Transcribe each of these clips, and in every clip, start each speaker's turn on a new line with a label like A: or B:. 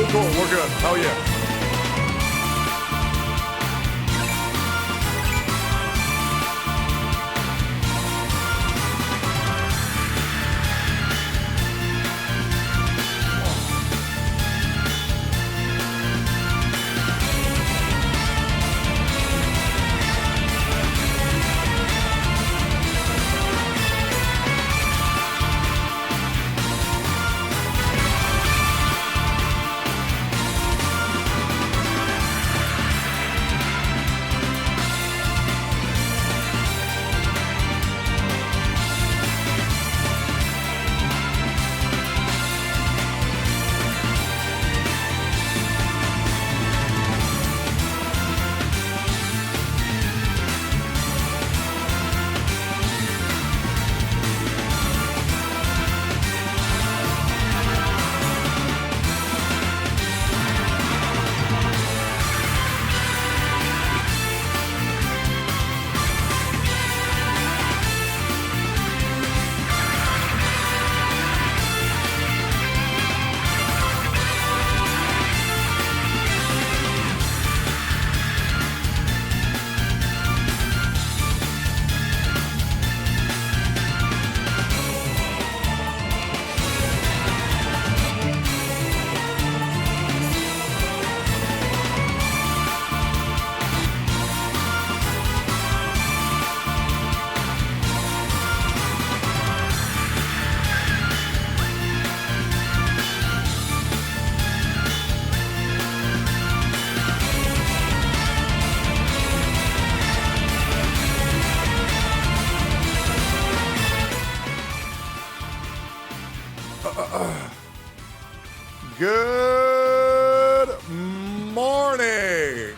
A: cool. We're good. Hell yeah. Good morning.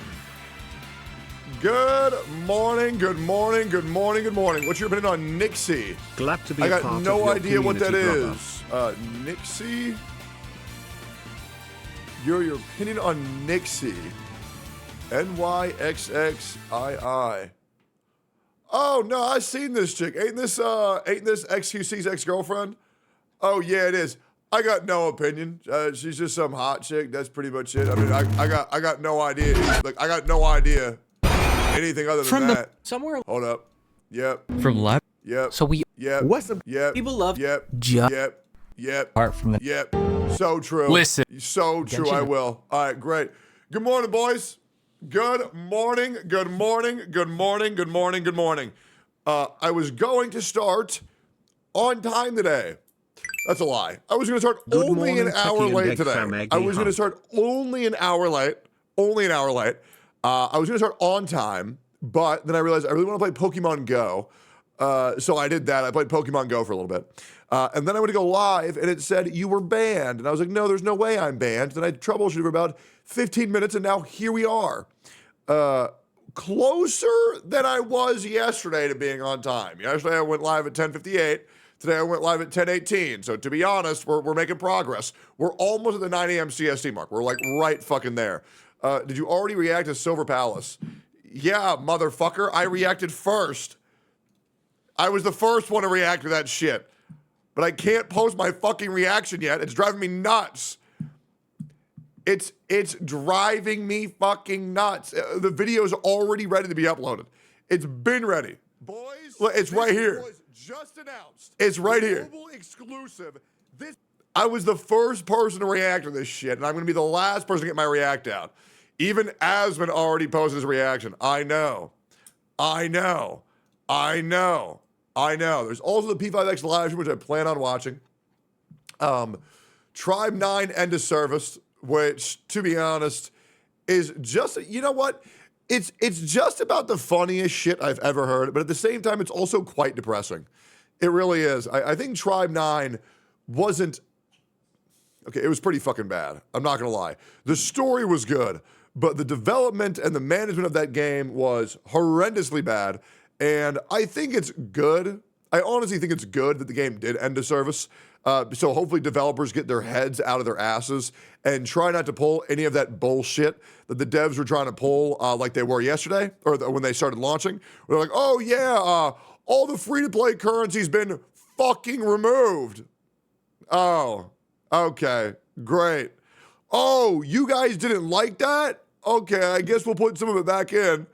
A: Good morning, good morning, good morning, good morning. What's your opinion on Nixie?
B: Glad to be
A: I
B: a part
A: got
B: of
A: no
B: your
A: idea what that
B: community,
A: is. Nixie? Your opinion on Nixie. NYXXII. Oh no, I seen this chick. Ain't this XQC's ex-girlfriend? Oh yeah, it is. I got no opinion. She's just some hot chick. That's pretty much it. I mean, I got no idea. Like, I got no idea anything other than that.
C: Somewhere.
A: Hold up. Yep.
C: From left.
A: Yep.
C: So we.
A: Yep.
B: What's the
A: Yep.
C: People love.
A: Yep.
C: Just
A: Yep. Yep.
C: apart from the.
A: Yep. So true.
C: Listen.
A: So true. I will. All right. Great. Good morning, boys. Good morning. Good morning. Good morning. Good morning. Good morning. I was going to start on time today. That's a lie. I was going to start only an hour late today. I was going to start only an hour late. Only an hour late. I was going to start on time, but then I realized I really want to play Pokemon Go. So I did that. I played Pokemon Go for a little bit. And then I went to go live, and it said, you were banned. And I was like, no, there's no way I'm banned. Then I troubleshooted for about 15 minutes, and now here we are. Closer than I was yesterday to being on time. Yesterday I went live at 10:58. Today I went live at 10:18. So to be honest, we're making progress. We're almost at the 9 a.m. CST mark. We're like right fucking there. Did you already react to Silver Palace? Yeah, motherfucker. I reacted first. I was the first one to react to that shit. But I can't post my fucking reaction yet. It's driving me nuts. It's driving me fucking nuts. The video's already ready to be uploaded. It's been ready. Boys, it's right here. Was just announced. It's right here. Global exclusive. I was the first person to react to this shit, and I'm going to be the last person to get my react out. Even Asman already posted his reaction. I know. There's also the P5X live stream, which I plan on watching. Tribe 9 End of Service, which, to be honest, is just, you know what? It's just about the funniest shit I've ever heard, but at the same time, it's also quite depressing. It really is. I think Tribe 9 wasn't, okay, it was pretty fucking bad. I'm not gonna lie. The story was good, but the development and the management of that game was horrendously bad, and I think it's good. I honestly think it's good that the game did end of service. So hopefully developers get their heads out of their asses and try not to pull any of that bullshit that the devs were trying to pull like they were yesterday or when they started launching. They're like, oh yeah, all the free-to-play currency's been fucking removed. Oh, okay, great. Oh, you guys didn't like that? Okay, I guess we'll put some of it back in.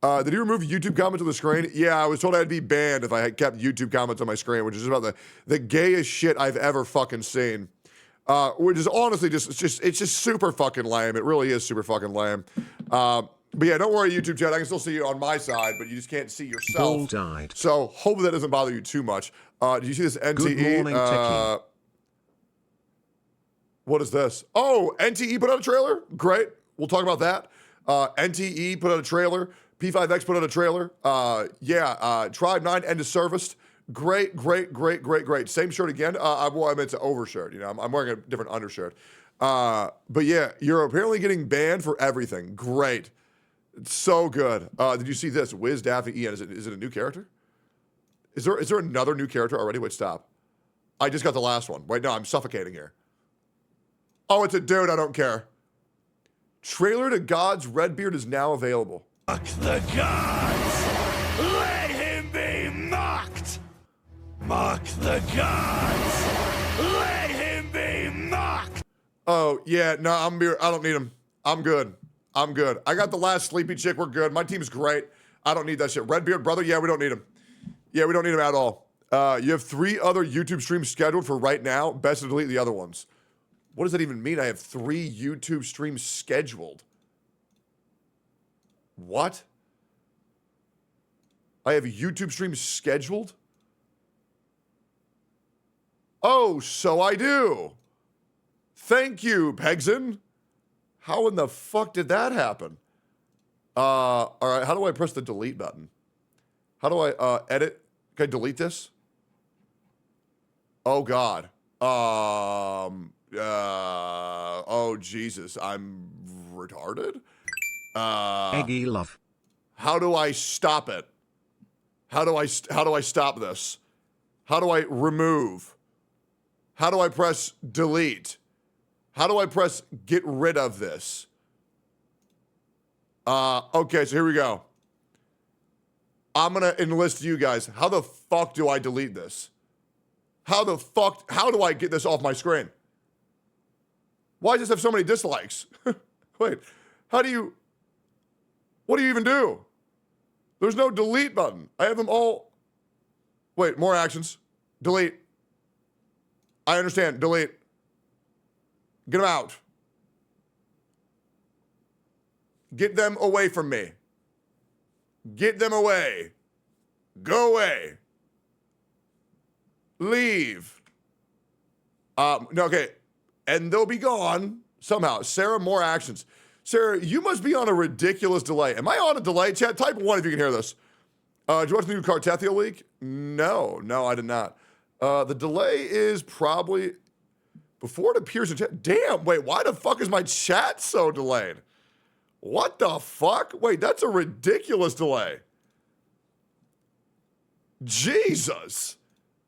A: Did he remove YouTube comments on the screen? Yeah, I was told I'd be banned if I had kept YouTube comments on my screen, which is about the gayest shit I've ever fucking seen. Which is honestly it's just super fucking lame. It really is super fucking lame. But yeah, don't worry, YouTube chat. I can still see you on my side, but you just can't see yourself.
B: Ball died.
A: So hopefully that doesn't bother you too much. Did you see this NTE?
B: Good morning, Techie.
A: What is this? Oh, NTE put out a trailer? Great. We'll talk about that. NTE put out a trailer. P5X put out a trailer. Tribe 9 end of service. Great. Same shirt again. I meant it's an overshirt. You know, I'm wearing a different undershirt. But yeah, you're apparently getting banned for everything. Great. It's so good. Did you see this? Wiz Daffy Ian. Is it a new character? Is there another new character already? Wait, stop. I just got the last one. Wait, no, I'm suffocating here. Oh, it's a dude. I don't care. Trailer to God's Redbeard is now available.
C: Mock the gods! Let him be mocked! Mock the gods! Let him be mocked!
A: Oh, yeah, no, I don't need him. I'm good. I got the last sleepy chick. We're good. My team's great. I don't need that shit. Redbeard brother, yeah, we don't need him. Yeah, we don't need him at all. You have 3 other YouTube streams scheduled for right now. Best to delete the other ones. What does that even mean? I have 3 YouTube streams scheduled. What? I have YouTube streams scheduled? Oh, so I do. Thank you, Pegson. How in the fuck did that happen? All right, how do I press the delete button? How do I edit? Can I delete this? Oh, God. Oh, Jesus. I'm retarded?
B: Eggy love.
A: How do I stop it? How do I stop this? How do I remove? How do I press delete? How do I press get rid of this? Okay, so here we go. I'm gonna enlist you guys. How the fuck do I delete this? How do I get this off my screen? Why does this have so many dislikes? Wait, what do you even do? There's no delete button. I have them all. Wait, more actions. Delete. I understand, delete. Get them out. Get them away from me. Get them away. Go away. Leave. No, okay. And they'll be gone somehow. Sarah, more actions. Sarah, you must be on a ridiculous delay. Am I on a delay? Chat, type 1 if you can hear this. Did you watch the new Cartethia leak? No, I did not. The delay is probably before it appears in chat. Damn, wait, why the fuck is my chat so delayed? What the fuck? Wait, that's a ridiculous delay. Jesus.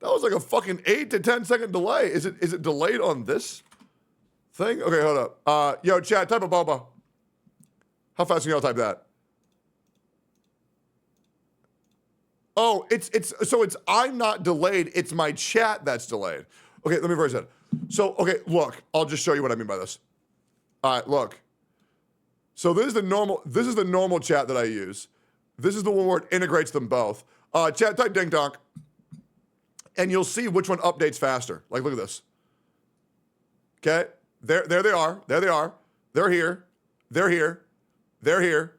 A: That was like a fucking 8 to 10 second delay. Is it delayed on this thing? Okay, hold up. Yo, chat, type a boba. How fast can y'all type that? Oh, it's I'm not delayed. It's my chat that's delayed. Okay, let me rephrase that. So, okay, look, I'll just show you what I mean by this. All right, look. So this is the normal chat that I use. This is the one where it integrates them both. Chat, type ding donk. And you'll see which one updates faster. Like, look at this. Okay, there they are. There they are. They're here. They're here. They're here.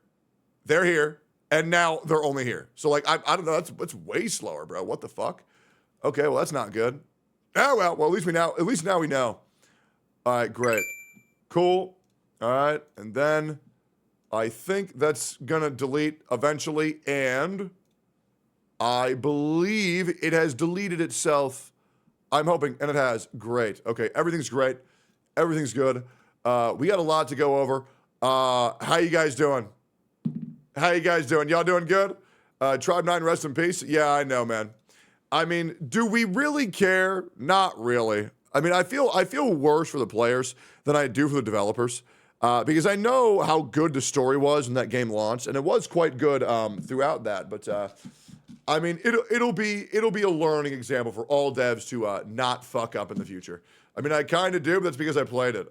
A: They're here. And now they're only here. So like, I don't know, that's way slower, bro. What the fuck? Okay, well, that's not good. Oh, well, at least now we know. All right, great. Cool. All right, and then I think that's gonna delete eventually, and I believe it has deleted itself. I'm hoping, and it has. Great. Okay, everything's great. Everything's good. We got a lot to go over. How you guys doing? How you guys doing? Y'all doing good? Tribe 9, rest in peace. Yeah, I know, man. I mean, do we really care? Not really. I mean, I feel worse for the players than I do for the developers. Because I know how good the story was when that game launched, and it was quite good throughout that. But I mean, it'll be a learning example for all devs to not fuck up in the future. I mean, I kind of do, but that's because I played it.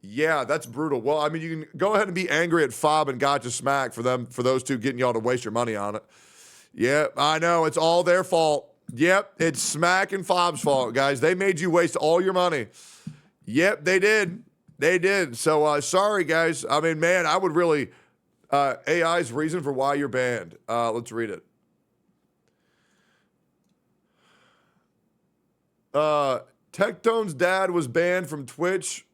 A: Yeah, that's brutal. Well, I mean, you can go ahead and be angry at Fob and Gotcha Smack for those two getting y'all to waste your money on it. Yep, I know. It's all their fault. Yep, it's Smack and Fob's fault, guys. They made you waste all your money. Yep, they did. They did. So, sorry, guys. I mean, man, I would really... AI's reason for why you're banned. Let's read it. Tectone's dad was banned from Twitch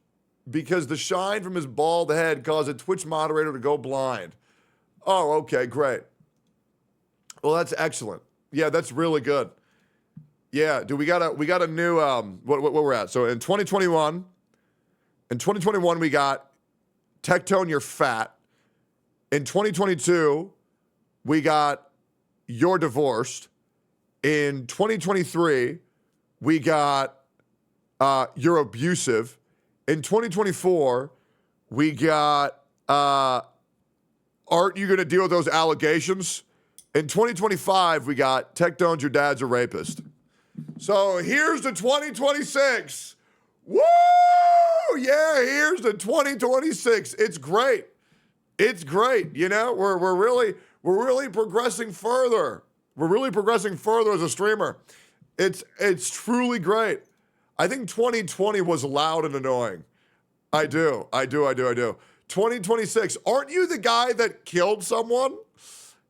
A: because the shine from his bald head caused a Twitch moderator to go blind. Oh, okay, great. Well, that's excellent. Yeah, that's really good. Yeah, dude, we got a new what we're at. So in 2021, we got Tectone, you're fat. In 2022, we got you're divorced. In 2023, we got you're abusive. In 2024, we got aren't you going to deal with those allegations? In 2025, we got Tectone's your dad's a rapist. So here's the 2026. Woo! Yeah, here's the 2026. It's great. It's great. You know, we're really progressing further. We're really progressing further as a streamer. It's truly great. I think 2020 was loud and annoying. I do. 2026. Aren't you the guy that killed someone?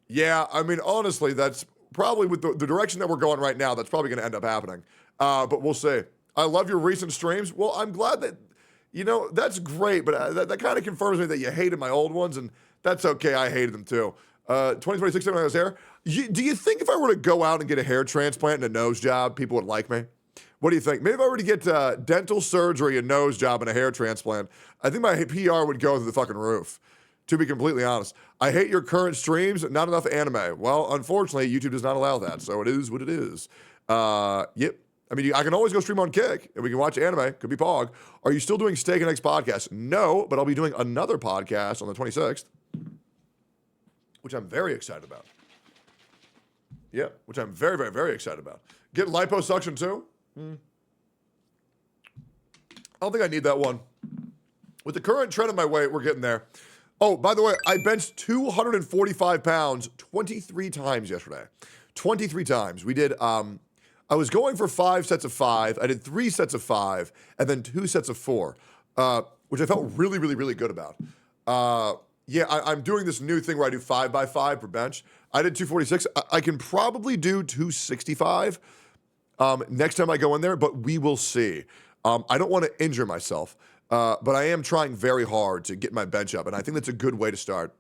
A: Yeah, I mean, honestly, that's probably with the direction that we're going right now, that's probably going to end up happening. But we'll see. I love your recent streams. Well, I'm glad that, you know, that's great, but that kind of confirms me that you hated my old ones, and that's okay. I hated them too. 2026 when I was there. Do you think if I were to go out and get a hair transplant and a nose job, people would like me? What do you think? Maybe if I were to get dental surgery, a nose job, and a hair transplant, I think my PR would go through the fucking roof. To be completely honest, I hate your current streams. Not enough anime. Well, unfortunately, YouTube does not allow that, so it is what it is. Yep. I mean, I can always go stream on Kick, and we can watch anime. Could be Pog. Are you still doing Steak and Eggs podcast? No, but I'll be doing another podcast on the 26th, which I'm very excited about. Yeah, which I'm very, very, very excited about. Get liposuction too? I don't think I need that one. With the current trend of my weight, we're getting there. Oh, by the way, I benched 245 pounds 23 times yesterday. 23 times. We did, I was going for 5 sets of 5. I did 3 sets of 5, and then 2 sets of 4, which I felt really, really, really good about. Yeah, I'm doing this new thing where I do 5 by 5 per bench. I did 246. I can probably do 265 next time I go in there, but we will see. I don't want to injure myself. But I am trying very hard to get my bench up, and I think that's a good way to start.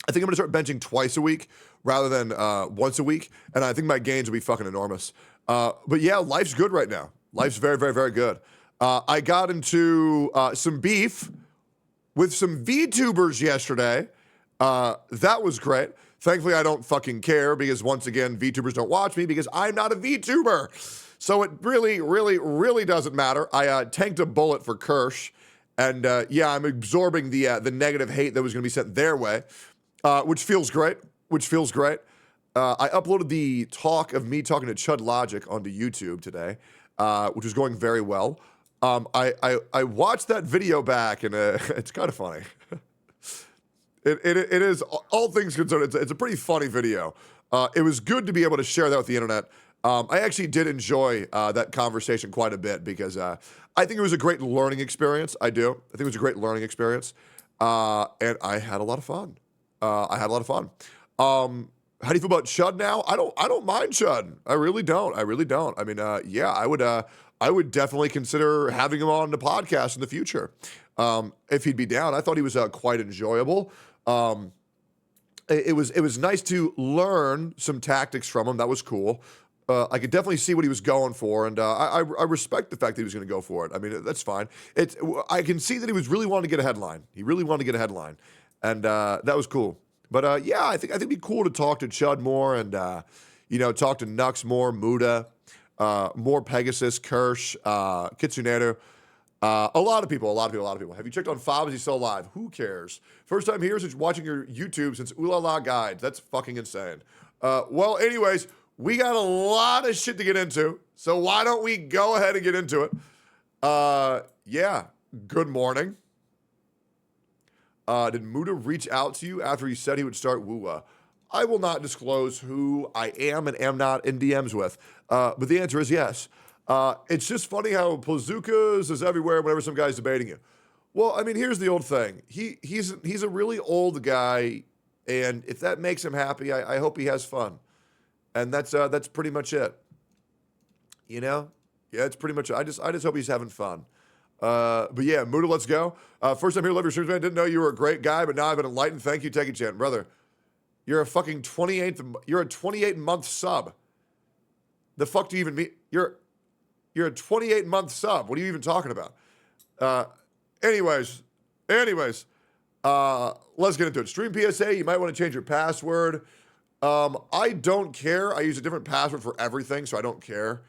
A: I think I'm going to start benching twice a week rather than once a week, and I think my gains will be fucking enormous. But yeah, life's good right now. Life's very, very, very good. I got into some beef with some VTubers yesterday. That was great. Thankfully, I don't fucking care because, once again, VTubers don't watch me because I'm not a VTuber. So it really, really, really doesn't matter. I tanked a bullet for Kirsch, and yeah, I'm absorbing the negative hate that was going to be sent their way, which feels great. I uploaded the talk of me talking to Chud Logic onto YouTube today, which was going very well. I watched that video back, and it's kind of funny. It is, all things considered, it's a pretty funny video. It was good to be able to share that with the internet. I actually did enjoy that conversation quite a bit because I think it was a great learning experience. I think it was a great learning experience, and I had a lot of fun. How do you feel about Chud now? I don't mind Chud. I really don't. I mean, yeah, I would definitely consider having him on the podcast in the future if he'd be down. I thought he was quite enjoyable. It was nice to learn some tactics from him. That was cool. I could definitely see what he was going for, and I respect the fact that he was going to go for it. I mean, that's fine. I can see that he was really wanting to get a headline. He really wanted to get a headline, and that was cool. But yeah, I think it'd be cool to talk to Chud more, and talk to Nux more, Muda, more Pegasus, Kirsch, Kitsuneru. A lot of people. Have you checked on Fob? Is he still alive? Who cares? First time here since watching your YouTube since Ooh La La Guides. That's fucking insane. Well, anyways, we got a lot of shit to get into, so why don't we go ahead and get into it? Yeah, good morning. Did Muda reach out to you after he said he would start Woowa? I will not disclose who I am and am not in DMs with, but the answer is yes. It's just funny how bazookas is everywhere whenever some guy's debating you. Well, I mean, here's the old thing. He's a really old guy, and if that makes him happy, I hope he has fun. And that's pretty much it. You know? Yeah, it's pretty much it. I just hope he's having fun. But yeah, Muda, let's go. First time here, love your streams, man. Didn't know you were a great guy, but now I've been enlightened. Thank you, Take It Chan. Brother, you're a fucking 28-month sub. The fuck do you even mean? You're a 28-month sub. What are you even talking about? Anyways, let's get into it. Stream PSA, you might want to change your password. I don't care. I use a different password for everything, so I don't care.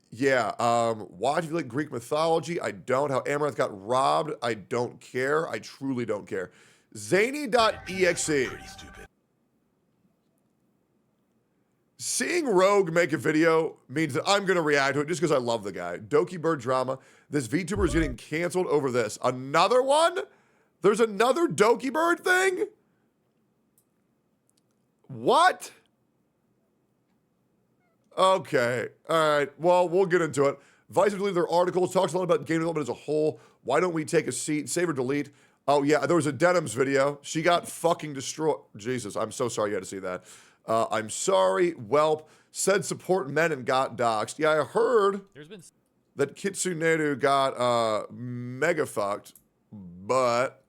A: Yeah, why do you like Greek mythology? I don't. How Amaranth got robbed? I don't care. I truly don't care. Zany.exe. Seeing Rogue make a video means that I'm going to react to it just because I love the guy. Doki Bird drama. This VTuber is getting canceled over this. Another one? There's another Doki Bird thing? What? Okay. All right. Well, we'll get into it. Vice deleted their articles. Talks a lot about game development as a whole. Why don't we take a seat? Save or delete. Oh, yeah. There was a Denims video. She got fucking destroyed. Jesus. I'm so sorry you had to see that. I'm sorry. Welp. Said support men and got doxxed. Yeah, I heard that Kitsuneru got mega fucked, but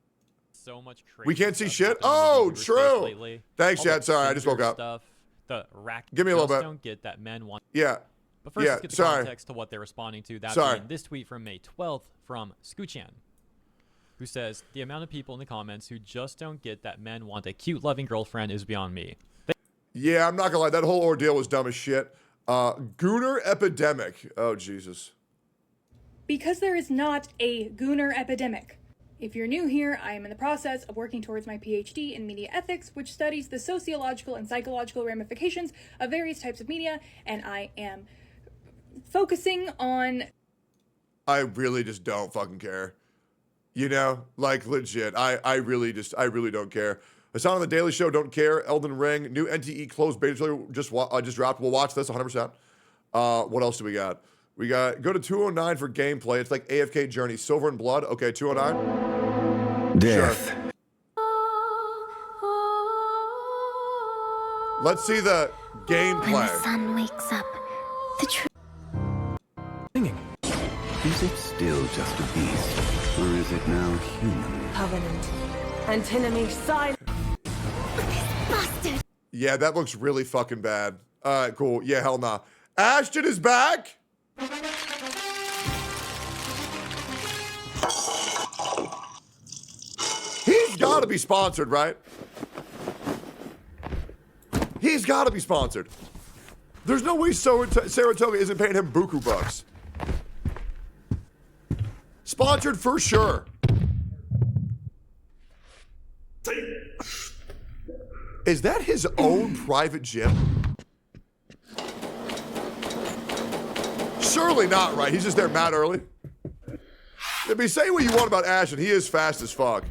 D: so much crazy
A: we can't see shit.
D: Oh,
A: true. Thanks, Chad. Sorry, I just woke up.
D: The rack
A: Give me a little bit.
D: Don't get that men want.
A: Yeah.
D: But first, let's get the context to what they're responding to. That being this tweet from May 12th from Scoochan, who says, the amount of people in the comments who just don't get that men want a cute, loving girlfriend is beyond me.
A: Yeah, I'm not gonna lie. That whole ordeal was dumb as shit. Gooner epidemic. Oh, Jesus.
E: Because there is not a Gooner epidemic. If you're new here, I am in the process of working towards my PhD in media ethics, which studies the sociological and psychological ramifications of various types of media, and I am focusing on...
A: I really just don't fucking care. You know? Like, legit. I really don't care. Hassan on the Daily Show, don't care. Elden Ring, new NTE closed beta trailer just dropped. We'll watch this 100%. What else do we got? We got, go to 209 for gameplay. It's like AFK Journey. Silver and Blood. Okay, 209.
B: Death.
A: Sure. Let's see the gameplay.
F: When the sun wakes up, the truth.
B: Singing. Is it still just a beast, or is it now human?
G: Covenant. Antinomy sign.
F: Bastard.
A: Yeah, that looks really fucking bad. All right, cool. Yeah, hell nah. Ashton is back. He's got to be sponsored, right? He's got to be sponsored. There's no way Saratoga isn't paying him buku bucks. Sponsored for sure. Is that his own private gym? Surely not, right? He's just there mad early. I mean, say what you want about Ashton. He is fast as fuck.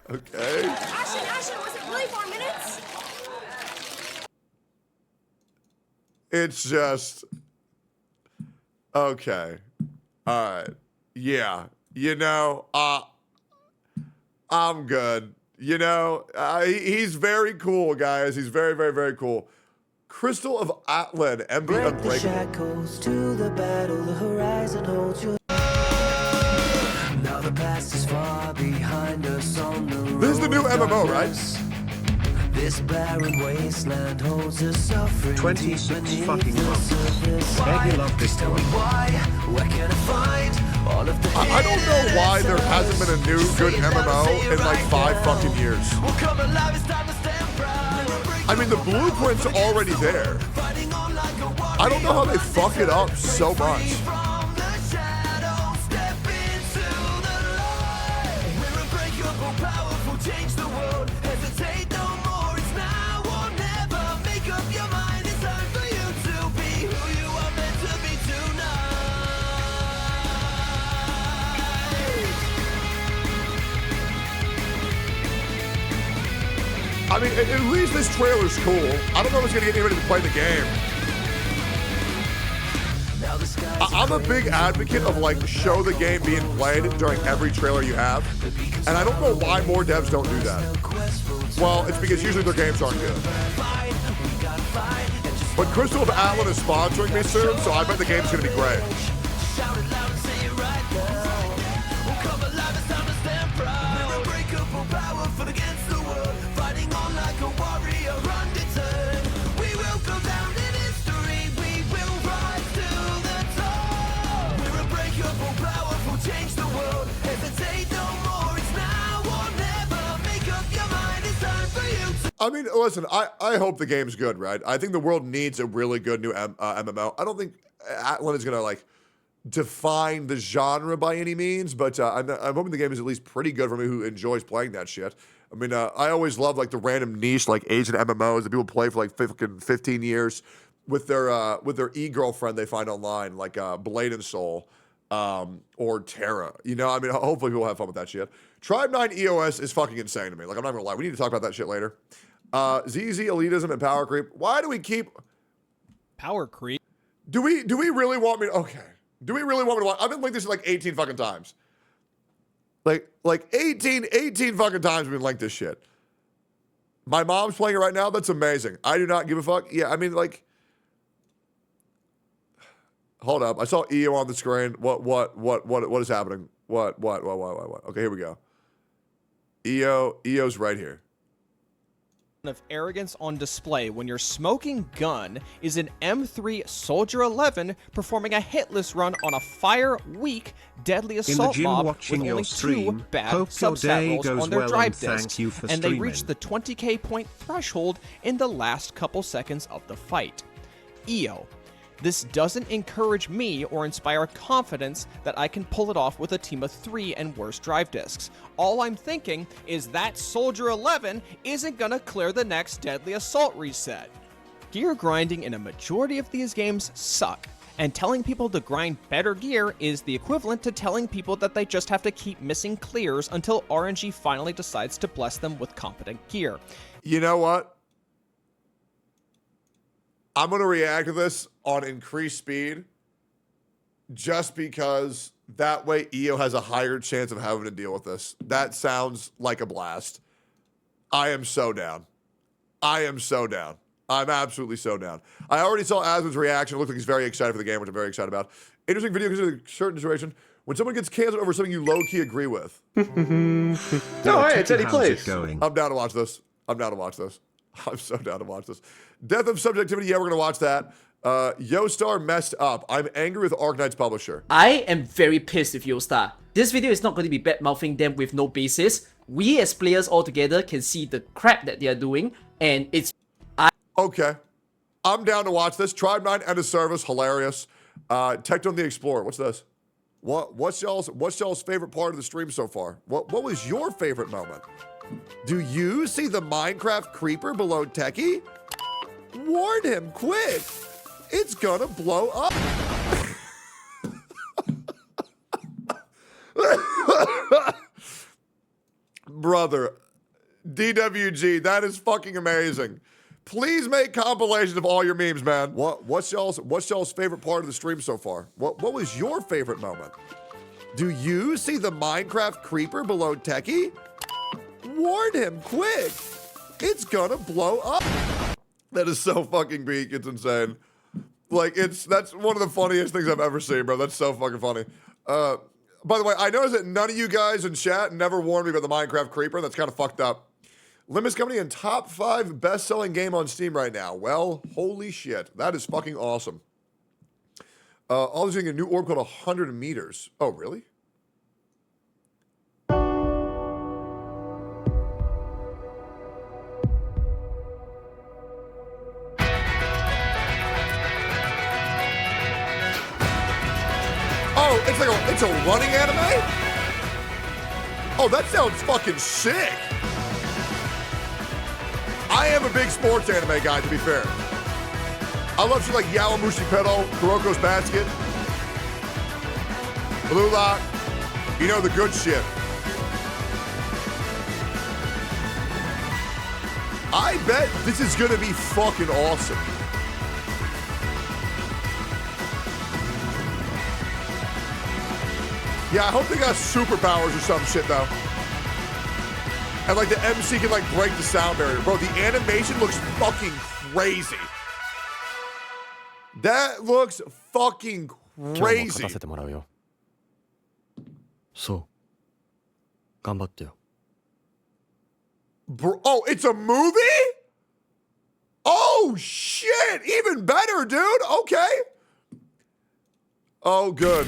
A: Okay.
G: Ashton, was it really 4 minutes?
A: It's just okay. All right. Yeah. You know, I'm good. You know, he's very cool, guys. He's very, very, very cool. Crystal of Atlan, MB
H: Break the
A: Unbreakable.
H: shackles to the battle, the horizon holds you. Now the past is far behind us on the road.
A: This is the new MMO, right?
H: This barren wasteland holds us suffering.
B: 26
H: deep
B: fucking
H: beneath the
B: months.
H: surface.
B: Maybe love this
H: Tell me why, where can I find all of the
A: I don't know why there hasn't been a new good MMO in like 5 fucking years.
H: We'll come alive, it's time to stand proud.
A: I mean, the blueprint's already there. I don't know how they fuck it up so much. mean, at least this trailer's cool. I don't know if it's gonna get anybody to play the game. I'm a big advocate of like show the game being played during every trailer you have, and I don't know why more devs don't do that. Well, it's because usually their games aren't good. But Crystal of Atlan is sponsoring me soon, so I bet the game's gonna be great. I mean, listen, I hope the game's good, right? I think the world needs a really good new MMO. I don't think Atlan is going to, like, define the genre by any means, but I'm hoping the game is at least pretty good for me who enjoys playing that shit. I mean, I always love, like, the random niche, like, Asian MMOs that people play for, like, 15 years with their e-girlfriend they find online, like Blade and Soul or Terra. You know, I mean, hopefully people have fun with that shit. Tribe 9 EOS is fucking insane to me. Like, I'm not gonna lie. We need to talk about that shit later. ZZ elitism and power creep. Why do we keep
I: power creep?
A: Do we really want me to, okay. Do we really want me to watch? I've been linked this like 18 fucking times. Like 18 fucking times we've been linked this shit. My mom's playing it right now. That's amazing. I do not give a fuck. Yeah, I mean, like, hold up. I saw EO on the screen. What is happening? What? Okay, here we go. EO's right here.
I: Of arrogance on display when your smoking gun is an M3 Soldier 11 performing a hitless run on a fire-weak deadly assault mob with only 2 bad sub-stat rolls on their drive discs, and they reached the 20k point threshold in the last couple seconds of the fight. EO. This doesn't encourage me or inspire confidence that I can pull it off with a team of 3 and worse drive discs. All I'm thinking is that Soldier 11 isn't gonna clear the next deadly assault reset. Gear grinding in a majority of these games suck, and telling people to grind better gear is the equivalent to telling people that they just have to keep missing clears until RNG finally decides to bless them with competent gear.
A: You know what? I'm going to react to this on increased speed just because that way EO has a higher chance of having to deal with this. That sounds like a blast. I am so down. I'm absolutely so down. I already saw Asmon's reaction. It looked like he's very excited for the game, which I'm very excited about. Interesting video because of a certain situation. When someone gets canceled over something you low-key agree with.
J: Oh, hey, it's Eddie Plays.
A: I'm down to watch this. I'm so down to watch this. Death of Subjectivity, yeah, we're going to watch that. Yostar messed up. I'm angry with Arknight's publisher.
K: I am very pissed with Yostar. This video is not going to be bad-mouthing them with no basis. We as players all together can see the crap that they are doing, and it's...
A: Okay. I'm down to watch this. Tribe 9 End of Service, hilarious. Tectone the Explorer, what's this? What's y'all's favorite part of the stream so far? What was your favorite moment? Do you see the Minecraft creeper below Techie? Warn him, quick! It's gonna blow up! Brother, DWG, that is fucking amazing. Please make compilations of all your memes, man. What's y'all's favorite part of the stream so far? What was your favorite moment? Do you see the Minecraft creeper below Techie? Warn him, quick! It's gonna blow up! That is so fucking peak. It's insane. Like, that's one of the funniest things I've ever seen, bro. That's so fucking funny. By the way, I noticed that none of you guys in chat never warned me about the Minecraft creeper. That's kind of fucked up. Limits Company in top 5 best-selling game on Steam right now. Well, holy shit. That is fucking awesome. Also doing a new orb called 100 meters. Oh, really? Oh, it's a running anime? Oh, that sounds fucking sick. I am a big sports anime guy, to be fair. I love shit like Yawamushi Pedal, Kuroko's Basket, Blue Lock, you know, the good shit. I bet this is gonna be fucking awesome. Yeah, I hope they got superpowers or some shit though. And like the MC can like break the sound barrier. Bro, the animation looks fucking crazy. That looks fucking crazy. Bro, oh, it's a movie? Oh shit, even better, dude. Okay. Oh, good.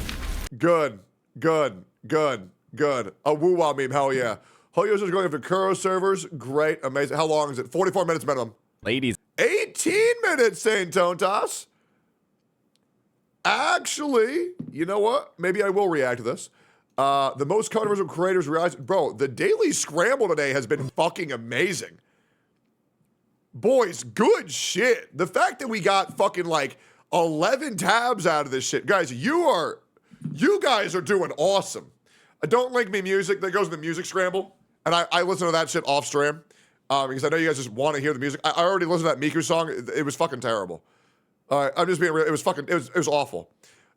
A: Good. Good. Good. Good. A woo-wah meme, hell yeah. Hoyo's is going after Kuro servers. Great, amazing. How long is it? 44 minutes minimum.
L: Ladies.
A: 18 minutes, Saint Tontas. Actually, you know what? Maybe I will react to this. The most controversial creators realize, bro, the daily scramble today has been fucking amazing. Boys, good shit. The fact that we got fucking like 11 tabs out of this shit. Guys, you guys are doing awesome. Don't link me music. That goes in the music scramble. And I listen to that shit off stream. Because I know you guys just want to hear the music. I already listened to that Miku song. It was fucking terrible. I'm just being real. It was awful.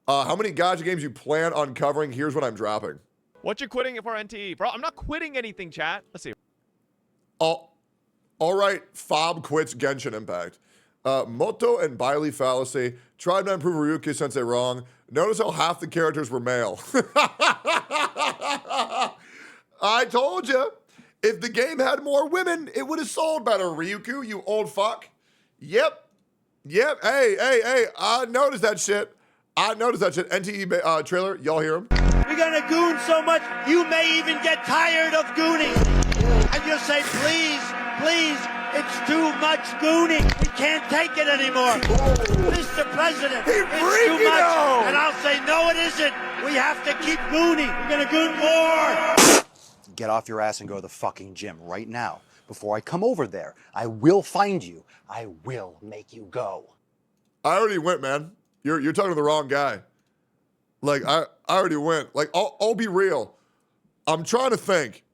A: How many gacha games you plan on covering? Here's what I'm dropping.
L: What you quitting for NTE? Bro, I'm not quitting anything, chat. Let's see.
A: All right, Fob quits Genshin Impact. Moto and Bailey fallacy. Tried to improve Ryuki Sensei wrong. Notice how half the characters were male. I told you. If the game had more women, it would have sold better, Ryuku, you old fuck. Yep. Hey. I noticed that shit. NTE trailer, y'all hear him?
C: We're gonna goon so much, you may even get tired of gooning. And you'll say, please, it's too much gooning. We can't take it anymore. Mr. President, it's too much. And I'll say, no, it isn't. We have to keep gooning. We're gonna goon more.
M: Get off your ass and go to the fucking gym right now. Before I come over there, I will find you. I will make you go.
A: I already went, man. You're talking to the wrong guy. Like, I already went. Like, I'll be real. I'm trying to think.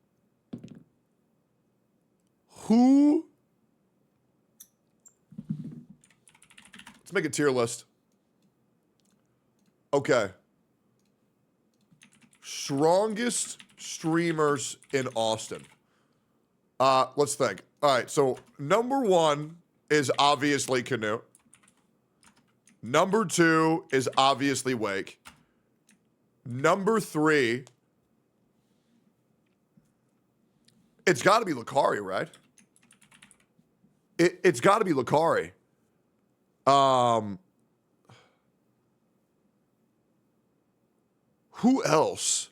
A: Who? Let's make a tier list. Okay. Strongest streamers in Austin. Let's think. All right, so number 1 is obviously Canute. Number 2 is obviously Wake. Number 3, it's got to be Lucari, right? It's got to be Lucari. Who else?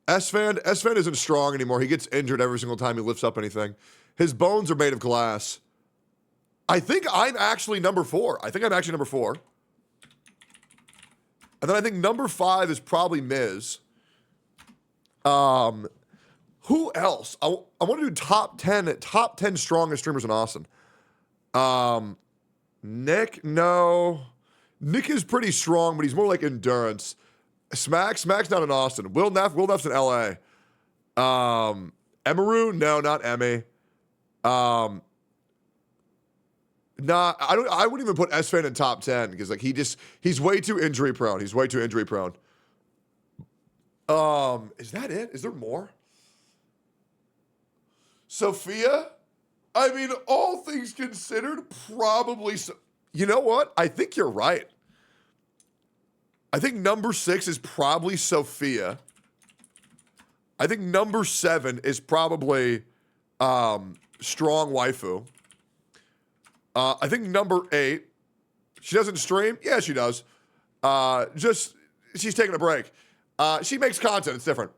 A: S-Fan isn't strong anymore. He gets injured every single time he lifts up anything. His bones are made of glass. I think I'm actually number 4. And then I think number 5 is probably Miz. Who else? I want to do top 10 strongest streamers in Austin. Nick, no. Nick is pretty strong, but he's more like endurance. Smack's not in Austin. Will Neff's in LA. Emaru, no, not Emmy. Nah, I wouldn't even put S-Fan in top 10 because like he's way too injury prone. Is that it? Is there more? Sophia? I mean, all things considered, probably so. You know what? I think you're right. I think number 6 is probably Sophia. I think number 7 is probably Strong Waifu. I think number 8, she doesn't stream? Yeah, she does. She's taking a break. She makes content, it's different.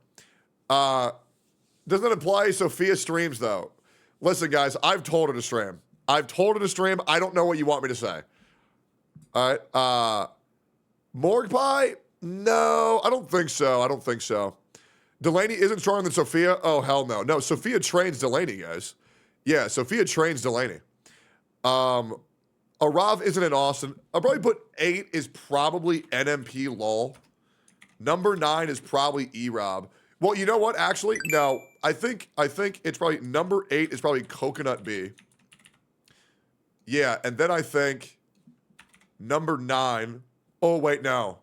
A: Doesn't apply Sophia streams, though. Listen, guys, I've told her to stream. I don't know what you want me to say. All right. Morgue Pie? No, I don't think so. Delaney isn't stronger than Sophia? Oh, hell no. No, Sophia trains Delaney, guys. Yeah, Sophia trains Delaney. Arav isn't in Austin. I'll probably put 8 is probably NMP LOL. Number 9 is probably E-Rob. Well, you know what? Actually, no. I think it's probably number 8 is probably Coconut B. Yeah, and then I think number 9. Oh, wait, no.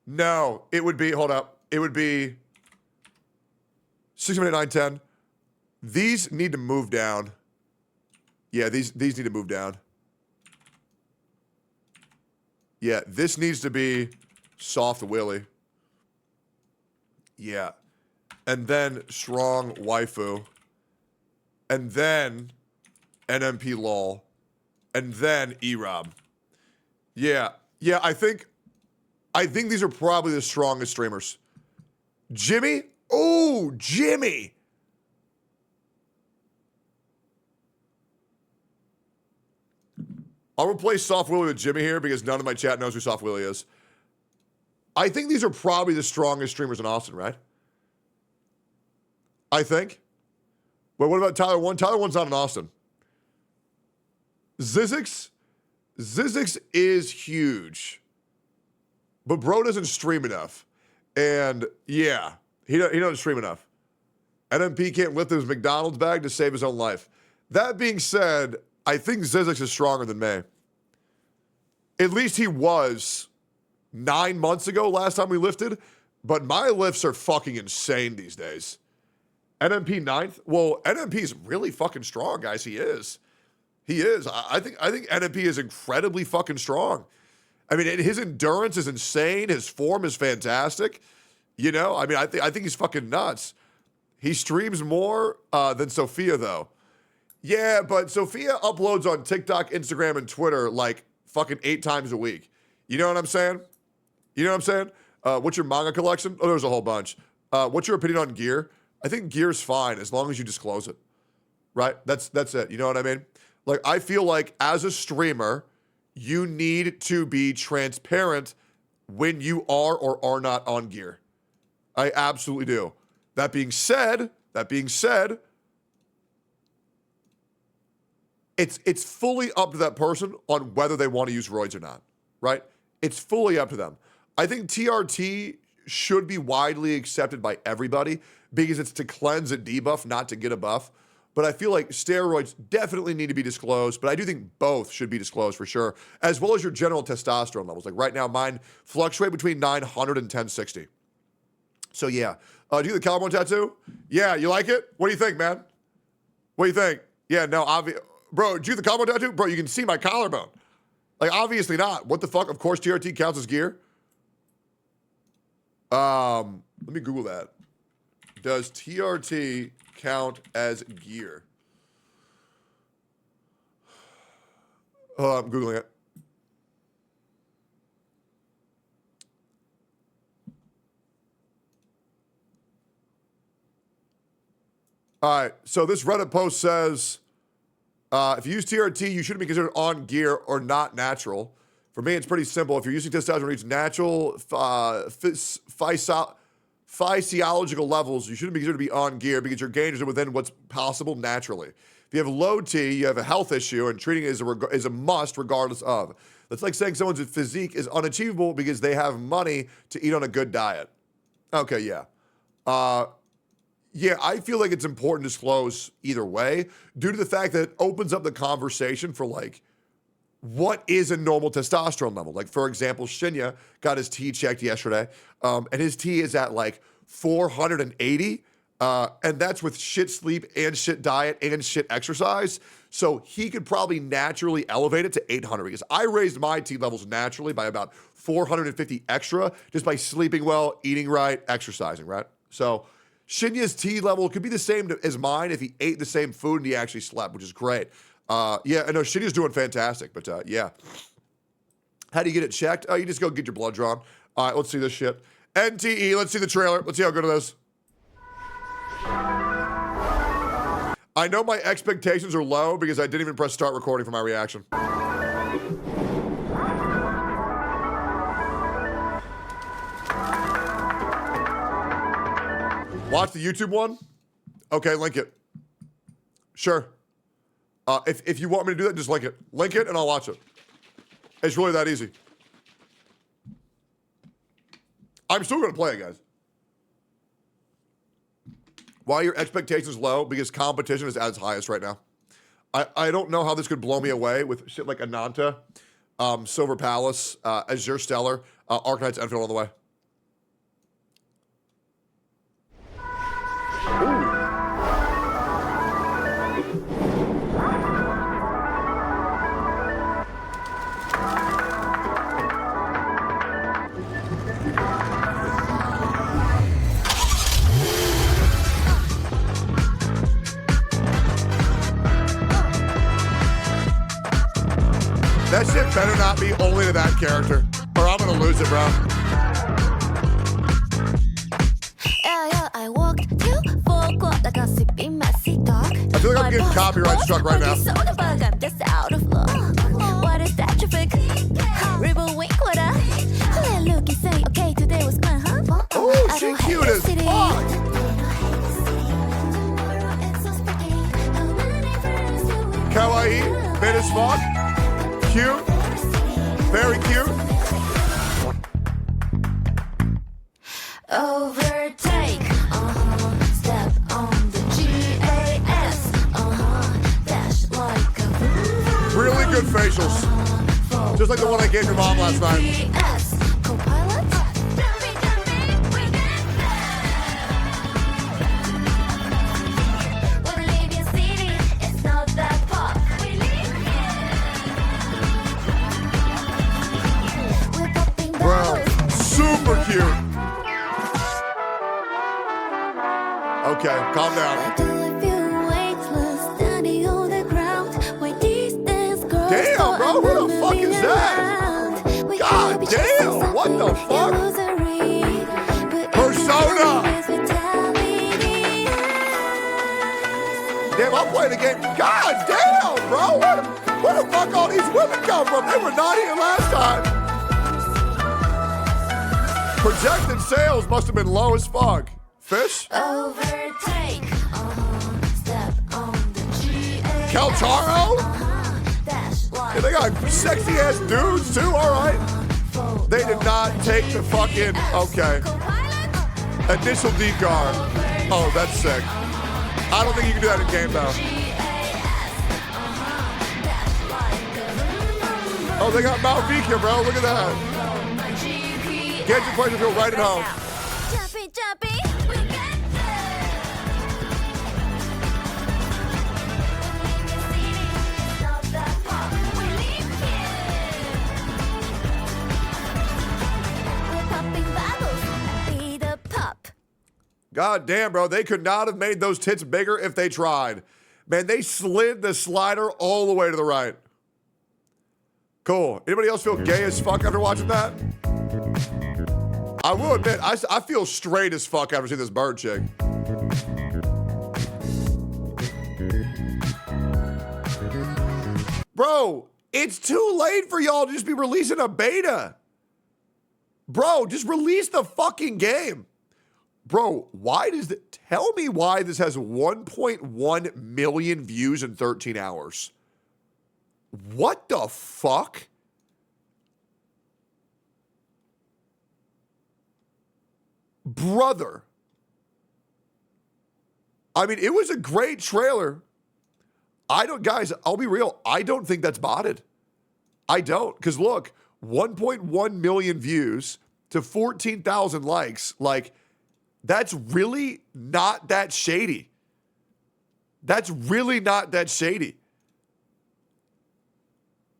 A: No, it would be, hold up. It would be 6, 7, 8, 9, 10. These need to move down. Yeah, these need to move down. Yeah, this needs to be Soft Willy. Yeah. And then Strong Waifu. And then NMP LOL. And then E-Rob. Yeah. Yeah, I think these are probably the strongest streamers. Jimmy? Oh, Jimmy! I'll replace Soft Willy with Jimmy here because none of my chat knows who Soft Willy is. I think these are probably the strongest streamers in Austin, right? I think. Well, what about Tyler 1? Tyler 1's not in Austin. Zizix is huge. But bro doesn't stream enough. And yeah, he doesn't stream enough. NMP can't lift his McDonald's bag to save his own life. That being said, I think Zizix is stronger than me. At least he was 9 months ago last time we lifted. But my lifts are fucking insane these days. NMP 9th? Well, NMP is really fucking strong, guys. He is. He is. I think NMP is incredibly fucking strong. I mean, his endurance is insane. His form is fantastic. You know, I mean, I think he's fucking nuts. He streams more than Sophia, though. Yeah, but Sophia uploads on TikTok, Instagram, and Twitter like fucking 8 times a week. You know what I'm saying? You know what I'm saying? What's your manga collection? Oh, there's a whole bunch. What's your opinion on gear? I think gear's fine as long as you disclose it. Right? That's it. You know what I mean? Like, I feel like as a streamer, you need to be transparent when you are or are not on gear. I absolutely do. That being said, it's fully up to that person on whether they want to use roids or not, right? It's fully up to them. I think TRT should be widely accepted by everybody because it's to cleanse a debuff, not to get a buff. But I feel like steroids definitely need to be disclosed, but I do think both should be disclosed for sure, as well as your general testosterone levels. Like right now, mine fluctuate between 900 and 1060. So yeah. Do you get the collarbone tattoo? Yeah, you like it? What do you think, man? What do you think? Yeah, no, bro, did you get the collarbone tattoo? Bro, you can see my collarbone. Like, obviously not. What the fuck? Of course TRT counts as gear. Let me Google that. Does TRT count as gear? I'm Googling it. All right, so this Reddit post says, if you use TRT, you shouldn't be considered on gear or not natural. For me, it's pretty simple. If you're using testosterone to reach natural physiological levels, you shouldn't be considered to be on gear because your gains are within what's possible naturally. If you have low T, you have a health issue, and treating it is a must regardless of. That's like saying someone's physique is unachievable because they have money to eat on a good diet. Okay, yeah. Yeah, I feel like it's important to disclose either way due to the fact that it opens up the conversation for, like, what is a normal testosterone level? Like, for example, Shinya got his T checked yesterday, and his T is at, like, 480, and that's with shit sleep and shit diet and shit exercise. So he could probably naturally elevate it to 800 because I raised my T levels naturally by about 450 extra just by sleeping well, eating right, exercising, right? So Shinya's T level could be the same as mine if he ate the same food and he actually slept, which is great. Yeah, I know Shinya's doing fantastic, but yeah. How do you get it checked? You just go get your blood drawn. All right, let's see this shit. NTE, let's see the trailer. Let's see how good it is. I know my expectations are low because I didn't even press start recording for my reaction. Watch the YouTube one? Okay, link it. Sure. If you want me to do that, just link it. Link it and I'll watch it. It's really that easy. I'm still going to play it, guys. Why are your expectations low? Because competition is at its highest right now. I don't know how this could blow me away with shit like Ananta, Silver Palace, Azure Stellar, Arcanite's Enfield on the way. Ooh. That shit better not be only to that character, or I'm gonna lose it, bro. I feel like I'm getting copyright struck right now. Oh, she cute as fuck. Kawaii, mid as fuck. Cute. Very cute.
F: Overtake. Step on the GAS. Dash like a
A: really good facials. Just like the one I gave your mom last night. Super cute. Okay, calm down. Damn, bro, who the fuck is that? God damn, what the fuck? Persona. Damn, I'm playing the game. God damn, bro. Where the fuck all these women come from? They were not here last time. Projected sales must have been low as fuck. Fish?
F: Overtake. Step on the GAS.
A: Keltaro? Yeah, they got sexy ass dudes too, alright. They did not take the fucking, okay. Initial decar. Oh, that's sick. I don't think you can do that in game though. Oh, they got Malvik here, bro. Look at that. Get your pleasure feel right at home. God damn, bro. They could not have made those tits bigger if they tried. Man, they slid the slider all the way to the right. Cool. Anybody else feel gay as fuck after watching that? I will admit, I feel straight as fuck after seeing this bird chick. Bro, it's too late for y'all to just be releasing a beta. Bro, just release the fucking game. Bro, why does it? Tell me why this has 1.1 million views in 13 hours. What the fuck? Brother. I mean, it was a great trailer. Guys, I'll be real. I don't think that's botted. I don't. Because look, 1.1 million views to 14,000 likes. Like, that's really not that shady. That's really not that shady.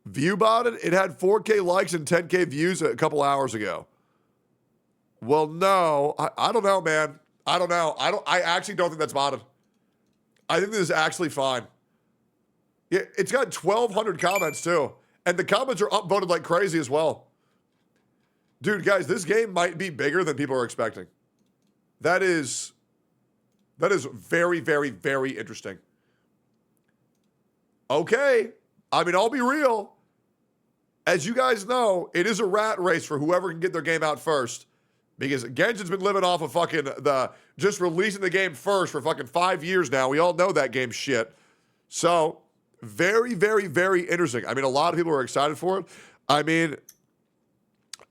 A: View botted? It had 4K likes and 10K views a couple hours ago. Well, no, I don't know, man. I don't know. I actually don't think that's botted. I think this is actually fine. Yeah, it's got 1,200 comments too. And the comments are upvoted like crazy as well. Dude, guys, this game might be bigger than people are expecting. That is very, very, very interesting. Okay. I mean, I'll be real. As you guys know, it is a rat race for whoever can get their game out first. Because Genshin's been living off of fucking just releasing the game first for fucking 5 years now. We all know that game's shit. So, very, very, very interesting. I mean, a lot of people are excited for it. I mean,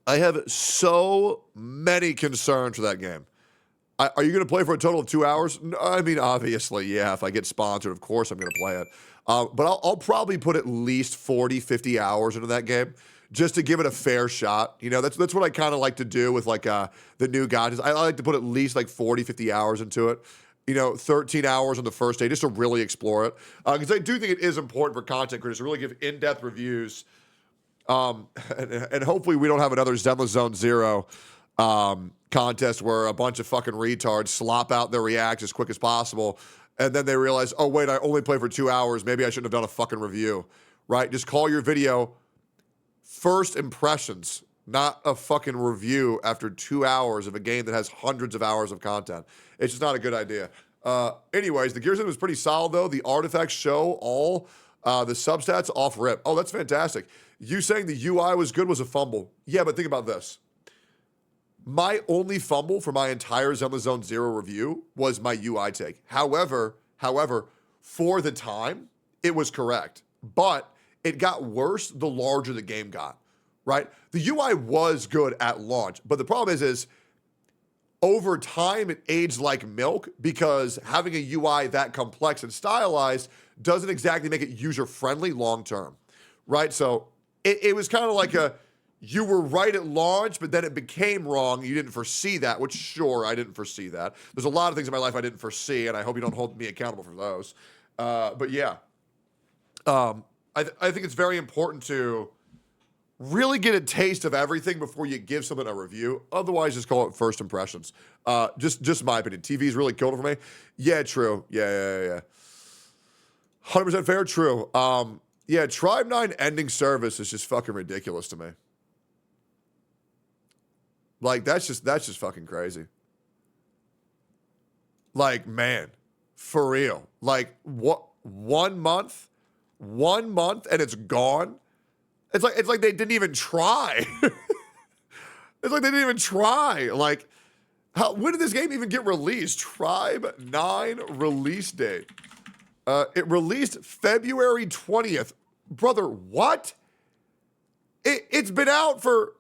A: I have so many concerns for that game. Are you going to play for a total of 2 hours? No, I mean, obviously, yeah. If I get sponsored, of course I'm going to play it. But I'll probably put at least 40, 50 hours into that game just to give it a fair shot. You know, that's what I kind of like to do with like the new guys. I like to put at least like 40, 50 hours into it. You know, 13 hours on the first day just to really explore it. Because I do think it is important for content creators to really give in-depth reviews. And hopefully we don't have another Zenless Zone Zero contest where a bunch of fucking retards slop out their reacts as quick as possible, and then they realize, oh wait, I only played for 2 hours. Maybe I shouldn't have done a fucking review, right? Just call your video first impressions, not a fucking review after 2 hours of a game that has hundreds of hours of content. It's just not a good idea. Anyways, the gear system was pretty solid though. The artifacts show all the substats off rip. Oh, that's fantastic. You saying the UI was good was a fumble. Yeah, but think about this. My only fumble for my entire Zenless Zone Zero review was my UI take. However, for the time, it was correct. But it got worse the larger the game got, right? The UI was good at launch, but the problem is over time it aged like milk because having a UI that complex and stylized doesn't exactly make it user-friendly long-term, right? So it was kind of like you were right at launch, but then it became wrong. You didn't foresee that, which sure, I didn't foresee that. There's a lot of things in my life I didn't foresee, and I hope you don't hold me accountable for those. But yeah, I think it's very important to really get a taste of everything before you give something a review. Otherwise, just call it first impressions. Just my opinion. TV's really killed it for me. Yeah, true. Yeah. 100% fair, true. Yeah, Tribe 9 ending service is just fucking ridiculous to me. Like, that's just fucking crazy. Like, man, for real. Like, what? 1 month? 1 month and it's gone? It's like they didn't even try. It's like they didn't even try. Like, when did this game even get released? Tribe 9 release date. It released February 20th. Brother, what? It's been out for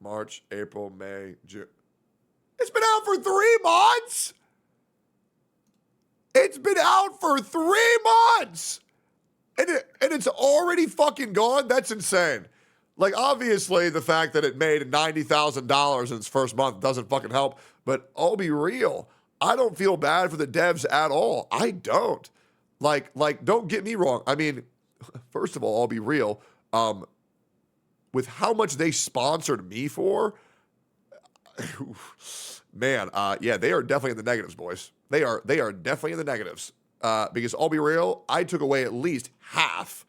A: March, April, May, June. It's been out for 3 months. It's been out for 3 months. And it's already fucking gone? That's insane. Like, obviously, the fact that it made $90,000 in its first month doesn't fucking help. But I'll be real. I don't feel bad for the devs at all. I don't. Like, don't get me wrong. I mean, first of all, I'll be real. With how much they sponsored me for, man, yeah, they are definitely in the negatives, boys. They are definitely in the negatives. Because I'll be real, I took away at least half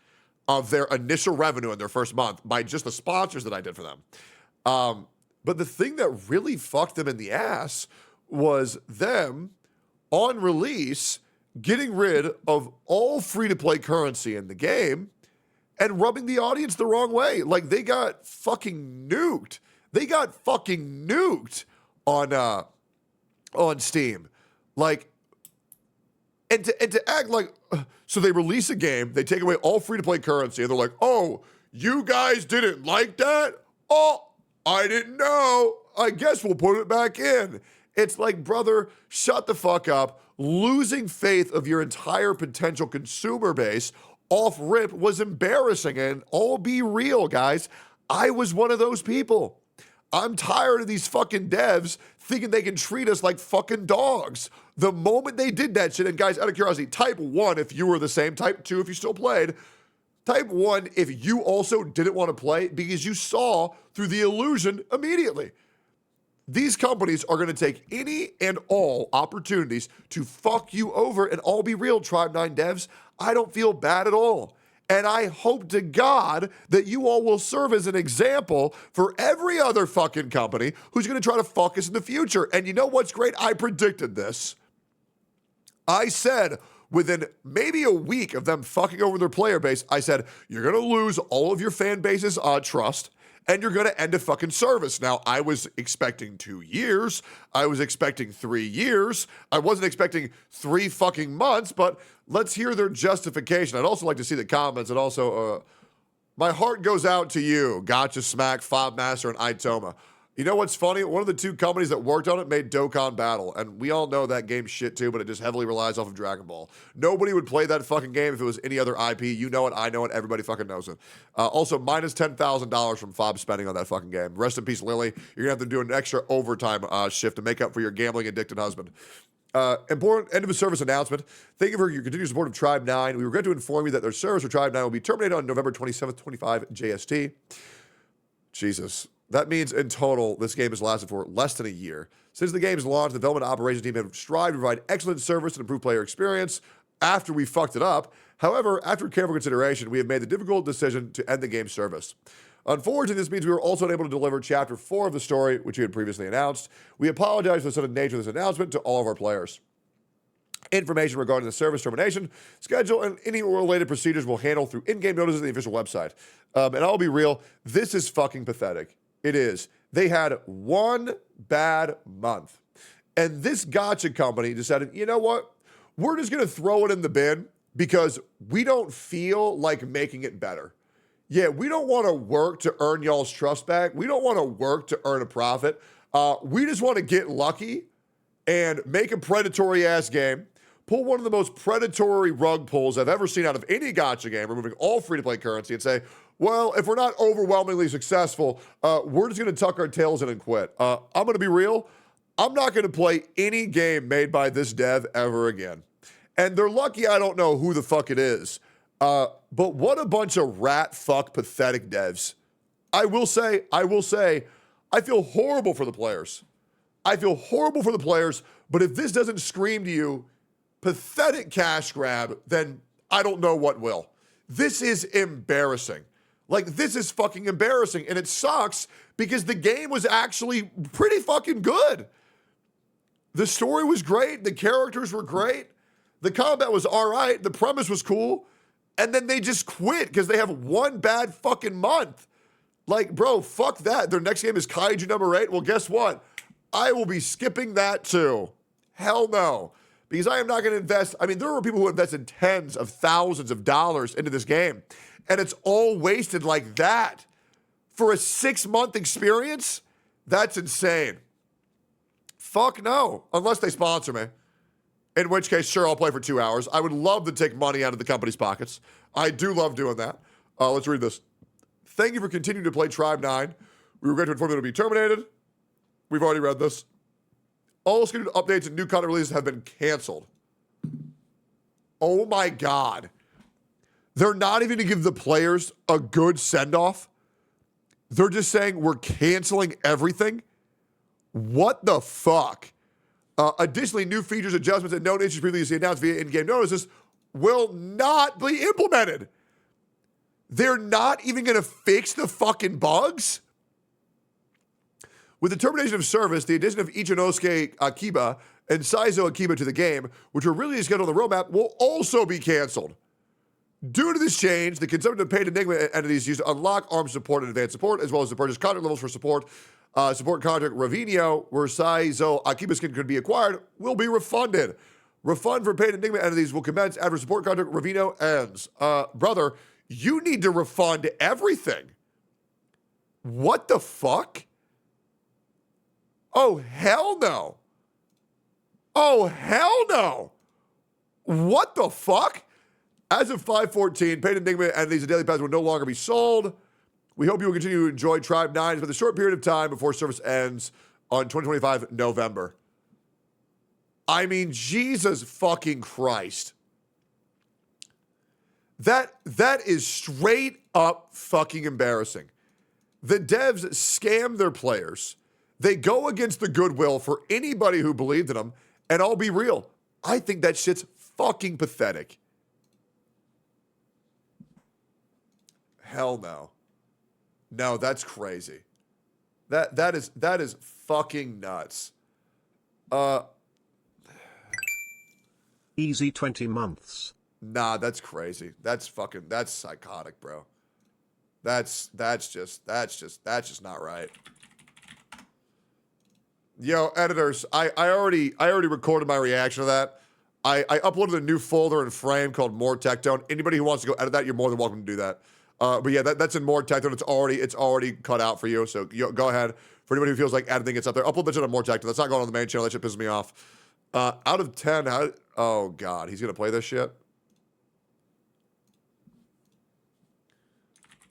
A: of their initial revenue in their first month by just the sponsors that I did for them. But the thing that really fucked them in the ass was them, on release, getting rid of all free-to-play currency in the game and rubbing the audience the wrong way. Like, they got fucking nuked. They got fucking nuked on Steam. Like, and to act like, so they release a game, they take away all free-to-play currency, and they're like, oh, you guys didn't like that? Oh, I didn't know. I guess we'll put it back in. It's like, brother, shut the fuck up. Losing faith of your entire potential consumer base off rip was embarrassing, and I'll be real, guys. I was one of those people. I'm tired of these fucking devs thinking they can treat us like fucking dogs. The moment they did that shit, and guys, out of curiosity, type 1 if you were the same, type 2 if you still played, type 1 if you also didn't want to play because you saw through the illusion immediately. These companies are going to take any and all opportunities to fuck you over, and I'll be real, Tribe 9 devs, I don't feel bad at all. And I hope to God that you all will serve as an example for every other fucking company who's going to try to fuck us in the future. And you know what's great? I predicted this. I said within maybe a week of them fucking over their player base, I said, you're going to lose all of your fan base's trust, and you're going to end a fucking service. Now, I was expecting 2 years. I was expecting 3 years. I wasn't expecting 3 fucking months, but let's hear their justification. I'd also like to see the comments and also My heart goes out to you, Gotcha Smack, Fobmaster, and Itoma. You know what's funny? One of the two companies that worked on it made Dokkan Battle, and we all know that game's shit too, but it just heavily relies off of Dragon Ball. Nobody would play that fucking game if it was any other IP. You know it, I know it, everybody fucking knows it. Also, minus $10,000 from Fob spending on that fucking game. Rest in peace, Lily. You're gonna have to do an extra overtime shift to make up for your gambling addicted husband. Important end of a service announcement. Thank you for your continued support of Tribe 9. We regret to inform you that their service for Tribe 9 will be terminated on November 27th, 25 JST. Jesus. That means in total, this game has lasted for less than a year. Since the game's launch, the development operations team have strived to provide excellent service and improve player experience after we fucked it up. However, after careful consideration, we have made the difficult decision to end the game's service. Unfortunately, this means we were also unable to deliver Chapter 4 of the story, which we had previously announced. We apologize for the sudden nature of this announcement to all of our players. Information regarding the service termination, schedule, and any related procedures will handle through in-game notices on the official website. And I'll be real, this is fucking pathetic. It is. They had one bad month. And this gotcha company decided, you know what? We're just going to throw it in the bin because we don't feel like making it better. Yeah, we don't want to work to earn y'all's trust back. We don't want to work to earn a profit. We just want to get lucky and make a predatory-ass game, pull one of the most predatory rug pulls I've ever seen out of any gotcha game, removing all free-to-play currency, and say, well, if we're not overwhelmingly successful, we're just going to tuck our tails in and quit. I'm going to be real. I'm not going to play any game made by this dev ever again. And they're lucky I don't know who the fuck it is. But what a bunch of rat fuck pathetic devs. I will say, I feel horrible for the players. I feel horrible for the players, but if this doesn't scream to you, pathetic cash grab, then I don't know what will. This is embarrassing. Like, this is fucking embarrassing, and it sucks because the game was actually pretty fucking good. The story was great. The characters were great. The combat was all right. The premise was cool. And then they just quit because they have one bad fucking month. Like, bro, fuck that. Their next game is Kaiju number 8. Well, guess what? I will be skipping that too. Hell no. Because I am not going to invest. I mean, there were people who invested tens of thousands of dollars into this game. And it's all wasted like that. For a 6-month experience? That's insane. Fuck no. Unless they sponsor me. In which case, sure, I'll play for 2 hours. I would love to take money out of the company's pockets. I do love doing that. Let's read this. Thank you for continuing to play Tribe 9. We regret to inform you it will be terminated. We've already read this. All scheduled updates and new content releases have been canceled. Oh my God. They're not even going to give the players a good send-off. They're just saying we're canceling everything. What the fuck? Additionally, new features, adjustments, and known issues previously announced via in-game notices will not be implemented. They're not even going to fix the fucking bugs? With the termination of service, the addition of Ichinosuke Akiba and Saizo Akiba to the game, which were originally scheduled on the roadmap, will also be canceled. Due to this change, the consumption of paid Enigma entities used to unlock ARM support and advanced support, as well as the purchase contract levels for support contract Ravino, where Saizo Akiba skin could be acquired, will be refunded. Refund for paid Enigma entities will commence after support contract Ravino ends. Brother, you need to refund everything. What the fuck? Oh, hell no. Oh, hell no. What the fuck? As of 5/14, paid Enigma entities and daily pass will no longer be sold. We hope you will continue to enjoy Tribe 9 for the short period of time before service ends on 2025 November. I mean, Jesus fucking Christ. That is straight up fucking embarrassing. The devs scam their players. They go against the goodwill for anybody who believed in them. And I'll be real, I think that shit's fucking pathetic. Hell no. No, that's crazy. That is fucking nuts.
J: Easy 20 months.
A: Nah, that's crazy. That's psychotic, bro. That's just not right. Yo, editors, I already recorded my reaction to that. I uploaded a new folder in Frame called More Tectone. Anybody who wants to go edit that, you're more than welcome to do that. But yeah, that's in more Tectone. It's already cut out for you. So go ahead. For anybody who feels like editing gets up there, upload that shit on more Tectone. That's not going on the main channel. That shit pisses me off. Out of 10, oh God, he's gonna play this shit.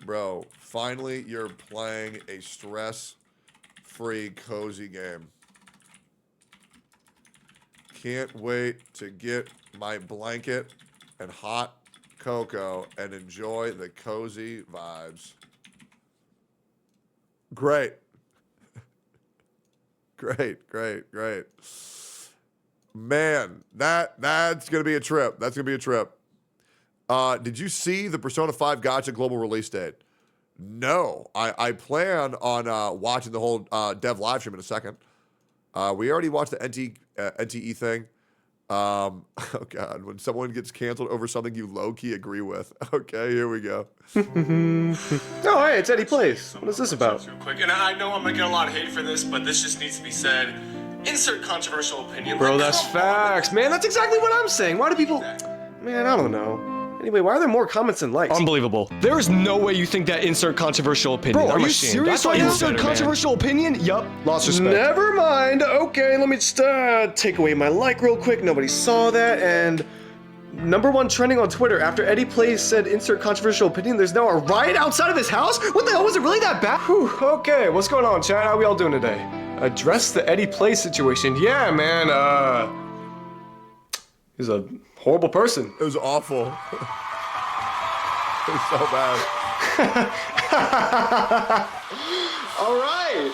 A: Bro, finally you're playing a stress-free, cozy game. Can't wait to get my blanket and hot cocoa and enjoy the cozy vibes. Great. Great. Man, that's gonna be a trip. That's gonna be a trip. Did you see the Persona 5 Gacha global release date? No, I plan on watching the whole dev live stream in a second. We already watched the NTE thing. Oh God, when someone gets canceled over something you low-key agree with. Okay, here we go.
J: Oh, hey, it's Eddie Plays. What is this about?
N: Quick, and I know I'm gonna get a lot of hate for this, but this just needs to be said. Insert controversial opinion.
J: Bro, that's facts. Man, that's exactly what I'm saying. Why do people... Man, I don't know. Anyway, why are there more comments than likes? Unbelievable. There is no way you think that insert controversial opinion. Bro, are you serious? Insert controversial opinion? Yup. Lost respect. Never mind. Okay, let me just take away my like real quick. Nobody saw that. And #1 trending on Twitter after Eddie Plays said insert controversial opinion. There's now a riot outside of his house? What the hell? Was it really that bad? Whew, okay, what's going on, chat? How we all doing today? Address the Eddie Plays situation. Yeah, man, he's a horrible person.
A: It was awful. It was so bad.
J: All right.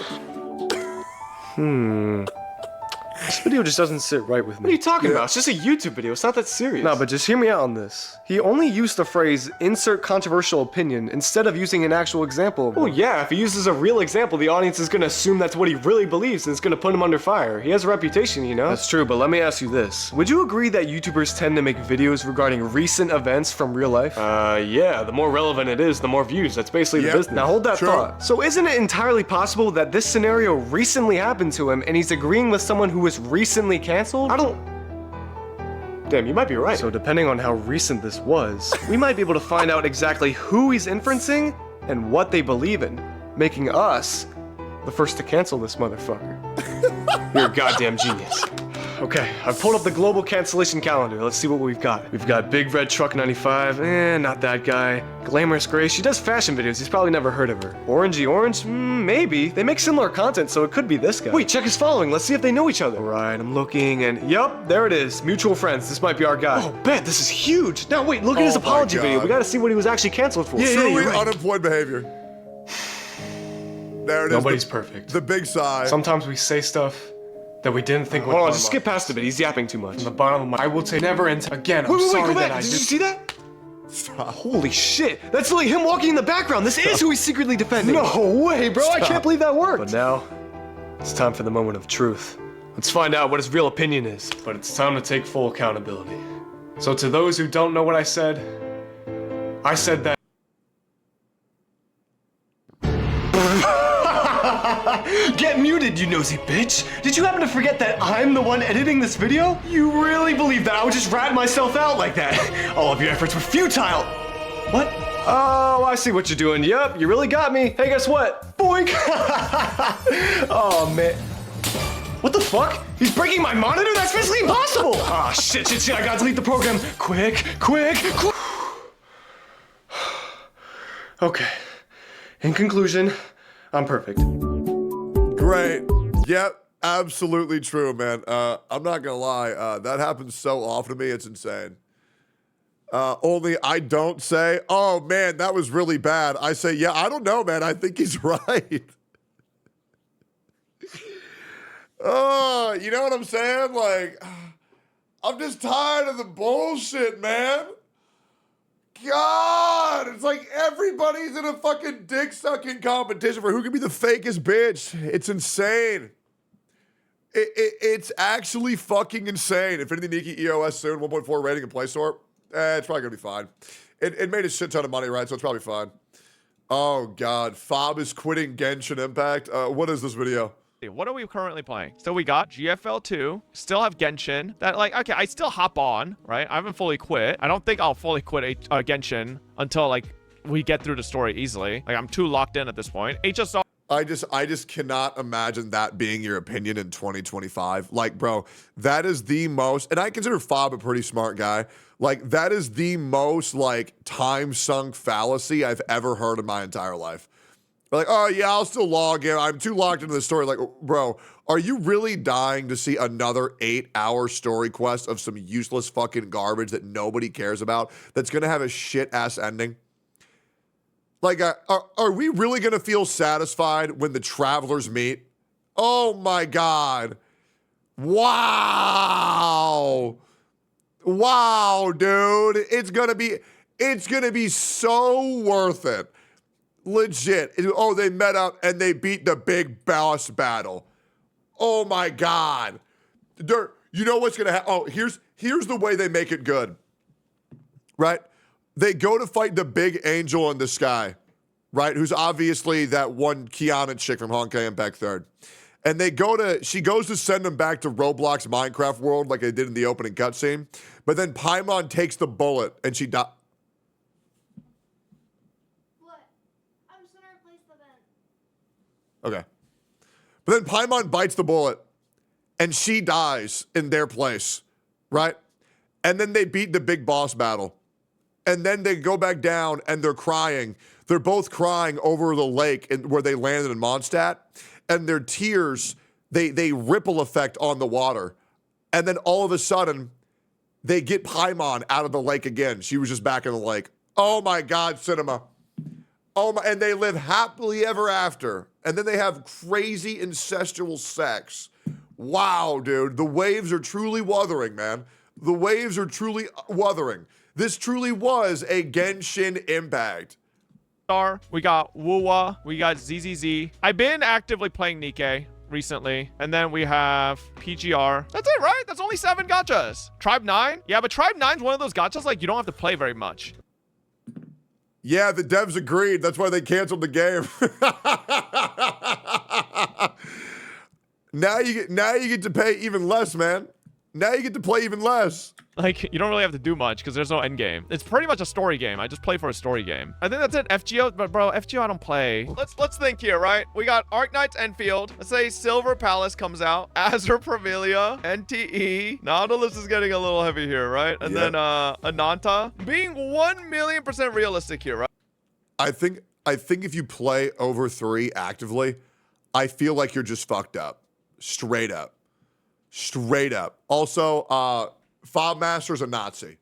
J: This video just doesn't sit right with me. What are you talking about? It's just a YouTube video. It's not that serious. No, but just hear me out on this. He only used the phrase insert controversial opinion instead of using an actual example. Well, yeah, if he uses a real example, the audience is going to assume that's what he really believes and it's going to put him under fire. He has a reputation, you know? That's true, but let me ask you this. Would you agree that YouTubers tend to make videos regarding recent events from real life? Yeah, the more relevant it is, the more views. That's basically the business. Now hold that thought. So isn't it entirely possible that this scenario recently happened to him and he's agreeing with someone who was recently canceled? Damn, you might be right. So depending on how recent this was, we might be able to find out exactly who he's inferencing and what they believe in, making us the first to cancel this motherfucker. You're a goddamn genius. Okay, I've pulled up the global cancellation calendar. Let's see what we've got. We've got Big Red Truck 95, not that guy. Glamorous Grace, she does fashion videos, he's probably never heard of her. Orangey Orange, maybe. They make similar content, so it could be this guy. Wait, check his following, let's see if they know each other. Alright, I'm looking, and yup, there it is. Mutual friends, this might be our guy. Oh, bet, this is huge. Now wait, look at his apology video. We gotta see what he was actually canceled for.
A: Truly unemployed behavior. There it is.
J: Nobody's perfect.
A: The big sigh.
J: Sometimes we say stuff that we didn't think would come up. Just skip past a bit, he's yapping too much. From the bottom of my... I will say never and again, I'm sorry that I did... Did you see that? Stop. Holy shit, that's literally him walking in the background. This is who he's secretly defending. No way, bro, I can't believe that worked. But now, it's time for the moment of truth. Let's find out what his real opinion is. But it's time to take full accountability. So to those who don't know what I said that... Get muted, you nosy bitch! Did you happen to forget that I'm the one editing this video? You really believe that I would just rat myself out like that? All of your efforts were futile! What? Oh, I see what you're doing. Yup, you really got me. Hey, guess what? Boink! Oh, man. What the fuck? He's breaking my monitor? That's physically impossible! Ah, shit, I gotta delete the program. Quick! Okay. In conclusion, I'm perfect.
A: Great. Yep, absolutely true, man. I'm not gonna lie, that happens so often to me, it's insane. Only I don't say, oh man, that was really bad. I say, yeah, I don't know, man. I think he's right. Oh, you know what I'm saying? Like, I'm just tired of the bullshit, man. God, it's like everybody's in a fucking dick-sucking competition for who can be the fakest bitch. It's insane. It's actually fucking insane. Infinity Nikki EOS soon, 1.4 rating in Play Store. It's probably gonna be fine. It made a shit ton of money, right? So it's probably fine. Oh God, Fob is quitting Genshin Impact. What is this video?
L: What are we currently playing? So we got GFL 2, still have Genshin. That, like, okay, I still hop on, right? I haven't fully quit. I don't think I'll fully quit Genshin until, like, we get through the story easily. Like, I'm too locked in at this point. HSR.
A: I just cannot imagine that being your opinion in 2025. Like, bro, that is the most, and I consider Fob a pretty smart guy. Like, that is the most, like, time-sunk fallacy I've ever heard in my entire life. Like, oh, yeah, I'll still log in. I'm too locked into the story. Like, bro, are you really dying to see another 8-hour story quest of some useless fucking garbage that nobody cares about that's going to have a shit-ass ending? Like, are we really going to feel satisfied when the travelers meet? Oh, my God. Wow. Wow, dude. It's going to be so worth it. Legit. Oh, they met up and they beat the big boss battle. Oh, my God. You know what's going to happen? Oh, here's the way they make it good. Right? They go to fight the big angel in the sky, right? Who's obviously that one Kiana chick from Honkai Impact 3rd. And she goes to send them back to Roblox Minecraft world like they did in the opening cutscene. But then Paimon takes the bullet and she dies.
F: What? I'm just gonna replace the vent.
A: Okay. But then Paimon bites the bullet and she dies in their place, right? And then they beat the big boss battle. And then they go back down and they're crying. They're both crying over the lake where they landed in Mondstadt. And their tears, they ripple effect on the water. And then all of a sudden, they get Paimon out of the lake again. She was just back in the lake. Oh my God, cinema. Oh my, and they live happily ever after. And then they have crazy incestual sex. Wow, dude. The waves are truly wuthering, man. The waves are truly wuthering. This truly was a Genshin Impact.
L: We got Wuwa. We got ZZZ. I've been actively playing Nikke recently. And then we have PGR. That's it, right? That's only 7 gachas. Tribe 9? Yeah, but Tribe 9's one of those gachas like you don't have to play very much.
A: Yeah, the devs agreed. That's why they canceled the game. Now you get to pay even less, man. Now you get to play even less.
L: Like, you don't really have to do much because there's no end game. It's pretty much a story game. I just play for a story game. I think that's it. FGO, but bro, FGO I don't play. Let's think here, right? We got Arknights Enfield. Let's say Silver Palace comes out. Azure Pavilia, NTE. Nautilus is getting a little heavy here, right? And then Ananta. Being 1,000,000% realistic here, right?
A: I think if you play over 3 actively, I feel like you're just fucked up. Straight up. Straight up. Also, Fob Master's a Nazi.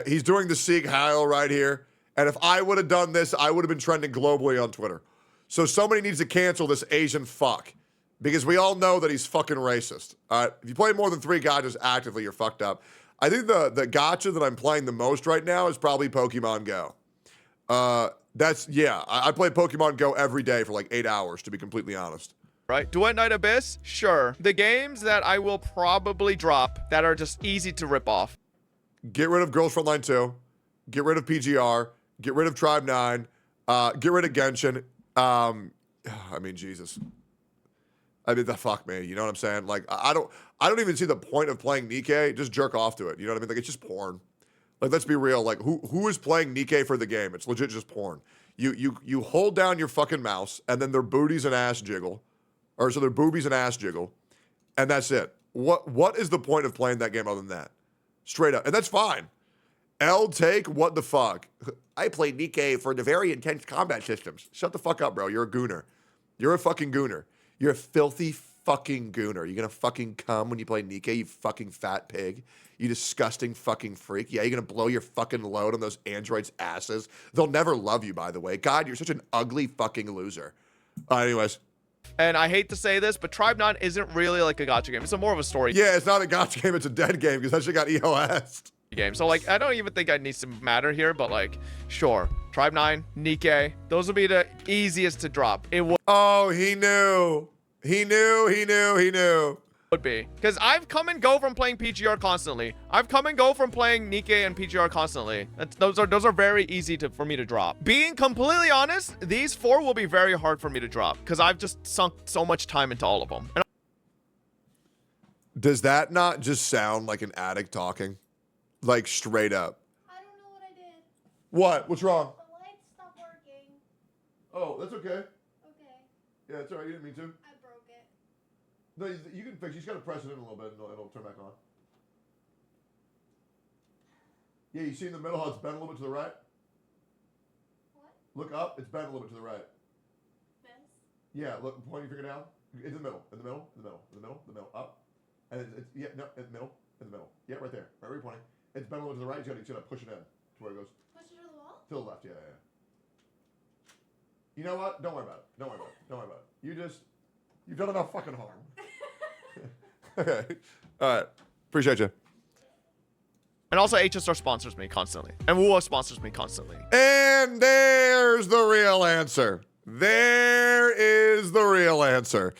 A: He's doing the Sieg Heil right here. And if I would have done this, I would have been trending globally on Twitter. So somebody needs to cancel this Asian fuck. Because we all know that he's fucking racist. If you play more than 3 gachas actively, you're fucked up. I think the gacha that I'm playing the most right now is probably Pokemon Go. I play Pokemon Go every day for like 8 hours, to be completely honest.
L: Right? Duet Night Abyss? Sure. The games that I will probably drop that are just easy to rip off.
A: Get rid of Girls Frontline 2. Get rid of PGR. Get rid of Tribe 9. Get rid of Genshin. I mean, Jesus. I mean, the fuck me. You know what I'm saying? Like, I don't even see the point of playing Nikke. Just jerk off to it. You know what I mean? Like, it's just porn. Like, let's be real. Like, who is playing Nikke for the game? It's legit just porn. You hold down your fucking mouse, and then their booties and ass jiggle. Or so their boobies and ass jiggle. And that's it. What is the point of playing that game other than that? Straight up. And that's fine. Take, what the fuck? I play Nikke for the very intense combat systems. Shut the fuck up, bro. You're a gooner. You're a fucking gooner. You're a filthy fucking gooner. You're gonna fucking come when you play Nikke, you fucking fat pig. You disgusting fucking freak. Yeah, you're gonna blow your fucking load on those androids' asses. They'll never love you, by the way. God, you're such an ugly fucking loser. Anyways.
L: And I hate to say this, but Tribe 9 isn't really like a gacha game. It's more of a story
A: Yeah, it's not a gacha game. It's a dead game because that shit got EOS.
L: game. So, like, I don't even think it needs to matter here, but, like, sure. Tribe 9, Nikke. Those will be the easiest to drop. It would.
A: Oh, he knew. He knew.
L: Would be. Because I've come and go from playing PGR constantly. I've come and go from playing Nikke and PGR constantly. Those are very easy for me to drop. Being completely honest, these 4 will be very hard for me to drop because I've just sunk so much time into all of them.
A: Does that not just sound like an addict talking? Like straight up.
F: I don't know what I did.
A: What? What's wrong?
F: The lights
A: Oh, that's okay.
F: Okay.
A: Yeah, it's alright. You didn't mean to.
F: I broke it.
A: No, you can fix it. You just gotta press it in a little bit and it'll turn back on. Yeah, you see in the middle how it's bent a little bit to the right?
F: What?
A: Look up. It's bent a little bit to the right.
F: This?
A: Yeah, look, point your finger down. In the middle, in the middle, in the middle, in the middle, the middle, up. And it's yeah, no, in the middle, in the middle. Yeah, right there. Right where you're pointing. It's bent a little to the right. You gotta push it in to where it goes.
F: Push it to the wall?
A: To the left, yeah, yeah. You know what? Don't worry about it. Don't worry about it. Don't worry about it. You've done enough fucking harm. Okay. All right. Appreciate you.
L: And also, HSR sponsors me constantly. And WoooOo sponsors me constantly.
A: And there's the real answer. There is the real answer.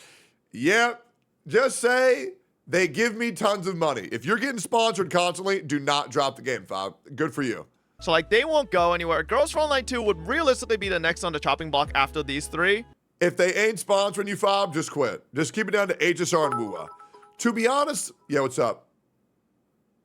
A: Yep. Just say they give me tons of money. If you're getting sponsored constantly, do not drop the game, Fob. Good for you.
L: So, like, they won't go anywhere. Girls for Online 2 would realistically be the next on the chopping block after these three.
A: If they ain't sponsoring you, Fob, just quit. Just keep it down to HSR and WoooOo. To be honest, yeah, what's up?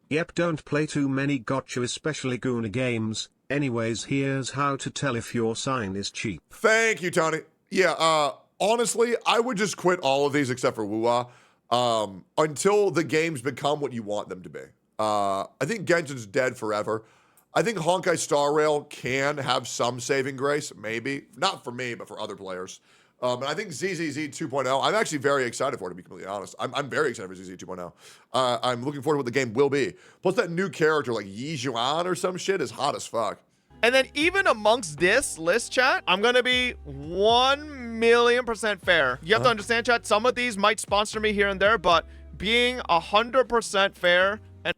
O: Yep, don't play too many gotcha, especially Gooner games. Anyways, here's how to tell if your sign is cheap.
A: Thank you, Tony. Yeah, honestly, I would just quit all of these except for WoooOo until the games become what you want them to be. I think Genshin's dead forever. I think Honkai Star Rail can have some saving grace, maybe. Not for me, but for other players. And I think ZZZ 2.0, I'm actually very excited for it, to be completely honest. I'm very excited for ZZZ 2.0. I'm looking forward to what the game will be. Plus, that new character, like Yi Zhuan or some shit, is hot as fuck.
L: And then even amongst this list, chat, I'm going to be 1,000,000% fair. You have to understand, chat, some of these might sponsor me here and there, but being 100% fair. And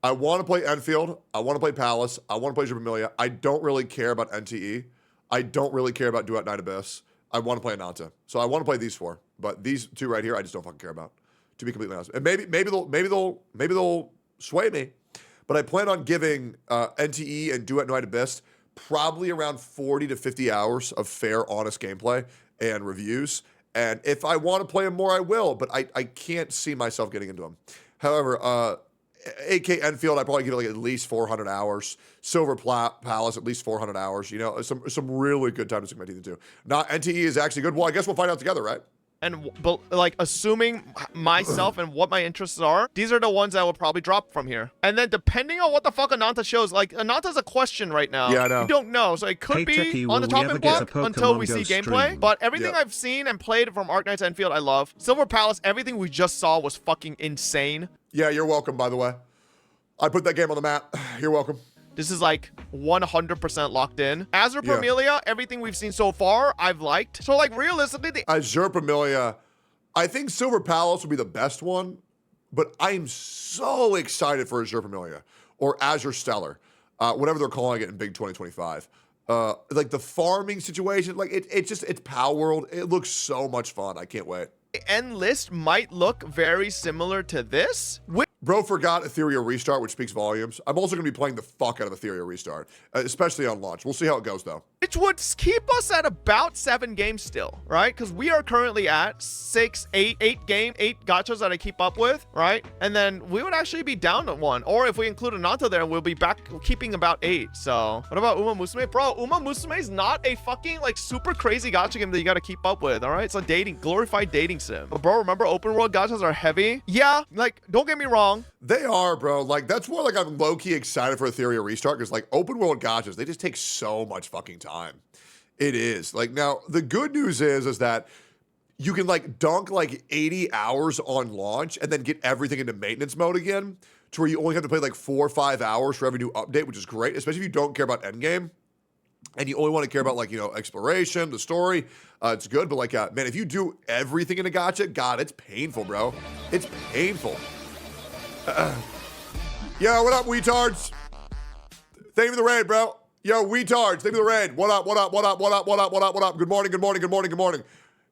A: I want to play Enfield. I want to play Palace. I want to play Jupitermilia. I don't really care about NTE. I don't really care about Duet Night Abyss. I want to play Ananta. So I want to play these four. But these two right here, I just don't fucking care about, to be completely honest. And maybe they'll sway me. But I plan on giving NTE and Duet Night Abyss probably around 40 to 50 hours of fair, honest gameplay and reviews. And if I want to play them more, I will. But I can't see myself getting into them. However, AK Enfield, I probably give it like at least 400 hours. Silver Palace, at least 400 hours. You know, some really good time to sink my teeth into. Not NTE is actually good. Well, I guess we'll find out together, right?
L: And like assuming myself and what my interests are, these are the ones that will probably drop from here. And then depending on what the fuck Ananta shows, like Ananta's a question right now.
A: Yeah, I know.
L: You don't know, so it could be on the chopping block until we see gameplay. But everything I've seen and played from Arknights Enfield, I love. Silver Palace, everything we just saw was fucking insane.
A: Yeah, you're welcome, by the way. I put that game on the map. You're welcome.
L: This is like 100% locked in. Azure Permilia, everything we've seen so far, I've liked. So like realistically, the
A: Azure Permilia, I think Silver Palace will be the best one, but I'm so excited for Azure Permilia or Azure Stellar, whatever they're calling it in Big 2025. Like the farming situation, like it's Power World. It looks so much fun. I can't wait.
L: end list might look very similar to this.
A: Bro forgot Ethereal Restart, which speaks volumes. I'm also going to be playing the fuck out of Ethereal Restart, especially on launch. We'll see how it goes, though.
L: Which would keep us at about 7 games still, right? Because we are currently at 8 gachas that I keep up with, right? And then we would actually be down to 1. Or if we include Ananta there, we'll be back keeping about 8. So what about Uma Musume? Bro, Uma Musume is not a fucking like super crazy gacha game that you got to keep up with, all right? It's a glorified dating sim. But bro, remember open world gachas are heavy? Yeah, like don't get me wrong.
A: They are, bro. Like, that's why, like, I'm low-key excited for Ethereal Restart, because, like, open world gachas, they just take so much fucking time. It is. Like, now, the good news is that you can, like, dunk, like, 80 hours on launch and then get everything into maintenance mode again, to where you only have to play, like, 4 or 5 hours for every new update, which is great, especially if you don't care about endgame. And you only want to care about, like, you know, exploration, the story. It's good, but, like, man, if you do everything in a gacha, God, it's painful, bro. It's painful. Yo, what up, weetards? Thank you for the raid, bro. Yo, weetards, thank you for the raid. What up, what up, what up, what up, what up, what up, what up? Good morning, good morning, good morning, good morning.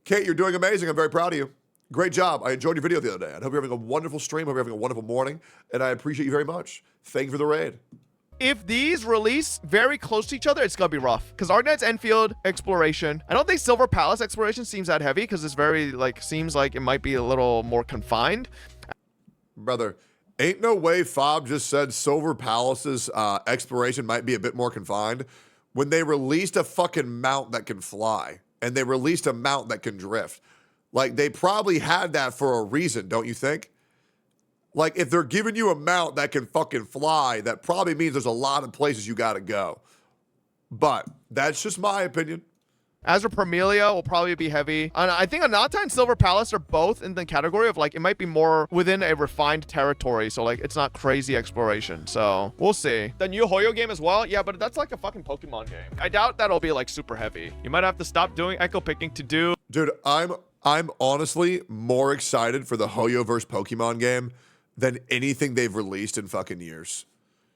A: Kate, you're doing amazing. I'm very proud of you. Great job. I enjoyed your video the other day. I hope you're having a wonderful stream. I hope you're having a wonderful morning. And I appreciate you very much. Thank you for the raid.
L: If these release very close to each other, it's gonna be rough. Because Arknights Enfield exploration, I don't think Silver Palace exploration seems that heavy, because it's very, like, seems like it might be a little more confined.
A: Brother, ain't no way Fob just said Silver Palace's exploration might be a bit more confined when they released a fucking mount that can fly and they released a mount that can drift. Like, they probably had that for a reason, don't you think? Like, if they're giving you a mount that can fucking fly, that probably means there's a lot of places you got to go. But that's just my opinion.
L: Azure Permelia will probably be heavy. And I think Anata and Silver Palace are both in the category of like, it might be more within a refined territory. So like, it's not crazy exploration. So we'll see. The new Hoyo game as well. Yeah, but that's like a fucking Pokemon game. I doubt that'll be like super heavy. You might have to stop doing echo picking to do.
A: Dude, I'm honestly more excited for the Hoyo vs. Pokemon game than anything they've released in fucking years.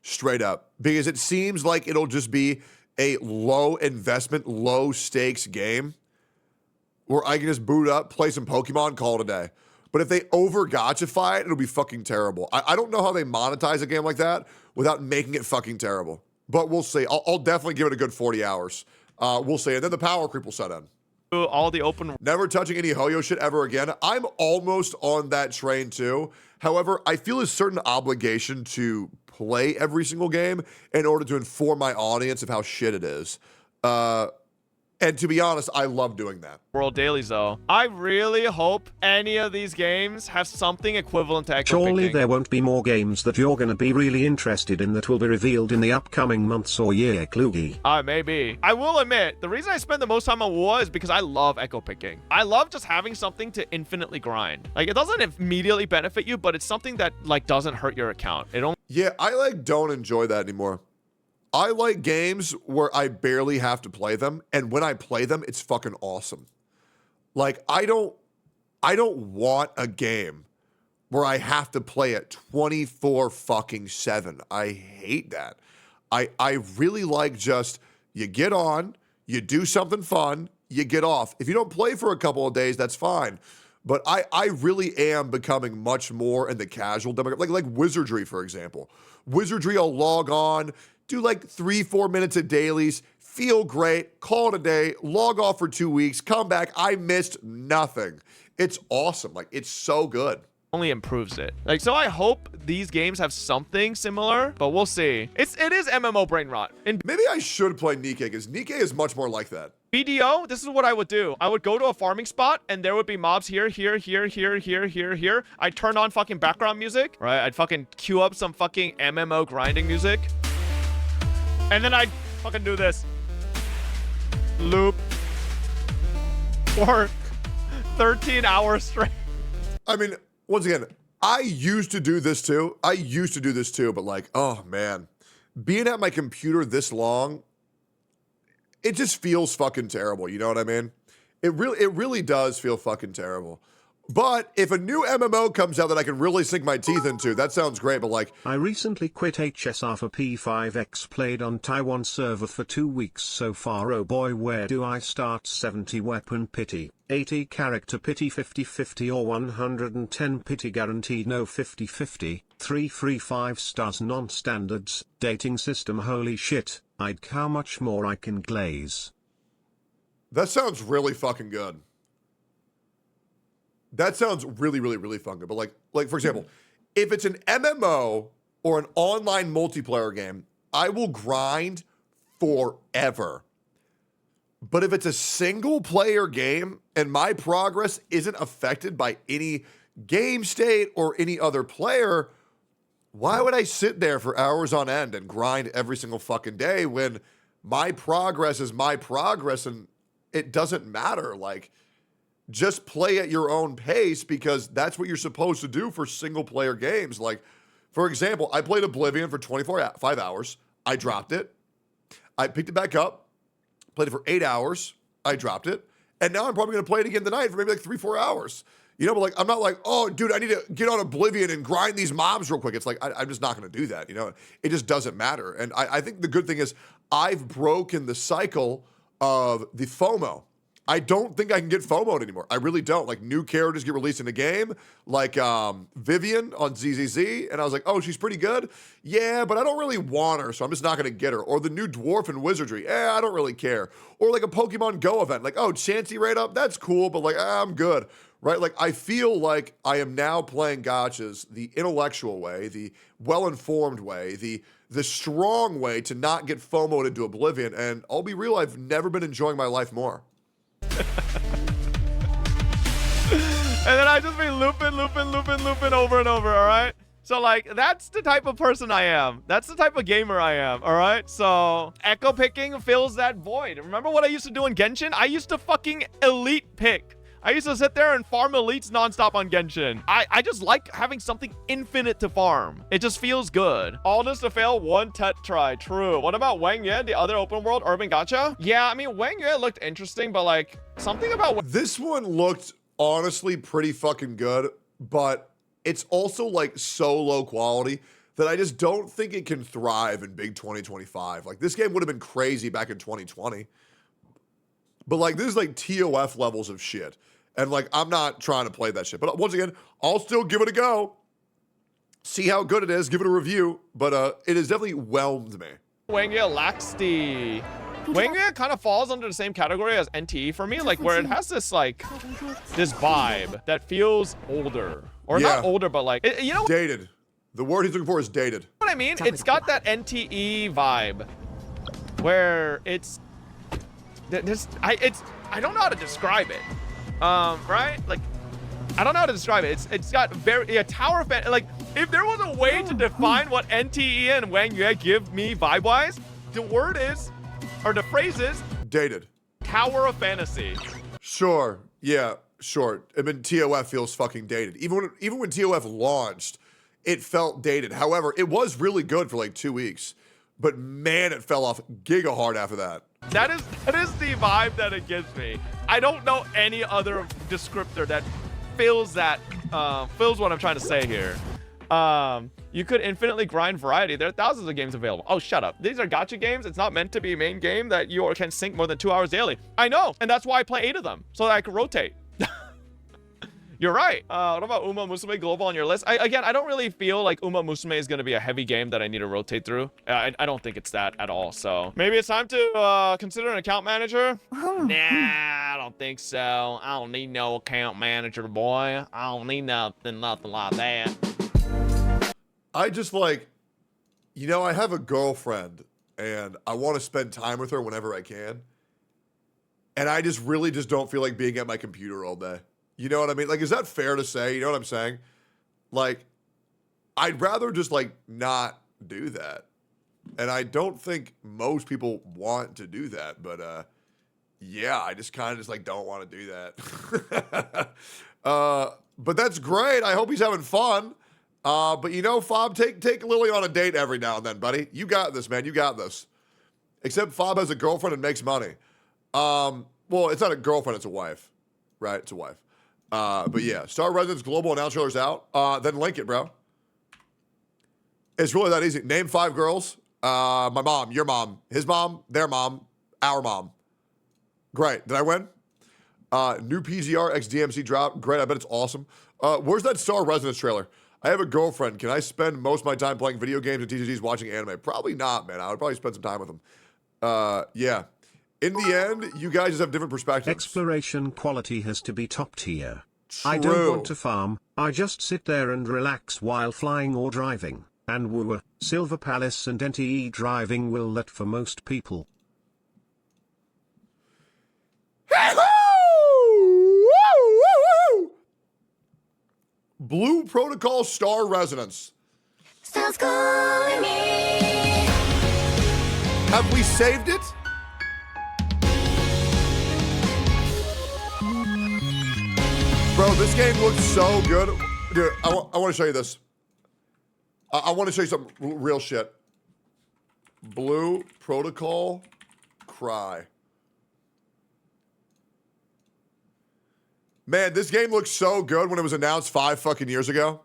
A: Straight up. Because it seems like it'll just be a low investment, low stakes game where I can just boot up, play some Pokemon, call it a day. But if they over gotchify it, it'll be fucking terrible. I don't know how they monetize a game like that without making it fucking terrible. But we'll see. I'll definitely give it a good 40 hours. We'll see. And then the power creep will set in.
L: All the open.
A: Never touching any Hoyo shit ever again. I'm almost on that train too. However, I feel a certain obligation to play every single game in order to inform my audience of how shit it is. And to be honest, I love doing that.
L: World dailies though. I really hope any of these games have something equivalent to echo
O: Surely
L: picking.
O: there won't be more games that you're gonna be really interested in that will be revealed in the upcoming months or year, Klugi.
L: Maybe. I will admit, the reason I spend the most time on WoW is because I love echo picking. I love just having something to infinitely grind. Like, it doesn't immediately benefit you, but it's something that like doesn't hurt your account. It only.
A: Yeah, I like don't enjoy that anymore. I like games where I barely have to play them, and when I play them, it's fucking awesome. Like, I don't want a game where I have to play it 24/7. I hate that. I really like just, you get on, you do something fun, you get off. If you don't play for a couple of days, that's fine. But I really am becoming much more in the casual demographic, like Wizardry, for example. Wizardry, I'll log on, do like 3-4 minutes of dailies, feel great, call it a day, log off for 2 weeks, come back, I missed nothing. It's awesome. Like, it's so good.
L: Only improves it. Like, so I hope these games have something similar, but we'll see. It is MMO brain rot. And
A: maybe I should play Nikke, because Nikke is much more like that.
L: BDO, this is what I would do. I would go to a farming spot, and there would be mobs here. I'd turn on fucking background music, right? I'd fucking queue up some fucking MMO grinding music. And then I'd fucking do this. Loop. For 13 hours straight.
A: I mean, once again, I used to do this too. But like, oh man. Being at my computer this long, it just feels fucking terrible. You know what I mean? It really does feel fucking terrible. But if a new MMO comes out that I can really sink my teeth into, that sounds great, but like...
O: I recently quit HSR for P5X, played on Taiwan server for 2 weeks so far. Oh boy, where do I start? 70 weapon pity, 80 character pity, 50/50 or 110 pity guaranteed, no 50/50, 3 free 5 stars non-standards, dating system, holy shit, how much more I can glaze.
A: That sounds really fucking good. That sounds really fun good. But like for example, if it's an MMO or an online multiplayer game, I will grind forever. But if it's a single player game and my progress isn't affected by any game state or any other player, why would I sit there for hours on end and grind every single fucking day when my progress is my progress and it doesn't matter? Like, just play at your own pace, because that's what you're supposed to do for single player games. Like, for example, I played Oblivion for 5 hours. I dropped it. I picked it back up, played it for 8 hours. I dropped it. And now I'm probably going to play it again tonight for maybe like 3-4 hours. You know, but like, I'm not like, oh, dude, I need to get on Oblivion and grind these mobs real quick. It's like, I'm just not going to do that. You know, it just doesn't matter. And I think the good thing is I've broken the cycle of the FOMO. I don't think I can get FOMO'd anymore. I really don't. Like, new characters get released in the game, like Vivian on ZZZ, and I was like, oh, she's pretty good? Yeah, but I don't really want her, so I'm just not going to get her. Or the new dwarf in Wizardry. I don't really care. Or like a Pokemon Go event. Like, oh, Chansey right up? That's cool, but like, I'm good. Right? Like, I feel like I am now playing gachas the intellectual way, the well-informed way, the the strong way to not get FOMO'd into oblivion. And I'll be real, I've never been enjoying my life more.
L: And then I just be looping over and over, all right? So, like, that's the type of person I am. That's the type of gamer I am, all right? So, echo picking fills that void. Remember what I used to do in Genshin? I used to fucking elite pick. I used to sit there and farm elites nonstop on Genshin. I just like having something infinite to farm. It just feels good. All this to fail, one try. True. What about Wang Yue, the other open world urban gacha? Yeah, I mean, Wang Yue looked interesting, but, like, something about...
A: This one looked... honestly pretty fucking good, but it's also like so low quality that I just don't think it can thrive in big 2025. Like this game would have been crazy back in 2020, but like this is like TOF levels of shit. And like, I'm not trying to play that shit, but once again, I'll still give it a go. See how good it is, give it a review, but it has definitely whelmed me.
L: Wang Yue lacks the... Wang Yue kind of falls under the same category as NTE for me, like where it has this like this vibe that feels older, or not older, but like you know,
A: dated. The word he's looking for is dated.
L: What I mean, it's got that NTE vibe where it's I don't know how to describe it, right? Like I don't know how to describe it. It's got a tower fan. Like if there was a way to define what NTE and Wang Yue give me vibe wise, the word is. Or the phrase is
A: dated.
L: Tower of Fantasy.
A: Sure. Yeah, sure. I mean, TOF feels fucking dated. Even when TOF launched, it felt dated. However, it was really good for like 2 weeks. But man, it fell off giga hard after that.
L: That is the vibe that it gives me. I don't know any other descriptor that fills what I'm trying to say here. You could infinitely grind variety. There are thousands of games available. Oh, shut up. These are gacha games. It's not meant to be a main game that you can sink more than 2 hours daily. I know, and that's why I play 8 of them, so that I can rotate. You're right. What about Uma Musume Global on your list? Again, I don't really feel like Uma Musume is going to be a heavy game that I need to rotate through. I don't think it's that at all, so. Maybe it's time to consider an account manager? Nah, I don't think so. I don't need no account manager, boy. I don't need nothing like that.
A: I just like, you know, I have a girlfriend and I want to spend time with her whenever I can. And I just really just don't feel like being at my computer all day. You know what I mean? Like, is that fair to say? You know what I'm saying? Like, I'd rather just like not do that. And I don't think most people want to do that. But yeah, I just kind of just like don't want to do that. But that's great. I hope he's having fun. But you know, Fob, take Lily on a date every now and then, buddy. You got this, man. You got this. Except Fob has a girlfriend and makes money. Well, it's not a girlfriend, it's a wife. Right? It's a wife. But yeah, Star Residence Global announce trailer's out. Then link it, bro. It's really that easy. Name 5 girls. My mom, your mom, his mom, their mom, our mom. Great. Did I win? New PZR XDMC drop. Great. I bet it's awesome. Where's that Star Residence trailer? I have a girlfriend. Can I spend most of my time playing video games and TCGs watching anime? Probably not, man. I would probably spend some time with them. Yeah. In the end, you guys just have different perspectives.
O: Exploration quality has to be top tier.
A: True.
O: I don't want to farm, I just sit there and relax while flying or driving. And woo, Silver Palace and NTE driving will let for most people.
A: Blue Protocol Star Residence.
G: Star's calling me.
A: Have we saved it? Bro, this game looks so good. Dude, I want to show you this. I want to show you some real shit. Blue Protocol Cry. Man, this game looked so good when it was announced 5 fucking years ago.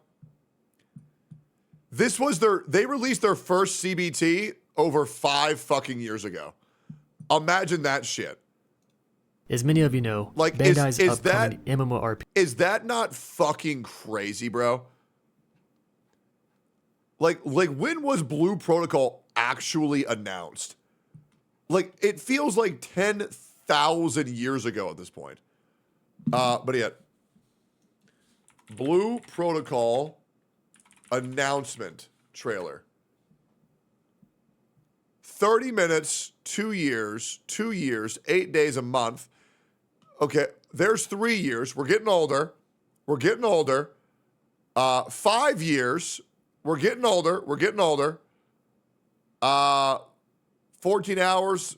A: This was they released their first CBT over 5 fucking years ago. Imagine that shit.
P: As many of you know,
A: like,
P: Bandai's upcoming MMORPG.
A: Is that not fucking crazy, bro? Like when was Blue Protocol actually announced? Like, it feels like 10,000 years ago at this point. But yet, Blue Protocol announcement trailer. 30 minutes, 2 years, 2 years, 8 days a month. Okay, there's 3 years. We're getting older. We're getting older. 5 years. We're getting older. We're getting older. 14 hours.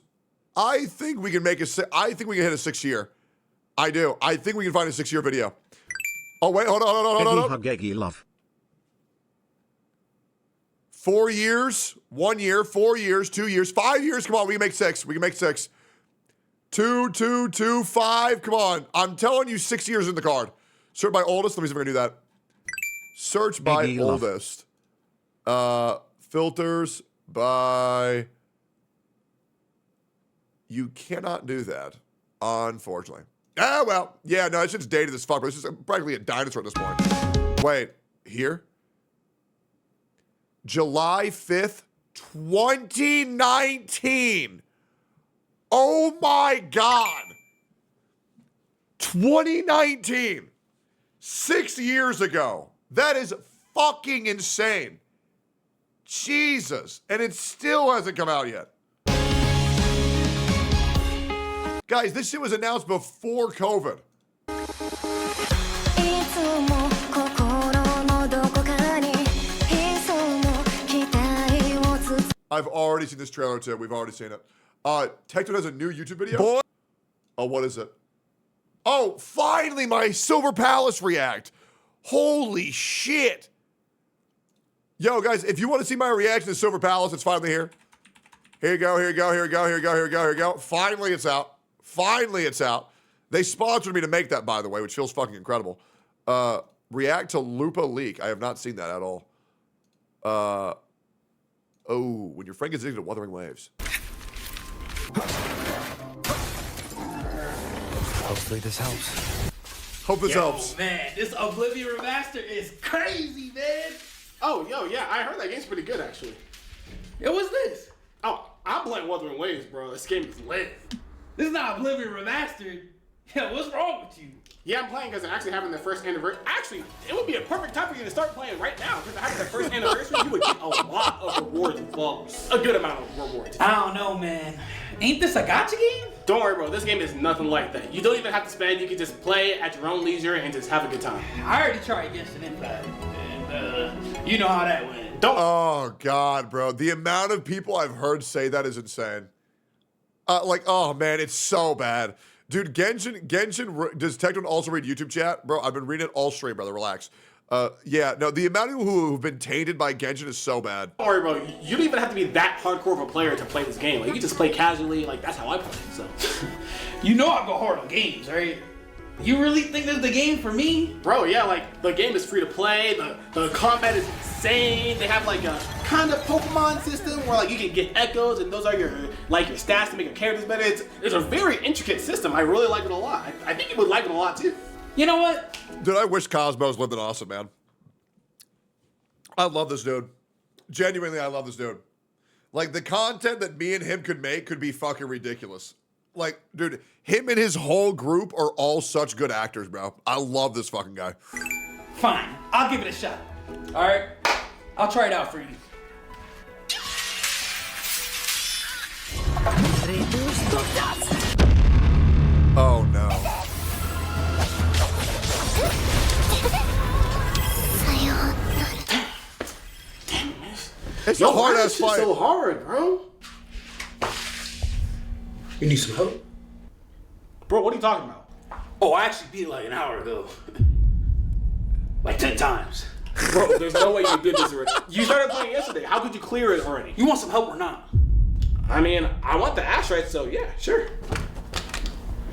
A: I think we can make I think we can hit a 6 year. I do. I think we can find a 6 year video. Oh, wait. Hold on.
O: Eggy love.
A: 4 years, 1 year, 4 years, 2 years, 5 years. Come on, we can make 6. We can make 6. 2, 2, 2, 5. Come on. I'm telling you, 6 years in the card. Search by oldest. Let me see if I can do that. Search by
O: Eggy
A: oldest. Filters by. You cannot do that, unfortunately. Ah, well. Yeah, no, it's just dated as fuck, but it's just practically a dinosaur at this point. Wait, here? July 5th, 2019. Oh my God. 2019. 6 years ago. That is fucking insane. Jesus. And it still hasn't come out yet. Guys, this shit was announced before COVID. I've already seen this trailer too. We've already seen it. Tectone has a new YouTube video. Boy. Oh, what is it? Oh, finally my Silver Palace react. Holy shit. Yo, guys, if you want to see my reaction to Silver Palace, it's finally here. Here you go, here you go, here you go, here you go, here you go, here you go. Finally, it's out. Finally, it's out. They sponsored me to make that, by the way, which feels fucking incredible. React to Lupa Leak. I have not seen that at all. Oh, when your friend gets addicted to Wuthering Waves.
H: Hopefully this helps.
A: Hope this helps.
Q: Man, this Oblivion remaster is crazy, man.
N: Oh, yeah, I heard that game's pretty good, actually.
Q: Yo, what's this?
N: Oh, I'm playing Wuthering Waves, bro. This game is lit.
Q: This is not Oblivion remastered. Yo, what's wrong with you?
N: Yeah, I'm playing because they're actually having their first anniversary. Actually, it would be a perfect time for you to start playing right now because they're having their first anniversary. You would get a lot of rewards involved. A good amount of rewards.
Q: I don't know, man. Ain't this a gacha game?
N: Don't worry, bro. This game is nothing like that. You don't even have to spend. You can just play at your own leisure and just have a good time.
Q: I already tried Genshin Impact, and you know how that went.
A: Oh, God, bro. The amount of people I've heard say that is insane. Oh, man, it's so bad. Dude, Genshin, does Tectone also read YouTube chat? Bro, I've been reading it all stream, brother. Relax. Yeah, no, the amount of people who've been tainted by Genshin is so bad.
N: Don't worry, bro. You don't even have to be that hardcore of a player to play this game. Like, you can just play casually. Like, that's how I play, so.
Q: You know I go hard on games, right? You really think this is the game for me?
N: Bro, yeah, like, the game is free to play. The combat is insane. They have, like, a kind of Pokemon system where, like, you can get echoes, and those are your stats to make your characters better. It's a very intricate system. I really like it a lot. I think you would like it a lot, too.
Q: You know what?
A: Dude, I wish Cosmos lived in Austin, man. I love this dude. Genuinely, I love this dude. Like, the content that me and him could make could be fucking ridiculous. Like, dude, him and his whole group are all such good actors, bro. I love this fucking guy.
Q: Fine. I'll give it a shot. All right? I'll try it out for you.
A: Oh, no. It's a hard-ass fight.
N: So hard, bro.
Q: You need some help?
N: Bro, what are you talking about?
Q: Oh, I actually beat it like an hour ago. Like 10 times.
N: Bro, there's no way you did this already. You started playing yesterday. How could you clear it already?
Q: You want some help or not?
N: I mean, I want the ash right, so yeah, sure.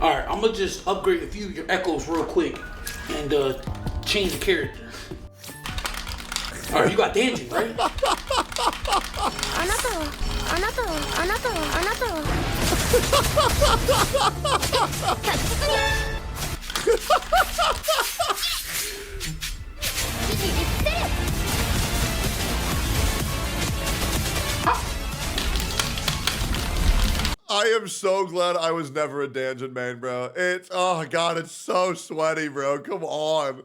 Q: Alright, I'm gonna just upgrade a few of your echoes real quick and change the character. Alright, you got dancing, right?
A: I am so glad I was never a Danjin main, bro. It's, oh God, it's so sweaty, bro. Come on.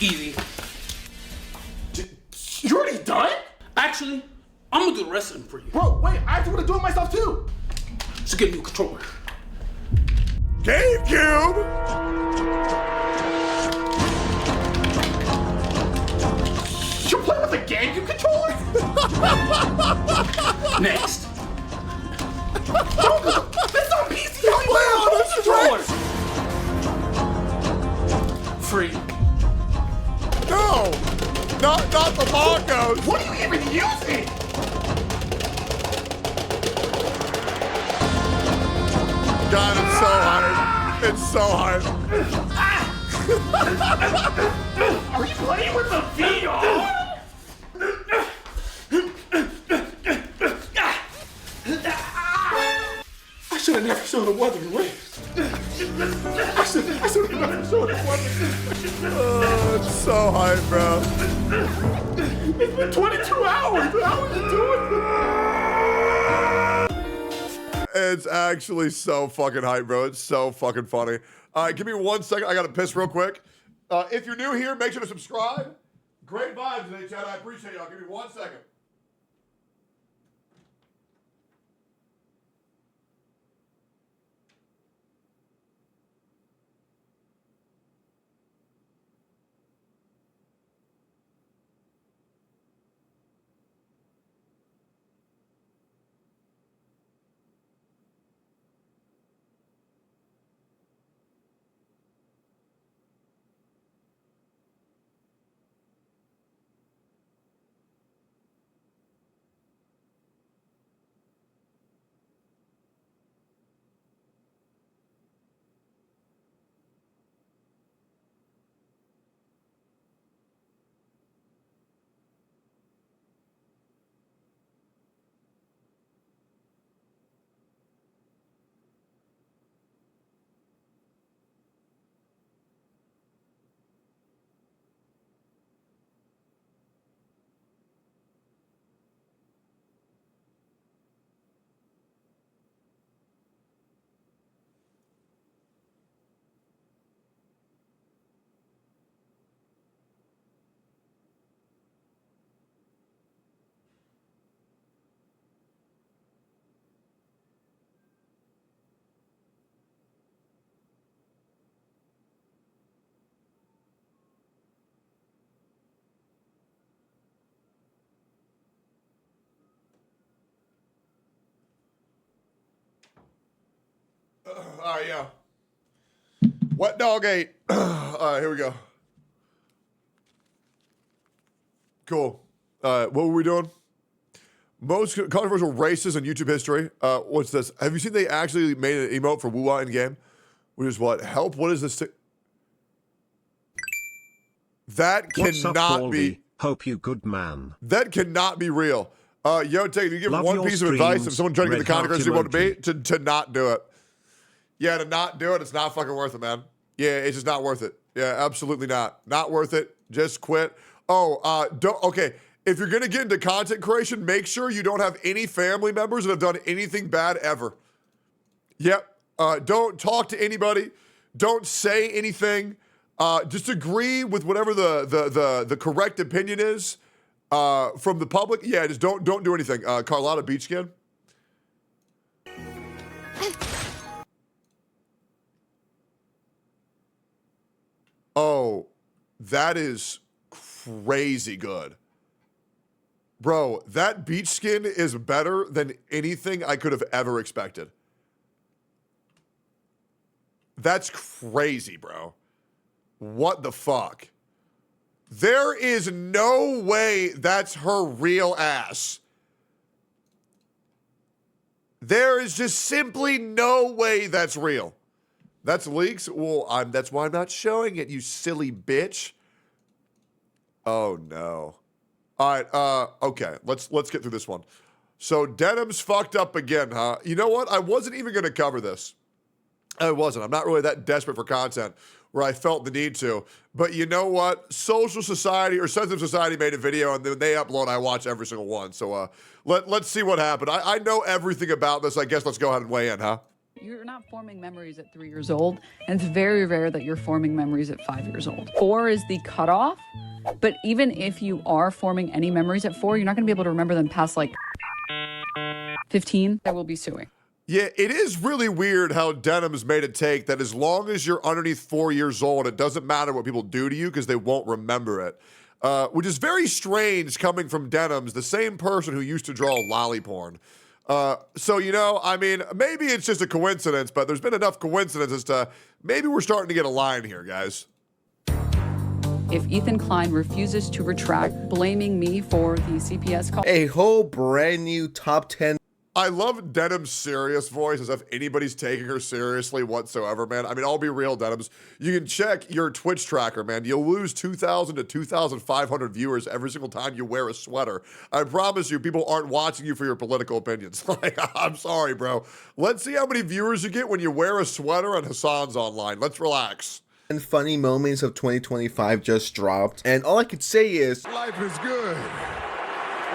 Q: Easy.
N: You already done?
Q: Actually, I'm gonna do the rest of them for you.
N: Bro, wait, I actually want to do it myself too.
Q: Just get a new controller.
A: GameCube!
N: You're playing with a GameCube controller?
Q: Next.
N: That's on PC. How you play on this controller?
Q: Free.
A: No! Not the Marcos!
N: What are you even using?
A: God, it's so hard. It's so hard.
N: Are you playing with the VR? I should have never shown the Wuthering Waves. I should have never shown the Wuthering.
A: Oh, it's so hype, bro.
N: It's been 22 hours. How are you doing?
A: It's actually so fucking hype, bro. It's so fucking funny. All right, give me 1 second. I gotta piss real quick. If you're new here, make sure to subscribe. Great vibes today, Chad. I appreciate y'all. Give me 1 second. All right, yeah. Wet dog ate. All right, here we go. Cool. What were we doing? Most controversial races in YouTube history. What's this? Have you seen they actually made an emote for Woo-Wah in game? Which is what? Help? What is this? That
O: What's up,
A: cannot be.
O: Baldy? Hope you good, man.
A: That cannot be real. Yo, Tate, you give
O: Love
A: one
O: your
A: piece of advice if
O: streams,
A: someone trying to get the
O: red
A: content
O: heart
A: creators you want to be,
O: emoji.
A: to not do it. Yeah, to not do it, it's not fucking worth it, man. Yeah, it's just not worth it. Yeah, absolutely not. Not worth it. Just quit. Oh, okay. If you're gonna get into content creation, make sure you don't have any family members that have done anything bad ever. Yep. Don't talk to anybody. Don't say anything. Just agree with whatever the correct opinion is from the public. Yeah, just don't do anything. Carlotta Beach Skin. Oh, that is crazy good. Bro, that beach skin is better than anything I could have ever expected. That's crazy, bro. What the fuck? There is no way that's her real ass. There is just simply no way that's real. That's leaks? Well, that's why I'm not showing it, you silly bitch. Oh, no. All right, okay, let's get through this one. So Denim's fucked up again, huh? You know what? I wasn't even going to cover this. I wasn't. I'm not really that desperate for content where I felt the need to. But you know what? Social Society or Sensitive Society made a video, and then they upload. I watch every single one. So let's see what happened. I know everything about this. I guess let's go ahead and weigh in, huh?
R: You're not forming memories at 3 years old, and it's very rare that you're forming memories at 5 years old. 4 is the cutoff, But even if you are forming any memories at 4, you're not going to be able to remember them past like 15. I will be suing.
A: Yeah, it is really weird how Denim's made it take that as long as you're underneath 4 years old, it doesn't matter what people do to you because they won't remember it. Which is very strange coming from Denim's, the same person who used to draw lolly porn. So, you know, I mean, maybe it's just a coincidence, but there's been enough coincidences to maybe we're starting to get a line here, guys.
R: If Ethan Klein refuses to retract, blaming me for the CPS call.
S: A whole brand new top 10.
A: I love Denim's serious voice as if anybody's taking her seriously whatsoever, man. I mean, I'll be real, Denims. You can check your Twitch tracker, man. You'll lose 2,000 to 2,500 viewers every single time you wear a sweater. I promise you, people aren't watching you for your political opinions. Like, I'm sorry, bro. Let's see how many viewers you get when you wear a sweater and Hassan's online. Let's relax.
S: And funny moments of 2025 just dropped. And all I could say is,
T: life is good.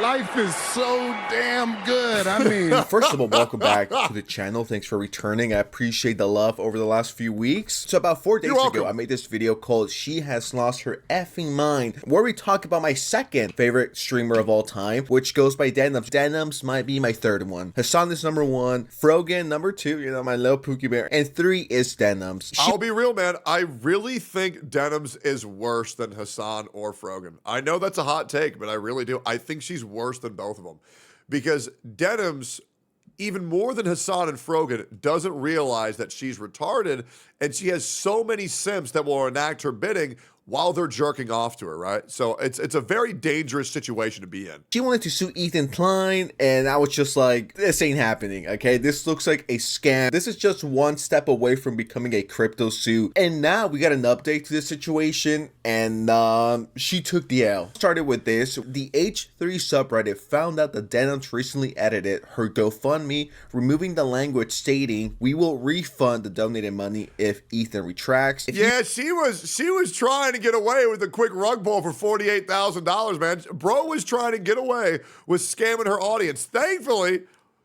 T: Life is so damn good. I mean,
S: first of all, welcome back to the channel. Thanks for returning. I appreciate the love over the last few weeks. So about 4 days ago, I made this video called She Has Lost Her Effing Mind, where we talk about my second favorite streamer of all time, which goes by Denims. Denims might be my third one. Hassan is number 1, Frogan number 2, you know, my little Pookie Bear, and 3 is Denims.
A: I'll be real, man. I really think Denims is worse than Hassan or Frogan. I know that's a hot take, but I really do. I think she's worse than both of them because Denims, even more than Hassan and Frogan, doesn't realize that she's retarded and she has so many simps that will enact her bidding while they're jerking off to her, right? So it's a very dangerous situation to be in.
S: She wanted to sue Ethan Klein, and I was just like, this ain't happening, okay? This looks like a scam. This is just one step away from becoming a crypto suit. And now we got an update to this situation, and she took the L. Started with this. The H3 subreddit found out that Denims recently edited her GoFundMe, removing the language stating, "We will refund the donated money if Ethan retracts."
A: Yeah, she was trying to get away with a quick rug pull for $48,000, man. Bro was trying to get away with scamming her audience. Thankfully,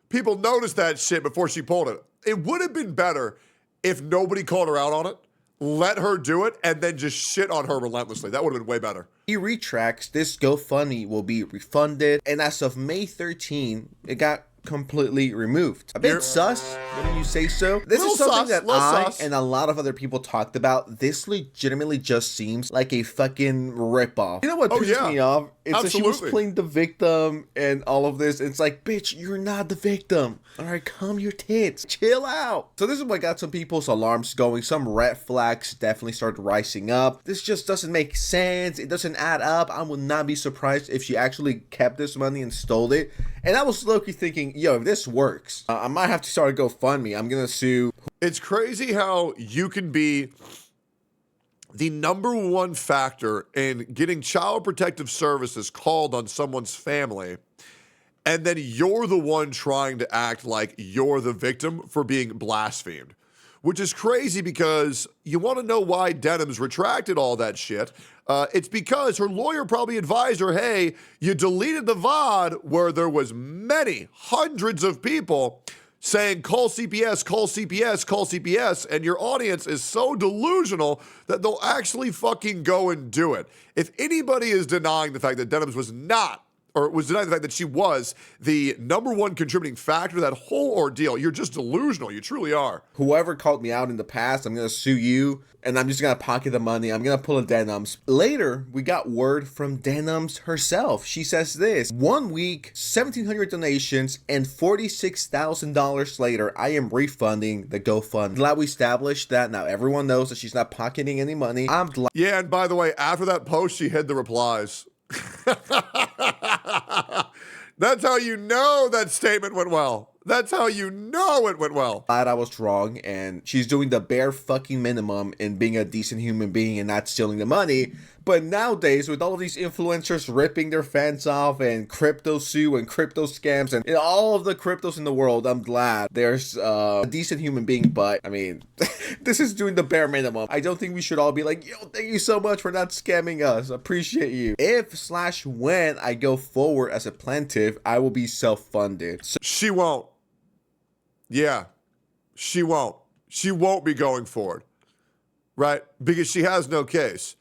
A: people noticed that shit before she pulled it. It would have been better if nobody called her out on it, let her do it, and then just shit on her relentlessly. That would have been way better.
S: He retracts, this GoFundMe will be refunded, and as of May 13, it got completely removed. A bit sus, wouldn't you say so? This is something that I and a lot of other people talked about. This legitimately just seems like a fucking ripoff. You know what pisses me off? It's that she was playing the victim and all of this. It's like, bitch, you're not the victim. All right, calm your tits. Chill out. So this is what got some people's alarms going. Some red flags definitely started rising up. This just doesn't make sense. It doesn't add up. I would not be surprised if she actually kept this money and stole it. And I was low-key thinking, yo, if this works, I might have to start a GoFundMe. I'm gonna sue.
A: It's crazy how you can be the #1 factor in getting child protective services called on someone's family, and then you're the one trying to act like you're the victim for being blasphemed. Which is crazy because you want to know why Denims retracted all that shit. It's because her lawyer probably advised her, hey, you deleted the VOD where there was many hundreds of people saying call CPS, call CPS, call CPS, and your audience is so delusional that they'll actually fucking go and do it. If anybody is denying the fact that Denims was not, or was denying the fact that she was the #1 contributing factor to that whole ordeal, you're just delusional. You truly are.
S: Whoever called me out in the past, I'm going to sue you, and I'm just going to pocket the money. I'm going to pull a Denims. Later, we got word from Denims herself. She says this: 1 week, 1,700 donations, and $46,000 later, I am refunding the GoFundMe. Glad we established that. Now everyone knows that she's not pocketing any money. I'm glad.
A: Yeah, and by the way, after that post, she hid the replies. That's how you know that statement went well. That's how you know it went well.
S: Glad I was wrong, and she's doing the bare fucking minimum in being a decent human being and not stealing the money. But nowadays, with all of these influencers ripping their fans off and crypto sue and crypto scams and all of the cryptos in the world, I'm glad there's a decent human being. But I mean, this is doing the bare minimum. I don't think we should all be like, yo, thank you so much for not scamming us. Appreciate you. If/when I go forward as a plaintiff, I will be self-funded. So
A: she won't. Yeah, she won't. She won't be going forward, right? Because she has no case.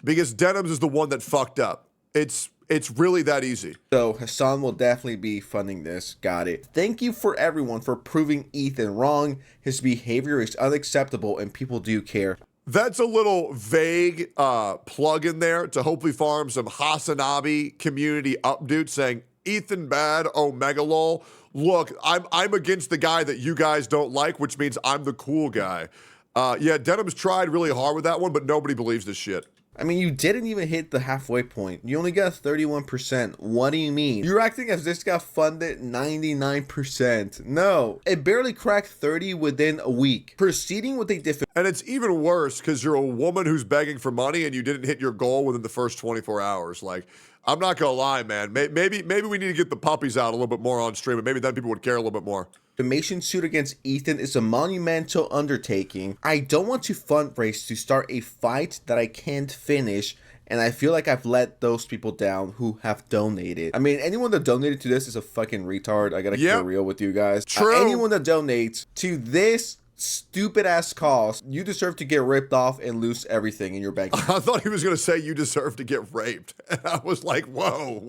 A: because Denims is the one that fucked up. It's really that easy.
S: So Hassan will definitely be funding this. Got it. Thank you for everyone for proving Ethan wrong. His behavior is unacceptable and people do care.
A: That's a little vague plug in there to hopefully farm some Hasanabi community updates saying Ethan bad, Omega lol. Look, I'm against the guy that you guys don't like, which means I'm the cool guy. Yeah, Denim's tried really hard with that one, but nobody believes this shit.
S: I mean, you didn't even hit the halfway point. You only got 31%. What do you mean? You're acting as this got funded 99%. No, it barely cracked 30 within a week. Proceeding with a different...
A: And it's even worse because you're a woman who's begging for money and you didn't hit your goal within the first 24 hours. Like, I'm not gonna lie, man. Maybe we need to get the puppies out a little bit more on stream, and maybe then people would care a little bit more.
S: Defamation suit against Ethan is a monumental undertaking. I don't want to fundraise to start a fight that I can't finish, and I feel like I've let those people down who have donated. I mean, anyone that donated to this is a fucking retard. I gotta get real with you guys.
A: True.
S: Anyone that donates to this stupid ass cause, you deserve to get ripped off and lose everything in your bank.
A: I thought he was gonna say you deserve to get raped, and I was like, whoa,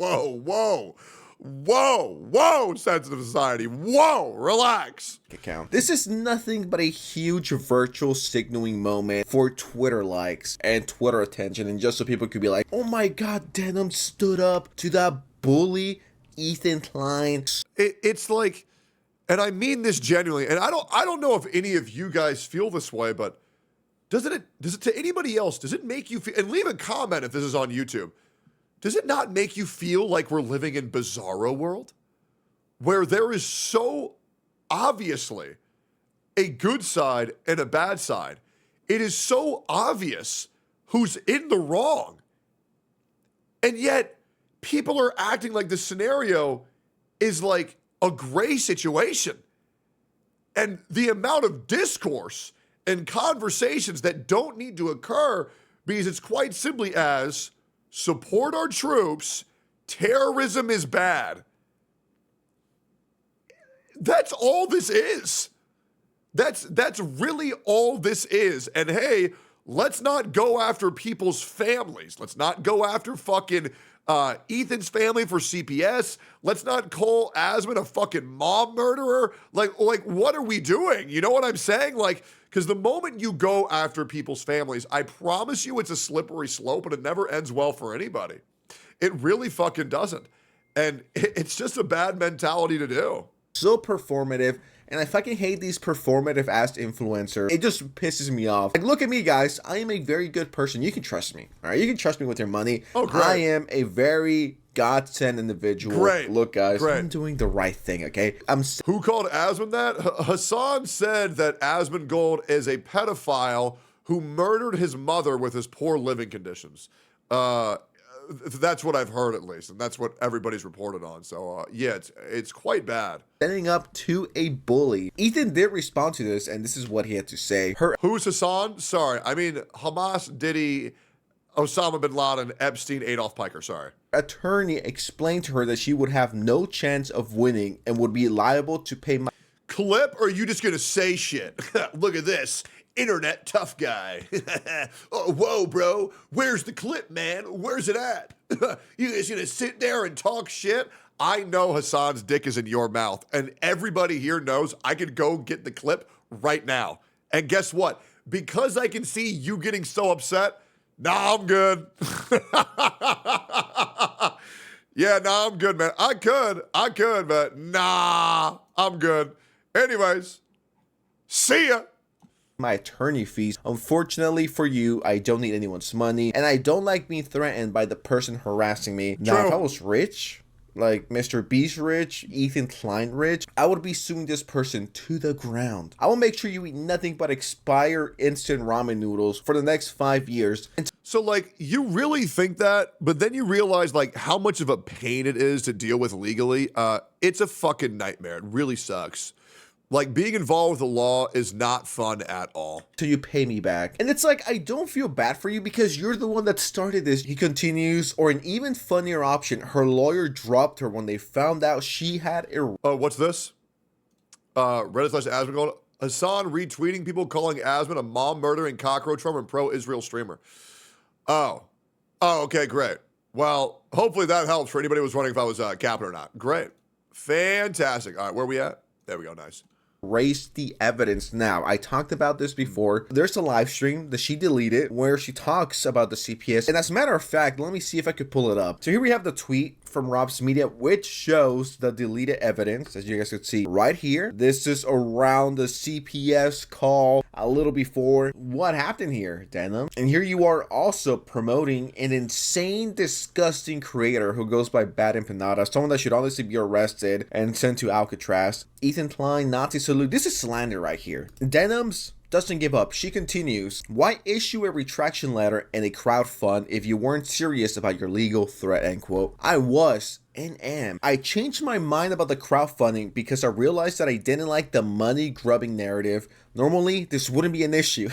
A: sensitive society, whoa, relax.
S: This is nothing but a huge virtual signaling moment for Twitter likes and Twitter attention, and just so people could be like, oh my god, Denim stood up to that bully Ethan Klein.
A: It's like, and I mean this genuinely, and I don't know if any of you guys feel this way, but does it to anybody else, does it make you feel, and leave a comment if this is on YouTube, does it not make you feel like we're living in Bizarro world? Where there is so obviously a good side and a bad side. It is so obvious who's in the wrong. And yet people are acting like the scenario is like a gray situation. And the amount of discourse and conversations that don't need to occur because it's quite simply as support our troops, terrorism is bad. That's all this is. That's really all this is. And hey, let's not go after people's families. Let's not go after fucking Ethan's family for CPS. Let's not call Asmund a fucking mom murderer. Like what are we doing? You know what I'm saying? Like, because the moment you go after people's families, I promise you it's a slippery slope and it never ends well for anybody. It really fucking doesn't. And it's just a bad mentality to do.
S: So performative, and I fucking hate these performative ass influencers. It just pisses me off. Like, look at me, guys. I am a very good person. You can trust me. All right, you can trust me with your money.
A: Oh, great.
S: I am a very God-sent individual.
A: Great.
S: Look, guys,
A: Great.
S: I'm doing the right thing. Okay,
A: Who called Asmund that? Hassan said that Asmund Gold is a pedophile who murdered his mother with his poor living conditions. That's what I've heard, at least, and that's what everybody's reported on. So yeah, it's quite bad.
S: Standing up to a bully. Ethan did respond to this, and this is what he had to say.
A: Who's Hassan? Sorry, I mean Hamas, Diddy, Osama bin Laden, Epstein, Adolf Piker. Sorry.
S: Attorney explained to her that she would have no chance of winning and would be liable to pay my
A: clip. Or are you just gonna say shit? Look at this. Internet tough guy. Oh, whoa, bro. Where's the clip, man? Where's it at? You guys gonna sit there and talk shit? I know Hassan's dick is in your mouth, and everybody here knows I could go get the clip right now. And guess what? Because I can see you getting so upset, nah, I'm good. Yeah, nah, I'm good, man. I could, but nah, I'm good. Anyways, see ya.
S: My attorney fees. Unfortunately for you, I don't need anyone's money, and I don't like being threatened by the person harassing me. Now, if I was rich, like Mr. Beast rich, Ethan Klein rich, I would be suing this person to the ground. I will make sure you eat nothing but expired instant ramen noodles for the next 5 years.
A: So, like, you really think that, but then you realize, like, how much of a pain it is to deal with legally. It's a fucking nightmare. It really sucks. Like, being involved with the law is not fun at all.
S: So you pay me back. And it's like, I don't feel bad for you because you're the one that started this. He continues, or an even funnier option, her lawyer dropped her when they found out she had a...
A: Oh, what's this? Reddit/Asmund going, Hassan retweeting people calling Asmund a mom murdering cockroach farmer and pro-Israel streamer. Oh, Oh, okay, great. Well, hopefully that helps for anybody who was wondering if I was capping or not. Great. Fantastic. All right, where are we at? There we go. Nice.
S: Raise the evidence now. I talked about this before. There's a live stream that she deleted where she talks about the CPS. And as a matter of fact, let me see if I could pull it up. So here we have the tweet from Rob's Media, which shows the deleted evidence, as you guys can see right here. This is around the CPS call a little before. What happened here, Denim? And here you are also promoting an insane, disgusting creator who goes by Bad Empanada, someone that should honestly be arrested and sent to Alcatraz. Ethan Klein, Nazi salute. This is slander right here. Denims doesn't give up. She continues, why issue a retraction letter and a crowd fund if you weren't serious about your legal threat, end quote. I was and am. I changed my mind about the crowdfunding because I realized that I didn't like the money grubbing narrative. Normally, this wouldn't be an issue.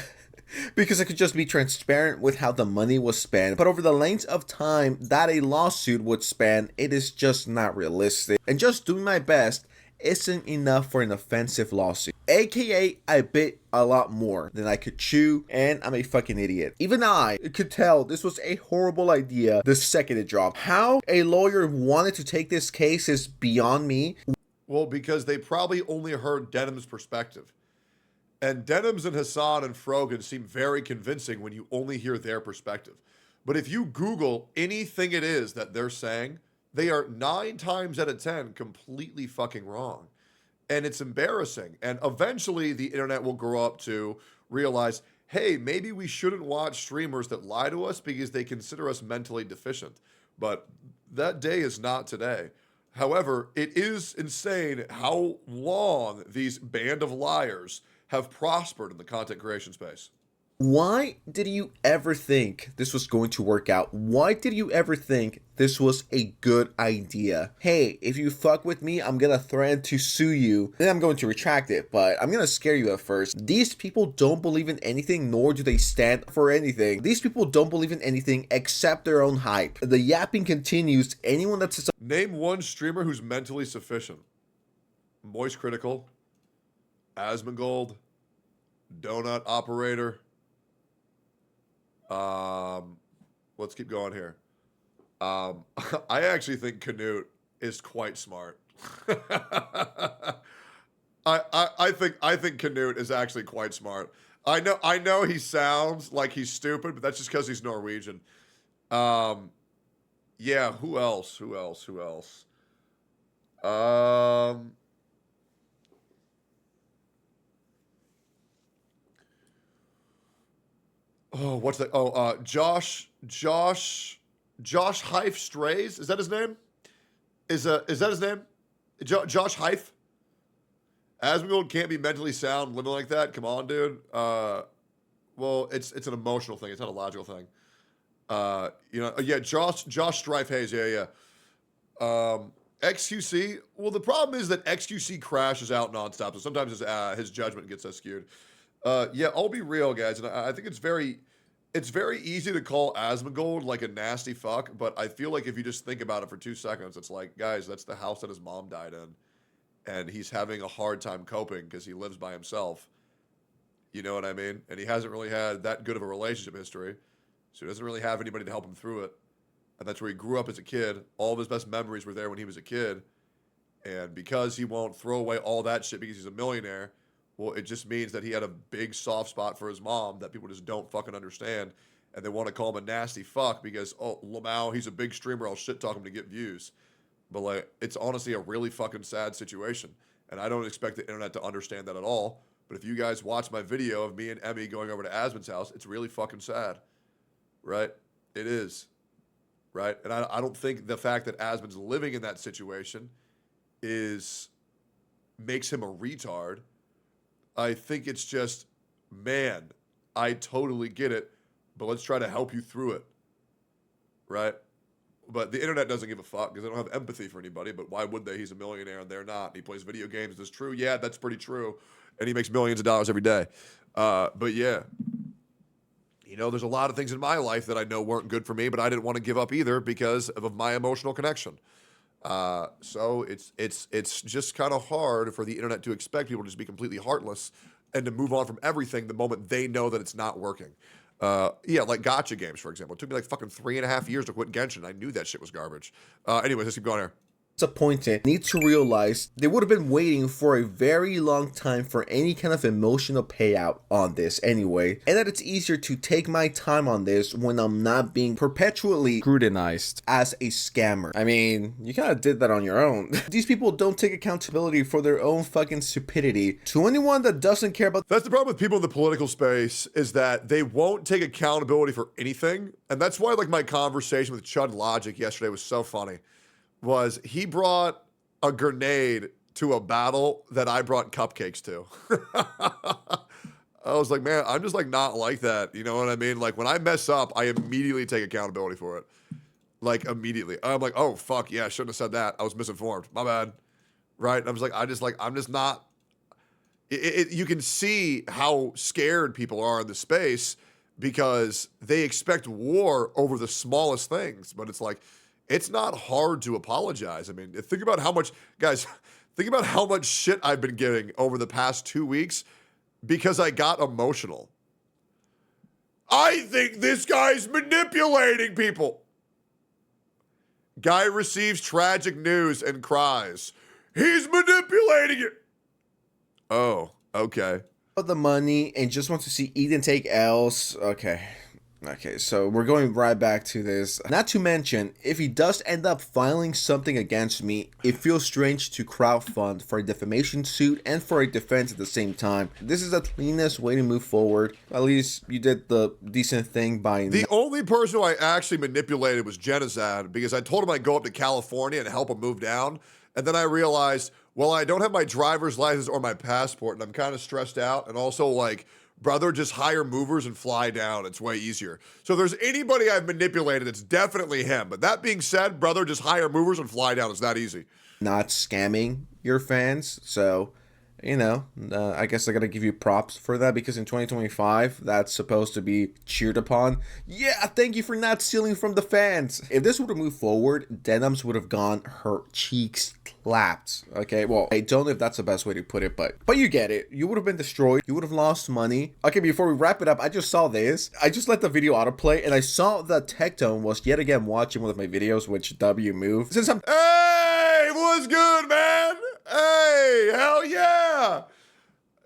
S: Because I could just be transparent with how the money was spent, but over the length of time that a lawsuit would span, it is just not realistic. And just doing my best isn't enough for an offensive lawsuit. AKA, I bit a lot more than I could chew, and I'm a fucking idiot. Even I could tell this was a horrible idea the second it dropped. How a lawyer wanted to take this case is beyond me.
A: Well, because they probably only heard Denim's perspective. And Denims and Hassan and Frogan seem very convincing when you only hear their perspective. But if you Google anything it is that they're saying, they are 9 times out of 10 completely fucking wrong. And it's embarrassing. And eventually the internet will grow up to realize, hey, maybe we shouldn't watch streamers that lie to us because they consider us mentally deficient. But that day is not today. However, it is insane how long these band of liars have prospered in the content creation space.
S: Why did you ever think this was going to work out? Why did you ever think this was a good idea? Hey, if you fuck with me, I'm gonna threaten to sue you. Then I'm going to retract it, but I'm gonna scare you at first. These people don't believe in anything, nor do they stand for anything. These people don't believe in anything except their own hype. The yapping continues. Anyone that says...
A: Name one streamer who's mentally sufficient. Moist Critical, Asmongold, Donut Operator. Let's keep going here. I actually think Canute is quite smart. I think Canute is actually quite smart. I know he sounds like he's stupid, but that's just because he's Norwegian. Yeah, who else? Oh, what's that? Oh, Josh Heif Strays. Is that his name? Is that his name? Josh Heif? Asmongold can't be mentally sound living like that. Come on, dude. Well, it's an emotional thing. It's not a logical thing. Yeah, Josh Strife Hayes. Yeah. XQC. Well, the problem is that XQC crashes out nonstop, so sometimes his judgment gets skewed. Yeah, I'll be real, guys, and I think it's very easy to call Asmongold like a nasty fuck, but I feel like if you just think about it for 2 seconds, it's like, guys, that's the house that his mom died in, and he's having a hard time coping because he lives by himself. You know what I mean? And he hasn't really had that good of a relationship history, so he doesn't really have anybody to help him through it, and that's where he grew up as a kid. All of his best memories were there when he was a kid, and because he won't throw away all that shit because he's a millionaire, well, it just means that he had a big soft spot for his mom that people just don't fucking understand. And they want to call him a nasty fuck because, oh, Lmaoooooooooo, he's a big streamer, I'll shit talk him to get views. But, like, it's honestly a really fucking sad situation. And I don't expect the internet to understand that at all. But if you guys watch my video of me and Emmy going over to Asmon's house, it's really fucking sad. Right? It is. Right? And I don't think the fact that Asmon's living in that situation makes him a retard. I think it's just, man, I totally get it, but let's try to help you through it, right? But the internet doesn't give a fuck because they don't have empathy for anybody, but why would they? He's a millionaire and they're not. And he plays video games. That's true. Yeah, that's pretty true. And he makes millions of dollars every day. But yeah, there's a lot of things in my life that I know weren't good for me, but I didn't want to give up either because of my emotional connection. So it's just kind of hard for the internet to expect people to just be completely heartless and to move on from everything the moment they know that it's not working. Yeah, like gacha games, for example. It took me like fucking 3.5 years to quit Genshin. I knew that shit was garbage. Anyways, let's keep going here.
S: Disappointed, need to realize they would have been waiting for a very long time for any kind of emotional payout on this anyway, and that it's easier to take my time on this when I'm not being perpetually scrutinized as a scammer. I mean, you kind of did that on your own. These people don't take accountability for their own fucking stupidity. To anyone that doesn't care about—
A: That's the problem with people in the political space, is that they won't take accountability for anything, and that's why like my conversation with Chud Logic yesterday was so funny. Was he brought a grenade to a battle that I brought cupcakes to. I was like, man, I'm just like not like that. You know what I mean? Like when I mess up, I immediately take accountability for it. Like immediately. I'm like, oh, fuck, yeah, I shouldn't have said that. I was misinformed. My bad. Right? And I was like, I'm just not. You can see how scared people are in the space because they expect war over the smallest things. But it's like, it's not hard to apologize. I mean, think about how much, guys, think about how much shit I've been getting over the past 2 weeks because I got emotional. I think this guy's manipulating people. Guy receives tragic news and cries. He's manipulating it. Oh, okay.
S: The money and just want to see Eden take L's. Okay, so we're going right back to this. Not to mention, if he does end up filing something against me, it feels strange to crowdfund for a defamation suit and for a defense at the same time. This is the cleanest way to move forward. At least you did the decent thing by—
A: The only person who I actually manipulated was Genocide because I told him I'd go up to California and help him move down. And then I realized, well, I don't have my driver's license or my passport and I'm kind of stressed out. And also like, brother, just hire movers and fly down. It's way easier. So if there's anybody I've manipulated, it's definitely him. But that being said, brother, just hire movers and fly down. It's that easy.
S: Not scamming your fans. So, you know, I guess I got to give you props for that because in 2025, that's supposed to be cheered upon. Yeah, thank you for not stealing from the fans. If this would have moved forward, Denims would have gone her cheeks clapped. Okay, well, I don't know if that's the best way to put it, but you get it. You would have been destroyed. You would have lost money. Okay, before we wrap it up, I just saw this. I just let the video autoplay and I saw that Tectone was yet again watching one of my videos, which W moved. Since I'm—
A: Hey, what's good, man? Hey, hell yeah.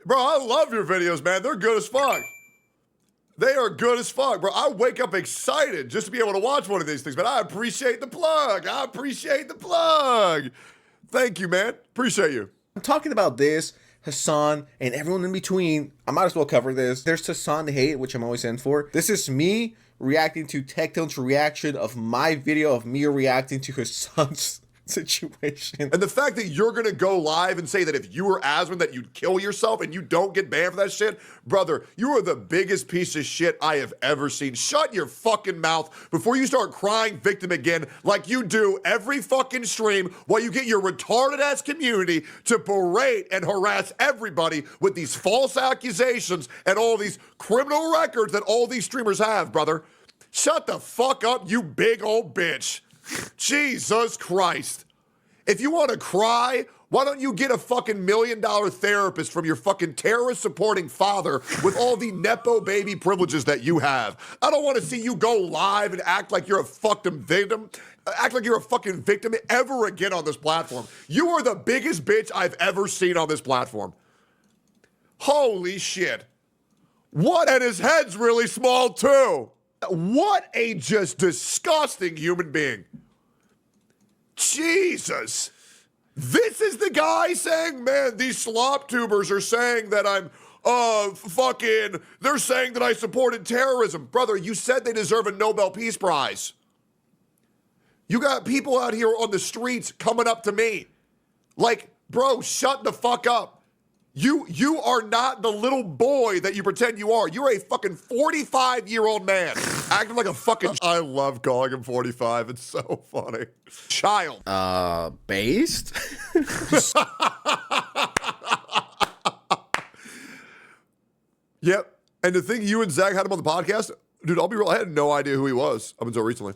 A: Bro, I love your videos, man. They're good as fuck. They are good as fuck, bro. I wake up excited just to be able to watch one of these things, but I appreciate the plug. I appreciate the plug. Thank you, man. Appreciate you.
S: I'm talking about this, Hassan, and everyone in between. I might as well cover this. There's Hassan hate, which I'm always in for. This is me reacting to Tectone's reaction of my video of me reacting to Hassan's situation.
A: And the fact that you're gonna go live and say that if you were Aswin that you'd kill yourself and you don't get banned for that shit, brother, you are the biggest piece of shit I have ever seen. Shut your fucking mouth before you start crying victim again like you do every fucking stream while you get your retarded ass community to berate and harass everybody with these false accusations and all these criminal records that all these streamers have, brother. Shut the fuck up, you big old bitch. Jesus Christ. If you want to cry, why don't you get a fucking $1 million therapist from your fucking terrorist supporting father with all the Nepo baby privileges that you have? I don't want to see you go live and act like you're a fucking victim. Act like you're a fucking victim ever again on this platform. You are the biggest bitch I've ever seen on this platform. Holy shit. What? And his head's really small too. What a just disgusting human being. Jesus. This is the guy saying, man, these slop tubers are saying that I'm they're saying that I supported terrorism. Brother, you said they deserve a Nobel Peace Prize. You got people out here on the streets coming up to me. Like, bro, shut the fuck up. You are not the little boy that you pretend you are. You're a fucking 45-year-old man acting like a fucking— I love calling him 45. It's so funny. Child.
S: Based?
A: Yep. And the thing, you and Zach had him on the podcast, dude, I'll be real, I had no idea who he was up until recently.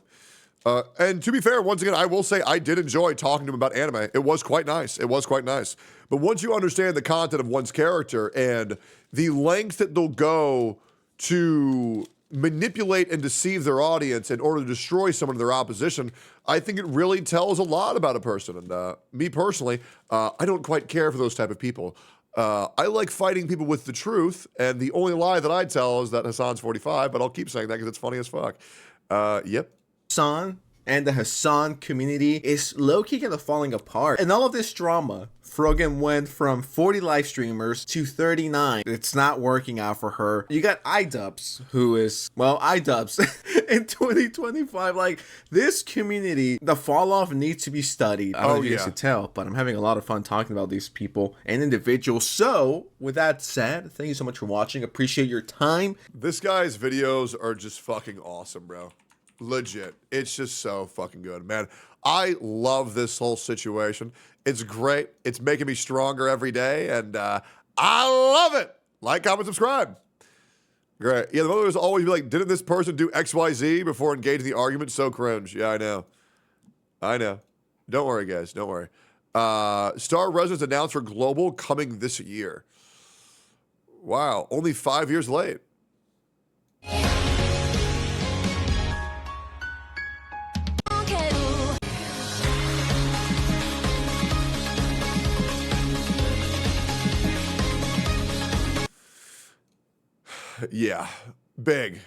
A: And to be fair, once again, I will say I did enjoy talking to him about anime. It was quite nice. It was quite nice. But once you understand the content of one's character and the lengths that they'll go to manipulate and deceive their audience in order to destroy someone in their opposition, I think it really tells a lot about a person. And me personally, I don't quite care for those type of people. I like fighting people with the truth, and the only lie that I tell is that Hassan's 45, but I'll keep saying that because it's funny as fuck. Yep.
S: Hassan and the Hassan community is low-key kind of falling apart. And all of this drama, Frogan went from 40 live streamers to 39. It's not working out for her. You got iDubbbz, who is, well, iDubbbz in 2025. Like, this community, the fall-off needs to be studied. I don't know if you guys can tell, but I'm having a lot of fun talking about these people and individuals. So, with that said, thank you so much for watching. Appreciate your time.
A: This guy's videos are just fucking awesome, bro. Legit. It's just so fucking good, man. I love this whole situation. It's great. It's making me stronger every day, and I love it. Like, comment, subscribe. Great. Yeah, the mother was always be like, didn't this person do XYZ before engaging the argument? So cringe. Yeah, I know. I know. Don't worry, guys. Don't worry. Star Residence announced for Global coming this year. Wow. Only 5 years late. Yeah, big.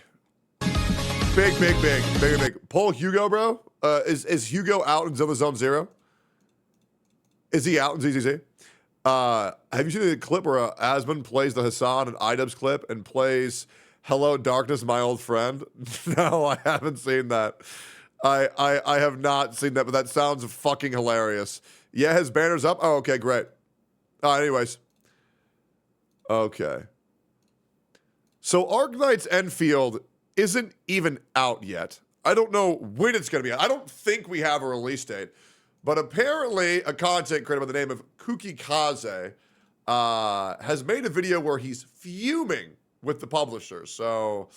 A: Pull Hugo, bro. Is Hugo out in Zone Zero? Is he out in ZZZ? Have you seen the clip where Asmund plays the Hassan and iDubbbz clip and plays "Hello Darkness, My Old Friend"? No, I haven't seen that. I have not seen that, but that sounds fucking hilarious. Yeah, his banner's up. Oh, okay, great. Anyways. Okay. So Arknight's Enfield isn't even out yet. I don't know when it's going to be out. I don't think we have a release date. But apparently a content creator by the name of Kuki Kaze has made a video where he's fuming with the publisher. So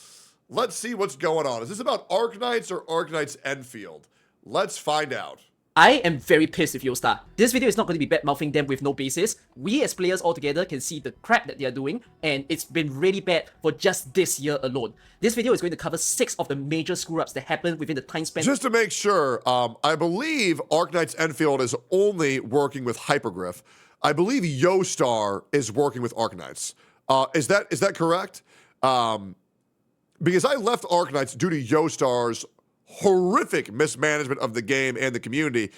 A: let's see what's going on. Is this about Arknights or Arknight's Enfield? Let's find out.
K: I am very pissed with Yostar. This video is not going to be bad-mouthing them with no basis. We as players all together can see the crap that they are doing, and it's been really bad for just this year alone. This video is going to cover 6 of the major screw-ups that happened within the time span.
A: Just to make sure, I believe Arknight's Enfield is only working with Hypergriff. I believe Yostar is working with Arknights. Is that correct? Because I left Arknights due to Yostar's horrific mismanagement of the game and the community.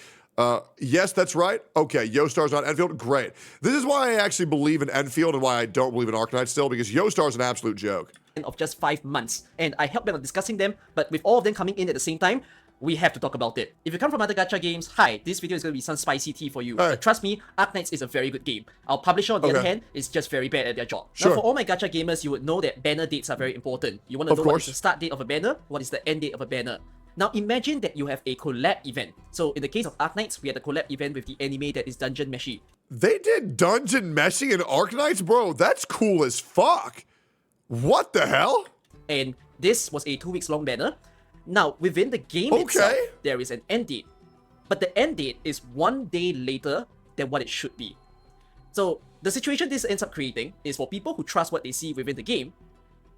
A: Yes, that's right. Okay, Yostar's not Enfield. Great. This is why I actually believe in Enfield and why I don't believe in Arknight still, because Yostar's an absolute joke.
K: Of just 5 months, and I helped them on discussing them, but with all of them coming in at the same time, we have to talk about it. If you come from other gacha games, hi, this video is going to be some spicy tea for you. But trust me, Arknights is a very good game. Our publisher, on the other hand, is just very bad at their job. Now, for all my gacha gamers, you would know that banner dates are very important. You want to know what is the start date of a banner, what is the end date of a banner. Now imagine that you have a collab event. So in the case of Arknights, we had a collab event with the anime that is Dungeon Meshi.
A: They did Dungeon Meshi in Arknights? Bro, that's cool as fuck. What the hell?
K: And this was a 2 weeks long banner. Now, within the game itself, there is an end date. But the end date is 1 day later than what it should be. So the situation this ends up creating is for people who trust what they see within the game.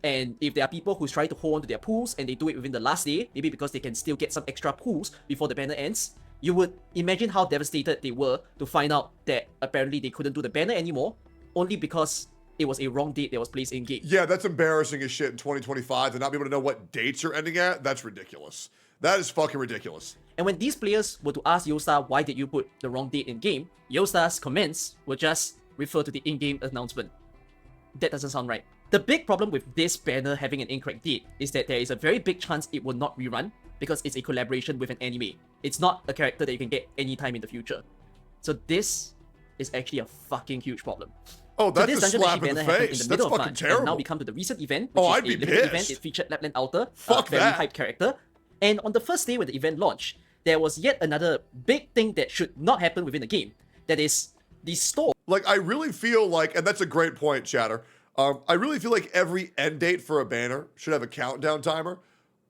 K: And if there are people who try to hold on to their pools and they do it within the last day, maybe because they can still get some extra pools before the banner ends, you would imagine how devastated they were to find out that apparently they couldn't do the banner anymore, only because it was a wrong date that was placed in game.
A: Yeah, that's embarrassing as shit in 2025 to not be able to know what dates you're ending at. That's ridiculous. That is fucking ridiculous.
K: And when these players were to ask Yostar why did you put the wrong date in game, Yostar's comments will just refer to the in-game announcement. That doesn't sound right. The big problem with this banner having an incorrect date is that there is a very big chance it will not rerun because it's a collaboration with an anime. It's not a character that you can get anytime in the future. So this is actually a fucking huge problem.
A: Oh, that's a slap in the face. That's fucking terrible.
K: And now we come to the recent event, which is a limited event. It featured Lapland Alter, a very hyped character. And on the first day when the event launched, there was yet another big thing that should not happen within the game. That is the store.
A: Like, I really feel like, and that's a great point, Chatter. I really feel like every end date for a banner should have a countdown timer.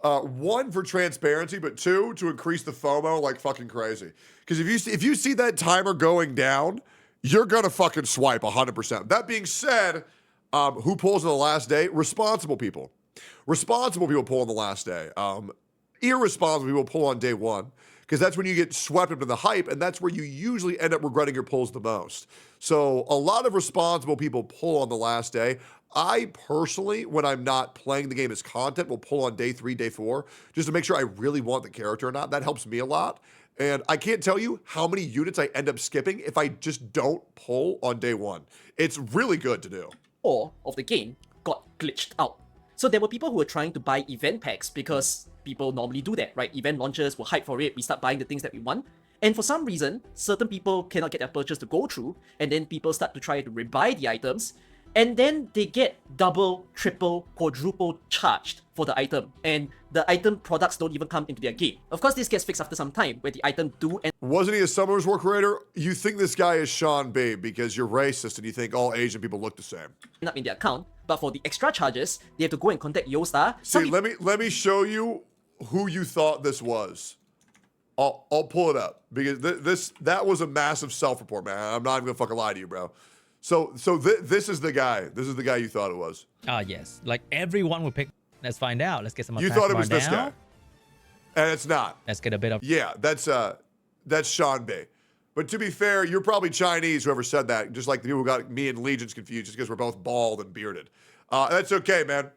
A: 1, for transparency, but 2, to increase the FOMO like fucking crazy. Because if you see that timer going down, you're gonna fucking swipe 100%. That being said, who pulls on the last day? Responsible people. Responsible people pull on the last day. Irresponsible people pull on day one, because that's when you get swept into the hype, and that's where you usually end up regretting your pulls the most. So a lot of responsible people pull on the last day. I personally, when I'm not playing the game as content, will pull on day 3, day 4, just to make sure I really want the character or not. That helps me a lot. And I can't tell you how many units I end up skipping if I just don't pull on day 1. It's really good to do.
K: Or of the game got glitched out. So there were people who were trying to buy event packs because people normally do that, right? Event launchers will hype for it, we start buying the things that we want. And for some reason, certain people cannot get their purchase to go through, and then people start to try to rebuy the items, and then they get double, triple, quadruple charged for the item, and the item products don't even come into their game. Of course, this gets fixed after some time, where the item do end.
A: Wasn't he a Summoners War creator? You think this guy is Sean B because you're racist and you think all Asian people look the same.
K: Up in their account, but for the extra charges, they have to go and contact Yostar.
A: See, let me show you who you thought this was. I'll pull it up, because that was a massive self-report, man. I'm not even gonna fucking lie to you, bro. So this is the guy. This is the guy you thought it was.
B: Yes. Like everyone would pick. Let's find out. Let's get some.
A: You thought it was this guy, and it's not.
B: Let's get a bit of.
A: Yeah, that's Sean B. But to be fair, you're probably Chinese, whoever said that. Just like the people who got me and Legions confused, just because we're both bald and bearded. That's okay, man.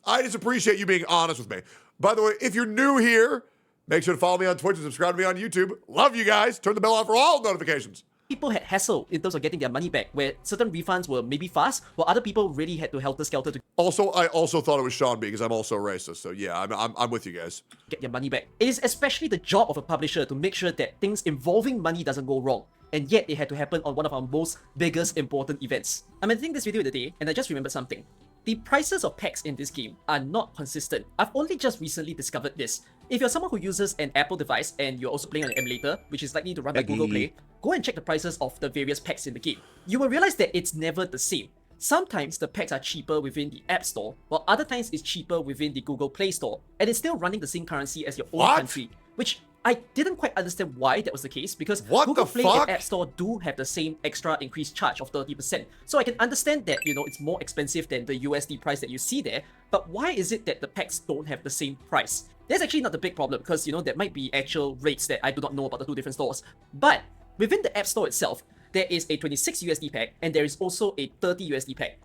A: I just appreciate you being honest with me. By the way, if you're new here, make sure to follow me on Twitch and subscribe to me on YouTube. Love you guys. Turn the bell on for all notifications.
K: People had hassle in terms of getting their money back, where certain refunds were maybe fast, while other people really had to helter-skelter to...
A: Also, I also thought it was Sean B, because I'm also racist, so yeah, I'm with you guys.
K: Get their money back. It is especially the job of a publisher to make sure that things involving money doesn't go wrong, and yet it had to happen on one of our most biggest important events. I'm editing this video today, and I just remembered something. The prices of packs in this game are not consistent. I've only just recently discovered this. If you're someone who uses an Apple device and you're also playing on an emulator, which is likely to run by Google Play, go and check the prices of the various packs in the game. You will realize that it's never the same. Sometimes the packs are cheaper within the App Store, while other times it's cheaper within the Google Play Store, and it's still running the same currency as your own country, which I didn't quite understand why that was the case, because Google Play and App Store do have the same extra increased charge of 30%. So I can understand that, you know, it's more expensive than the USD price that you see there, but why is it that the packs don't have the same price? That's actually not the big problem, because, you know, there might be actual rates that I do not know about the two different stores. But within the App Store itself, there is a 26 USD pack, and there is also a 30 USD pack.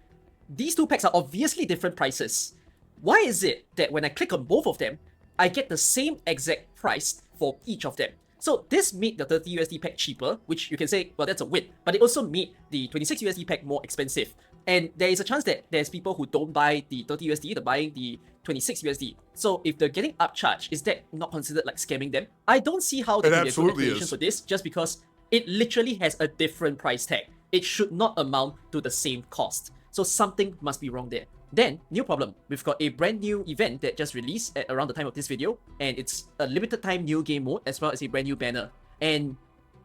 K: These two packs are obviously different prices. Why is it that when I click on both of them, I get the same exact price for each of them? So this made the 30 USD pack cheaper, which you can say, well, that's a win, but it also made the 26 USD pack more expensive. And there is a chance that there's people who don't buy the 30 USD, they're buying the 26 USD. So if they're getting upcharged, is that not considered like scamming them? I don't see how there can be a good explanation for this, just because it literally has a different price tag. It should not amount to the same cost. So something must be wrong there. Then, new problem. We've got a brand new event that just released at around the time of this video, and it's a limited time new game mode as well as a brand new banner. And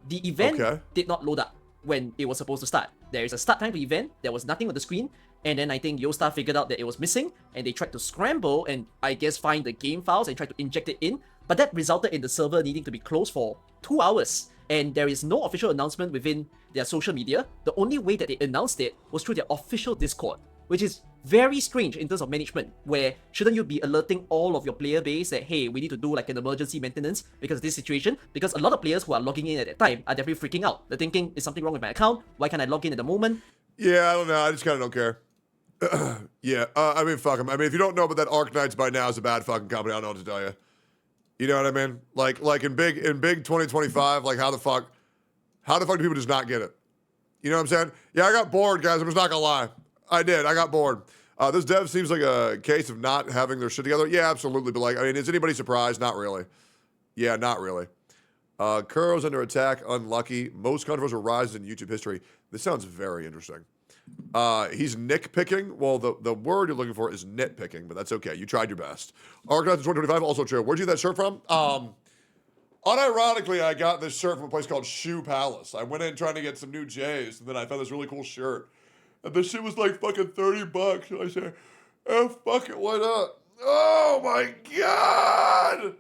K: the event did not load up when it was supposed to start. There is a start time to the event, there was nothing on the screen, and then I think Yostar figured out that it was missing, and they tried to scramble and I guess find the game files and try to inject it in, but that resulted in the server needing to be closed for 2 hours. And there is no official announcement within their social media. The only way that they announced it was through their official Discord, which is very strange in terms of management, where shouldn't you be alerting all of your player base that, hey, we need to do like an emergency maintenance because of this situation? Because a lot of players who are logging in at that time are definitely freaking out. They're thinking, is something wrong with my account? Why can't I log in at the moment?
A: Yeah, I don't know. I just kind of don't care. I mean, fuck them. I mean, if you don't know about that Arknights by now is a bad fucking company, I don't know what to tell you. You know what I mean? Like in big 2025, like how the fuck do people just not get it? You know what I'm saying? Yeah, I got bored, guys. I'm just not gonna lie. I got bored. This dev seems like a case of not having their shit together. Yeah, absolutely. But like, I mean, is anybody surprised? Not really. Yeah, not really. Kuro's under attack. Unlucky. Most controversial rises in YouTube history. This sounds very interesting. He's nitpicking. Well, the word you're looking for is nitpicking, but that's okay. You tried your best. Arknights 2025, also true. Where'd you get that shirt from? Unironically, I got this shirt from a place called Shoe Palace. I went in trying to get some new J's, and then I found this really cool shirt. And this shit was like fucking $30. And I said, oh, fuck it, why not? Oh, my God!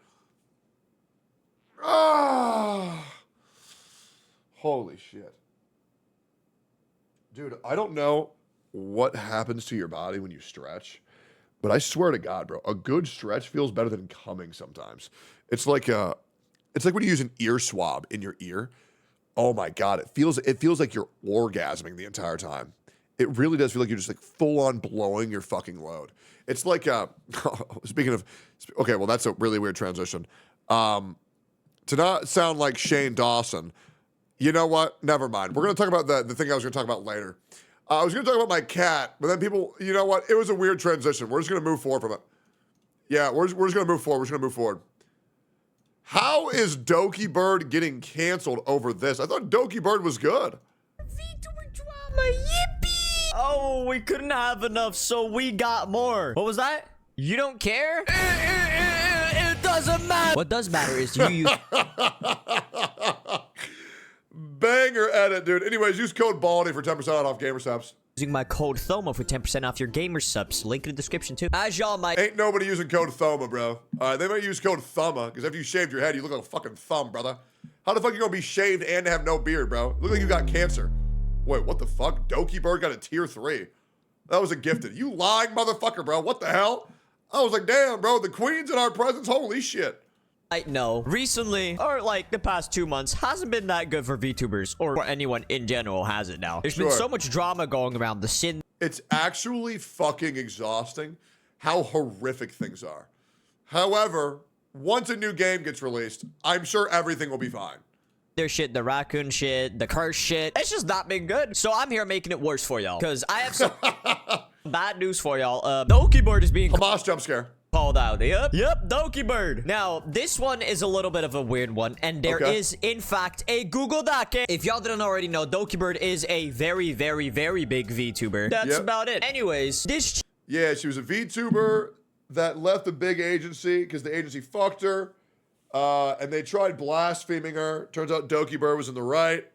A: Ah! Holy shit. Dude, I don't know what happens to your body when you stretch, But I swear to God, bro, a good stretch feels better than coming sometimes. It's like when you use an ear swab in your ear. Oh my God, it feels like you're orgasming the entire time. It really does feel like you're just like full on blowing your fucking load. It's like speaking of, okay, well that's a really weird transition. To not sound like Shane Dawson, you know what? Never mind. We're gonna talk about the thing I was gonna talk about later. I was gonna talk about my cat, but then people, you know what? It was a weird transition. We're just gonna move forward from it. Yeah, we're just gonna move forward. We're just gonna move forward. How is Doki Bird getting canceled over this? I thought Doki Bird was good.
B: VTuber drama, yippee! Oh, we couldn't have enough, so we got more. What was that? You don't care? It doesn't matter. What does matter is you use...
A: Banger edit, dude. Anyways, use code BALDY for 10% off gamer subs.
B: Using my code THOMA for 10% off your gamer subs. Link in the description too. As y'all might...
A: Ain't nobody using code THOMA, bro. They might use code THUMA, because after you shaved your head, you look like a fucking thumb, brother. How the fuck you gonna be shaved and have no beard, bro? Look like you got cancer. Wait, what the fuck? Doki Bird got a tier 3. That was a gifted. You lying motherfucker, bro. What the hell? I was like, damn, bro. The queen's in our presence. Holy shit.
B: I know. Recently, or like the past 2 months, hasn't been that good for VTubers, or for anyone in general has it now. There's been so much drama going around the sin.
A: It's actually fucking exhausting how horrific things are. However, once a new game gets released, I'm sure everything will be fine.
B: Their shit, the raccoon shit, the curse shit. It's just not been good. So I'm here making it worse for y'all. Because I have some bad news for y'all. Doki Bird is being...
A: Hamas jump scare.
B: Called out. Yep, Doki Bird. Now, this one is a little bit of a weird one, and there is, in fact, a Google Doc. If y'all didn't already know, Doki Bird is a very, very, very big VTuber. That's about it. Anyways, this...
A: Yeah, she was a VTuber that left the big agency because the agency fucked her, and they tried blaspheming her. Turns out Doki Bird was in the right,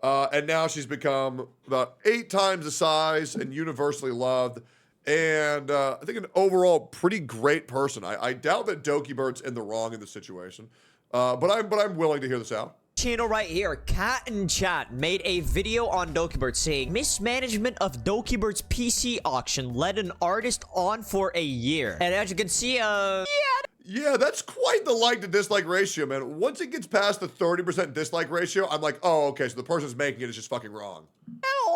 A: and now she's become about 8 times the size and universally loved. And I think an overall pretty great person. I doubt that Doki Bird's in the wrong in this situation, but I'm willing to hear this out.
B: Channel right here, Cat and Chat, made a video on Doki Bird saying mismanagement of Doki Bird's PC auction led an artist on for a year. And as you can see,
A: Yeah, that's quite the like to dislike ratio, man. Once it gets past the 30% dislike ratio, I'm like, oh, okay, so the person's making it is just fucking wrong.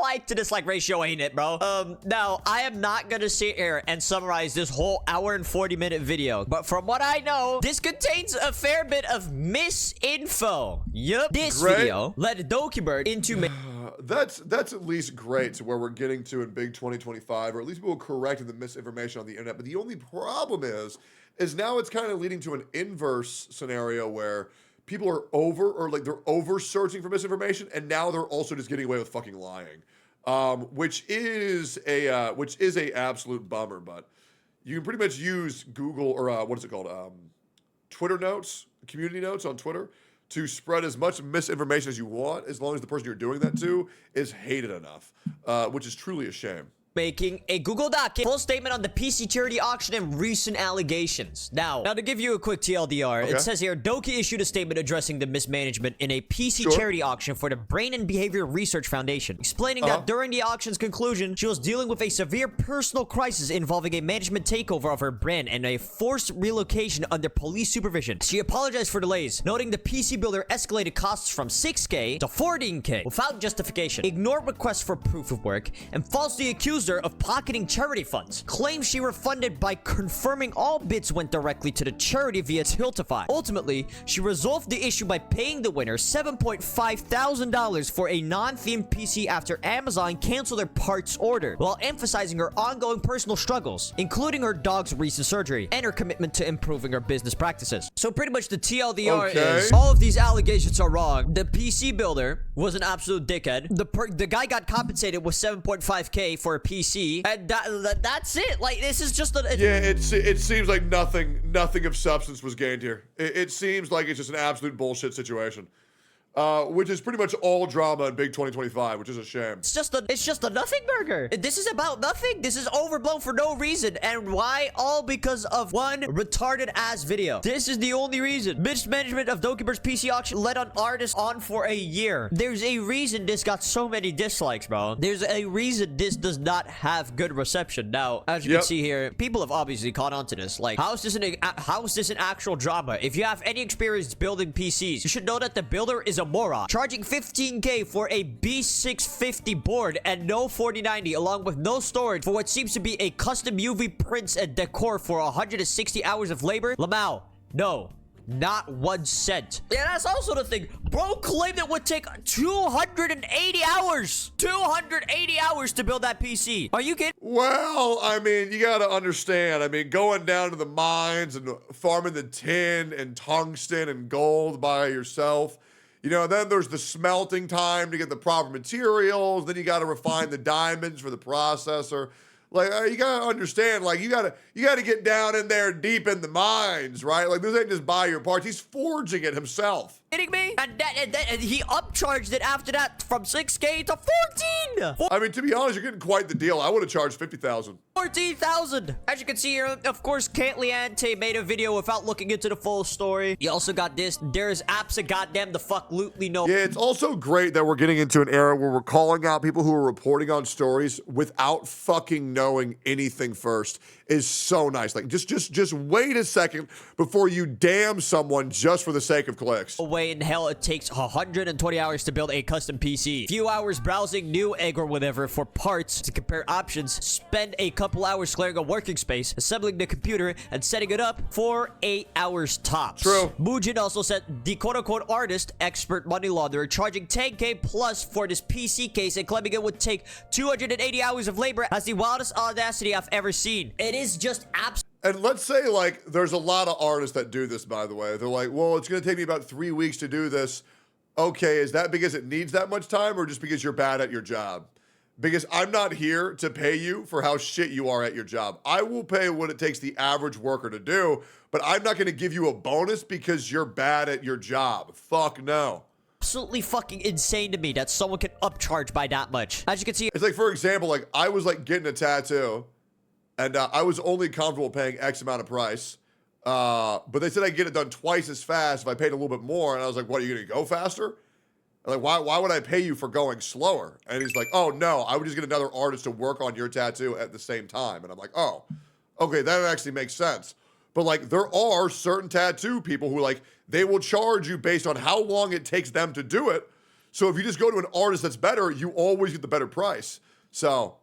B: Like to dislike ratio, ain't it, bro? Now, I am not gonna sit here and summarize this whole hour and 40-minute video, but from what I know, this contains a fair bit of misinfo. Yup. This video led Doki Bird into...
A: That's at least great to where we're getting to in big 2025, or at least people correcting the misinformation on the internet. But the only problem is now it's kind of leading to an inverse scenario where people are they're over searching for misinformation, and now they're also just getting away with fucking lying, which is a absolute bummer. But you can pretty much use Google or what is it called, Twitter notes, community notes on Twitter, to spread as much misinformation as you want, as long as the person you're doing that to is hated enough, which is truly a shame.
B: Making a Google Doc full statement on the PC charity auction and recent allegations. Now to give you a quick TLDR, it says here, Doki issued a statement addressing the mismanagement in a PC charity auction for the Brain and Behavior Research Foundation, explaining that during the auction's conclusion, she was dealing with a severe personal crisis involving a management takeover of her brand and a forced relocation under police supervision. She apologized for delays, noting the PC builder escalated costs from 6K to 14K without justification, ignored requests for proof of work, and falsely accused her of pocketing charity funds. Claims she refunded by confirming all bids went directly to the charity via Tiltify. Ultimately, she resolved the issue by paying the winner $7.5 thousand for a non-themed PC after Amazon canceled their parts order, while emphasizing her ongoing personal struggles, including her dog's recent surgery and her commitment to improving her business practices. So pretty much the TLDR is all of these allegations are wrong. The PC builder was an absolute dickhead. The guy got compensated with 7.5K for a PC, and that's it. Like, this is just
A: it seems like nothing of substance was gained here. It seems like it's just an absolute bullshit situation. which is pretty much all drama in big 2025, which is a shame.
B: It's just a nothing burger. This is about nothing. This is overblown for no reason. And why? All because of one retarded ass video. This is the only reason. Mismanagement of Dokibird's PC auction led on artists on for a year. There's a reason this got so many dislikes, bro. There's a reason this does not have good reception. Now, as you can see here, people have obviously caught on to this. Like, how is this an actual drama? If you have any experience building PCs, you should know that the builder is a moron. Charging $15K for a B650 board and no 4090 along with no storage for what seems to be a custom UV prints and decor for 160 hours of labor. Lamau, no. Not 1 cent. Yeah, that's also the thing. Bro claimed it would take 280 hours. 280 hours to build that PC. Are you kidding?
A: Well, I mean, you gotta understand. I mean, going down to the mines and farming the tin and tungsten and gold by yourself. You know, then there's the smelting time to get the proper materials. Then you gotta refine the diamonds for the processor. Like, you gotta understand, like, you gotta get down in there deep in the mines, right? Like, this ain't just buy your parts. He's forging it himself.
B: Kidding me? And he upcharged it after that from 6K to 14.
A: I mean, to be honest, you're getting quite the deal. I would have charged 50,000.
B: 14,000. As you can see here, of course, Cantliante made a video without looking into the full story. You also got this. There's goddamn the fuck lootly no.
A: Yeah, it's also great that we're getting into an era where we're calling out people who are reporting on stories without fucking knowing anything first. Is so nice. Like, just wait a second before you damn someone just for the sake of clicks.
B: Way in hell it takes 120 hours to build a custom PC. Few hours browsing Newegg or whatever for parts to compare options. Spend a couple hours clearing a working space, assembling the computer, and setting it up for 8 hours tops.
A: True.
B: Mujin also said the quote-unquote artist, expert money launderer, charging 10K plus for this PC case and claiming it would take 280 hours of labor has the wildest audacity I've ever seen. It is just absolutely.
A: And let's say, like, there's a lot of artists that do this, by the way. They're like, well, it's going to take me about 3 weeks to do this. Okay, is that because it needs that much time or just because you're bad at your job? Because I'm not here to pay you for how shit you are at your job. I will pay what it takes the average worker to do, but I'm not going to give you a bonus because you're bad at your job. Fuck no.
B: Absolutely fucking insane to me that someone can upcharge by that much. As you can see,
A: it's like, for example, like, I was like getting a tattoo. And I was only comfortable paying X amount of price. But they said I get it done twice as fast if I paid a little bit more. And I was like, what, are you going to go faster? I'm like, why would I pay you for going slower? And he's like, oh, no, I would just get another artist to work on your tattoo at the same time. And I'm like, oh, okay, that actually makes sense. But, like, there are certain tattoo people who, like, they will charge you based on how long it takes them to do it. So if you just go to an artist that's better, you always get the better price. So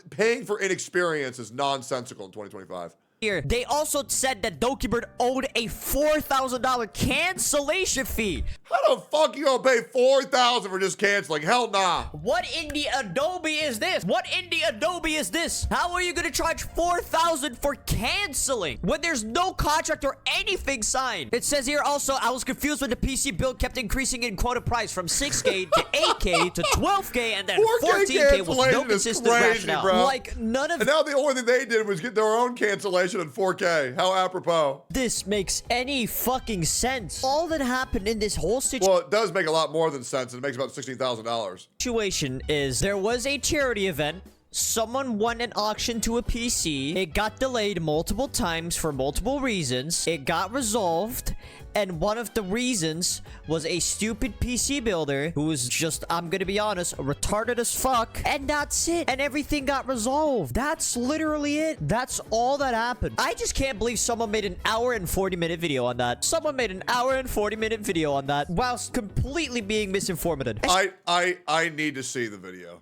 A: paying for inexperience is nonsensical in 2025.
B: Here, they also said that Dokibird owed a $4,000 cancellation fee.
A: How the fuck you gonna pay $4,000 for just canceling? Hell nah.
B: What indie Adobe is this? What indie Adobe is this? How are you gonna charge $4,000 for canceling when there's no contract or anything signed? It says here also, I was confused when the PC build kept increasing in quota price from 6K to 8K to 12K and then 14K with no consistent rationale.
A: Bro.
B: Like none of.
A: And now the only thing they did was get their own cancellation in 4K. How apropos.
B: This makes any fucking sense. All that happened in this whole situation.
A: Well, it does make a lot more than sense. It makes about $16,000.
B: Situation is there was a charity event. Someone won an auction to a PC. It got delayed multiple times for multiple reasons. It got resolved. And one of the reasons was a stupid PC builder who was just, I'm gonna be honest, retarded as fuck. And that's it. And everything got resolved. That's literally it. That's all that happened. I just can't believe someone made an hour and 40-minute video on that. Someone made an hour and 40-minute video on that whilst completely being misinformed.
A: I need to see the video.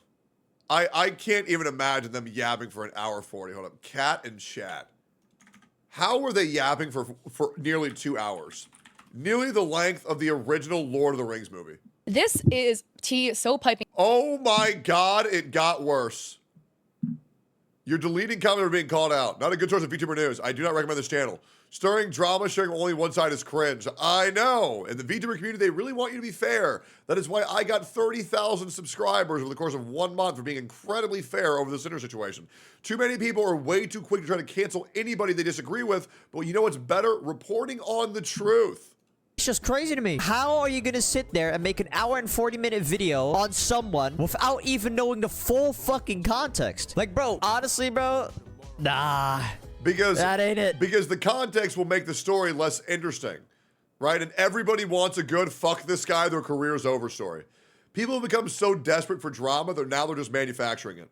A: I can't even imagine them yapping for an hour 40. Hold up. Cat and chat. How were they yapping for nearly 2 hours? Nearly the length of the original Lord of the Rings movie.
U: This is T so piping.
A: Oh my God, it got worse. You're deleting comments are being called out. Not a good source of VTuber news. I do not recommend this channel. Stirring drama, showing only one side is cringe. I know. In the VTuber community, they really want you to be fair. That is why I got 30,000 subscribers over the course of 1 month for being incredibly fair over this Sinner situation. Too many people are way too quick to try to cancel anybody they disagree with, but you know what's better? Reporting on the truth.
B: just crazy to me. How are you gonna sit there and make an hour and 40-minute video on someone without even knowing the full fucking context? Like, bro, honestly, bro, nah.
A: Because
B: that ain't it.
A: Because the context will make the story less interesting, right? And everybody wants a good fuck this guy, their career's over story. People have become so desperate for drama that now they're just manufacturing it.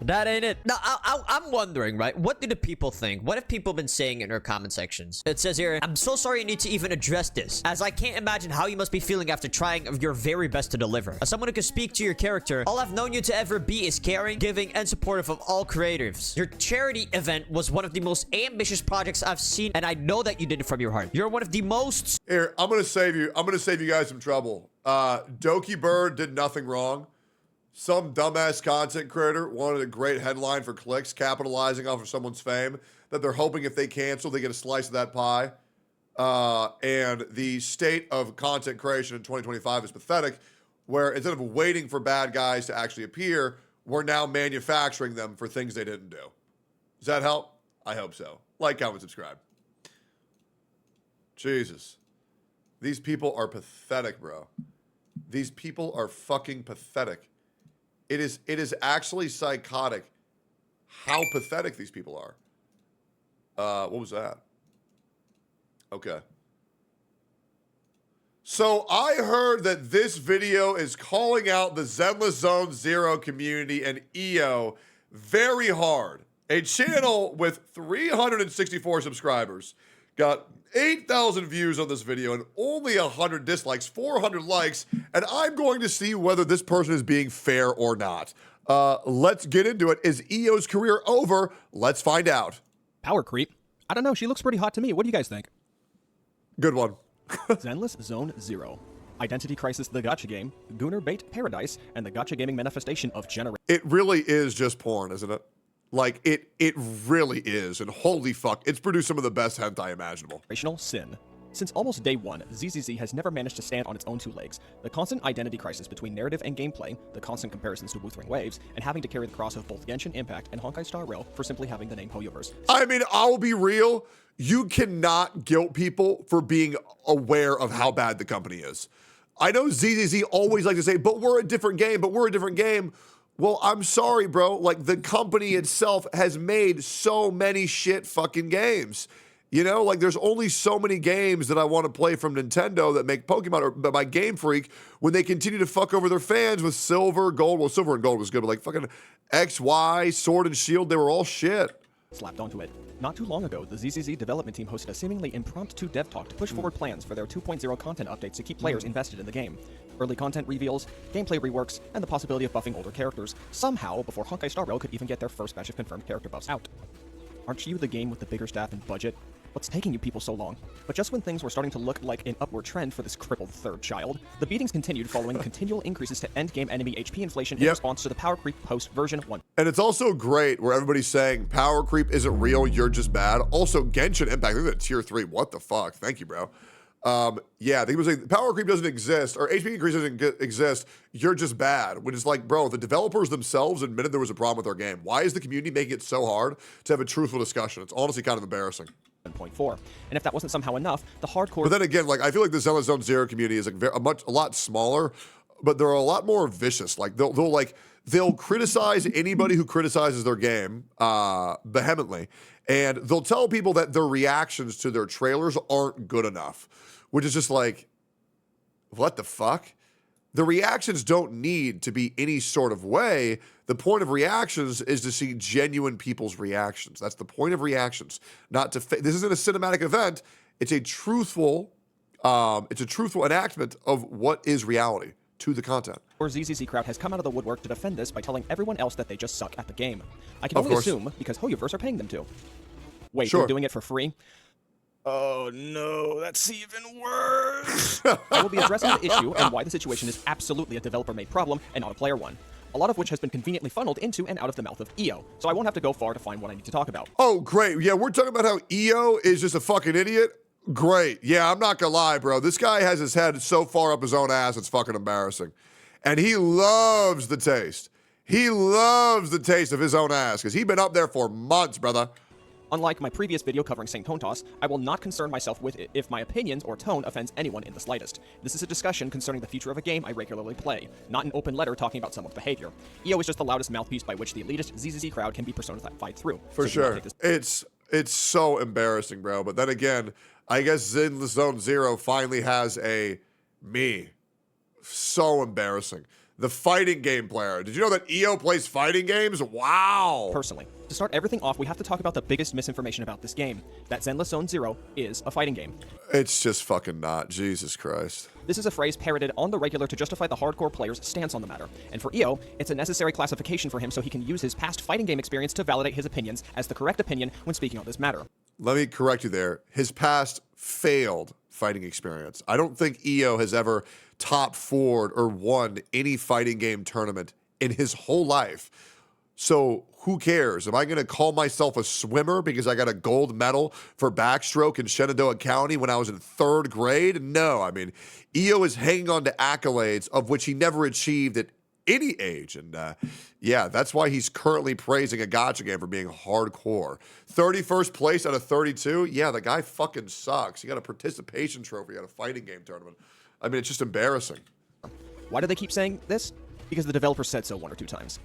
B: That ain't it. Now, I'm wondering, right? What do the people think? What have people been saying in their comment sections? It says here, I'm so sorry you need to even address this, as I can't imagine how you must be feeling after trying your very best to deliver. As someone who can speak to your character, all I've known you to ever be is caring, giving, and supportive of all creatives. Your charity event was one of the most ambitious projects I've seen, and I know that you did it from your heart. You're one of the most...
A: Here, I'm gonna save you. I'm gonna save you guys some trouble. Doki Bird did nothing wrong. Some dumbass content creator wanted a great headline for clicks, capitalizing off of someone's fame, that they're hoping if they cancel, they get a slice of that pie. And the state of content creation in 2025 is pathetic, where instead of waiting for bad guys to actually appear, we're now manufacturing them for things they didn't do. Does that help? I hope so. Like, comment, subscribe. Jesus. These people are pathetic, bro. These people are fucking pathetic. It is actually psychotic how pathetic these people are. What was that? Okay. So I heard that this video is calling out the Zenless Zone Zero community and EO very hard. A channel with 364 subscribers got 8,000 views on this video and only 100 dislikes, 400 likes, and I'm going to see whether this person is being fair or not. Let's get into it. Is EO's career over? Let's find out.
I: Power creep. I don't know. She looks pretty hot to me. What do you guys think?
A: Good one.
I: Zenless Zone Zero. Identity Crisis the Gacha game, Gooner Bait Paradise, and the Gacha gaming manifestation of generation.
A: It really is just porn, isn't it? Like, it really is, and holy fuck, it's produced some of the best hentai imaginable.
I: Sin. Since almost day one, ZZZ has never managed to stand on its own two legs. The constant identity crisis between narrative and gameplay, the constant comparisons to Wuthering Waves, and having to carry the cross of both Genshin Impact and Honkai Star Rail for simply having the name Hoyoverse.
A: I mean, I'll be real, you cannot guilt people for being aware of how bad the company is. I know ZZZ always like to say, but we're a different game. Well, I'm sorry, bro. Like, the company itself has made so many shit fucking games. You know, like, there's only so many games that I want to play from Nintendo that make Pokemon, or by Game Freak, when they continue to fuck over their fans with Silver, Gold. Well, Silver and Gold was good, but like fucking XY, Sword and Shield, they were all shit.
I: Slapped onto it. Not too long ago, the ZZZ development team hosted a seemingly impromptu dev talk to push forward plans for their 2.0 content updates to keep players invested in the game. Early content reveals, gameplay reworks, and the possibility of buffing older characters, somehow before Honkai Star Rail could even get their first batch of confirmed character buffs out. Aren't you the game with the bigger staff and budget? What's taking you people so long? But just when things were starting to look like an upward trend for this crippled third child, the beatings continued following continual increases to endgame enemy HP inflation in response to the power creep post version 1.
A: And it's also great where everybody's saying power creep isn't real, you're just bad. Also, Genshin Impact, look at tier 3. What the fuck? Thank you, bro. Yeah, I think it was like power creep doesn't exist, or HP increase doesn't exist, you're just bad. Which is like, bro, the developers themselves admitted there was a problem with their game. Why is the community making it so hard to have a truthful discussion? It's honestly kind of embarrassing.
I: 1.4. And if that wasn't somehow enough, the hardcore...
A: But then again, like, I feel like the Zenless Zone Zero community is like a lot smaller, but they're a lot more vicious. Like, they'll criticize anybody who criticizes their game vehemently, and they'll tell people that their reactions to their trailers aren't good enough, which is just like, what the fuck? The reactions don't need to be any sort of way. The point of reactions is to see genuine people's reactions. That's the point of reactions. Not to this isn't a cinematic event. It's a truthful enactment of what is reality to the content.
I: Or ZZZ crowd has come out of the woodwork to defend this by telling everyone else that they just suck at the game. I can only assume because Hoyoverse are paying them to. Wait, they're doing it for free? Oh no, that's even worse. I will be addressing the issue and why the situation is absolutely a developer-made problem and not a player one. A lot of which has been conveniently funneled into and out of the mouth of EO, so I won't have to go far to find what I need to talk about.
A: Oh, great. Yeah, we're talking about how EO is just a fucking idiot. Great. Yeah, I'm not gonna lie, bro. This guy has his head so far up his own ass, it's fucking embarrassing. And he loves the taste. He loves the taste of his own ass, because he's been up there for months, brother.
I: Unlike my previous video covering St. Tone Toss, I will not concern myself with it if my opinions or tone offends anyone in the slightest. This is a discussion concerning the future of a game I regularly play, not an open letter talking about someone's behavior. EO is just the loudest mouthpiece by which the elitist ZZZ crowd can be personified through.
A: For sure. It's so embarrassing, bro. But then again, I guess Zenless Zone Zero finally has a me. So embarrassing. The fighting game player. Did you know that EO plays fighting games? Wow.
I: Personally. To start everything off, we have to talk about the biggest misinformation about this game, that Zenless Zone Zero is a fighting game.
A: It's just fucking not. Jesus Christ.
I: This is a phrase parroted on the regular to justify the hardcore player's stance on the matter. And for EO, it's a necessary classification for him so he can use his past fighting game experience to validate his opinions as the correct opinion when speaking on this matter.
A: Let me correct you there. His past failed fighting experience. I don't think EO has ever top 4'd or won any fighting game tournament in his whole life. So who cares? Am I going to call myself a swimmer because I got a gold medal for backstroke in Shenandoah County when I was in 3rd grade? No, I mean, EO is hanging on to accolades of which he never achieved at any age. And yeah, that's why he's currently praising a gacha game for being hardcore. 31st place out of 32? Yeah, the guy fucking sucks. He got a participation trophy at a fighting game tournament. I mean, it's just embarrassing.
I: Why do they keep saying this? Because the developer said so 1 or 2 times.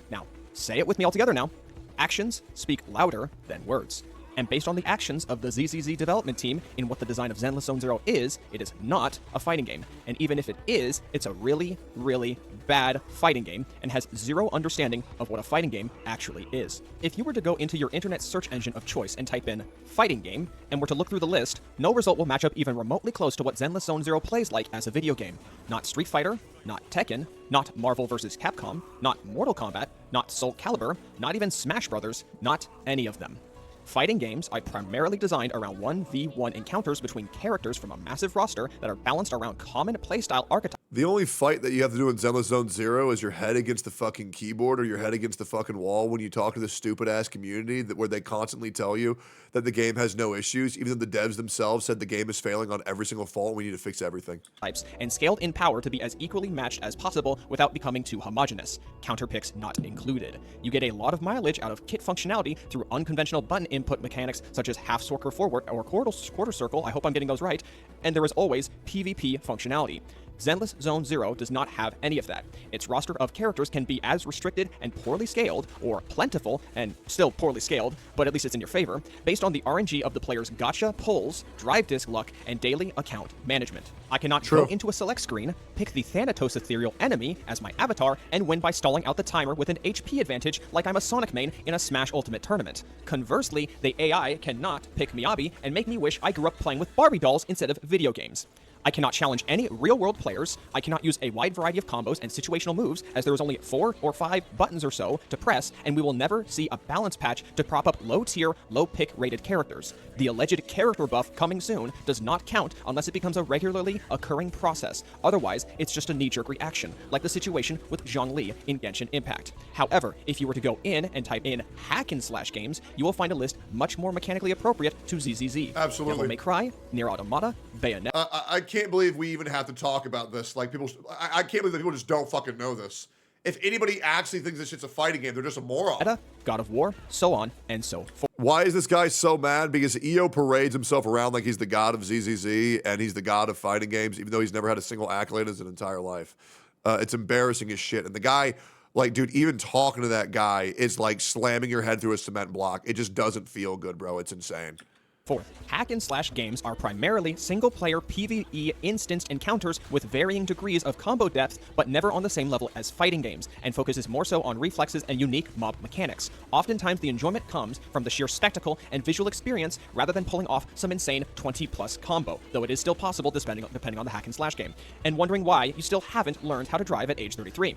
I: Now, say it with me all together now. Actions speak louder than words. And based on the actions of the ZZZ development team in what the design of Zenless Zone Zero is, it is not a fighting game. And even if it is, it's a really, really bad fighting game and has zero understanding of what a fighting game actually is. If you were to go into your internet search engine of choice and type in fighting game and were to look through the list, no result will match up even remotely close to what Zenless Zone Zero plays like as a video game. Not Street Fighter, not Tekken, not Marvel vs. Capcom, not Mortal Kombat, not Soul Calibur, not even Smash Brothers, not any of them. Fighting games are primarily designed around 1v1 encounters between characters from a massive roster that are balanced around common playstyle archetypes.
A: The only fight that you have to do in Zenless Zone Zero is your head against the fucking keyboard or your head against the fucking wall when you talk to this stupid-ass community where they constantly tell you that the game has no issues, even though the devs themselves said the game is failing on every single fault and we need to fix everything.
I: And scaled in power to be as equally matched as possible without becoming too homogenous. Counterpicks not included. You get a lot of mileage out of kit functionality through unconventional button input mechanics such as half circle forward or quarter circle, I hope I'm getting those right, and there is always PvP functionality. Zenless Zone Zero does not have any of that. Its roster of characters can be as restricted and poorly scaled, or plentiful and still poorly scaled, but at least it's in your favor, based on the RNG of the player's gacha pulls, drive disc luck, and daily account management. I cannot go into a select screen, pick the Thanatos ethereal enemy as my avatar, and win by stalling out the timer with an HP advantage like I'm a Sonic main in a Smash Ultimate tournament. Conversely, the AI cannot pick Miyabi and make me wish I grew up playing with Barbie dolls instead of video games. I cannot challenge any real-world players, I cannot use a wide variety of combos and situational moves as there is only 4 or 5 buttons or so to press, and we will never see a balance patch to prop up low-tier, low-pick rated characters. The alleged character buff coming soon does not count unless it becomes a regularly occurring process. Otherwise, it's just a knee-jerk reaction, like the situation with Zhongli in Genshin Impact. However, if you were to go in and type in hack-and-slash games, you will find a list much more mechanically appropriate to ZZZ.
A: Absolutely.
I: Devil May Cry, Nier Automata, Bayonetta.
A: I can't believe we even have to talk about this. Like, people, I can't believe that people just don't fucking know this. If anybody actually thinks this shit's a fighting game, they're just a moron.
I: God of War, so on and so forth.
A: Why is this guy so mad? Because EO parades himself around like he's the god of ZZZ and he's the god of fighting games, even though he's never had a single accolade in his entire life. It's embarrassing as shit. And the guy, like, dude, even talking to that guy is like slamming your head through a cement block. It just doesn't feel good, bro. It's insane.
I: Fourth, hack-and-slash games are primarily single-player PvE instanced encounters with varying degrees of combo depth, but never on the same level as fighting games, and focuses more so on reflexes and unique mob mechanics. Oftentimes, the enjoyment comes from the sheer spectacle and visual experience rather than pulling off some insane 20-plus combo, though it is still possible depending on the hack-and-slash game, and wondering why you still haven't learned how to drive at age 33.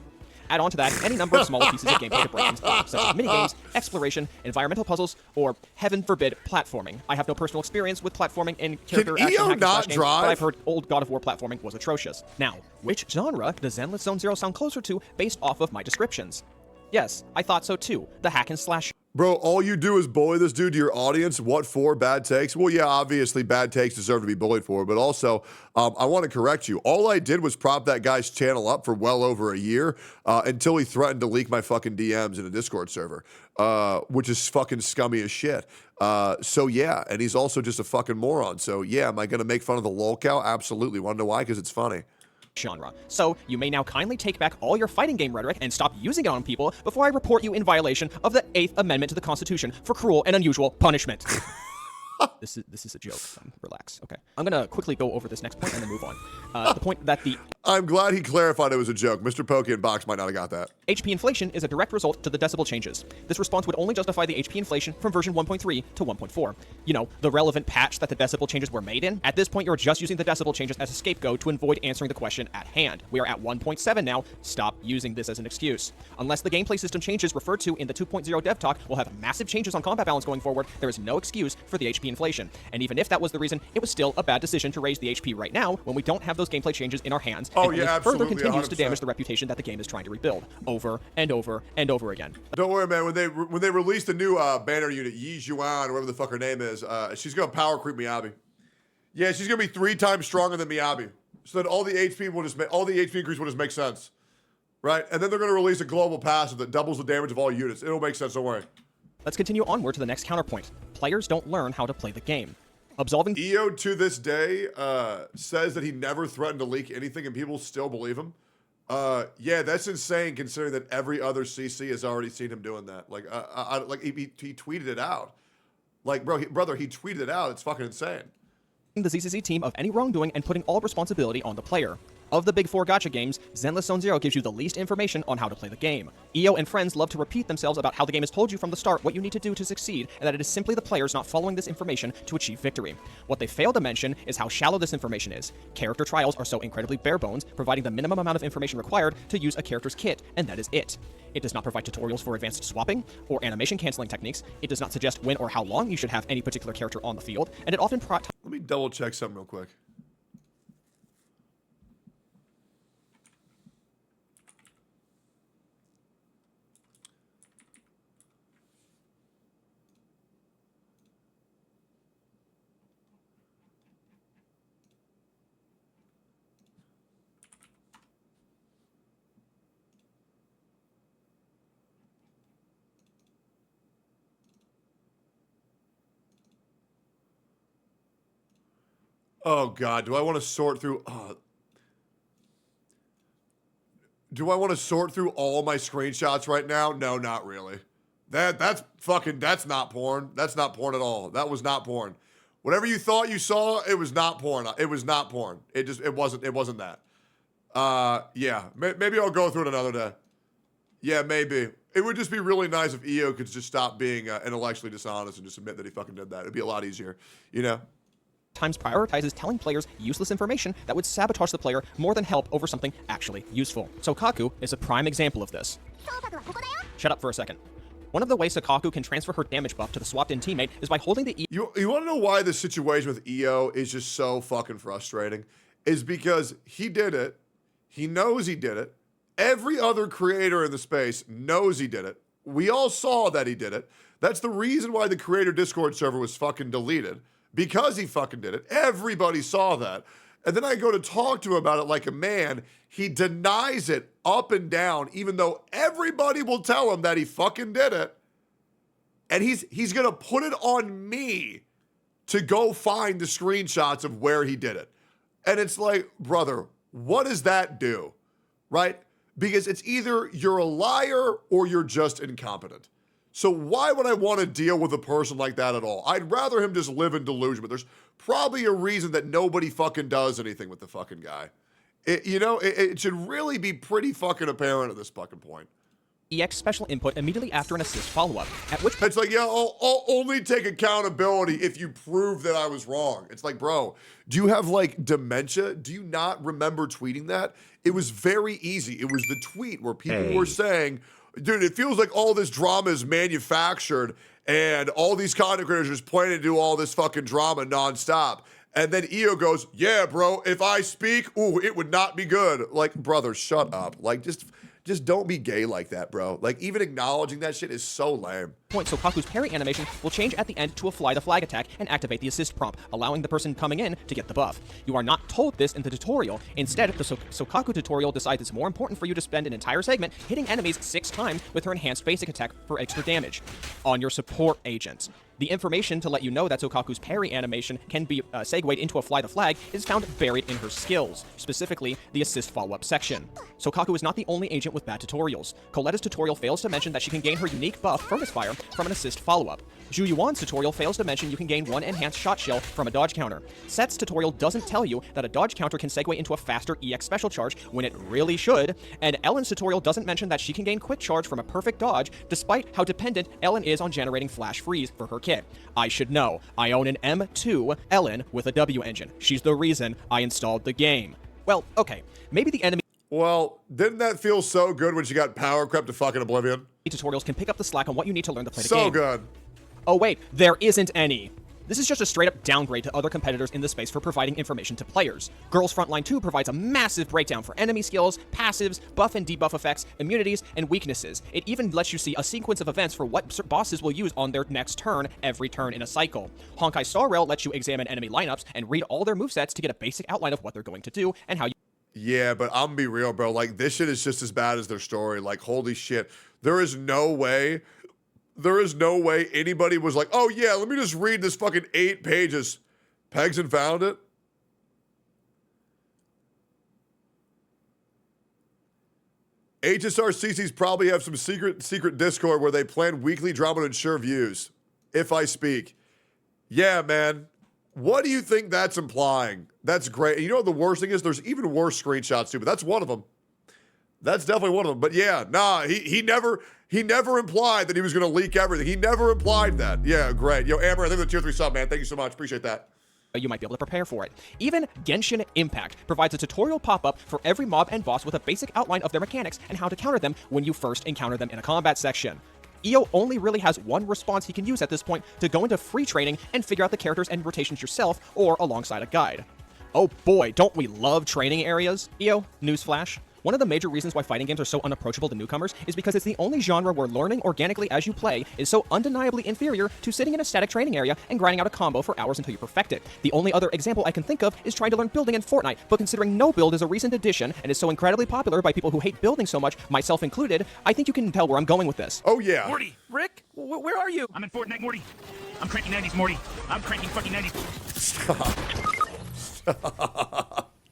I: Add on to that any number of smaller pieces of gameplay to break things up, such as minigames, exploration, environmental puzzles, or, heaven forbid, platforming. I have no personal experience with platforming in character action hack-and-slash games, but I've heard old God of War platforming was atrocious. Now, which genre does Zenless Zone Zero sound closer to based off of my descriptions? Yes, I thought so too, the hack-and-slash.
A: Bro, all you do is bully this dude to your audience. What for? Bad takes? Well, yeah, obviously bad takes deserve to be bullied for, but also I want to correct you. All I did was prop that guy's channel up for well over a year until he threatened to leak my fucking DMs in a Discord server, which is fucking scummy as shit. So yeah, and he's also just a fucking moron. So yeah, am I going to make fun of the lol cow? Absolutely. Want to know why? Because it's funny.
I: Genre. So, you may now kindly take back all your fighting game rhetoric and stop using it on people before I report you in violation of the 8th Amendment to the Constitution for cruel and unusual punishment. This is a joke. Relax. Okay. I'm gonna quickly go over this next point and then move on. The point that the
A: I'm glad he clarified it was a joke. Mr. Pokey in Box might not have got that.
I: HP inflation is a direct result to the decibel changes. This response would only justify the HP inflation from version 1.3 to 1.4. You know, the relevant patch that the decibel changes were made in. At this point, you're just using the decibel changes as a scapegoat to avoid answering the question at hand. We are at 1.7 now. Stop using this as an excuse. Unless the gameplay system changes referred to in the 2.0 dev talk will have massive changes on combat balance going forward, there is no excuse for the HP inflation. And even if that was the reason, it was still a bad decision to raise the HP right now when we don't have those gameplay changes in our hands.
A: Oh,
I: and
A: yeah,
I: only
A: absolutely,
I: further continues to
A: 100%.
I: damage the reputation that the game is trying to rebuild over and over and over again.
A: Don't worry, man. When they release the new banner unit, Yi Zhuan, or whatever the fuck her name is, she's gonna power creep Miyabi. Yeah, she's gonna be 3 times stronger than Miyabi, so that all the HP increase will just make sense, right? And then they're gonna release a global passive that doubles the damage of all units. It'll make sense. Don't worry.
I: Let's continue onward to the next counterpoint. Players don't learn how to play the game. Absolving
A: EO to this day says that he never threatened to leak anything, and people still believe him. Yeah, that's insane considering that every other CC has already seen him doing that. Like, he tweeted it out. Like, brother, he tweeted it out. It's fucking insane.
I: The ZCC team of any wrongdoing and putting all responsibility on the player. Of the big 4 gacha games, Zenless Zone Zero gives you the least information on how to play the game. EO and friends love to repeat themselves about how the game has told you from the start what you need to do to succeed, and that it is simply the players not following this information to achieve victory. What they fail to mention is how shallow this information is. Character trials are so incredibly bare bones, providing the minimum amount of information required to use a character's kit, and that is it. It does not provide tutorials for advanced swapping or animation canceling techniques. It does not suggest when or how long you should have any particular character on the field, and it often
A: Let me double check something real quick. Oh God, do I want to sort through? Do I want to sort through all my screenshots right now? No, not really. That's not porn. That's not porn at all. That was not porn. Whatever you thought you saw, it was not porn. It was not porn. It wasn't that. Yeah, maybe I'll go through it another day. Yeah, maybe. It would just be really nice if EO could just stop being intellectually dishonest and just admit that he fucking did that. It'd be a lot easier, you know?
I: times prioritizes telling players useless information that would sabotage the player more than help over something actually useful. Sokaku is a prime example of this. Shut up for a second. One of the ways Sokaku can transfer her damage buff to the swapped-in teammate is by holding the
A: You want to know why the situation with EO is just so fucking frustrating? Is because he did it. He knows he did it. Every other creator in the space knows he did it. We all saw that he did it. That's the reason why the creator Discord server was fucking deleted. Because he fucking did it. Everybody saw that. And then I go to talk to him about it like a man. He denies it up and down, even though everybody will tell him that he fucking did it. And he's going to put it on me to go find the screenshots of where he did it. And it's like, brother, what does that do? Right? Because it's either you're a liar or you're just incompetent. So why would I want to deal with a person like that at all? I'd rather him just live in delusion, but there's probably a reason that nobody fucking does anything with the fucking guy. It should really be pretty fucking apparent at this fucking point.
I: EX special input immediately after an assist follow-up, at which point
A: it's like, yeah, I'll only take accountability if you prove that I was wrong. It's like, bro, do you have like dementia? Do you not remember tweeting that? It was very easy. It was the tweet where people were saying, dude, it feels like all this drama is manufactured and all these content creators are just planning to do all this fucking drama nonstop. And then EO goes, yeah, bro, if I speak, ooh, it would not be good. Like, brother, shut up. Like, just just don't be gay like that, bro. Like, even acknowledging that shit is so lame.
I: Sokaku's parry animation will change at the end to a fly the flag attack and activate the assist prompt, allowing the person coming in to get the buff. You are not told this in the tutorial. Instead, the Sokaku tutorial decides it's more important for you to spend an entire segment hitting enemies 6 times with her enhanced basic attack for extra damage on your support agents. The information to let you know that Sokaku's parry animation can be segued into a fly the flag is found buried in her skills, specifically the assist follow-up section. Sokaku is not the only agent with bad tutorials. Coletta's tutorial fails to mention that she can gain her unique buff from misfire from an assist follow-up. Zhu Yuan's tutorial fails to mention you can gain 1 enhanced shot shell from a dodge counter. Set's tutorial doesn't tell you that a dodge counter can segue into a faster EX special charge when it really should, and Ellen's tutorial doesn't mention that she can gain quick charge from a perfect dodge despite how dependent Ellen is on generating flash freeze for her kit. I should know. I own an M2 Ellen with a W engine. She's the reason I installed the game. Well, okay, maybe the enemy
A: Well, didn't that feel so good when she got power crept to fucking oblivion?
I: Tutorials can pick up the slack on what you need to learn to play the
A: So
I: game.
A: good.
I: Oh wait, there isn't any. This is just a straight up downgrade to other competitors in the space for providing information to players. Girls Frontline 2 provides a massive breakdown for enemy skills, passives, buff and debuff effects, immunities, and weaknesses. It even lets you see a sequence of events for what bosses will use on their next turn every turn in a cycle. Honkai Star Rail lets you examine enemy lineups and read all their movesets to get a basic outline of what they're going to do and how you.
A: Yeah, but I'm gonna be real, bro. Like, this shit is just as bad as their story. Like, holy shit. There is no way anybody was like, oh yeah, let me just read this fucking 8 pages. Pegs and found it. HSRCCs probably have some secret Discord where they plan weekly drama to ensure views. If I speak. Yeah, man. What do you think that's implying? That's great. You know what the worst thing is? There's even worse screenshots too, but that's one of them. That's definitely one of them. But yeah, nah, he never implied that he was going to leak everything. He never implied that. Yeah, great. Yo, Amber, I think the tier 3 sub, man. Thank you so much. Appreciate that.
I: You might be able to prepare for it. Even Genshin Impact provides a tutorial pop-up for every mob and boss with a basic outline of their mechanics and how to counter them when you first encounter them in a combat section. EO only really has one response he can use at this point to go into free training and figure out the characters and rotations yourself or alongside a guide. Oh boy, don't we love training areas? EO, newsflash. One of the major reasons why fighting games are so unapproachable to newcomers is because it's the only genre where learning organically as you play is so undeniably inferior to sitting in a static training area and grinding out a combo for hours until you perfect it. The only other example I can think of is trying to learn building in Fortnite, but considering no build is a recent addition and is so incredibly popular by people who hate building so much, myself included, I think you can tell where I'm going with this.
A: Oh yeah.
D: Morty, Rick, where are you? I'm in Fortnite, Morty. I'm cranking 90s, Morty. I'm cranking fucking 90s.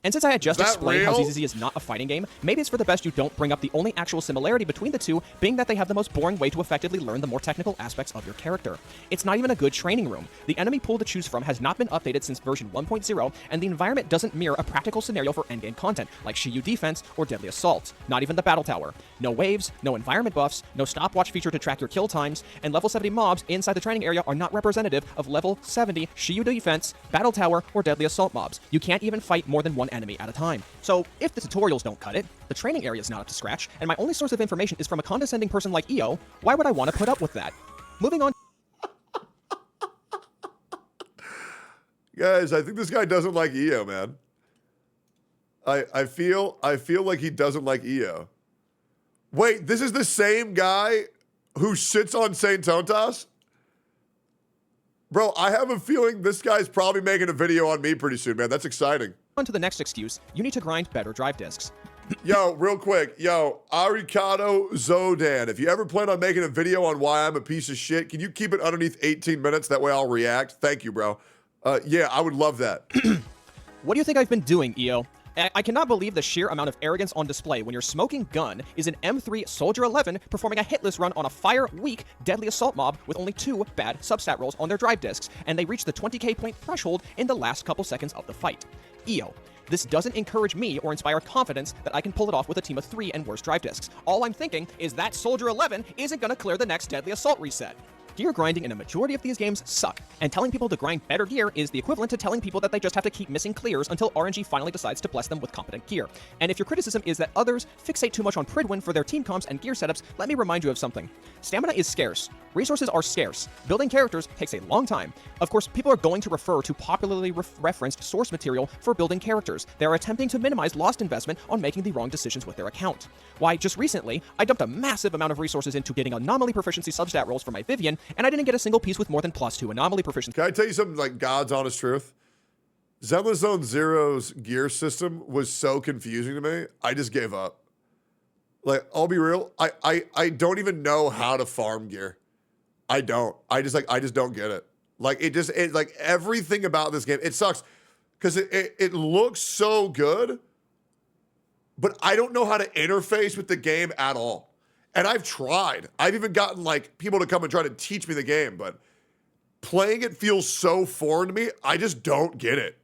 I: And since I had just explained how
A: real?
I: ZZZ is not a fighting game, maybe it's for the best you don't bring up the only actual similarity between the two, being that they have the most boring way to effectively learn the more technical aspects of your character. It's not even a good training room. The enemy pool to choose from has not been updated since version 1.0, and the environment doesn't mirror a practical scenario for endgame content, like Shiyu Defense or Deadly Assault. Not even the Battle Tower. No waves, no environment buffs, no stopwatch feature to track your kill times, and level 70 mobs inside the training area are not representative of level 70 Shiyu Defense, Battle Tower, or Deadly Assault mobs. You can't even fight more than one enemy at a time. So, if the tutorials don't cut it, the training area is not up to scratch, and my only source of information is from a condescending person like EO, why would I want to put up with that? Moving on.
A: Guys, I think this guy doesn't like EO, man. I feel like he doesn't like EO. Wait, this is the same guy who shits on Saint Tontas? Bro, I have a feeling this guy's probably making a video on me pretty soon, man. That's exciting.
I: On to the next excuse, you need to grind better drive discs.
A: Yo, real quick. Yo, Arikado Zodan. If you ever plan on making a video on why I'm a piece of shit, can you keep it underneath 18 minutes? That way I'll react. Thank you, bro. Yeah, I would love that.
I: What do you think I've been doing, EO? I cannot believe the sheer amount of arrogance on display when your smoking gun is an M3 Soldier 11 performing a hitless run on a fire-weak Deadly Assault mob with only 2 bad substat rolls on their drive discs, and they reach the 20k point threshold in the last couple seconds of the fight. EO, this doesn't encourage me or inspire confidence that I can pull it off with a team of 3 and worse drive discs. All I'm thinking is that Soldier 11 isn't gonna clear the next Deadly Assault reset. Gear grinding in a majority of these games suck, and telling people to grind better gear is the equivalent to telling people that they just have to keep missing clears until RNG finally decides to bless them with competent gear. And if your criticism is that others fixate too much on Pridwin for their team comps and gear setups, let me remind you of something. Stamina is scarce. Resources are scarce. Building characters takes a long time. Of course, people are going to refer to popularly referenced source material for building characters. They're attempting to minimize lost investment on making the wrong decisions with their account. Why, just recently, I dumped a massive amount of resources into getting anomaly proficiency substat rolls for my Vivian, and I didn't get a single piece with more than +2 anomaly proficiency.
A: Can I tell you something like God's honest truth? Zenless Zone Zero's gear system was so confusing to me, I just gave up. Like, I'll be real, I don't even know how to farm gear. I don't. I just don't get it. Like, like everything about this game, it sucks because it looks so good, but I don't know how to interface with the game at all. And I've tried. I've even gotten like people to come and try to teach me the game, but playing it feels so foreign to me. I just don't get it.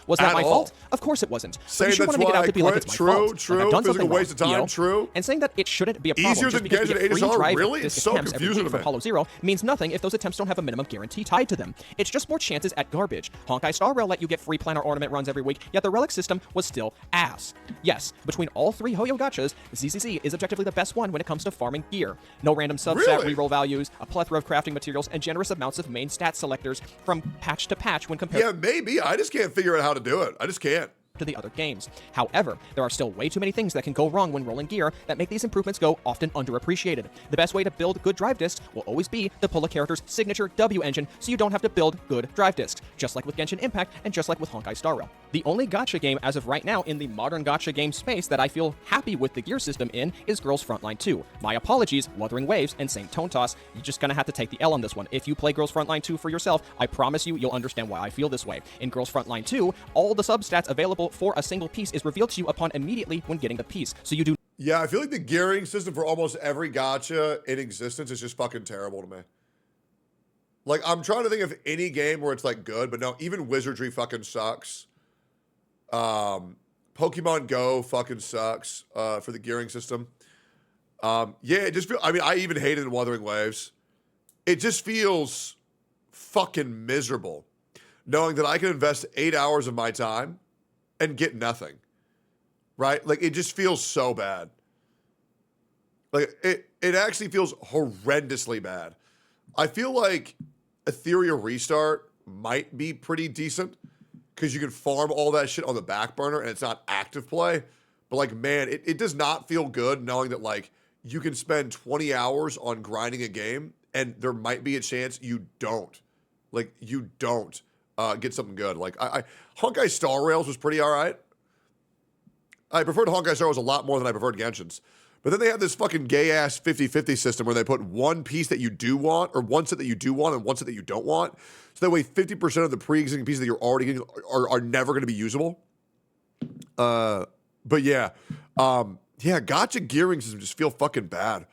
I: Was that my fault? Of course it wasn't.
A: Saying
I: you
A: that's
I: want to make it out
A: why
I: to be
A: I
I: like
A: quit.
I: it's my
A: True,
I: fault.
A: true.
I: Like I've done
A: Physical
I: something
A: waste of time.
I: wrong,
A: True.
I: And saying that it shouldn't be a problem
A: Easier
I: just
A: than
I: because you
A: Genshin
I: get free
A: 8SR,
I: drive
A: really?
I: disc
A: It's so
I: attempts every
A: confusing
I: week
A: to
I: from
A: me.
I: Hollow Zero means nothing if those attempts don't have a minimum guarantee tied to them. It's just more chances at garbage. Honkai Star Rail let you get free planar ornament runs every week, yet the relic system was still ass. Yes, between all 3 Hoyo gachas, ZCZ is objectively the best one when it comes to farming gear. No random substat reroll values, a plethora of crafting materials, and generous amounts of main stat selectors from patch to patch when compared.
A: Yeah, maybe. I just can't figure out how to do it. I just can't.
I: To the other games. However, there are still way too many things that can go wrong when rolling gear that make these improvements go often underappreciated. The best way to build good drive discs will always be to pull a character's signature W engine so you don't have to build good drive discs, just like with Genshin Impact and just like with Honkai Star Rail. The only gacha game as of right now in the modern gacha game space that I feel happy with the gear system in is Girls Frontline 2. My apologies, Wuthering Waves and Saint Tone Toss, you're just gonna have to take the L on this one. If you play Girls Frontline 2 for yourself, I promise you'll understand why I feel this way. In Girls Frontline 2, all the substats available for a single piece is revealed to you upon immediately when getting the piece. So you do.
A: Yeah, I feel like the gearing system for almost every gacha in existence is just fucking terrible to me. Like, I'm trying to think of any game where it's like good, but no, even Wizardry fucking sucks. Pokemon Go fucking sucks for the gearing system. Yeah, it just feels, I mean, I even hated Wuthering Waves. It just feels fucking miserable knowing that I can invest 8 hours of my time and get nothing, right? Like, it just feels so bad. Like, it actually feels horrendously bad. I feel like Ethereal Restart might be pretty decent because you can farm all that shit on the back burner and it's not active play. But, like, man, it does not feel good knowing that, like, you can spend 20 hours on grinding a game and there might be a chance you don't. Like, you don't get something good. Like, Honkai Star Rails was pretty all right. I preferred Honkai Star Rails a lot more than I preferred Genshin's. But then they have this fucking gay-ass 50-50 system where they put one piece that you do want, or one set that you do want, and one set that you don't want. So that way 50% of the pre-existing pieces that you're already getting are never going to be usable. But yeah. Gacha gearing systems just feel fucking bad.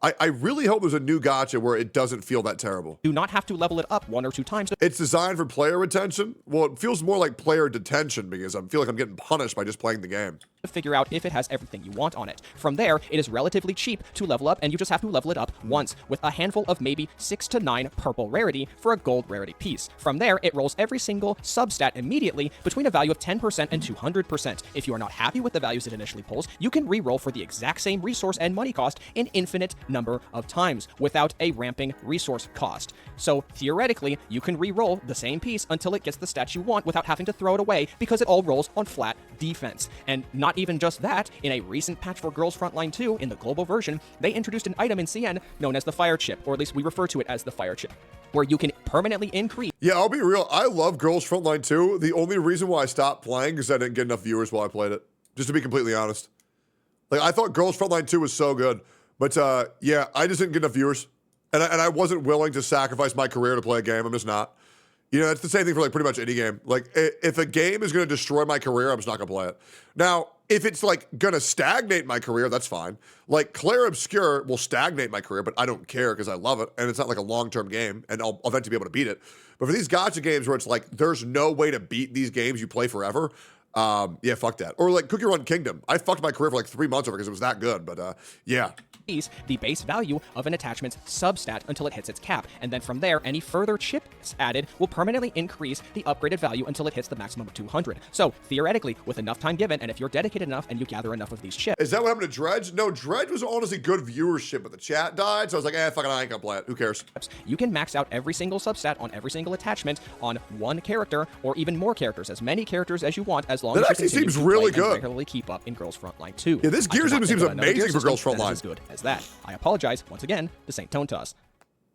A: I really hope there's a new gacha where it doesn't feel that terrible.
I: Do not have to level it up 1 or 2 times.
A: It's designed for player retention. Well, it feels more like player detention because I feel like I'm getting punished by just playing the game.
I: To figure out if it has everything you want on it. From there, it is relatively cheap to level up, and you just have to level it up once with a handful of maybe 6 to 9 purple rarity for a gold rarity piece. From there, it rolls every single substat immediately between a value of 10% and 200%. If you are not happy with the values it initially pulls, you can re-roll for the exact same resource and money cost an infinite number of times without a ramping resource cost. So theoretically, you can re-roll the same piece until it gets the stats you want without having to throw it away because it all rolls on flat defense. And not even just that, in a recent patch for Girls Frontline 2, in the global version, they introduced an item in CN known as the Fire Chip, or at least we refer to it as the Fire Chip, where you can permanently increase.
A: Yeah, I'll be real. I love Girls Frontline 2. The only reason why I stopped playing is I didn't get enough viewers while I played it. Just to be completely honest. Like, I thought Girls Frontline 2 was so good. But yeah, I just didn't get enough viewers. And I wasn't willing to sacrifice my career to play a game. I'm just not. You know, it's the same thing for like pretty much any game. Like, if a game is going to destroy my career, I'm just not going to play it. Now, if it's like going to stagnate my career, that's fine. Like, Clair Obscur will stagnate my career, but I don't care because I love it. And it's not like a long-term game, and I'll eventually be able to beat it. But for these gacha games where it's like, there's no way to beat these games you play forever, yeah, fuck that. Or like Cookie Run Kingdom. I fucked my career for like 3 months over because it was that good. But yeah,
I: the base value of an attachment's substat until it hits its cap, and then from there, any further chips added will permanently increase the upgraded value until it hits the maximum of 200. So, theoretically, with enough time given, and if you're dedicated enough and you gather enough of these chips...
A: Is that what happened to Dredge? No, Dredge was honestly good viewership, but the chat died, so I was like, fucking, I ain't gonna play it. Who cares?
I: You can max out every single substat on every single attachment on one character, or even more characters, as many characters as you want, as long as you
A: actually
I: continue
A: seems
I: to
A: really
I: play and
A: good.
I: regularly keep up in Girls Frontline 2.
A: Yeah, this Gears system seems amazing for Girls Frontline.
I: As good as that. I apologize, once again, this ain't Tone Toss.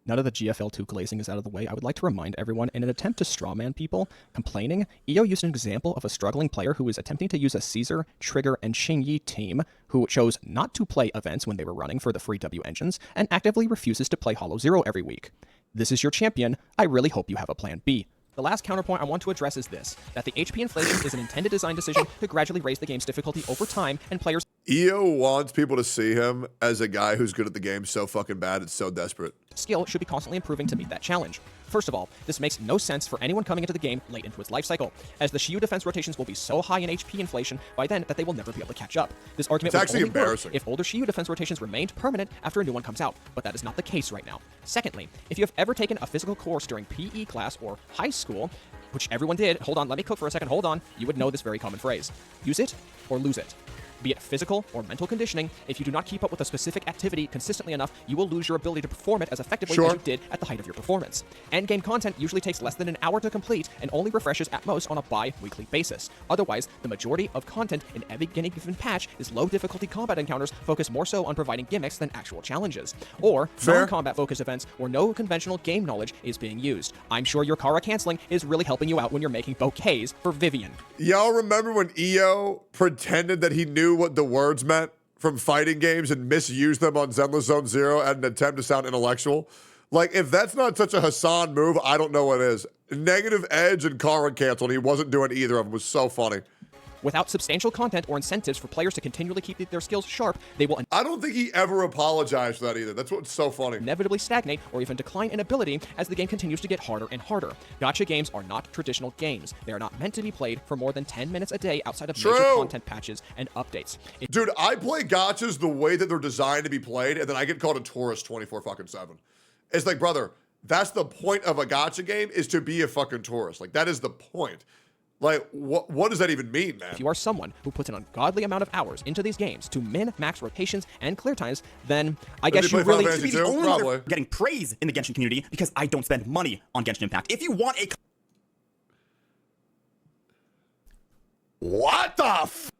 I: Now that the GFL2 glazing is out of the way, I would like to remind everyone, in an attempt to strawman people complaining, EO used an example of a struggling player who was attempting to use a Caesar, Trigger, and Xingyi team who chose not to play events when they were running for the free W engines and actively refuses to play Hollow Zero every week. This is your champion. I really hope you have a plan B. The last counterpoint I want to address is this, that the HP inflation is an intended design decision to gradually raise the game's difficulty over time, and players...
A: EO wants people to see him as a guy who's good at the game so fucking bad, it's so desperate.
I: Skill should be constantly improving to meet that challenge. First of all, this makes no sense for anyone coming into the game late into its life cycle, as the Shiyu defense rotations will be so high in HP inflation by then that they will never be able to catch up. This argument would only work if older Shiyu defense rotations remained permanent after a new one comes out, but that is not the case right now. Secondly, if you have ever taken a physical course during PE class or high school, which everyone did, hold on, let me cook for a second, hold on, you would know this very common phrase. Use it or lose it. Be it physical or mental conditioning, if you do not keep up with a specific activity consistently enough, you will lose your ability to perform it as effectively as you did at the height of your performance. Endgame content usually takes less than an hour to complete and only refreshes at most on a bi-weekly basis. Otherwise, the majority of content in every given patch is low difficulty combat encounters focused more so on providing gimmicks than actual challenges. Or non-combat focused events where no conventional game knowledge is being used. I'm sure your Kara canceling is really helping you out when you're making bouquets for Vivian.
A: Y'all remember when EO pretended that he knew what the words meant from fighting games and misused them on Zenless Zone Zero at an attempt to sound intellectual? Like, if that's not such a Hassan move, I don't know what is. Negative Edge and Kara canceled. He wasn't doing either of them. It was so funny.
I: Without substantial content or incentives for players to continually keep their skills sharp, they will...
A: I don't think he ever apologized for that either. That's what's so funny.
I: ...inevitably stagnate or even decline in ability as the game continues to get harder and harder. Gacha games are not traditional games. They are not meant to be played for more than 10 minutes a day outside of major content patches and updates.
A: Dude, I play gachas the way that they're designed to be played, and then I get called a tourist 24-7. It's like, brother, that's the point of a gacha game, is to be a fucking tourist. Like, that is the point. Like, what does that even mean, man?
I: If you are someone who puts an ungodly amount of hours into these games to min-max rotations and clear times, then I guess you really...
E: To be the only one getting praise in the Genshin community because I don't spend money on Genshin Impact. If you want a...
A: What the f***?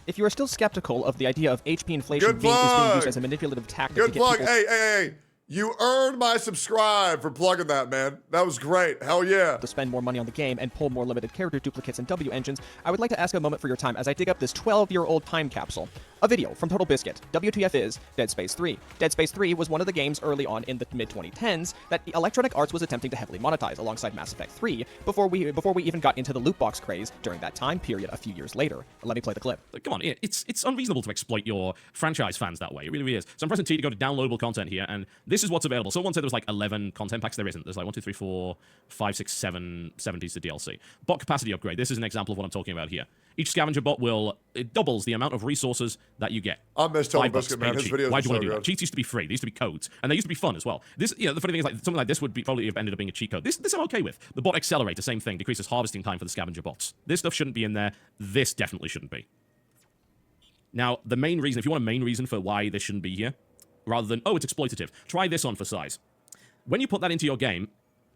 I: If you are still skeptical of the idea of HP inflation being used as a manipulative tactic to get
A: plug.
I: people...
A: Hey. You earned my subscribe for plugging that, man. That was great. Hell yeah.
I: To spend more money on the game and pull more limited character duplicates and W engines, I would like to ask a moment for your time as I dig up this 12-year-old time capsule. A video from Total Biscuit. WTF is Dead Space 3. Dead Space 3 was one of the games early on in the mid-2010s that Electronic Arts was attempting to heavily monetize alongside Mass Effect 3 before we even got into the loot box craze during that time period a few years later. Let me play the clip.
V: Come on, it's unreasonable to exploit your franchise fans that way. It really is. So I'm pressing T to go to downloadable content here, and this is what's available. Someone said there was like 11 content packs. There isn't. There's like 1, 2, 3, 4, 5, 6, 7, 70s to DLC. Bot capacity upgrade. This is an example of what I'm talking about here. Each scavenger bot it doubles the amount of resources that you get.
A: I miss Total Biscuit, man. His videos
V: Why do you want to do
A: good.
V: that? Cheats used to be free. They used to be codes, and they used to be fun as well. This, the funny thing is, like, something like this would probably have ended up being a cheat code. This I'm okay with. The bot accelerator, same thing, decreases harvesting time for the scavenger bots. This stuff shouldn't be in there. This definitely shouldn't be. Now, the main reason, if you want a main reason for why this shouldn't be here, rather than, oh, it's exploitative, try this on for size. When you put that into your game,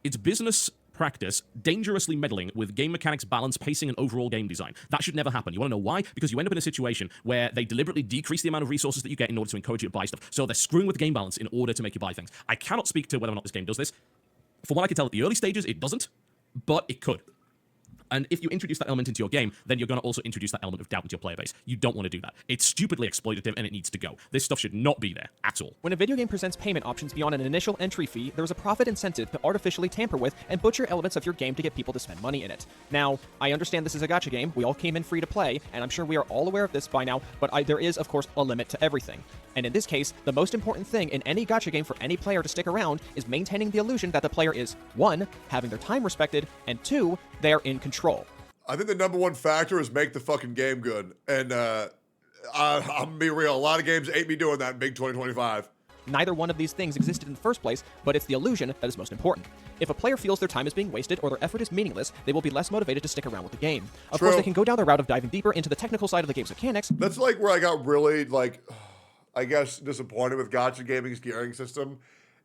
V: it's business practice dangerously meddling with game mechanics, balance, pacing, and overall game design. That should never happen. You want to know why? Because you end up in a situation where they deliberately decrease the amount of resources that you get in order to encourage you to buy stuff. So they're screwing with game balance in order to make you buy things. I cannot speak to whether or not this game does this. From what I can tell at the early stages, it doesn't, but it could. And if you introduce that element into your game, then you're going to also introduce that element of doubt into your player base. You don't want to do that. It's stupidly exploitative, and it needs to go. This stuff should not be there at all.
I: When a video game presents payment options beyond an initial entry fee, there is a profit incentive to artificially tamper with and butcher elements of your game to get people to spend money in it. Now, I understand this is a gacha game. We all came in free to play, and I'm sure we are all aware of this by now, but there is, of course, a limit to everything. And in this case, the most important thing in any gacha game for any player to stick around is maintaining the illusion that the player is, 1, having their time respected, and 2, they are in control.
A: I think the #1 factor is make the fucking game good. And I'm gonna be real. A lot of games ain't me doing that in big 2025.
I: Neither one of these things existed in the first place, but it's the illusion that is most important. If a player feels their time is being wasted or their effort is meaningless, they will be less motivated to stick around with the game. Of course, they can go down the route of diving deeper into the technical side of the game's mechanics.
A: That's like where I got really, like, I guess, disappointed with Gacha Gaming's gearing system,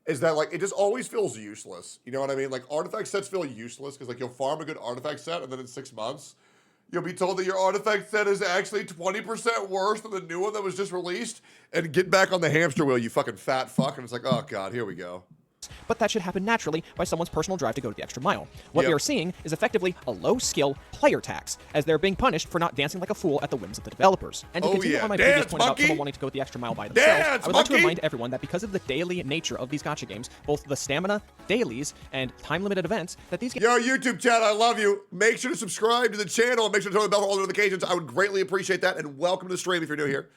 A: is that, like, it just always feels useless. You know what I mean? Like, artifact sets feel useless because, like, you'll farm a good artifact set, and then in 6 months, you'll be told that your artifact set is actually 20% worse than the new one that was just released, and get back on the hamster wheel, you fucking fat fuck, and it's like, oh god, here we go.
I: But that should happen naturally by someone's personal drive to go to the extra mile. What we are seeing is effectively a low-skill player tax, as they're being punished for not dancing like a fool at the whims of the developers. And to continue on my previous point about someone wanting to go the extra mile by themselves, I would like to remind everyone that because of the daily nature of these gacha games, both the stamina, dailies, and time-limited events, that these games—
A: Yo, YouTube chat, I love you. Make sure to subscribe to the channel and make sure to turn on the bell for all notifications. I would greatly appreciate that, and welcome to the stream if you're new here.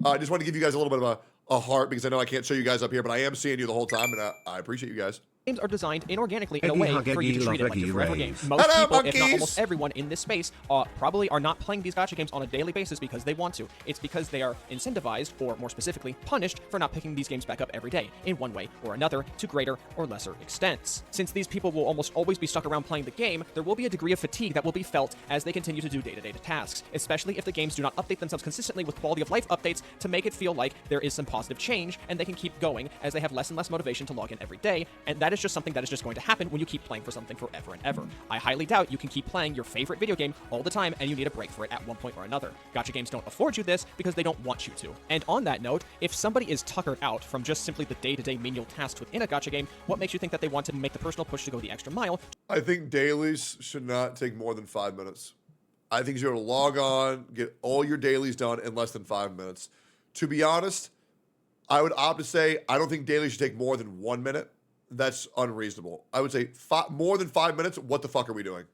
A: I just want to give you guys a little bit of a heart because I know I can't show you guys up here, but I am seeing you the whole time, and I appreciate you guys.
I: Games are designed inorganically in a way for you to treat it like a forever game. Most people, if not almost everyone in this space, probably are not playing these gacha games on a daily basis because they want to. It's because they are incentivized, or more specifically, punished for not picking these games back up every day, in one way or another, to greater or lesser extents. Since these people will almost always be stuck around playing the game, there will be a degree of fatigue that will be felt as they continue to do day-to-day tasks, especially if the games do not update themselves consistently with quality of life updates to make it feel like there is some positive change, and they can keep going as they have less and less motivation to log in every day, and that is just something that is just going to happen when you keep playing for something forever and ever. I highly doubt you can keep playing your favorite video game all the time and you need a break for it at one point or another. Gacha games don't afford you this because they don't want you to. And on that note, if somebody is tuckered out from just simply the day-to-day menial tasks within a gacha game, what makes you think that they want to make the personal push to go the extra mile?
A: I think dailies should not take more than 5 minutes. I think you're going to log on, get all your dailies done in less than 5 minutes. To be honest, I would opt to say I don't think dailies should take more than 1 minute. That's unreasonable. I would say more than 5 minutes, what the fuck are we doing?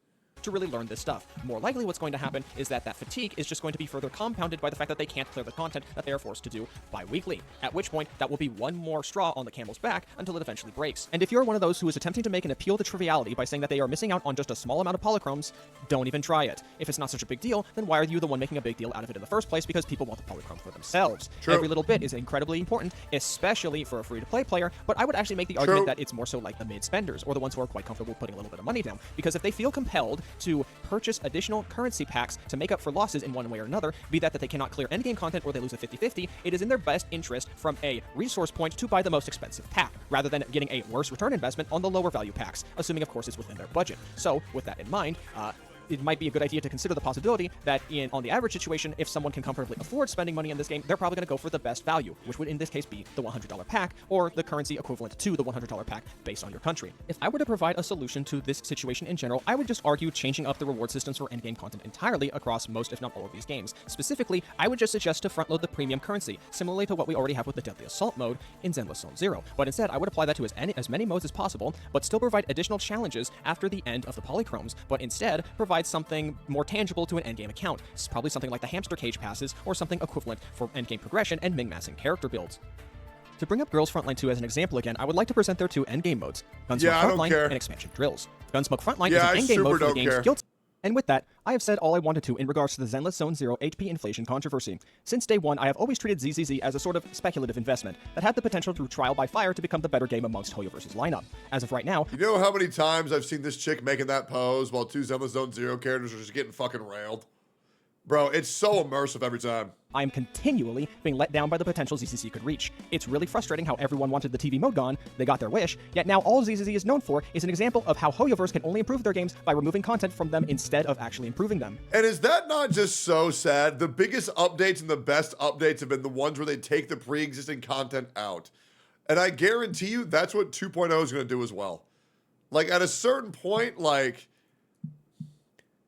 I: To really learn this stuff. More likely what's going to happen is that fatigue is just going to be further compounded by the fact that they can't clear the content that they are forced to do bi-weekly, at which point that will be one more straw on the camel's back until it eventually breaks. And if you're one of those who is attempting to make an appeal to triviality by saying that they are missing out on just a small amount of polychromes, don't even try it. If it's not such a big deal, then why are you the one making a big deal out of it in the first place? Because people want the polychrome for themselves. True. Every little bit is incredibly important, especially for a free-to-play player, but I would actually make the argument that it's more so like the mid-spenders, or the ones who are quite comfortable putting a little bit of money down, because if they feel compelled to purchase additional currency packs to make up for losses in one way or another, be that they cannot clear endgame content or they lose a 50-50, it is in their best interest from a resource point to buy the most expensive pack, rather than getting a worse return investment on the lower value packs, assuming of course it's within their budget. So with that in mind, it might be a good idea to consider the possibility that on the average situation, if someone can comfortably afford spending money in this game, they're probably going to go for the best value, which would in this case be the $100 pack, or the currency equivalent to the $100 pack based on your country. If I were to provide a solution to this situation in general, I would just argue changing up the reward systems for endgame content entirely across most, if not all, of these games. Specifically, I would just suggest to front-load the premium currency, similarly to what we already have with the Deadly Assault mode in Zenless Zone Zero. But instead, I would apply that to as many modes as possible, but still provide additional challenges after the end of the polychromes, but instead provide something more tangible to an endgame account. It's probably something like the hamster cage passes, or something equivalent for endgame progression and min-maxing character builds. To bring up Girls Frontline 2 as an example again, I would like to present their two endgame modes, Gunsmoke Frontline and Expansion Drills. Gunsmoke Frontline is an endgame mode for the game's guild. And with that, I have said all I wanted to in regards to the Zenless Zone Zero HP inflation controversy. Since day one, I have always treated ZZZ as a sort of speculative investment that had the potential through trial by fire to become the better game amongst Hoyoverse's lineup. As of right now,
A: you know how many times I've seen this chick making that pose while two Zenless Zone Zero characters are just getting fucking railed? Bro, it's so immersive every time.
I: I am continually being let down by the potential ZZZ could reach. It's really frustrating how everyone wanted the TV mode gone, they got their wish, yet now all ZZZ is known for is an example of how Hoyoverse can only improve their games by removing content from them instead of actually improving them.
A: And is that not just so sad? The biggest updates and the best updates have been the ones where they take the pre-existing content out. And I guarantee you that's what 2.0 is going to do as well. Like, at a certain point, like,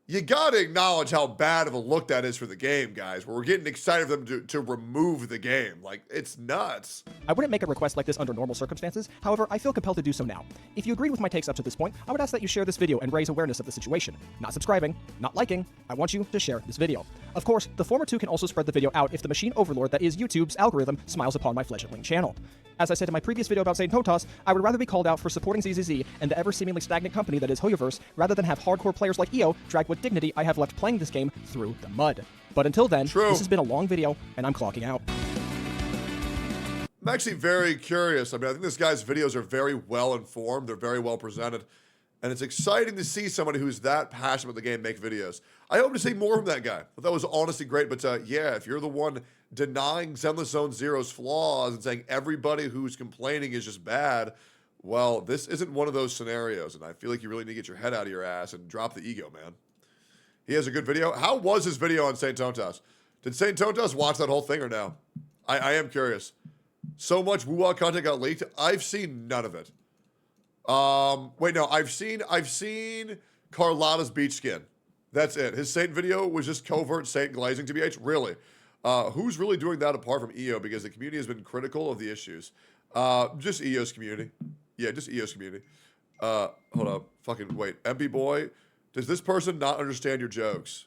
A: you gotta acknowledge how bad of a look that is for the game, guys. Where we're getting excited for them to remove the game. Like, it's nuts.
I: I wouldn't make a request like this under normal circumstances. However, I feel compelled to do so now. If you agreed with my takes up to this point, I would ask that you share this video and raise awareness of the situation. Not subscribing, not liking, I want you to share this video. Of course, the former two can also spread the video out if the machine overlord that is YouTube's algorithm smiles upon my fledgling channel. As I said in my previous video about St. Hotas, I would rather be called out for supporting ZZZ and the ever-seemingly stagnant company that is Hoyoverse, rather than have hardcore players like EO drag what dignity I have left playing this game through the mud. But until then, this has been a long video, and I'm clocking out.
A: I'm actually very curious. I mean, I think this guy's videos are very well informed. They're very well presented. And it's exciting to see somebody who's that passionate about the game make videos. I hope to see more from that guy. That was honestly great. But yeah, if you're the one denying Zenless Zone Zero's flaws and saying everybody who's complaining is just bad, well, this isn't one of those scenarios. And I feel like you really need to get your head out of your ass and drop the ego, man. He has a good video. How was his video on St. Tontas? Did St. Tontas watch that whole thing or no? I am curious. So much woo-wah content got leaked. I've seen none of it. Wait, no, I've seen Carlotta's beach skin. That's it. His Saint video was just covert Saint glazing, TBH. Really? Who's really doing that apart from EO? Because the community has been critical of the issues. Just EO's community. Yeah, just EO's community. Hold up. Fucking wait. MP boy, does this person not understand your jokes?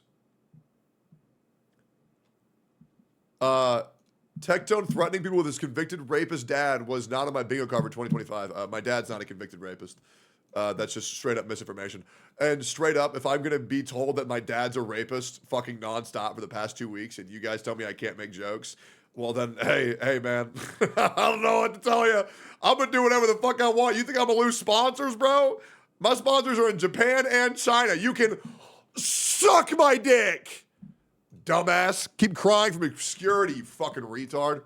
A: Tectone threatening people with his convicted rapist dad was not on my bingo card for 2025. My dad's not a convicted rapist. That's just straight up misinformation. And straight up, if I'm going to be told that my dad's a rapist fucking nonstop for the past 2 weeks and you guys tell me I can't make jokes, well then, hey man, I don't know what to tell you. I'm going to do whatever the fuck I want. You think I'm going to lose sponsors, bro? My sponsors are in Japan and China. You can suck my dick. Dumbass. Keep crying from obscurity, you fucking retard.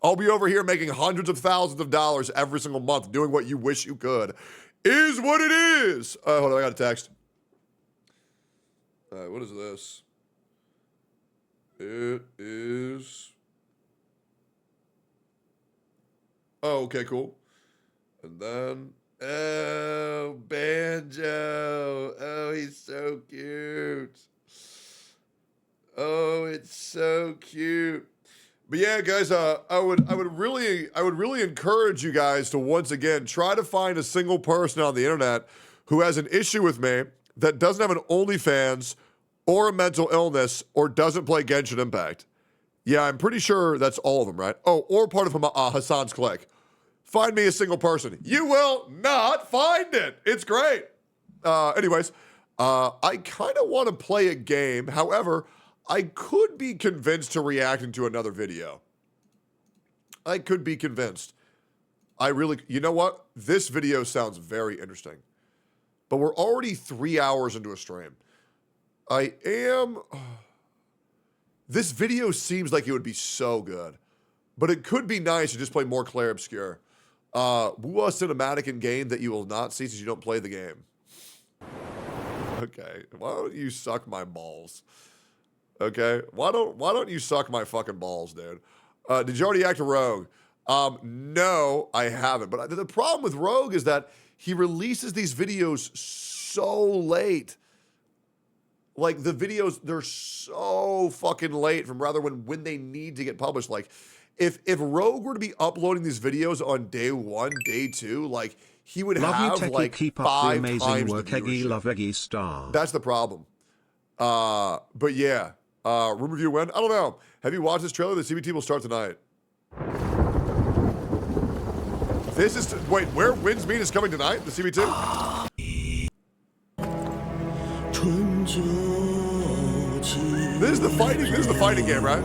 A: I'll be over here making hundreds of thousands of dollars every single month doing what you wish you could. Is what it is. Hold on, I got a text. What is this? It is... Oh, okay, cool. And then... Oh, Banjo. Oh, he's so cute. Oh, it's so cute. But yeah, guys, I would really encourage you guys to once again try to find a single person on the internet who has an issue with me that doesn't have an OnlyFans or a mental illness or doesn't play Genshin Impact. Yeah, I'm pretty sure that's all of them, right? Oh, or part of Hassan's clique. Find me a single person. You will not find it. It's great. Anyways, I kind of want to play a game. However, I could be convinced to reacting to another video. I could be convinced. You know what? This video sounds very interesting. But we're already 3 hours into a stream. This video seems like it would be so good. But it could be nice to just play more Clair Obscur. Woo-wah cinematic in game that you will not see since you don't play the game. Okay, why don't you suck my balls? Okay, why don't you suck my fucking balls, dude? Did you already act a Rogue? No, I haven't. But the problem with Rogue is that he releases these videos so late. Like the videos, they're so fucking late from rather when they need to get published. Like if Rogue were to be uploading these videos on day 1, day 2, like he would have like
O: keep
S: 5
O: amazing
S: times
O: work,
S: the viewership.
O: love Eggy star.
A: That's the problem. But yeah, room review when? I don't know. Have you watched this trailer? The CBT will start tonight. This is wait, where Winds Mean is coming tonight? The CB2? This is the fighting game, right?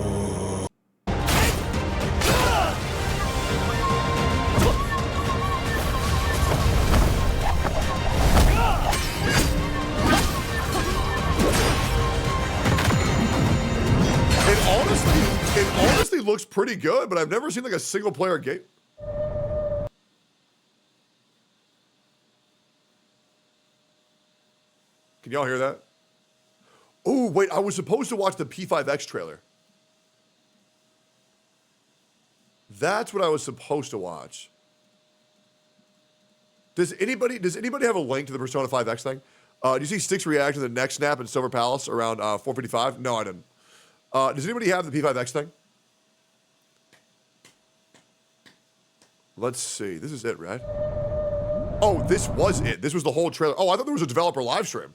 A: It honestly looks pretty good, but I've never seen like a single player game. Can y'all hear that? Oh, wait, I was supposed to watch the P5X trailer. That's what I was supposed to watch. Does anybody have a link to the Persona 5X thing? Do you see Styx react to the neck snap in Silver Palace around 4:55? No, I didn't. Does anybody have the P5X thing? Let's see. This is it, right? Oh, this was it. This was the whole trailer. Oh, I thought there was a developer live stream.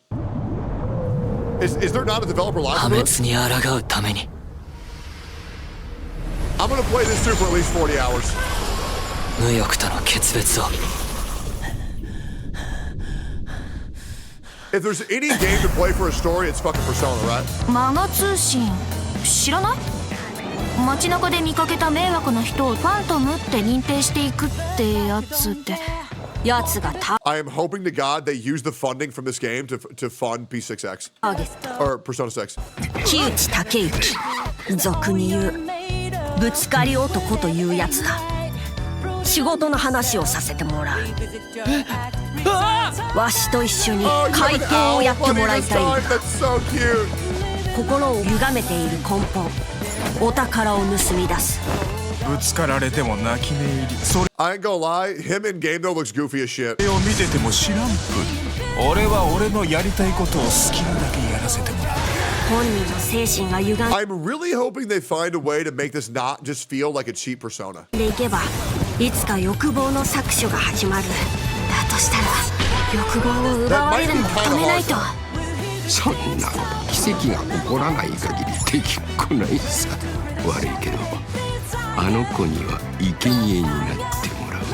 A: Is there not a developer live stream? I'm gonna play this too for at least 40 hours. If there's any game to play for a story, it's fucking Persona, right?
G: 知らない？街中で見かけた迷惑な人をファントムって認定していくってやつで、やつが
A: I am hoping to God they use the funding from this game to fund P6X or Persona 6.
G: 木内武之、俗に言うぶつかり男というやつだ。仕事の話をさせてもらう。わしと一緒に怪盗をやってもらいたいんだ。心を歪めている根本、お宝を盗み出す。
A: ぶつかられても泣き寝入り。I ain't gonna lie, him in game though looks goofy as shit.
C: を見てても知らんぷり。俺は俺のやりたいことを好きなだけやらせてもらう。
G: 本人の精神が歪んで
A: I'm really hoping they find a way to make this not just feel like a cheap Persona.
G: いけば、いつか欲望の搾取が始まる。だとしたら、欲望を奪われるのを止めないと。
M: そんなこと奇跡が起こらない限りできっこないさ。悪いけどあの子には生贄になってもらうよ。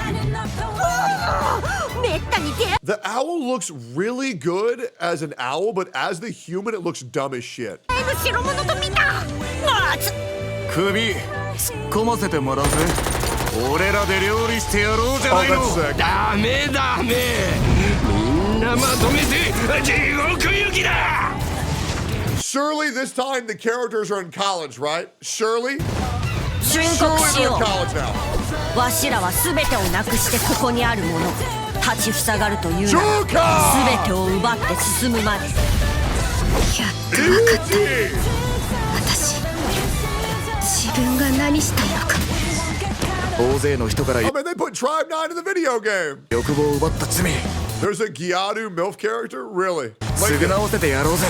A: The owl looks really good as an owl, but as the human it looks dumb as shit.
C: 首突っ込ませてもらうぜ。俺らで料理してやろうじゃないの。ダメダメ、みんなまとめて地獄行きだ。
A: Surely this time the characters are in college, right? Surely?
G: 申告しよう。わしらは全てをなくしてここにあるもの。立ちふさがるというなら全てを奪って進むまで。やっと分かった。私、自分が何したいのか。
C: 大勢の人から
A: I mean, they put Tribe 9 in the video game.
C: 欲望を奪った罪。
A: There's a Gyadu MILF character? Really?
C: 償わせてやろうぜ。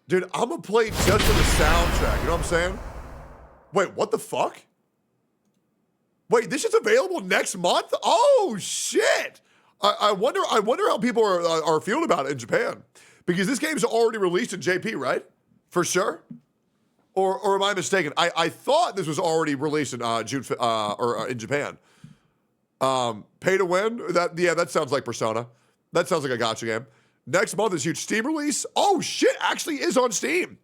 A: Dude, I'm gonna play just for the soundtrack, you know what I'm saying? Wait, what the fuck? Wait, this is available next month? Oh shit! I wonder how people are feeling about it in Japan. Because this game's already released in JP, right? For sure? Or am I mistaken? I thought this was already released in June or in Japan. Pay to win? That sounds like Persona. That sounds like a gacha game. Next month is huge Steam release. Oh shit, actually is on Steam.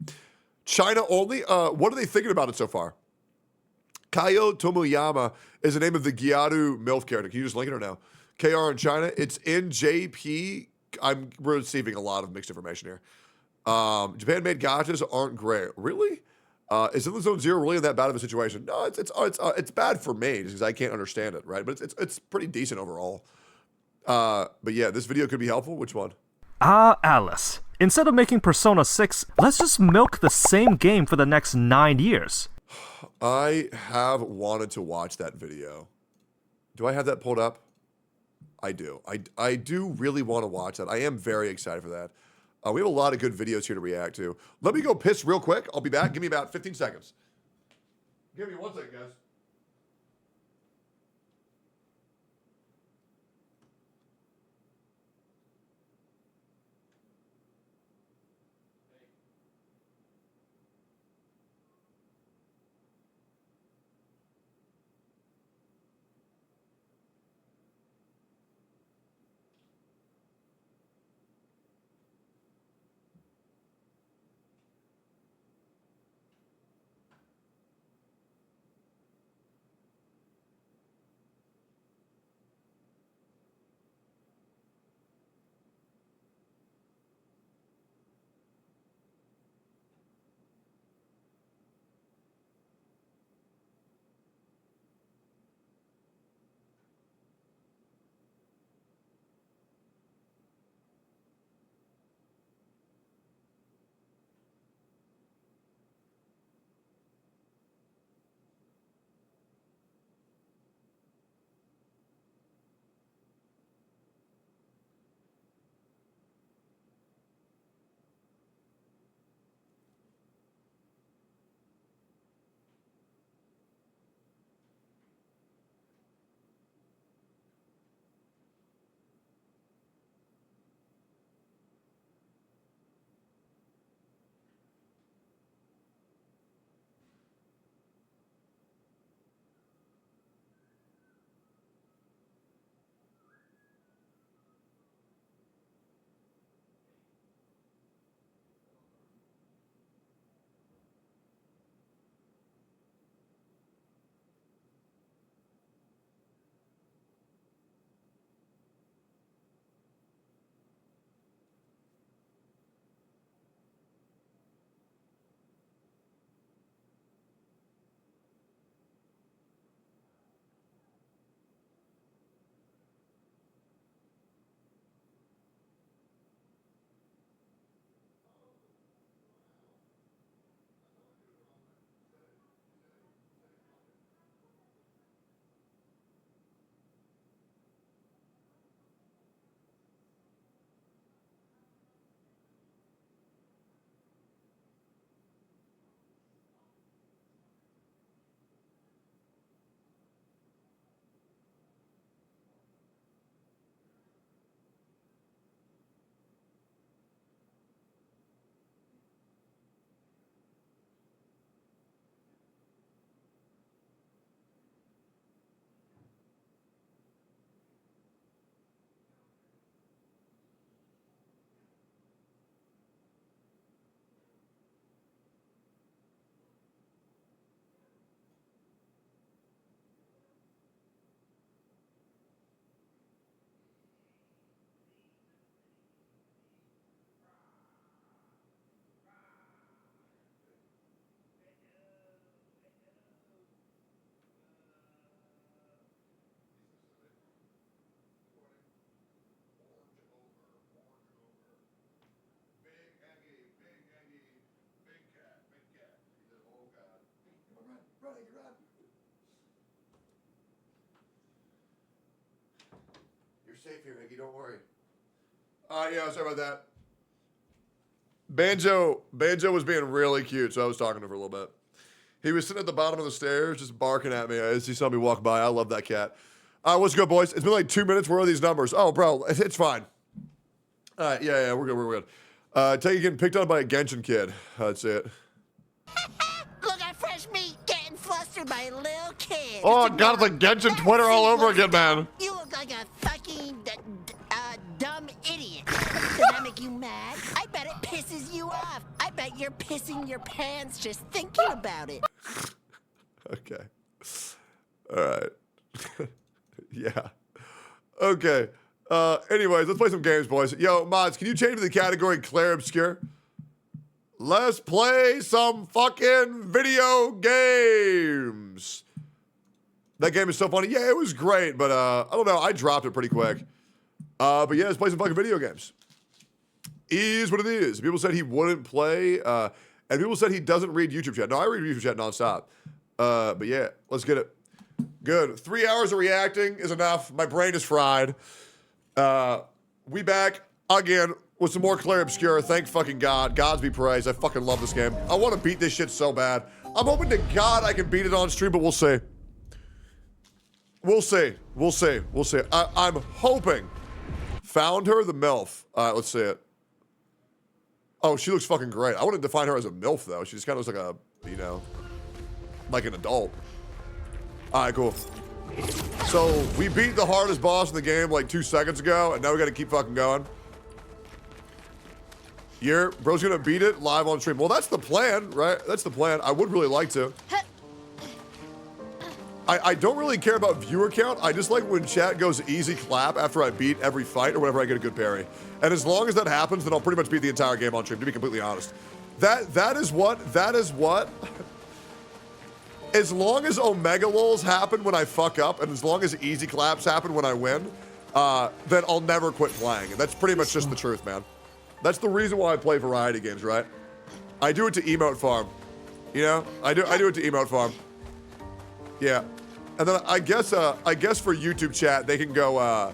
A: China only. What are they thinking about it so far? Kaio Tomoyama is the name of the Gyadu MILF character. Can you just link it or no? KR in China. It's in JP. I'm receiving a lot of mixed information here. Japan-made gachas aren't great. Really? Is Inland Zone Zero really in that bad of a situation? No, it's bad for me because I can't understand it, right? But it's pretty decent overall. But yeah, this video could be helpful. Which one?
W: Ah, Alice. Instead of making Persona 6, let's just milk the same game for the next 9 years.
A: I have wanted to watch that video. Do I have that pulled up? I do. I do really want to watch that. I am very excited for that. We have a lot of good videos here to react to. Let me go piss real quick. I'll be back. Give me about 15 seconds. Give me 1 second, guys. safe here, Iggy. Don't worry. Yeah, sorry about that. Banjo was being really cute, so I was talking to him for a little bit. He was sitting at the bottom of the stairs, just barking at me as he saw me walk by. I love that cat. What's good, boys? It's been like 2 minutes. Where are these numbers? Oh, bro, it's fine. All right, yeah, we're good. Take getting picked on by a Genshin kid. That's it.
F: Look at fresh meat getting flustered by a little kid.
A: Oh, God, it's like Genshin Twitter all over again, man.
F: You look like a fucking dumb idiot. Does that make you mad? I bet it pisses you off. I bet you're pissing your pants just thinking about it.
A: Okay. All right. Yeah. Okay. Anyways, let's play some games, boys. Yo, mods, can you change the category Clair Obscur? Let's play some fucking video games. That game is so funny. Yeah, it was great, but I don't know. I dropped it pretty quick. But yeah, let's play some fucking video games. Is what it is. People said he wouldn't play, and people said he doesn't read YouTube chat. No, I read YouTube chat nonstop. But yeah, let's get it. Good. 3 hours of reacting is enough. My brain is fried. We back again with some more Clair Obscur. Thank fucking God. Gods be praised. I fucking love this game. I want to beat this shit so bad. I'm hoping to God I can beat it on stream, but we'll see. We'll see. I'm hoping. Found her, the MILF. All right, let's see it. Oh, she looks fucking great. I wouldn't define her as a MILF, though. She just kind of looks like a, you know, like an adult. All right, cool. So, we beat the hardest boss in the game like 2 seconds ago, and now we gotta keep fucking going. Bro's gonna beat it live on stream. Well, that's the plan, right? That's the plan. I would really like to. I don't really care about viewer count. I just like when chat goes easy clap after I beat every fight or whenever I get a good parry. And as long as that happens, then I'll pretty much beat the entire game on stream, to be completely honest. That is what. As long as Omega Lulls happen when I fuck up, and as long as easy claps happen when I win, then I'll never quit playing. And that's pretty much just the truth, man. That's the reason why I play variety games, right? I do it to emote farm. You know? I do it to emote farm. Yeah. And then I guess for YouTube chat, they can go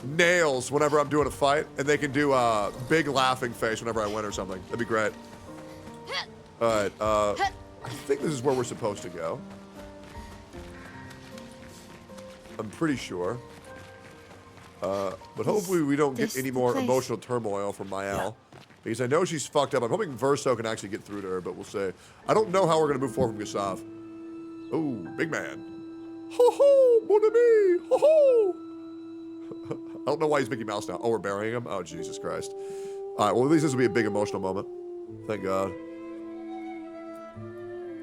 A: nails whenever I'm doing a fight, and they can do a big laughing face whenever I win or something. That'd be great. All right, I think this is where we're supposed to go. I'm pretty sure. But hopefully we don't get any more emotional turmoil from Mael. Because I know she's fucked up. I'm hoping Verso can actually get through to her, but we'll see. I don't know how we're going to move forward from Gustav. Oh, big man. Ho-ho, mon ami, ho-ho. I don't know why he's Mickey Mouse now. Oh, we're burying him? Oh, Jesus Christ. All right, well, at least this will be a big emotional moment. Thank God.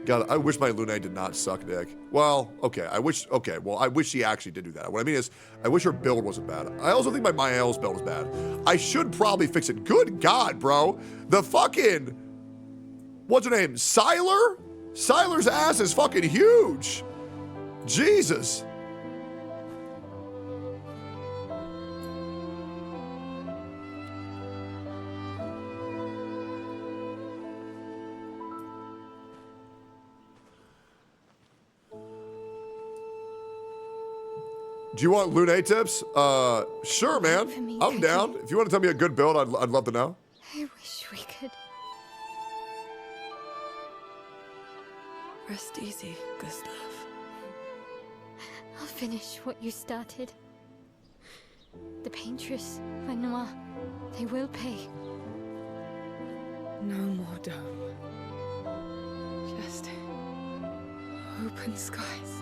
A: God, I wish my Lune did not suck dick. Well, okay, I wish she actually did do that. What I mean is, I wish her build wasn't bad. I also think my Mael's build is bad. I should probably fix it. Good God, bro. The fucking, what's her name? Sylar? Sylar's ass is fucking huge. Jesus. Do you want Lune tips? Sure, man. I'm down. If you want to tell me a good build, I'd love to know.
U: I wish we could.
J: Rest easy, Gustav.
U: I'll finish what you started. The Paintress, Renoir, they will pay.
J: No more dome. Just open skies.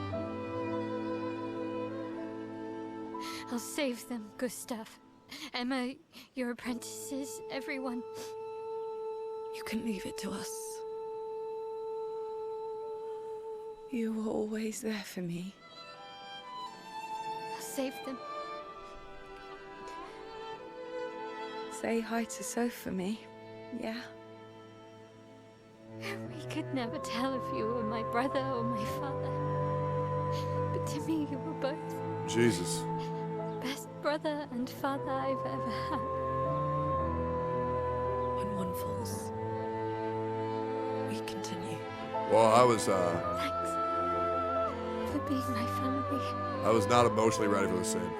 U: I'll save them, Gustav. Emma, your apprentices, everyone.
J: You can leave it to us. You were always there for me.
U: I'll save them.
J: Say hi to Soph for me, yeah?
U: We could never tell if you were my brother or my father. But to me, you were both.
A: Jesus.
U: Best brother and father I've ever had.
J: When one falls, we continue.
A: Well, I was,
U: Thanks for being my family.
A: I was not emotionally ready for this scene.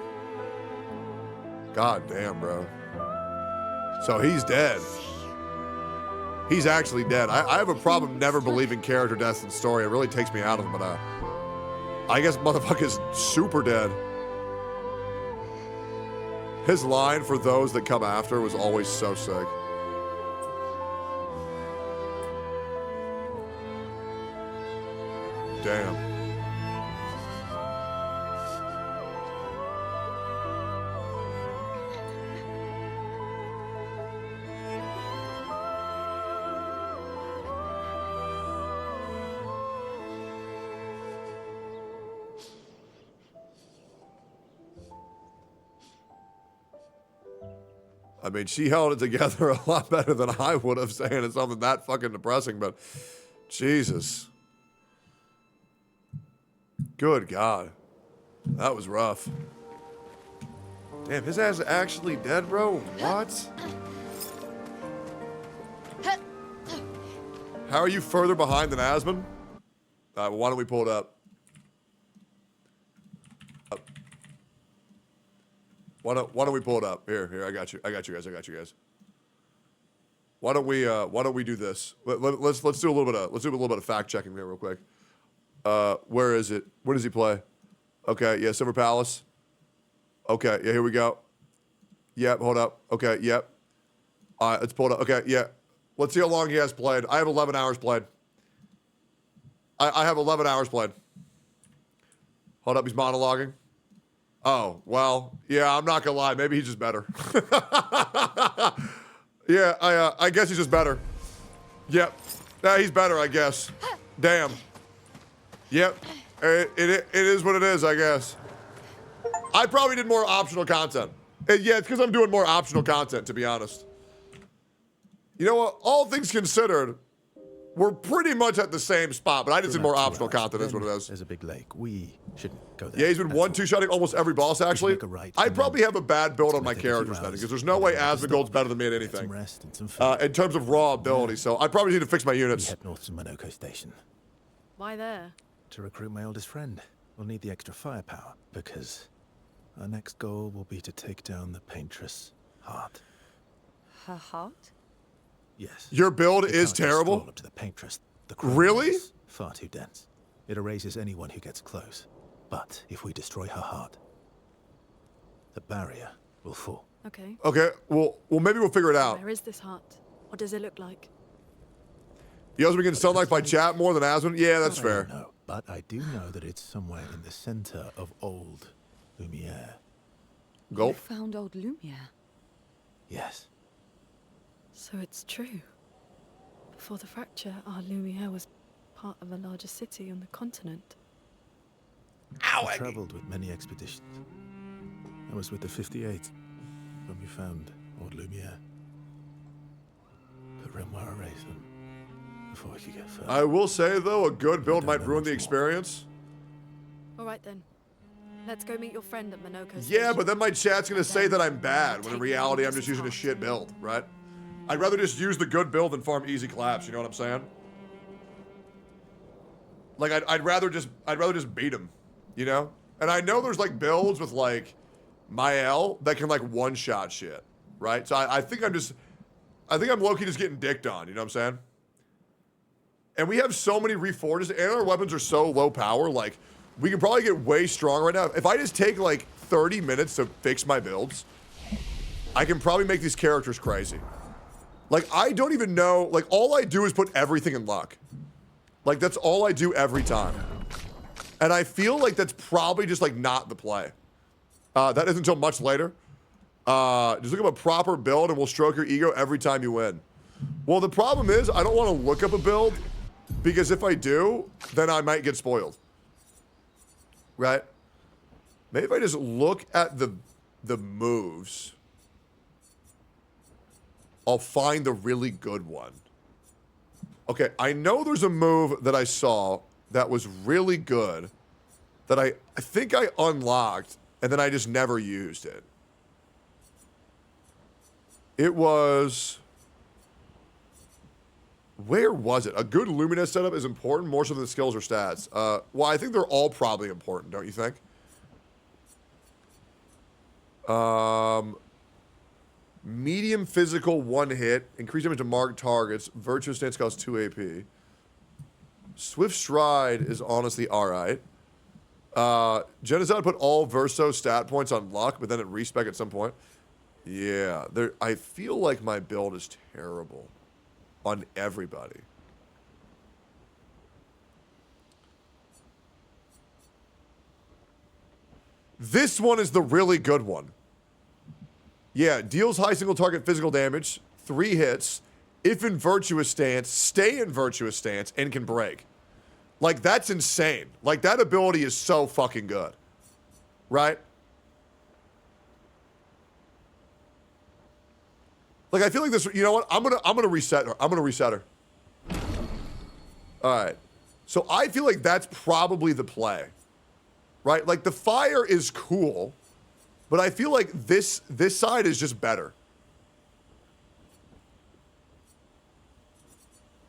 A: God damn, bro. So he's dead. He's actually dead. I have a problem never believing character deaths in story. It really takes me out of them, but I guess motherfucker's super dead. His line for those that come after was always so sick. Damn. I mean, she held it together a lot better than I would have, saying it's something that fucking depressing, but Jesus. Good God. That was rough. Damn, his ass is actually dead, bro? What? How are you further behind than Asmund? Well, why don't we pull it up? Why don't we pull it up? Here, I got you guys. Why don't we do this? Let's do a little bit of fact checking here real quick. Where is it? Where does he play? Okay, yeah, Silver Palace. Okay, yeah, here we go. Yep, hold up. Okay, yep. All right, let's pull it up. Okay, yeah. Let's see how long he has played. I have 11 hours played. I have 11 hours played. Hold up, he's monologuing. Oh, well, yeah, I'm not gonna lie. Maybe he's just better. Yeah, I guess he's just better. Yep. Yeah, he's better, I guess. Damn. Yep. It is what it is, I guess. I probably did more optional content. Yeah, it's because I'm doing more optional content, to be honest. You know what? All things considered, we're pretty much at the same spot, but I just did more optional content, is what it is.
H: There's a big lake. We shouldn't go there.
A: Yeah, he's been 1-2-shotting almost every boss, actually. I probably have a bad build on my characters then, because there's no way Asmongold's better than me at anything. In terms of raw ability, so I probably need to fix my units.
H: We head north to Manooko Station.
J: Why there?
H: To recruit my oldest friend. We'll need the extra firepower, because our next goal will be to take down the Paintress Heart.
J: Her heart?
H: Yes.
A: Your build is terrible?
H: Up to the Paintress. The
A: really?
H: Is far too dense. It erases anyone who gets close. But if we destroy her heart, the barrier will fall.
J: Okay.
A: Okay, well, maybe we'll figure it out.
J: Where is this heart? What does it look like?
A: You guys begin to sound like my chat more than Asmund? Yeah, that's fair.
H: No, but I do know that it's somewhere in the center of old Lumiere.
J: You found old Lumiere?
H: Yes.
J: So it's true. Before the fracture, our Lumiere was part of a larger city on the continent.
H: I traveled with many expeditions. I was with the 58th when we found old Lumiere. But Renoir erased them before we could get further.
A: I will say, though, a good build might ruin the experience.
J: All right, then. Let's go meet your friend at Manooko Station.
A: Yeah, but then my chat's going to say that I'm bad, when in reality I'm just using a shit build, right? I'd rather just use the good build than farm easy claps, you know what I'm saying? Like, I'd rather just beat him, you know? And I know there's, like, builds with, like, Mael that can, like, one-shot shit, right? So I think I'm low-key just getting dicked on, you know what I'm saying? And we have so many reforges, and our weapons are so low power, like, we can probably get way stronger right now. If I just take, like, 30 minutes to fix my builds, I can probably make these characters crazy. Like, I don't even know, like, all I do is put everything in luck. Like, that's all I do every time. And I feel like that's probably just, like, not the play. That isn't until much later. Just look up a proper build and we'll stroke your ego every time you win. Well, the problem is I don't want to look up a build because if I do, then I might get spoiled. Right? Maybe if I just look at the moves, I'll find the really good one. Okay, I know there's a move that I saw that was really good that I think I unlocked and then I just never used it. It was... Where was it? A good Lumina setup is important more so than the skills or stats. Well, I think they're all probably important, don't you think? Medium physical, 1 hit. Increase damage to marked targets. Virtuous Stance costs 2 AP. Swift Stride is honestly alright. Genocide put all Verso stat points on luck, but then it respec at some point. Yeah, I feel like my build is terrible on everybody. This one is the really good one. Yeah, deals high single target physical damage, 3 hits. If in Virtuous Stance, stay in Virtuous Stance, and can break. Like, that's insane. Like, that ability is so fucking good. Right? Like, I feel like this, you know what? I'm gonna reset her. I'm gonna reset her. Alright. So I feel like that's probably the play. Right? Like, the fire is cool, but I feel like this side is just better.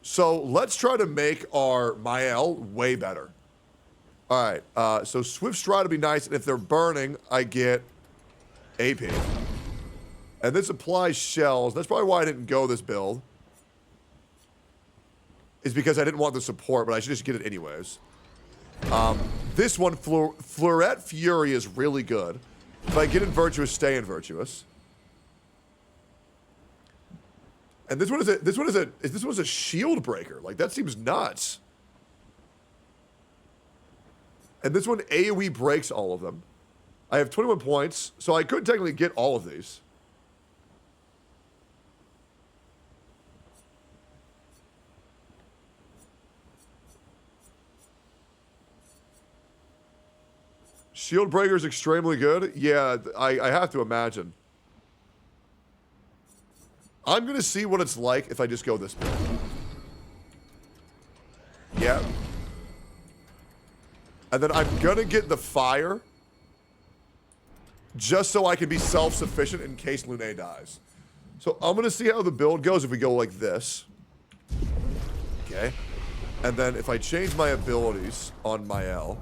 A: So let's try to make our Mael way better. Alright, so Swift Stride would be nice, and if they're burning, I get AP. And this applies shells. That's probably why I didn't go this build. Is because I didn't want the support, but I should just get it anyways. This one, Fleurette Fury, is really good. If I get in Virtuous, stay in Virtuous. And this one is a shield breaker. Like, that seems nuts. And this one AoE breaks all of them. I have 21 points, so I could technically get all of these. Shield breaker is extremely good. Yeah, I have to imagine. I'm going to see what it's like if I just go this build. Yeah. And then I'm going to get the fire just so I can be self-sufficient in case Lune dies. So I'm going to see how the build goes if we go like this. Okay. And then if I change my abilities on Mael,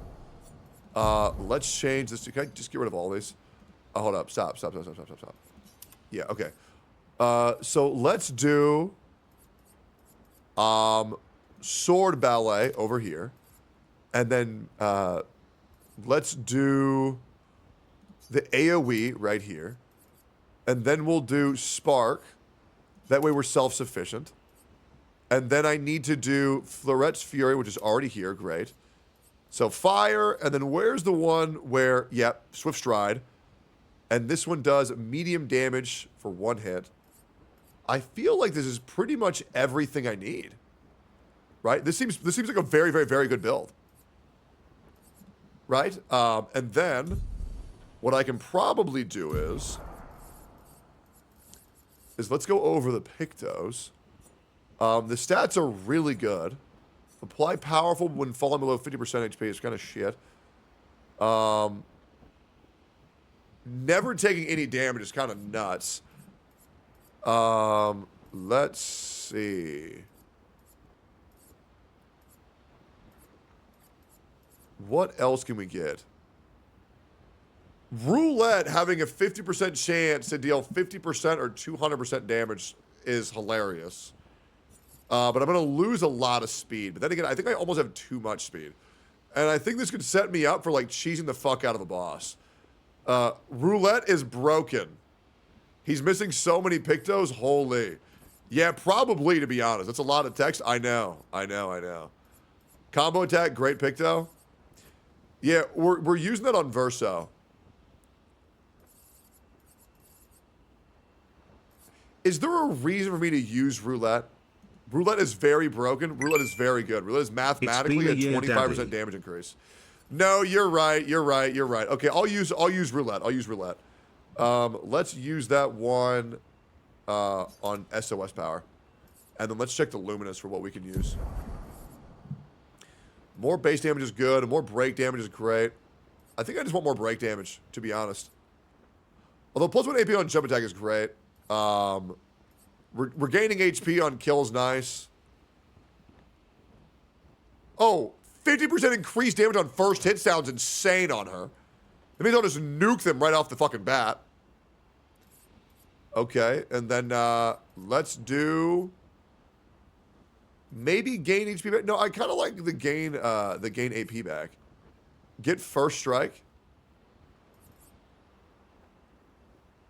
A: let's change this. Can I just get rid of all these? Oh, hold up. Stop. Yeah, okay. So let's do Sword Ballet over here. And then let's do the AoE right here. And then we'll do Spark. That way we're self-sufficient. And then I need to do Fleurette's Fury, which is already here. Great. So fire, and then where's the one where, yep, Swift Stride. And this one does medium damage for 1 hit. I feel like this is pretty much everything I need. Right? This seems like a very, very, very good build. Right? And then what I can probably do is let's go over the Pictos. The stats are really good. Apply powerful when falling below 50% HP is kind of shit. Never taking any damage is kind of nuts. Let's see. What else can we get? Roulette having a 50% chance to deal 50% or 200% damage is hilarious. But I'm going to lose a lot of speed. But then again, I think I almost have too much speed. And I think this could set me up for, like, cheesing the fuck out of a boss. Roulette is broken. He's missing so many Pictos. Holy. Yeah, probably, to be honest. That's a lot of text. I know. Combo attack, great Picto. Yeah, we're using that on Verso. Is there a reason for me to use Roulette? Roulette is very broken. Roulette is very good. Roulette is mathematically a 25% damage increase. No, you're right. Okay, I'll use Roulette. Let's use that one on SOS power. And then let's check the Luminous for what we can use. More base damage is good, and more break damage is great. I think I just want more break damage, to be honest. Although +1 AP on jump attack is great. Regaining HP on kill is nice. Oh, 50% increased damage on first hit sounds insane on her. That means I'll just nuke them right off the fucking bat. Okay, and then let's do maybe gain HP back. No, I kind of like the gain AP back. Get first strike.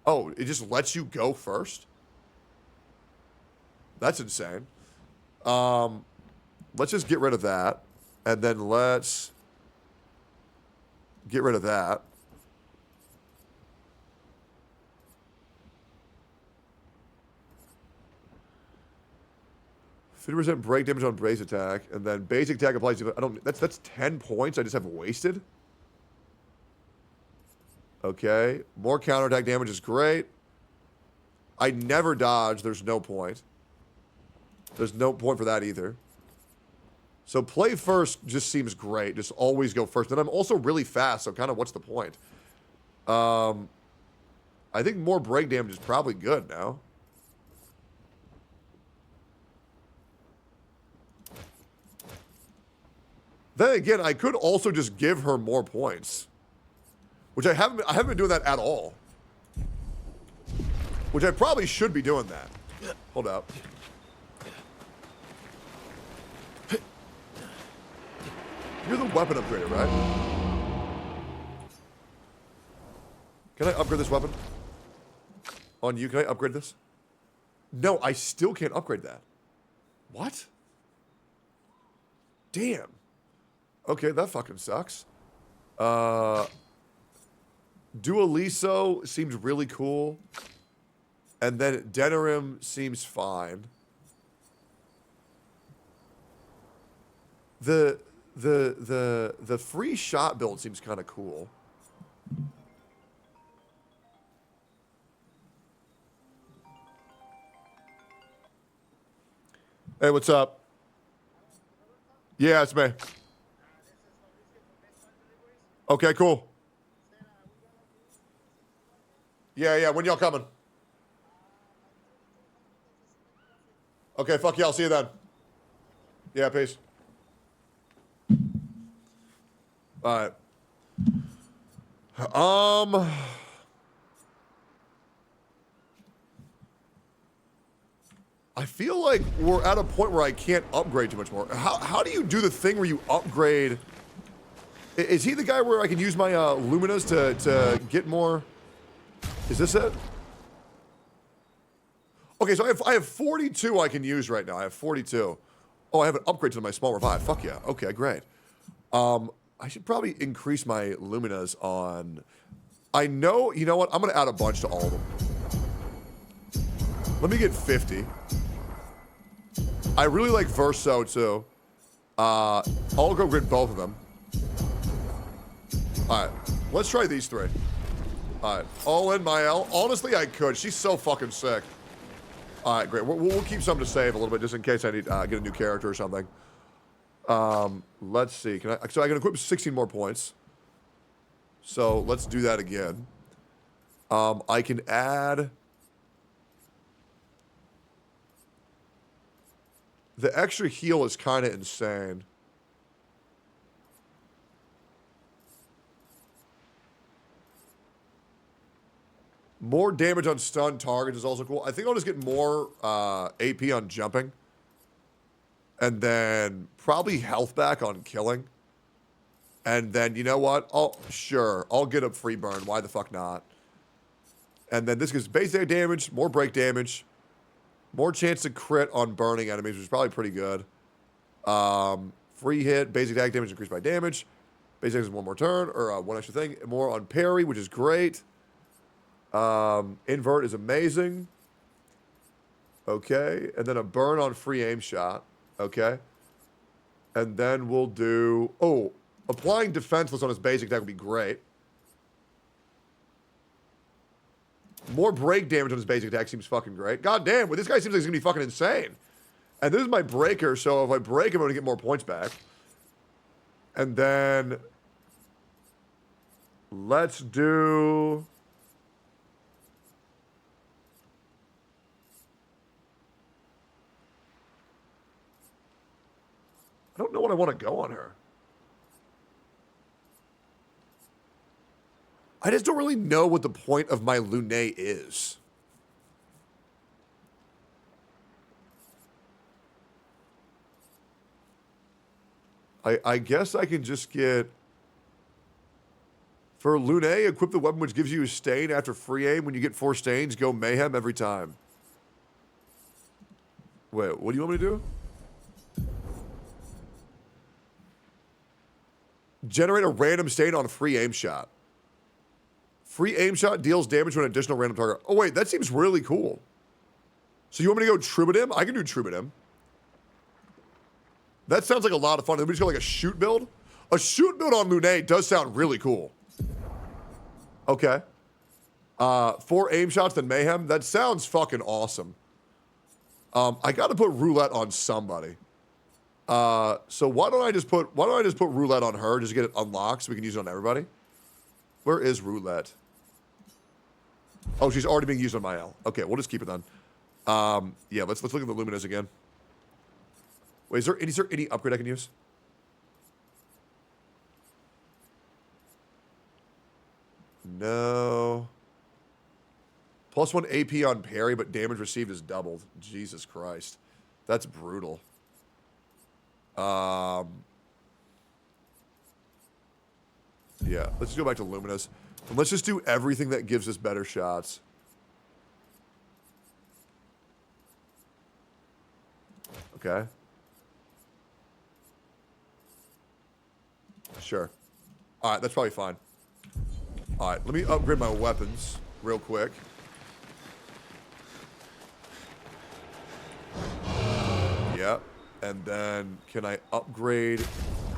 A: Oh, it just lets you go first? That's insane. Let's just get rid of that. And then let's get rid of that. %50 break damage on base attack, and then basic attack applies to. I don't. That's 10 points. I just have wasted. Okay, more counterattack damage is great. I never dodge. There's no point. There's no point for that either. So play first just seems great. Just always go first. And I'm also really fast, so kind of what's the point? I think more break damage is probably good now. Then again, I could also just give her more points. Which I haven't been doing that at all. Which I probably should be doing that. Hold up. You're the weapon upgrader, right? Can I upgrade this weapon? On you, can I upgrade this? No, I still can't upgrade that. What? Damn. Okay, that fucking sucks. Dualiso seems really cool. And then Denerim seems fine. The free shot build seems kind of cool. Hey, what's up? Yeah, it's me. Okay, cool. Yeah, when y'all coming? Okay, fuck y'all, see you then. Yeah, peace. All right. I feel like we're at a point where I can't upgrade too much more. How do you do the thing where you upgrade? Is he the guy where I can use my Luminas to get more? Is this it? Okay, so I have 42 I can use right now. I have 42. Oh, I have an upgrade to my small revive. Fuck yeah. Okay, great. I should probably increase my Luminas on... I know... You know what? I'm going to add a bunch to all of them. Let me get 50. I really like Verso, too. I'll go grid both of them. Alright. Let's try these three. Alright. All in Mael. Honestly, I could. She's so fucking sick. Alright, great. We'll keep some to save a little bit just in case I need get a new character or something. Let's see. So I can equip 16 more points. So let's do that again. I can add... The extra heal is kind of insane. More damage on stun targets is also cool. I think I'll just get more AP on jumping. And then probably health back on killing. And then, you know what? I'll get a free burn. Why the fuck not? And then this gives basic damage, more break damage, more chance to crit on burning enemies, which is probably pretty good. Free hit, basic attack damage increased by damage. Basic is one more turn, or one extra thing. More on parry, which is great. Invert is amazing. Okay. And then a burn on free aim shot. Okay. And then we'll do... Oh, applying defenseless on his basic attack would be great. More break damage on his basic attack seems fucking great. God damn, well, this guy seems like he's going to be fucking insane. And this is my breaker, so if I break him, I'm going to get more points back. And then... Let's do... I don't know what I want to go on her. I just don't really know what the point of my Lunae is. I guess I can just get... For Lune, equip the weapon which gives you a stain after free aim. When you get 4 stains, go mayhem every time. Wait, what do you want me to do? Generate a random stain on a free aim shot. Free aim shot deals damage to an additional random target. Oh wait, that seems really cool. So you want me to go Troubadour? I can do Troubadour. That sounds like a lot of fun. Let me just go like a shoot build. A shoot build on Lune does sound really cool. Okay. 4 aim shots then mayhem. That sounds fucking awesome. I got to put roulette on somebody. So why don't I just put roulette on her just to get it unlocked so we can use it on everybody? Where is roulette? Oh, she's already being used on my L. Okay, we'll just keep it then. Yeah, let's look at the Luminous again. Wait, is there any upgrade I can use? No. +1 AP on parry, but damage received is doubled. Jesus Christ. That's brutal. Yeah, let's go back to Luminous. And let's just do everything that gives us better shots. Okay. Sure. Alright, that's probably fine. Alright, let me upgrade my weapons real quick. Yep. And then, can I upgrade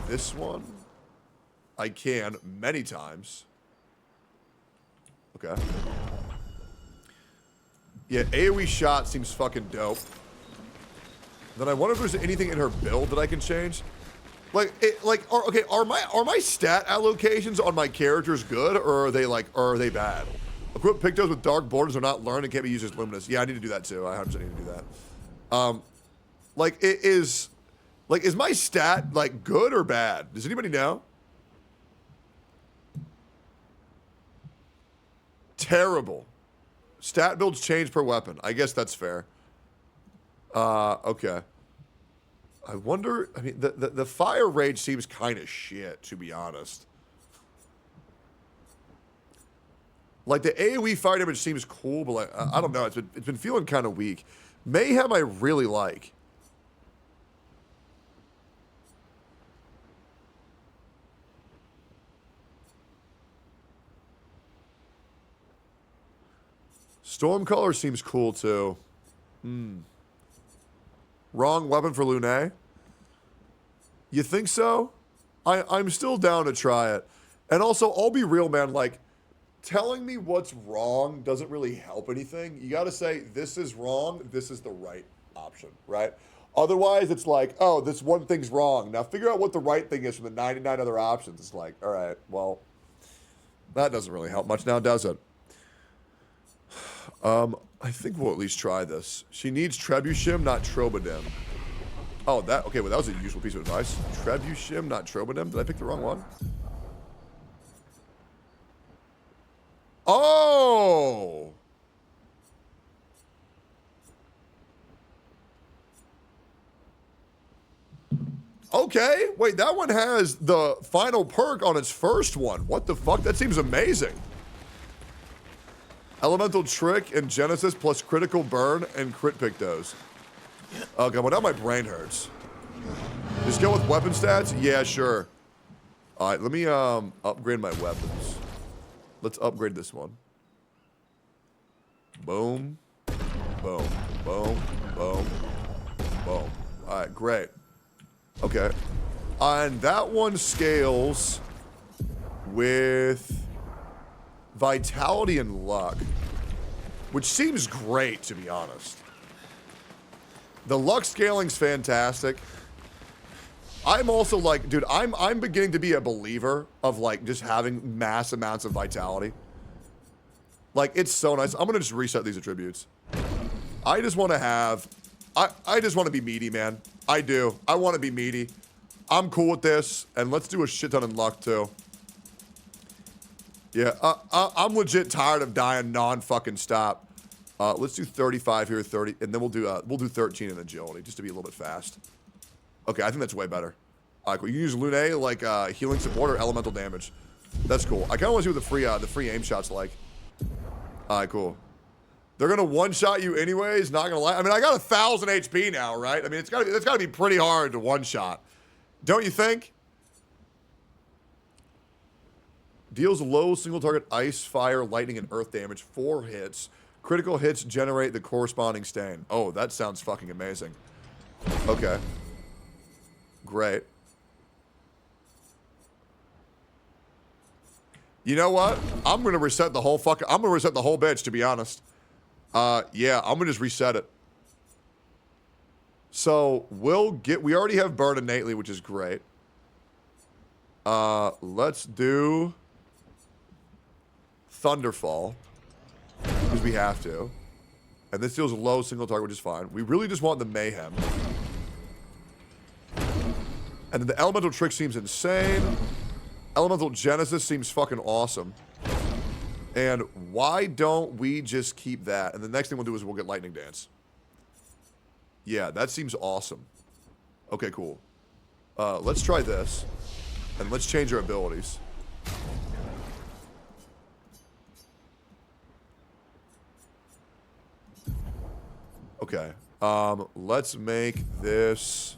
A: this one? I can, many times. Okay. Yeah, AoE shot seems fucking dope. Then I wonder if there's anything in her build that I can change. Are my stat allocations on my characters good, or are they bad? Equip Pictos with dark borders are not learned and can't be used as luminous. Yeah, I need to do that too. I 100% need to do that. Is my stat good or bad? Does anybody know? Terrible. Stat builds change per weapon. I guess that's fair. Okay. I wonder, I mean, the fire rage seems kind of shit, to be honest. Like, the AoE fire damage seems cool, but I don't know. It's been feeling kind of weak. Mayhem I really like. Stormcaller seems cool, too. Wrong weapon for Lune? You think so? I'm still down to try it. And also, I'll be real, man. Like, telling me what's wrong doesn't really help anything. You gotta say, this is wrong, this is the right option, right? Otherwise, it's like, oh, this one thing's wrong. Now figure out what the right thing is from the 99 other options. It's like, all right, well, that doesn't really help much now, does it? I think we'll at least try this. She needs Trebuchem, not Trobadim. Oh, okay, well, that was a useful piece of advice. Trebuchem, not Trobadim. Did I pick the wrong one? Oh! Okay, wait, that one has the final perk on its first one. What the fuck? That seems amazing. Elemental Trick and Genesis plus critical burn and crit Pictos. Okay, well now my brain hurts. Just go with weapon stats? Yeah, sure. Alright, let me upgrade my weapons. Let's upgrade this one. Boom. Boom. Boom. Boom. Boom. Alright, great. Okay. And that one scales with Vitality and Luck, which seems great, to be honest. The luck scaling's fantastic. I'm also like, dude, I'm beginning to be a believer of like just having mass amounts of vitality. Like, it's so nice. I'm gonna just reset these attributes. I just want to have, I just want to be meaty, man. I do. I want to be meaty. I'm cool with this, and let's do a shit ton in luck too. Yeah, I'm legit tired of dying non-fucking stop. Let's do 35 here, 30, and then we'll do 13 in agility, just to be a little bit fast. Okay, I think that's way better. Alright, cool. You can use Lune like healing support or elemental damage. That's cool. I kind of want to see what the free aim shot's like. Alright, cool. They're gonna one-shot you anyways, not gonna lie. I mean, I got 1,000 HP now, right? I mean, that's gotta be pretty hard to one-shot. Don't you think? Deals low single target ice, fire, lightning, and earth damage, 4 hits. Critical hits generate the corresponding stain. Oh, that sounds fucking amazing. Okay. Great. You know what? I'm gonna reset the whole bitch, to be honest. Yeah, I'm gonna just reset it. So we already have Burn innately, which is great. Let's do Thunderfall, because we have to. And this deals a low single target, which is fine. We really just want the Mayhem. And then the Elemental Trick seems insane. Elemental Genesis seems fucking awesome. And why don't we just keep that? And the next thing we'll do is we'll get Lightning Dance. Yeah, that seems awesome. Okay, cool. Let's try this. And let's change our abilities. Okay. Let's make this...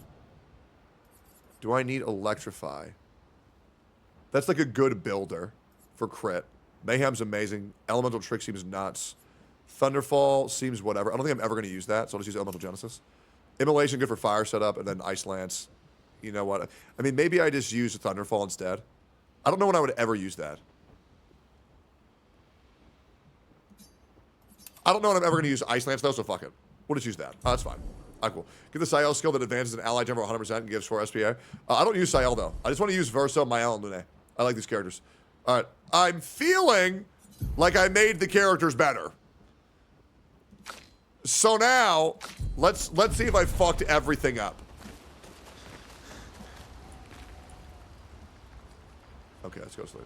A: Do I need Electrify? That's like a good builder for crit. Mayhem's amazing. Elemental Trick seems nuts. Thunderfall seems whatever. I don't think I'm ever going to use that, so I'll just use Elemental Genesis. Immolation, good for fire setup, and then Ice Lance. You know what? I mean, maybe I just use Thunderfall instead. I don't know when I would ever use that. I don't know when I'm ever going to use Ice Lance, though, so fuck it. We'll just use that. Oh, that's fine. Alright, cool. Get the Sayel skill that advances an ally tempo 100% and gives 4 SPA. I don't use Sayel, though. I just want to use Verso, Mael, and Lune. I like these characters. Alright. I'm feeling like I made the characters better. So now, let's see if I fucked everything up. Okay, let's go sleep.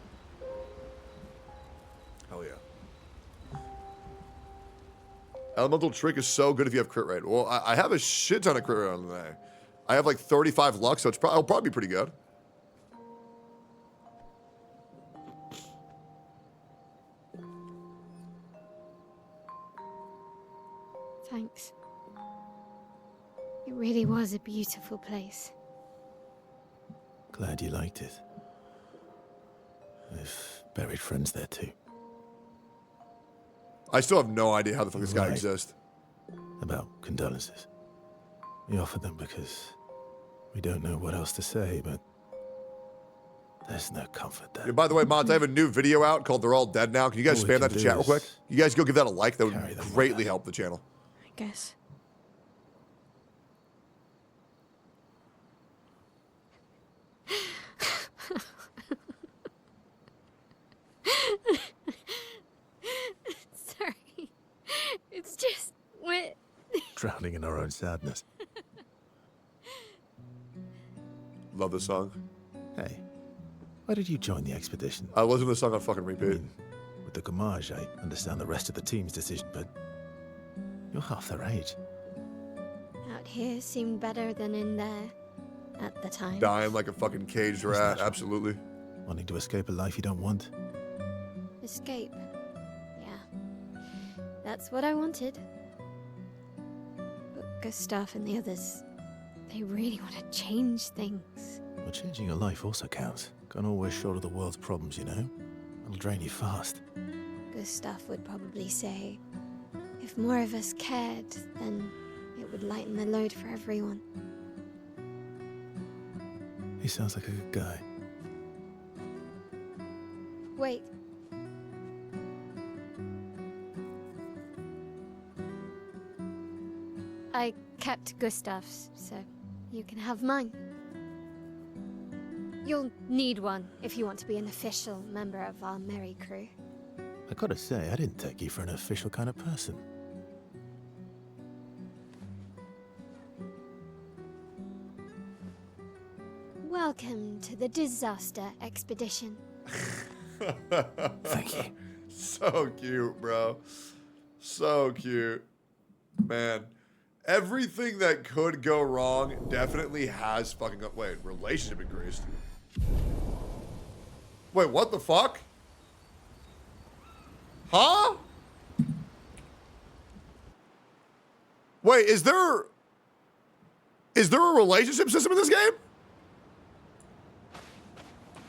A: Hell yeah. Elemental Trick is so good if you have crit rate. Well, I have a shit ton of crit rate on today. I have like 35 luck, so it'll probably be pretty good.
U: Thanks. It really was a beautiful place.
H: Glad you liked it. I've buried friends there too.
A: I still have no idea how the fuck this guy exists.
H: About condolences. We offered them because we don't know what else to say, but there's no comfort there.
A: Yeah, by the way, mods, I have a new video out called They're All Dead Now. Can you guys spam that to chat real quick? You guys go give that a like. That would greatly help the channel.
U: I guess. Sorry. It's just wet.
H: Drowning in our own sadness.
A: Love this song.
H: Hey, why did you join the expedition?
A: I listen to the song on fucking repeat.
H: I mean, with the Gamage, I understand the rest of the team's decision, but you're half their age.
U: Out here seemed better than in there at the time.
A: Dying like a fucking caged rat, absolutely.
H: Wanting to escape a life you don't want?
U: Escape. Yeah. That's what I wanted. But Gustav and the others, they really want to change things.
H: Well, changing your life also counts. Can't always shoulder the world's problems, you know? It'll drain you fast.
U: Gustav would probably say, if more of us cared, then it would lighten the load for everyone.
H: He sounds like a good guy.
U: Wait. I kept Gustav's, so you can have mine. You'll need one if you want to be an official member of our merry crew.
H: I gotta say, I didn't take you for an official kind of person.
U: Welcome to the disaster expedition.
H: Thank you.
A: So cute, bro. So cute. Man. Everything that could go wrong definitely has fucking... Wait, relationship increased. Wait, what the fuck? Huh? Wait, is there a relationship system in this game?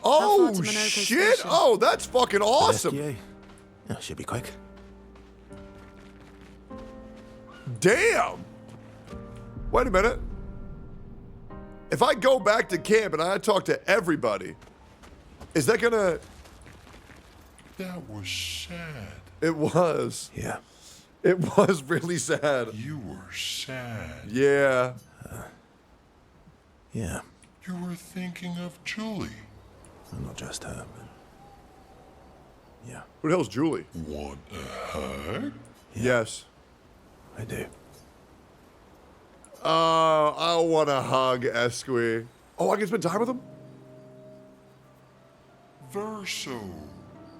A: Oh, shit. Oh, that's fucking awesome.
H: Yeah, should be quick.
A: Damn. Wait a minute. If I go back to camp and I talk to everybody, is that gonna...
L: That was sad.
A: It was.
H: Yeah.
A: It was really sad.
L: You were sad.
A: Yeah.
H: Yeah.
L: You were thinking of Julie.
H: Well, not just her, but... Yeah.
A: Who the hell's Julie?
L: Want a hug?
A: Yes.
H: I do.
A: Oh, I want to hug Esqui. Oh, I can spend time with him?
L: Verso,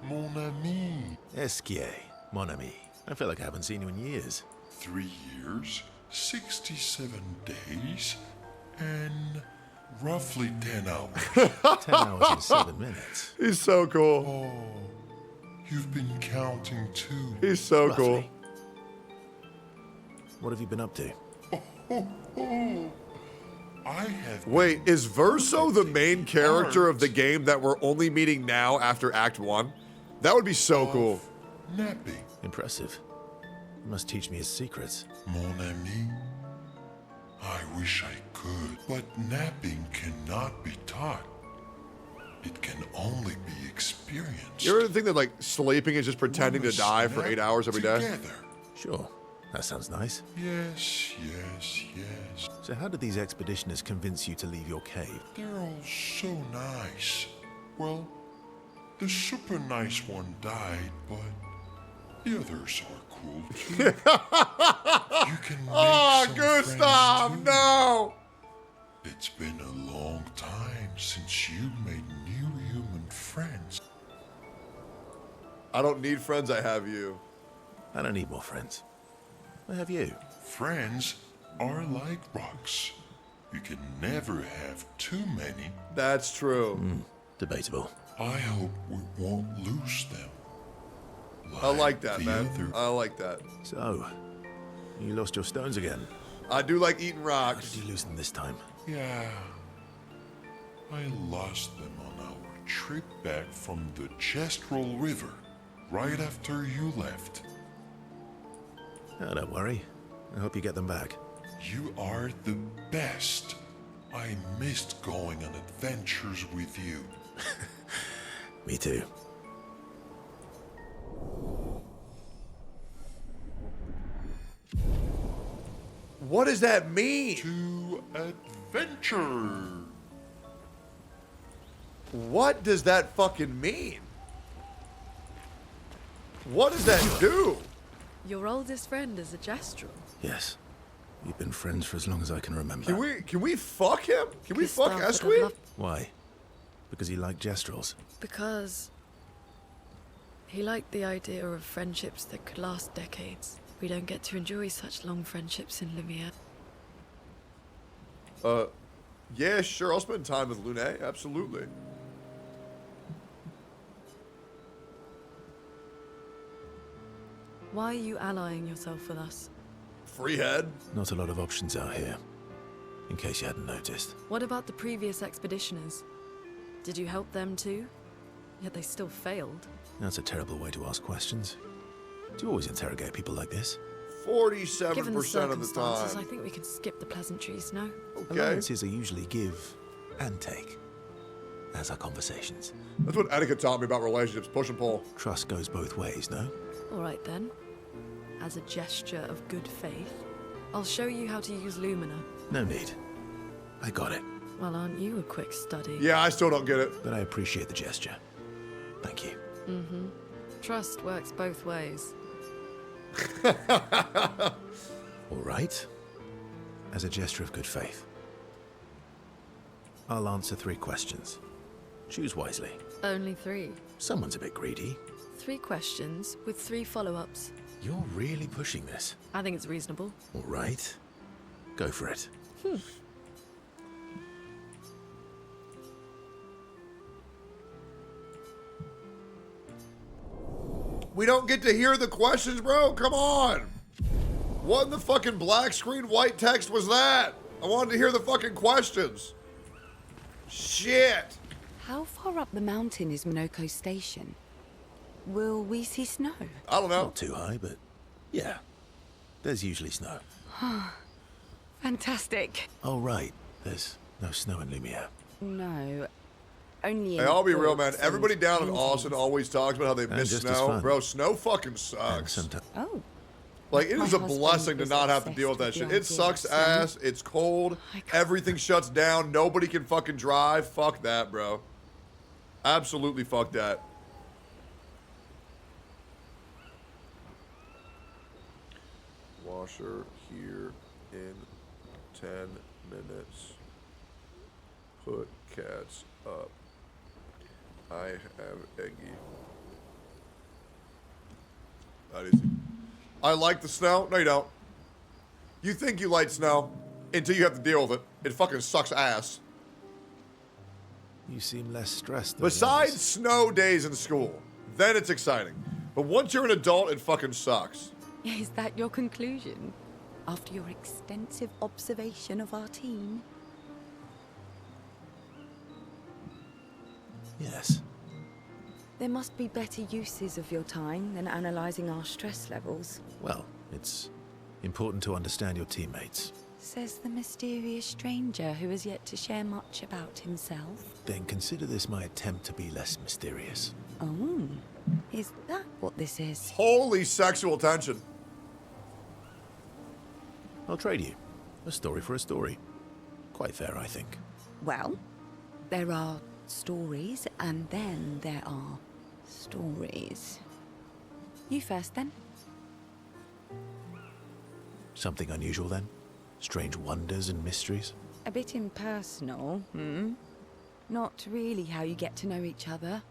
L: mon ami.
H: Esquier, mon ami. I feel like I haven't seen you in years.
L: 3 years, 67 days, and roughly 10 hours.
H: 10 hours and 7 minutes.
A: He's so cool.
L: Oh, you've been counting too.
A: He's so cool.
H: What have you been up to?
L: I have...
A: Wait, is Verso the main character of the game that we're only meeting now after Act 1? That would be so cool.
L: Napping.
H: Impressive. You must teach me his secrets.
L: Mon ami, I wish I could, but napping cannot be taught. It can only be experienced.
A: You ever think that, like, sleeping is just pretending to die for 8 hours every day?
L: Together.
H: Sure. That sounds nice.
L: Yes, yes, yes.
H: So how did these expeditioners convince you to leave your cave?
L: They're all so nice. Well, the super nice one died, but the others are cool too. You can make some
A: Gustav,
L: friends too.
A: no!
L: It's been a long time since you made new human friends.
A: I don't need friends, I have you.
H: I don't need more friends. I have you.
L: Friends are like rocks. You can never have too many.
A: That's true.
H: Debatable.
L: I hope we won't lose them.
A: I like that,
L: the
A: man.
L: other-
A: I like that.
H: So, you lost your stones again.
A: I do like eating
H: How
A: rocks.
H: did you lose them this time?
L: Yeah. I lost them on our trip back from the Chestrel River, right after you left.
H: Oh, don't worry. I hope you get them back.
L: You are the best. I missed going on adventures with you.
H: Me too.
A: What does that mean?
L: To adventure.
A: What does that fucking mean? What does that do?
J: Your oldest friend is a Gestrel.
H: Yes. We've been friends for as long as I can remember.
A: Can we fuck him? Can we fuck Esqui?
H: Why? Because he liked Gestrels.
J: Because he liked the idea of friendships that could last decades. We don't get to enjoy such long friendships in Lumiere.
A: Yeah, sure. I'll spend time with Lune. Absolutely.
J: Why are you allying yourself with us?
A: Free head.
H: Not a lot of options out here. In case you hadn't noticed.
J: What about the previous expeditioners? Did you help them too? Yet they still failed.
H: That's a terrible way to ask questions. Do you always interrogate people like this?
A: 47%
J: Given the
A: of the
J: circumstances, I
A: time.
J: think we can skip the pleasantries, no?
A: Okay.
H: Alliances are usually give and take. As are conversations.
A: That's what etiquette taught me about relationships. Push and pull.
H: Trust goes both ways, no?
J: Alright then. As a gesture of good faith, I'll show you how to use Lumina.
H: No need. I got it.
J: Well, aren't you a quick study?
A: Yeah, I still don't get it.
H: But I appreciate the gesture. Thank you.
J: Mm-hmm. Trust works both ways.
H: All right. As a gesture of good faith, I'll answer 3 questions. Choose wisely.
J: Only 3.
H: Someone's a bit greedy.
J: 3 questions with 3 follow-ups.
H: You're really pushing this.
J: I think it's reasonable.
H: All right. Go for it.
A: We don't get to hear the questions, bro. Come on. What in the fucking black screen white text was that? I wanted to hear the fucking questions. Shit.
N: How far up the mountain is Minoko Station? Will we see snow?
A: I don't know.
H: Not too high, but yeah. There's usually snow.
N: Fantastic.
H: Oh, right. There's no snow in Lumiere.
N: No. Only
A: Hey, I'll be real, man. Everybody down in Austin always talks about how they miss
H: just as
A: snow.
H: fun.
A: Bro, snow fucking sucks.
N: Oh.
A: Like, it
N: My
A: is a
N: husband
A: blessing to
N: was
A: not have to
N: obsessed
A: deal with that
N: with
A: shit.
N: the
A: It
N: idea
A: sucks
N: of snow.
A: ass. It's cold. Everything shuts down. Nobody can fucking drive. Fuck that, bro. Absolutely fuck that. Washer here in 10 minutes. Put cats up. I have Eggy. That easy. I like the snow. No, you don't. You think you like snow until you have to deal with it. It fucking sucks ass.
H: You seem less stressed than
A: Besides snow days in school, then it's exciting. But once you're an adult, it fucking sucks.
N: Is that your conclusion? After your extensive observation of our team?
H: Yes.
N: There must be better uses of your time than analysing our stress levels.
H: Well, it's important to understand your teammates.
N: Says the mysterious stranger who has yet to share much about himself.
H: Then consider this my attempt to be less mysterious.
N: Oh, is that what this is?
A: Holy sexual tension.
H: I'll trade you. A story for a story. Quite fair, I think.
N: Well, there are stories, and then there are stories. You first, then.
H: Something unusual, then? Strange wonders and mysteries?
N: A bit impersonal, Not really how you get to know each other.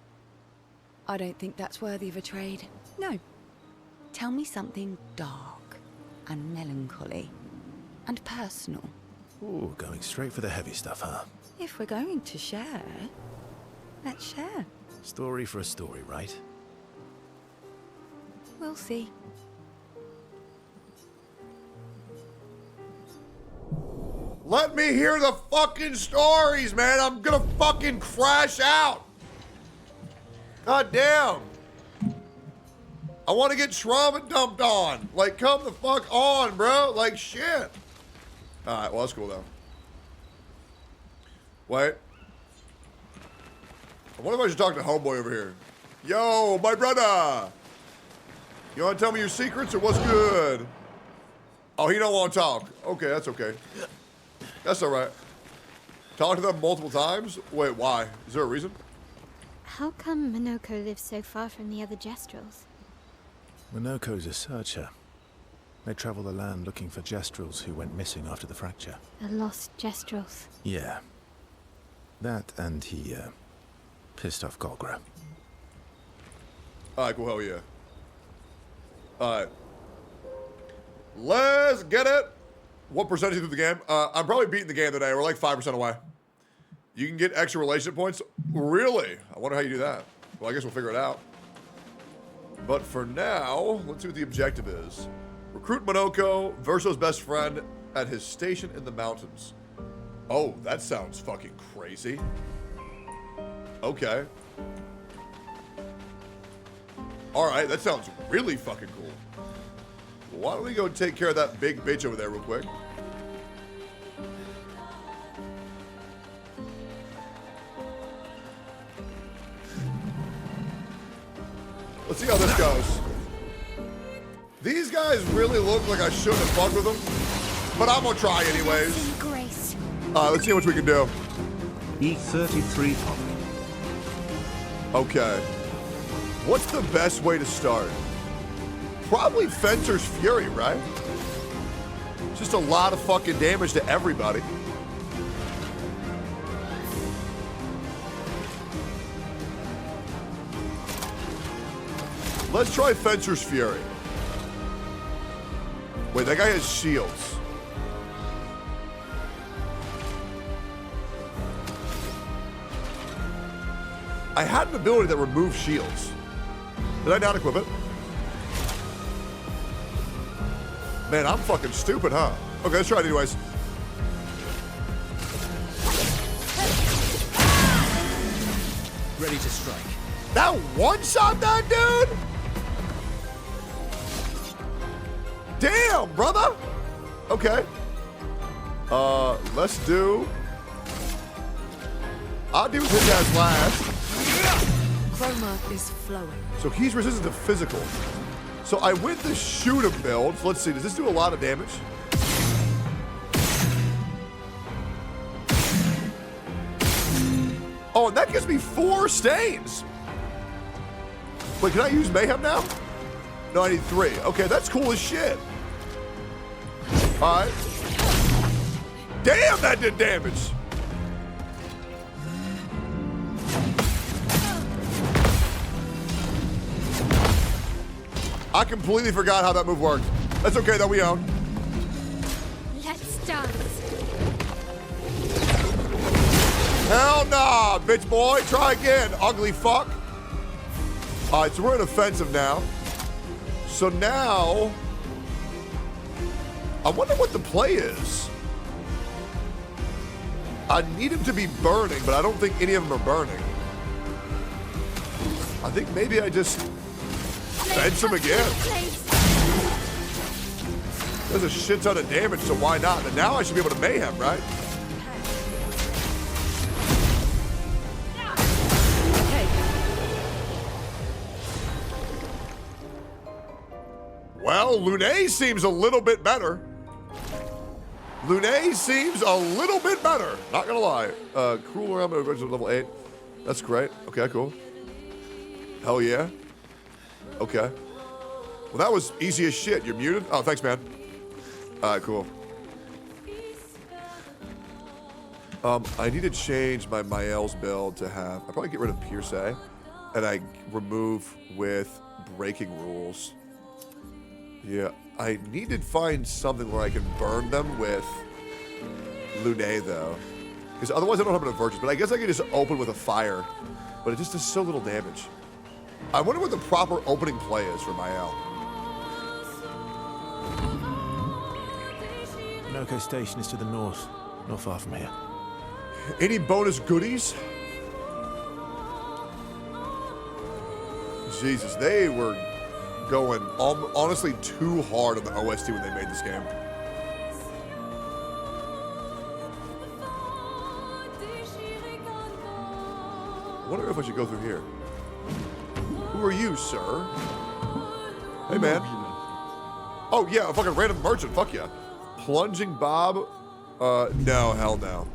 N: I don't think that's worthy of a trade. No. Tell me something dark and melancholy and personal.
H: Ooh, going straight for the heavy stuff, huh?
N: If we're going to share, let's share.
H: Story for a story, right?
N: We'll see.
A: Let me hear the fucking stories, man. I'm gonna fucking crash out. God damn. I want to get trauma dumped on. Like, come the fuck on, bro. Like, shit. All right, well, that's cool, though. Wait. I wonder if I should talk to homeboy over here. Yo, my brother. You want to tell me your secrets or what's good? Oh, he don't want to talk. Okay, that's okay. That's all right. Talk to them multiple times? Wait, why? Is there a reason?
U: How come Minoko lives so far from the other Gestrels?
H: Minoko's a searcher. They travel the land looking for Gestrels who went missing after the fracture.
U: The lost Gestrels.
H: Yeah. That and he, pissed off Golgra.
A: Alright, cool, hell yeah. Alright. Let's get it! What percentage through the game? I'm probably beating the game today. We're like 5% away. You can get extra relationship points? Really? I wonder how you do that. Well, I guess we'll figure it out. But for now, let's see what the objective is. Recruit Minoko, Verso's best friend, at his station in the mountains. Oh, that sounds fucking crazy. Okay. Alright, that sounds really fucking cool. Why don't we go take care of that big bitch over there real quick? Let's see how this goes. These guys really look like I shouldn't have fucked with them, but I'm gonna try anyways.
U: Grace.
A: Let's see how much we can do.
O: E33 pop.
A: Okay. What's the best way to start? Probably Fencer's Fury, right? Just a lot of fucking damage to everybody. Let's try Fencer's Fury. Wait, that guy has shields. I had an ability that removed shields. Did I not equip it? Man, I'm fucking stupid, huh? Okay, let's try it anyways.
P: Ready to strike.
A: That one-shot that dude? Damn, brother. Okay. Let's do... I'll do his ass last.
J: Chroma is flowing.
A: So he's resistant to physical. So I went the shoot him build. So let's see, does this do a lot of damage? Oh, and that gives me 4 stains. Wait, can I use Mayhem now? No, I need 3. Okay, that's cool as shit. All right. Damn, that did damage. I completely forgot how that move worked. That's okay, though, we own.
U: Let's dance.
A: Hell nah, bitch boy. Try again, ugly fuck. All right, so we're in offensive now. So now, I wonder what the play is. I need him to be burning, but I don't think any of them are burning. I think maybe I just bench him again. There's a shit ton of damage, so why not? And now I should be able to mayhem, right? Well, Lune seems a little bit better. Lune seems a little bit better. Not gonna lie. Cruel around original level 8. That's great. Okay, cool. Hell yeah. Okay. Well, that was easy as shit. You're muted? Oh, thanks, man. All right, cool. I need to change my Mael's build to have... I probably get rid of Pierce, and I remove with breaking rules. Yeah, I need to find something where I can burn them with Lune, though. Because otherwise I don't have enough virtues. But I guess I can just open with a fire. But it just does so little damage. I wonder what the proper opening play is for Mael.
H: Noco Station is to the north, not far from here.
A: Any bonus goodies? Jesus, they were going honestly too hard on the OST when they made this game. I wonder if I should go through here. Who are you, sir? Hey, man. Oh, yeah, a fucking random merchant. Fuck yeah. Plunging Bob? No, hell no.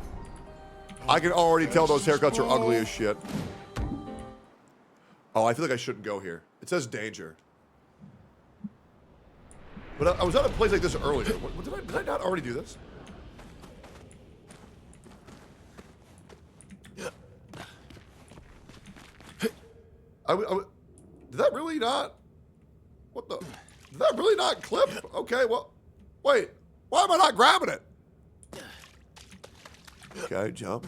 A: I can already tell those haircuts are ugly as shit. Oh, I feel like I shouldn't go here. It says danger. But I was at a place like this earlier. Did I not already do this? Did that really not? What the? Did that really not clip? Okay, well, wait. Why am I not grabbing it? Okay, jump.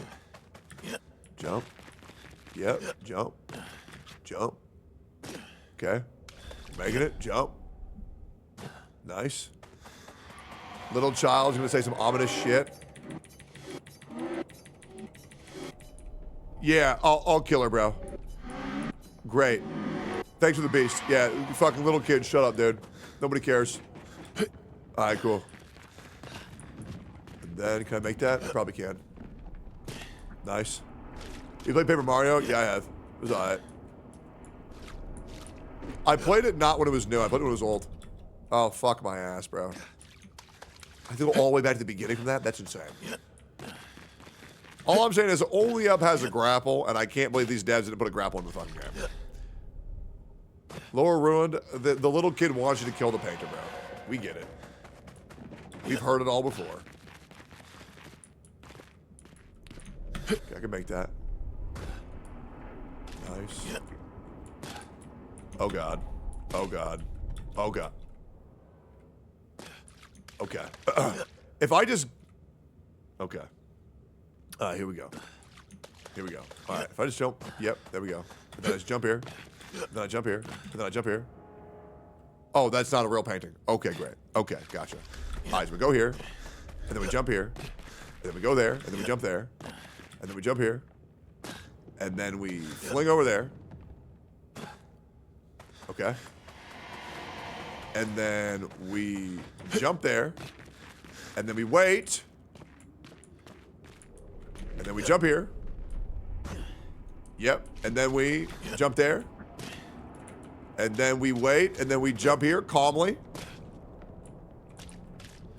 A: Jump. Yep, jump. Jump. Okay. Making it, jump. Nice. Little child's gonna say some ominous shit. Yeah, I'll kill her, bro. Great. Thanks for the beast. Yeah, you fucking little kid, shut up, dude. Nobody cares. All right, cool. And then, can I make that? I probably can. Nice. You played Paper Mario? Yeah, I have. It was alright. I played it not when it was new. I played it when it was old. Oh, fuck my ass, bro. I have to go all the way back to the beginning from that? That's insane. All I'm saying is Only Up has a grapple, and I can't believe these devs didn't put a grapple in the fucking game. Lower Ruined, the little kid wants you to kill the painter, bro. We get it. We've heard it all before. Okay, I can make that. Nice. Oh, God. Oh, God. Oh, God. Okay. If I just... Okay. Here we go. Here we go. All right, if I just jump, yep, there we go. And then I just jump here, then I jump here, and then I jump here. Oh, that's not a real painting. Okay, great. Okay, gotcha. All right, so we go here, and then we jump here, and then we go there, and then we jump there, and then we jump here, and then we fling over there. Okay. And then we jump there, and then we wait, and then we jump here. Yep, and then we jump there, and then we wait, and then we jump here calmly.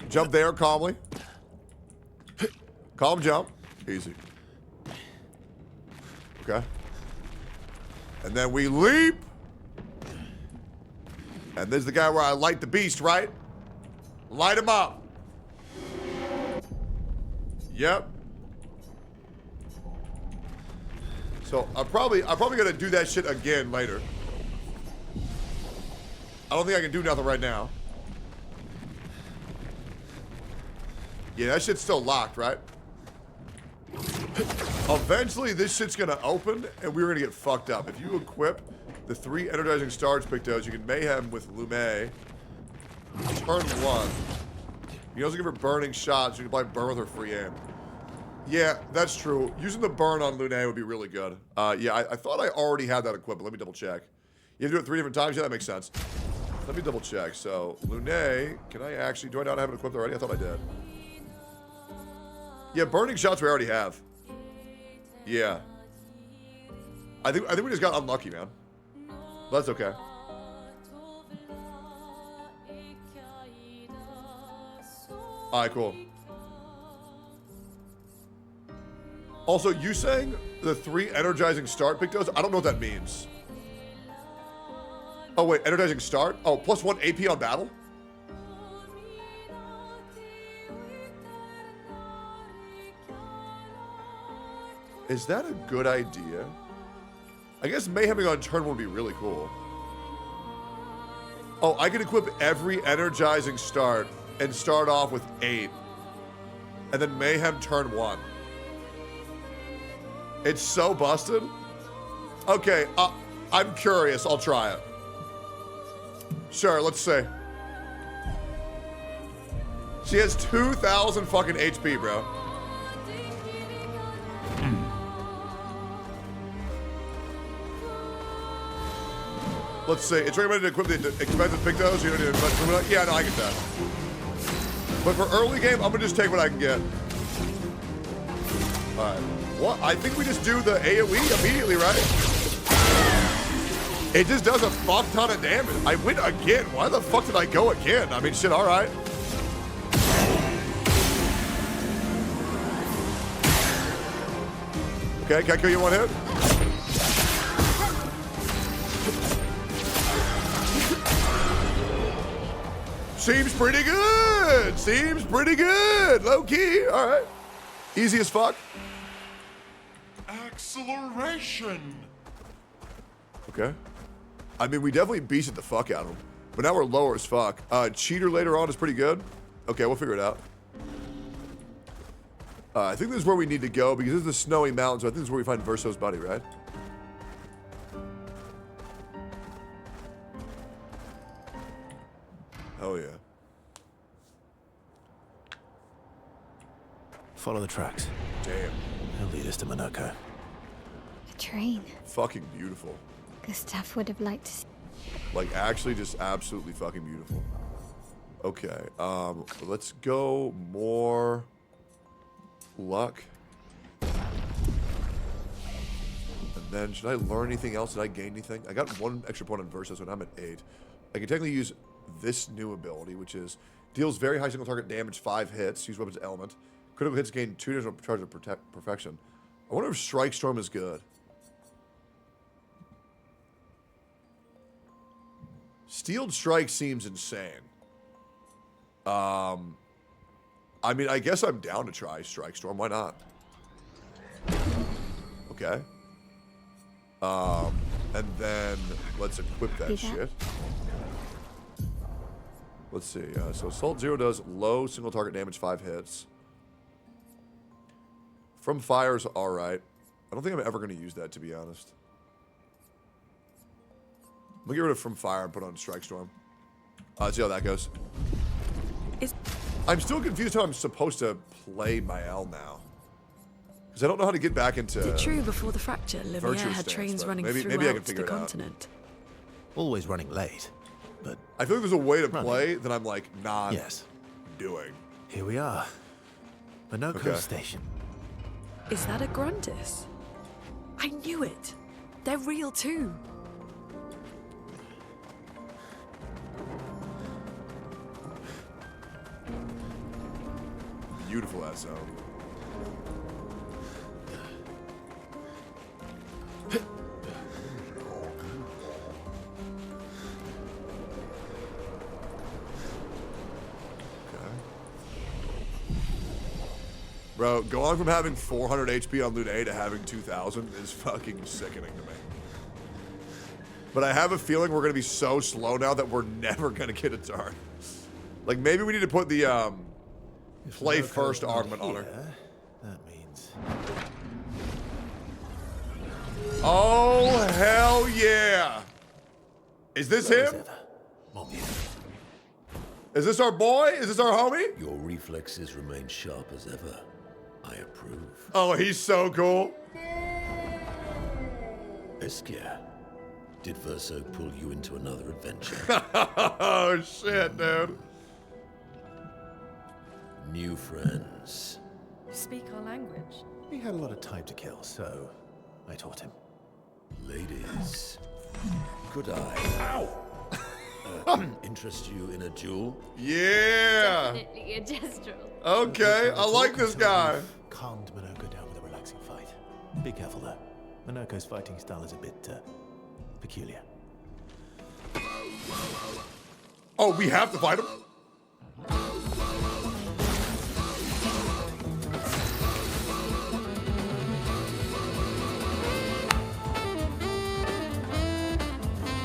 A: Jump there calmly. Calm jump. Easy. Okay. And then we leap. And this is the guy where I light the beast, right? Light him up. Yep. So I'm probably gonna do that shit again later. I don't think I can do nothing right now. Yeah, that shit's still locked, right? Eventually, this shit's gonna open, and we're gonna get fucked up. If you equip the 3 energizing stars Pictos, you can mayhem with Lume. Turn 1. You can also give her burning shots. You can probably burn with her free aim. Yeah, that's true. Using the burn on Lune would be really good. Yeah, I thought I already had that equipped. Let me double check. You have to do it 3 different times? Yeah, that makes sense. Let me double check. So, Lune, can I actually... Do I not have it equipped already? I thought I did. Yeah, burning shots we already have. Yeah. I think we just got unlucky, man. But that's okay. Alright, cool. Also, you saying the 3 energizing start Pictos? I don't know what that means. Oh, wait, energizing start? Oh, plus 1 AP on battle? Is that a good idea? I guess mayheming on turn 1 would be really cool. Oh, I can equip every energizing start and start off with 8. And then mayhem turn 1. It's so busted. Okay, I'm curious. I'll try it. Sure, let's see. She has 2,000 fucking HP, bro. Let's see. It's recommended to equip the expensive Pictos. You don't need much. Yeah, no, I get that. But for early game, I'm gonna just take what I can get. All right. What? I think we just do the AoE immediately, right? It just does a fuck ton of damage. I win again. Why the fuck did I go again? I mean, shit, all right. Okay, can I kill you in 1 hit? Seems pretty good. Seems pretty good. Low key. All right. Easy as fuck.
L: Acceleration.
A: Okay. I mean, we definitely beasted the fuck out of him. But now we're lower as fuck. Cheater later on is pretty good. Okay, we'll figure it out. I think this is where we need to go because this is the snowy mountains. So I think this is where we find Verso's buddy, right? Oh, yeah.
H: Follow the tracks.
A: Damn.
H: They'll lead us to Monaco.
U: A train.
A: Fucking beautiful.
U: Gustav would have liked to see.
A: Like, actually just absolutely fucking beautiful. Okay, let's go more luck. And then, should I learn anything else? Did I gain anything? I got 1 extra point on Versus when I'm at 8. I can technically use this new ability, which is deals very high single target damage, 5 hits. Use weapons element. Critical hits gain 2 additional charge of perfection. I wonder if Strike Storm is good. Steeled Strike seems insane. I mean, I guess I'm down to try Strike Storm. Why not? Okay. And then let's equip that shit. Let's see. So Assault 0 does low single target damage, 5 hits. From Fire's all right. I don't think I'm ever going to use that, to be honest. I'm going to get rid of From Fire and put on Strike Storm. Let's see how that goes. I'm still confused how I'm supposed to play my L now. Because I don't know how to get back into...
J: Is it true before the fracture, Lumiere had
A: stance,
J: trains running
A: maybe I can
J: throughout
A: figure
J: the
A: it out.
J: continent?
H: Always running late, but...
A: I feel like there's a way to play that I'm, like, not doing.
H: Here we are. Minooko Station.
J: Is that a Gruntis? I knew it. They're real too.
A: Beautiful ass zone. Bro, going from having 400 HP on Loot A to having 2,000 is fucking sickening to me. But I have a feeling we're gonna be so slow now that we're never gonna get a turn. Like, maybe we need to put the, play first augment on her.
H: That means...
A: Oh, hell yeah! Is this him? Is this our boy? Is this our homie?
Q: Your reflexes remain sharp as ever. I approve.
A: Oh, he's so cool.
Q: Obscur, did Verso pull you into another adventure?
A: Oh, shit, dude.
Q: New friends.
J: Speak our language.
H: He had a lot of time to kill, so I taught him.
Q: Ladies, could I interest you in a duel?
A: Yeah.
R: Definitely a gestural.
A: Okay, I like this guy.
H: Calmed Minooko down with a relaxing fight. Be careful though. Minoko's fighting style is a bit peculiar.
A: Oh, we have to fight him?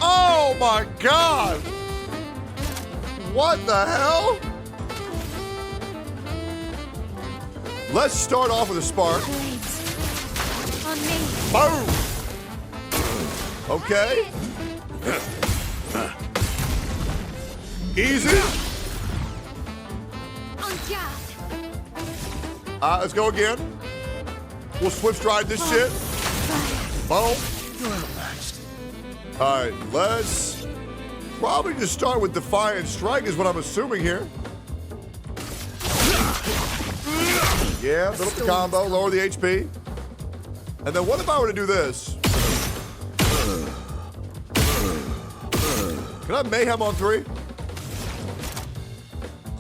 A: Oh my god! What the hell? Let's start off with a spark.
U: On me.
A: Boom! Okay. Easy.
U: On guard.
A: Let's go again. We'll swift stride this shit. Boom. Alright, let's probably just start with Defiant Strike is what I'm assuming here. Yeah, little combo, lower the HP. And then what if I were to do this? Can I have Mayhem on 3?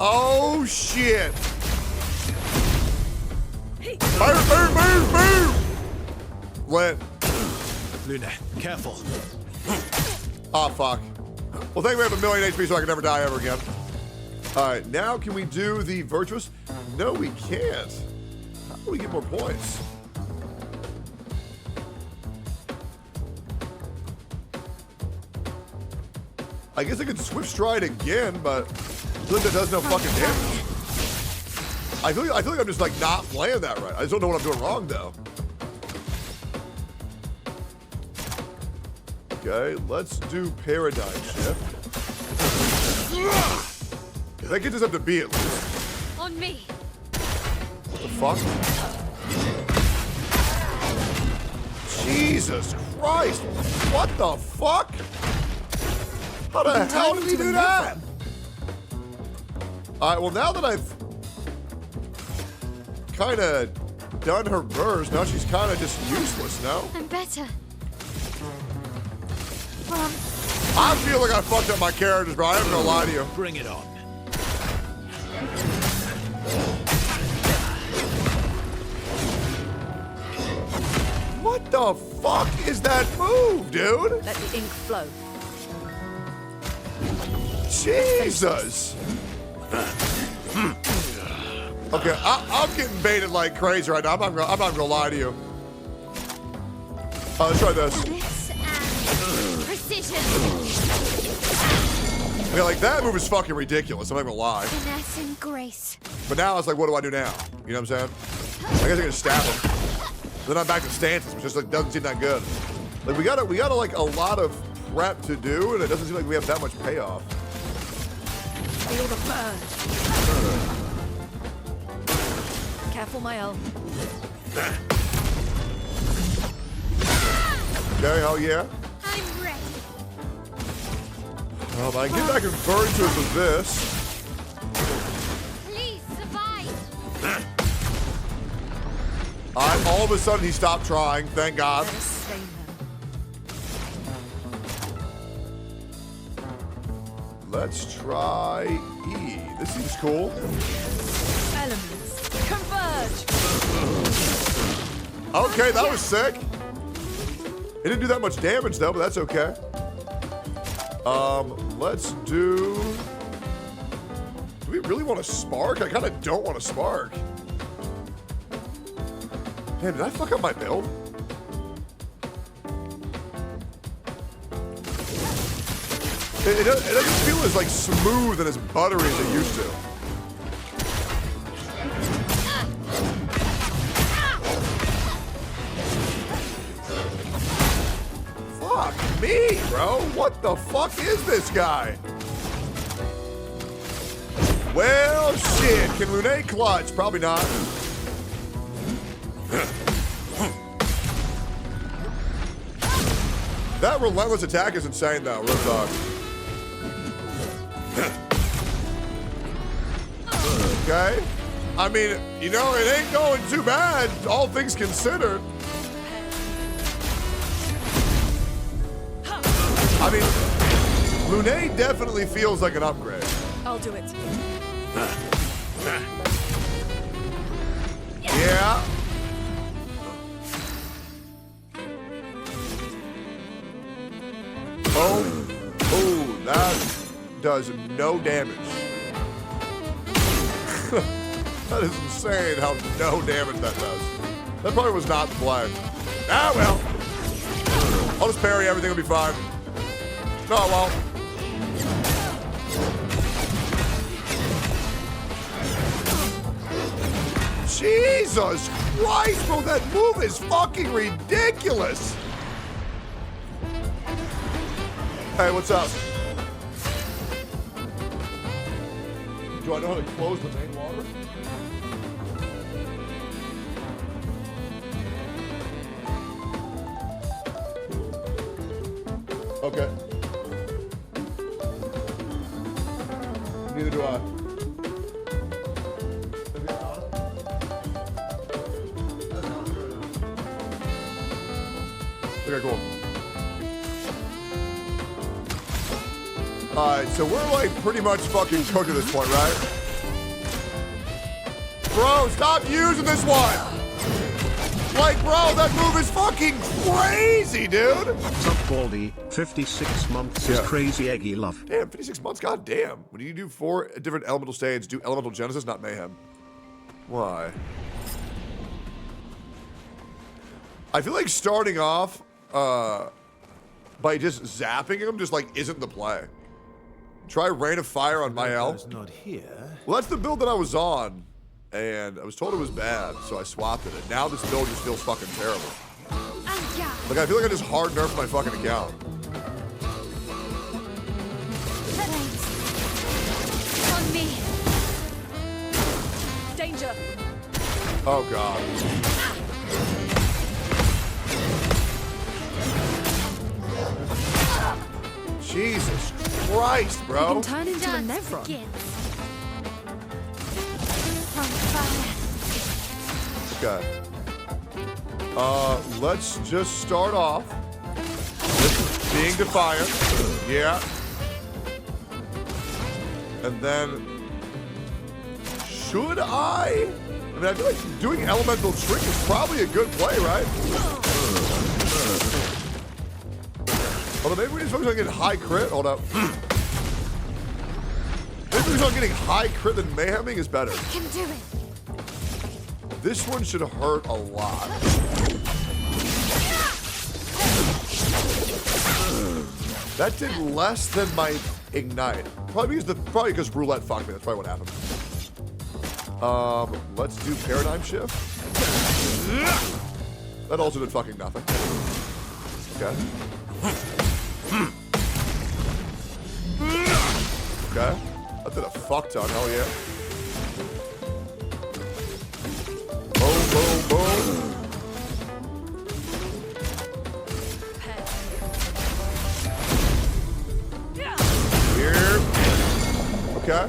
A: Oh, shit. Boom, boom, boom, boom! Lit.
H: Luna, careful.
A: Oh, fuck. Well, thank you, we have 1 million HP so I can never die ever again. Alright, now can we do the Virtuous? No, we can't. How do we get more points? I guess I could Swift Stride again, but I feel like that does no fucking damage. I feel like I'm just like not playing that right. I just don't know what I'm doing wrong though. Okay, let's do Paradigm Shift. That gets us up to B at least.
U: On me.
A: What the fuck? Jesus Christ! What the fuck? How the hell did he do that? Alright, well now that I've kind of done her burst, now she's kind of just useless now.
U: I'm better.
A: I feel like I fucked up my characters, bro. I ain't gonna lie to you.
H: Bring it on.
A: What the fuck is that move, dude?
N: Let the ink flow.
A: Jesus. Okay, I'm getting baited like crazy right now. I'm not gonna lie to you. Let's try this.
U: Precision.
A: Okay, like that move is fucking ridiculous. I'm not gonna lie.
U: Finesse and grace.
A: But now it's like, what do I do now? You know what I'm saying? I guess I can stab him. Then I'm back to stances, which just like doesn't seem that good. Like we got like a lot of prep to do, and it doesn't seem like we have that much payoff.
J: Feel the burn. Careful, my elf.
A: Okay, hell yeah.
U: I'm ready.
A: I can get back and burn to it with this.
U: Please survive.
A: All of a sudden he stopped trying, thank God. Let's try E. This seems cool.
J: Elements converge.
A: Okay, that was sick. It didn't do that much damage though, but that's okay. Let's do we really want to spark? I kind of don't want to spark. Damn, did I fuck up my build? It doesn't feel as like smooth and as buttery as it used to. Fuck me, bro. What the fuck is this guy? Well, shit. Can Lune clutch? Probably not. That relentless attack is insane, though. Real talk. Okay. I mean, you know, it ain't going too bad, all things considered. I mean, Lune definitely feels like an upgrade.
J: I'll do it.
A: Yeah. Oh, that does no damage. That is insane how no damage that does. That probably was not the play. Ah, well. I'll just parry, everything will be fine. No, it won't. Jesus Christ, bro, that move is fucking ridiculous. Hey, what's up? Do I know how to close the main water? Okay. Neither do I. Okay, cool. Alright, so we're like pretty much fucking cooked at this point, right? Bro, stop using this one! Like, bro, that move is fucking crazy, dude!
O: What's up, Baldy? 56 months is crazy eggy love.
A: Damn, 56 months, goddamn. When you do 4 different elemental stages, do elemental genesis, not mayhem. Why? I feel like starting off by just zapping him just like isn't the play. Try Rain of Fire on Mael.
H: Not here.
A: Well, that's the build that I was on, and I was told it was bad, so I swapped it. And now this build just feels fucking terrible. Like, I feel like I just hard nerfed my fucking account.
J: On me. Danger.
A: Oh, God. Jesus Christ, bro.
J: You can turn into a Nevron.
A: Okay. Let's just start off with being defiant. Yeah. And then should I mean, I feel like doing elemental trick is probably a good play, right? Although maybe we just focus on getting high crit. Hold up. Maybe focus on getting high crit than mayheming is better.
U: Can do it.
A: This one should hurt a lot. That did less than my ignite. Probably because roulette fucked me. That's probably what happened. Let's do paradigm shift. That also did fucking nothing. Okay. Okay. That did a fuck ton. Hell yeah. Boom, boom, boom. Here. Okay.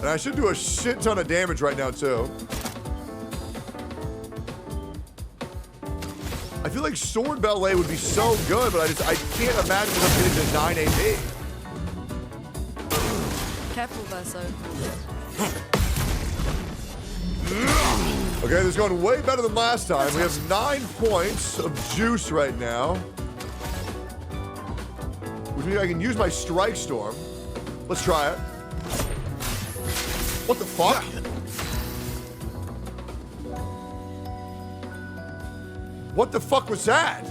A: And I should do a shit ton of damage right now, too. I feel like Sword Ballet would be so good, but I can't imagine them getting to 9 AP.
J: Careful, Verso.
A: Okay, this is going way better than last time. We have 9 points of juice right now. Which means I can use my Strike Storm. Let's try it. What the fuck? What the fuck was that?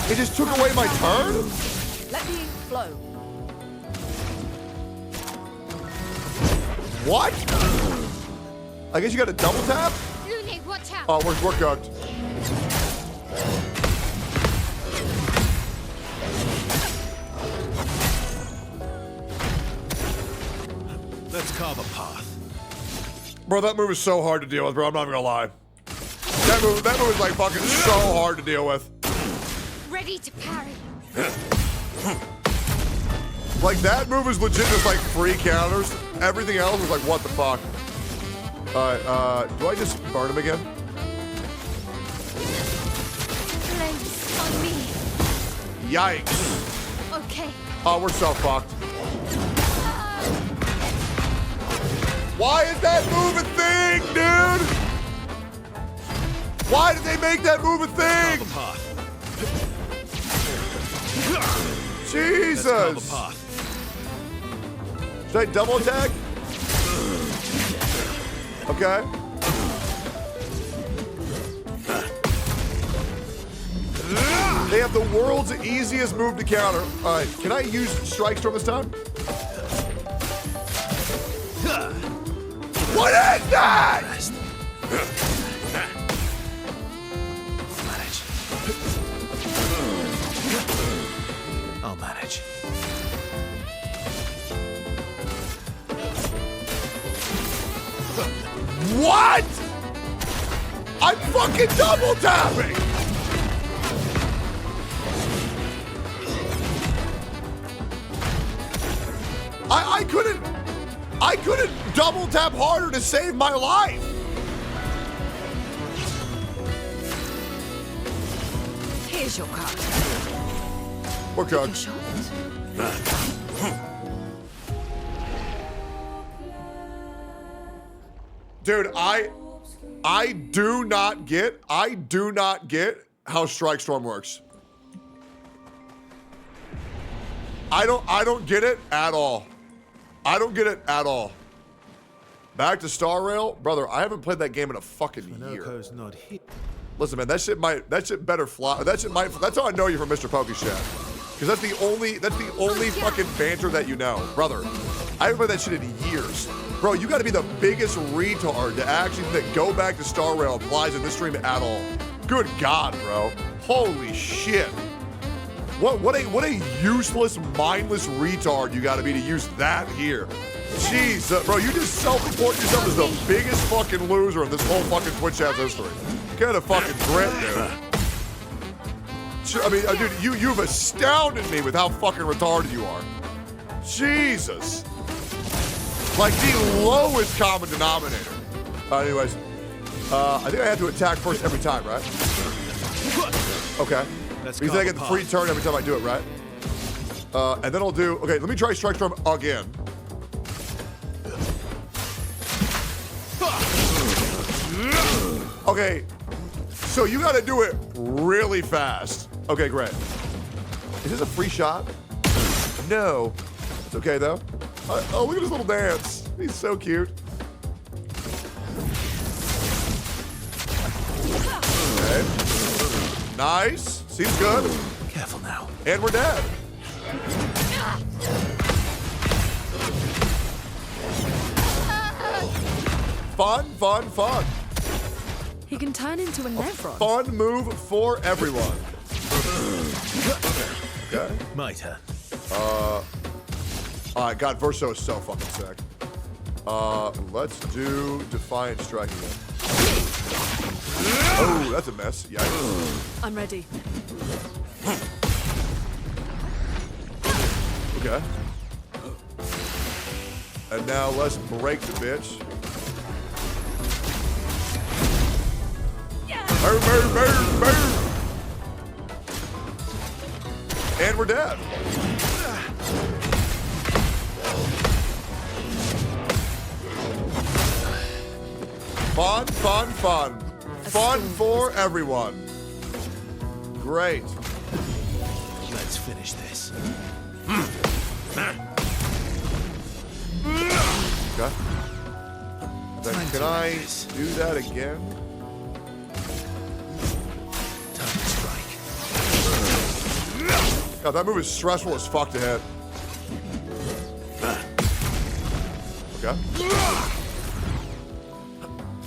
A: It just took away my turn?
J: Let the ink flow.
A: What? I guess you got a double tap?
U: Lune, watch out.
A: Oh, we're cooked.
H: Let's carve a path.
A: Bro, that move is so hard to deal with, bro. I'm not even gonna lie. That move is like fucking so hard to deal with.
U: Ready to parry.
A: Like that move is legit just like free counters. Everything else is like, what the fuck? Alright, do I just burn him again?
U: Flames on me.
A: Yikes.
U: Okay.
A: Oh, we're so fucked. Why is that move a thing, dude? Why did they make that move a thing? Jesus. Should I double attack? Okay. They have the world's easiest move to counter. All right, can I use Strike Storm this time? What is that?
H: I'll manage.
A: What? I'm fucking double tapping. I couldn't double tap harder to save my life.
N: Here's your card.
A: We're cooked. Dude, I do not get how Strike Storm works. I don't get it at all. I don't get it at all. Back to Star Rail, brother. I haven't played that game in a fucking year.
H: Not here.
A: Listen, man, that shit better fly. That's how I know you're from Mr. Pokechat. Because that's the only fucking banter that you know, brother. I haven't played that shit in years. Bro, you gotta be the biggest retard to actually think Go Back to Star Rail applies in this stream at all. Good God, bro. Holy shit. What a useless, mindless retard you gotta be to use that here. Jeez, bro, you just self-report yourself as the biggest fucking loser in this whole fucking Twitch chat history. Get a fucking grip, dude. I mean, dude, you've astounded me with how fucking retarded you are. Jesus. Like the lowest common denominator. Anyways, I think I have to attack first every time, right? Okay. Because I get the free turn every time I do it, right? And then I'll do, okay, let me try Strike Storm again. Okay, so you gotta do it really fast. Okay, great. Is this a free shot? No. It's okay though. Oh, look at his little dance. He's so cute. Okay. Nice. Seems good.
H: Careful now.
A: And we're dead. Fun, fun, fun.
J: He can turn into a Nevron.
A: Fun move for everyone. Okay.
H: My turn.
A: God, Verso is so fucking sick. Let's do Defiant Strike again. Oh, that's a mess. Yikes.
J: I'm ready.
A: Okay. And now let's break the bitch. Boom, boom, boom, boom. And we're dead. Fun, fun, fun. Fun for everyone. Great.
H: Let's finish this.
A: Okay. Then can I do that again?
H: Time to strike.
A: God, that move is stressful as fuck to hit. Okay.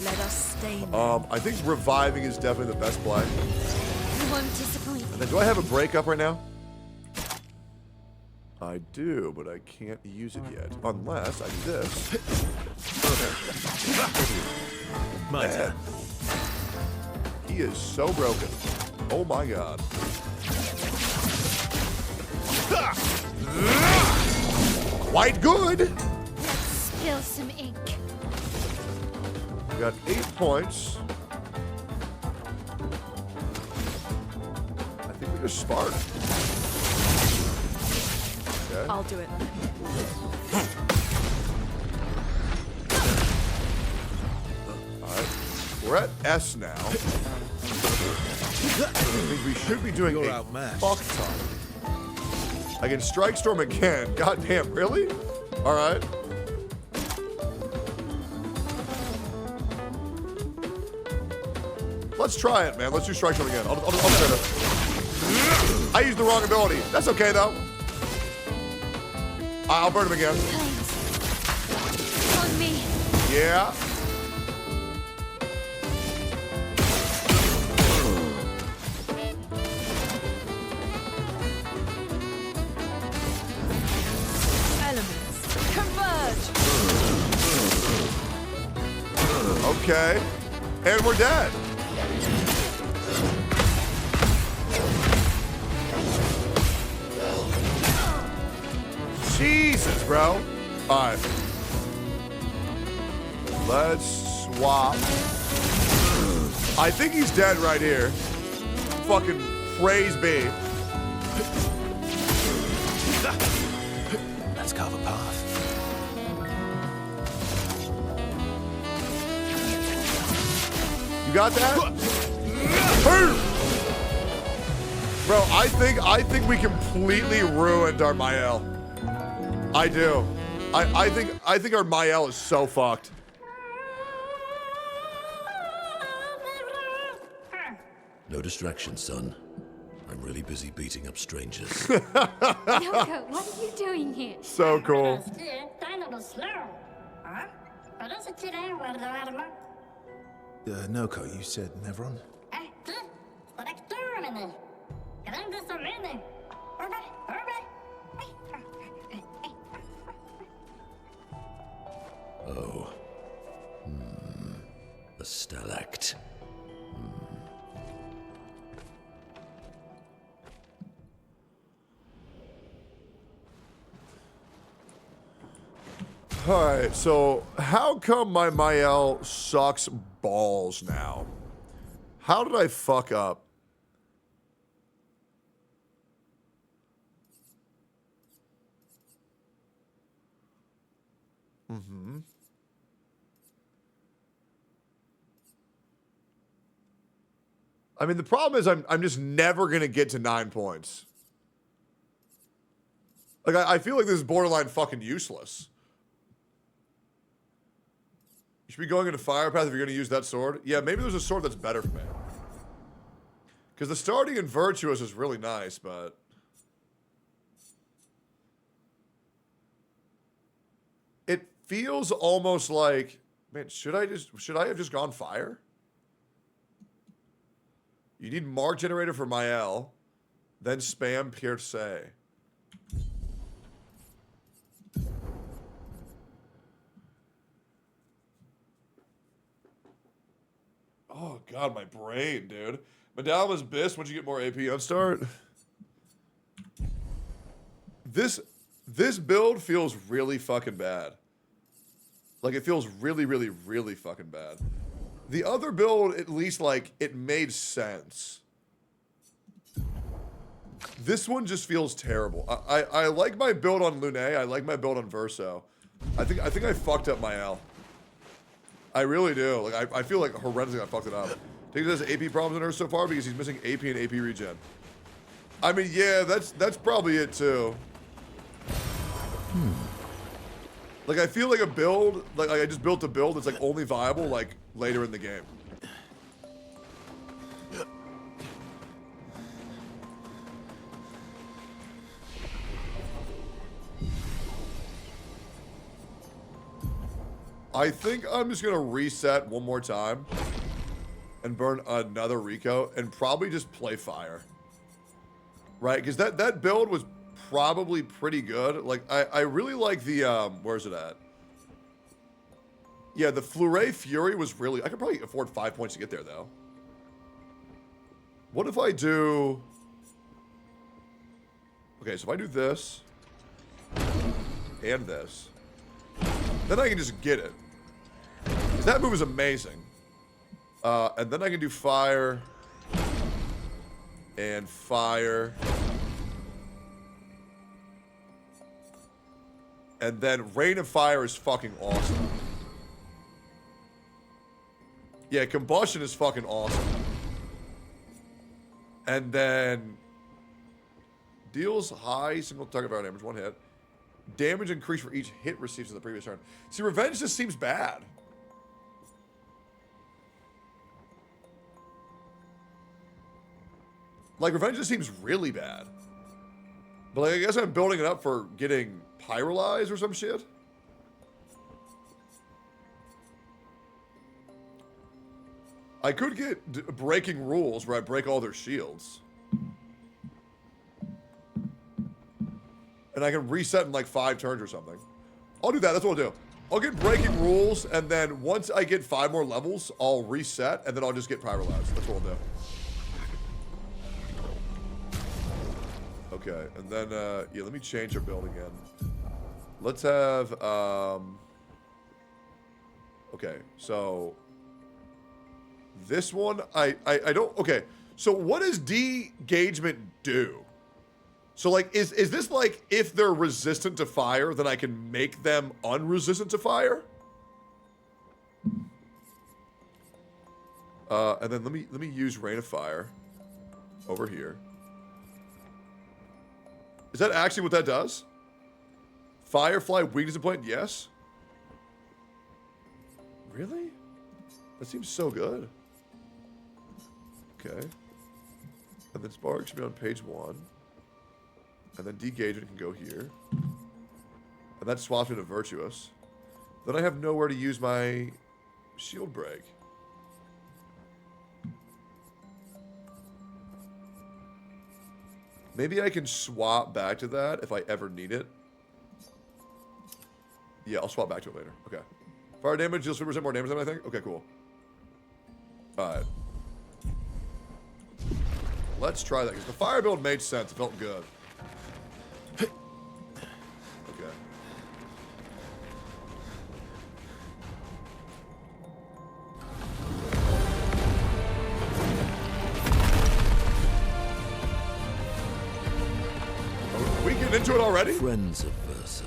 J: Let us stay.
A: I think reviving is definitely the best play.
U: You won't disappoint.
A: And then do I have a breakup right now? I do, but I can't use it yet. Unless I do this.
H: My turn.
A: He is so broken. Oh my god. Quite good.
U: Let's spill some ink.
A: We got 8 points. I think we just spark. Okay.
J: I'll do it.
A: Alright. We're at S now. I think we should be doing a fuck ton. I can Strike Storm again. Goddamn, really? Alright. Let's try it, man. Let's do Strike Storm again. I'll try that. I used the wrong ability. That's okay, though. I'll burn him again.
U: On me.
A: Yeah.
J: Elements converge.
A: Okay. And we're dead. Jesus, bro. All right. Let's swap. I think he's dead right here. Fucking praise be.
H: Let's carve a path.
A: You got that? Bro, I think we completely ruined our Mael. I do. I think our Mael is so fucked.
Q: No distraction, son. I'm really busy beating up strangers.
U: Noko, what are you doing here?
A: So cool.
H: Noko, you said Nevron?
Q: Oh. A stalact.
A: Alright, so how come my Mael sucks balls now? How did I fuck up? I mean, the problem is I'm just never going to get to 9 points. Like, I feel like this is borderline fucking useless. You should be going into Fire Path if you're going to use that sword. Yeah, maybe there's a sword that's better for me. Because the starting in Virtuous is really nice, but... it feels almost like Man, should I have just gone fire? You need mark generator for Mael, then spam Pierce. Oh god, my brain, dude. Madalma's Biss, once you get more AP on start. This build feels really fucking bad. Like, it feels really, really, really fucking bad. The other build, at least, like, it made sense. This one just feels terrible. I like my build on Lune. I like my build on Verso. I think I fucked up my L. I really do. Like, I feel like horrendously I fucked it up. I think there's AP problems in her so far because he's missing AP and AP regen. I mean, yeah, that's probably it too. Like, I feel like a build, like I just built a build that's like only viable like later in the game. I think I'm just gonna reset one more time and burn another Rico and probably just play fire. Right? Because that build was probably pretty good. Like, I really like the, where's it at? Yeah, the Fleuret Fury was really, I could probably afford 5 points to get there, though. What if I do... Okay, so if I do this, and this, then I can just get it. That move is amazing. And then I can do fire, and fire. And then Rain of Fire is fucking awesome. Yeah, Combustion is fucking awesome. And then deals high single target fire damage, one hit. Damage increased for each hit received in the previous turn. See, Revenge just seems bad. Like, Revenge just seems really bad. But, like, I guess I'm building it up for getting Pyrolyzed or some shit. I could get Breaking Rules where I break all their shields. And I can reset in like 5 turns or something. I'll do that. That's what I'll do. I'll get Breaking Rules, and then once I get 5 more levels, I'll reset, and then I'll just get Pyrolyzed. That's what I'll do. Okay, and then, yeah, let me change our build again. Let's have, okay, so this one, I don't, okay, so what does de-gagement do? So, like, is this like, if they're resistant to fire, then I can make them unresistant to fire? And then let me use Rain of Fire over here. Is that actually what that does? Firefly weakness and point? Yes. Really? That seems so good. Okay. And then Spark should be on page 1. And then de-gagement can go here. And that swaps me to Virtuous. Then I have nowhere to use my shield break. Maybe I can swap back to that if I ever need it. Yeah, I'll swap back to it later. Okay. Fire damage deals 50% more damage than I think? Okay, cool. Alright. Let's try that, because the fire build made sense. It felt good. Okay. Are we getting into it already?
Q: Friends of Verso,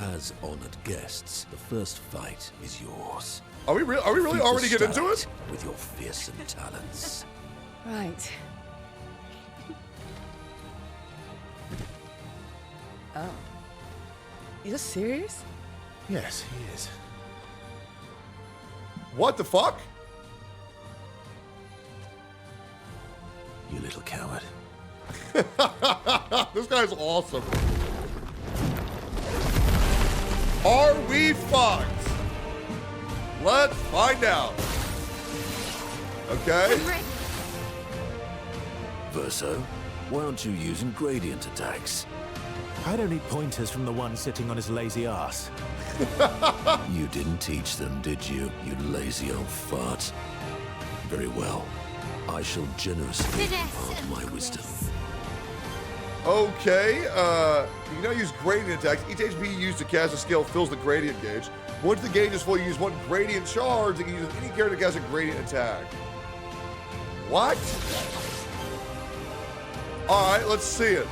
Q: as honored guests, the first fight is yours.
A: Are we really already getting into it?
Q: With your fearsome talents.
N: Right. Oh. You're serious?
H: Yes, he is.
A: What the fuck?
H: You little coward.
A: This guy's awesome. Are we fucked? Let's find out. Okay.
Q: Verso, why aren't you using gradient attacks?
H: I don't need pointers from the one sitting on his lazy ass.
Q: You didn't teach them, did you, you lazy old fart? Very well. I shall generously impart my wisdom.
A: Okay, you can now use gradient attacks. Each HP used to cast a skill fills the gradient gauge. Once the gauge is full, you use one gradient charge that can use any character that casts a gradient attack. What? Alright, let's see it.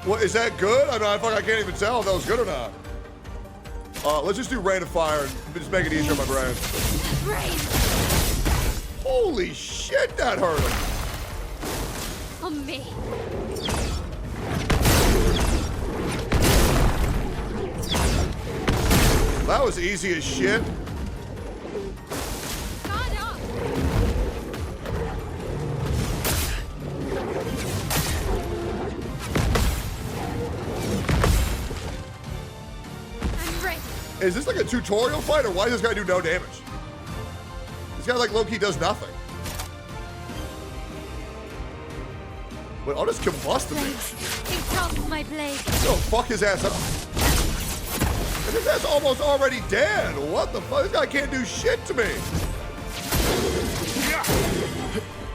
A: What, is that good? I can't even tell if that was good or not. Let's just do rain of fire and just make it easier on my brain. Holy shit, that hurt him.
U: On me.
A: That was easy as shit. Is this like a tutorial fight, or why does this guy do no damage? This guy like low-key does nothing. Wait, I'll just combust him.
U: My blade.
A: Oh, fuck his ass up. And his ass almost already dead. What the fuck? This guy can't do shit to me.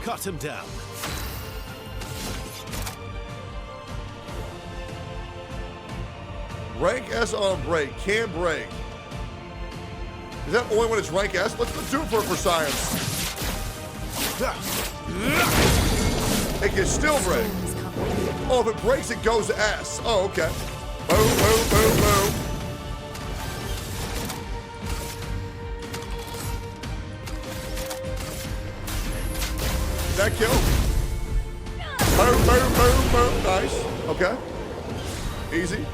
H: Cut him down.
A: Rank S on break. Can break. Is that only when it's rank S? Let's do it for science. It can still break. Oh, if it breaks, it goes to S. Oh, okay. Boom, boom, boom, boom. Did that kill? Boom, boom, boom, boom. Nice. Okay. Easy.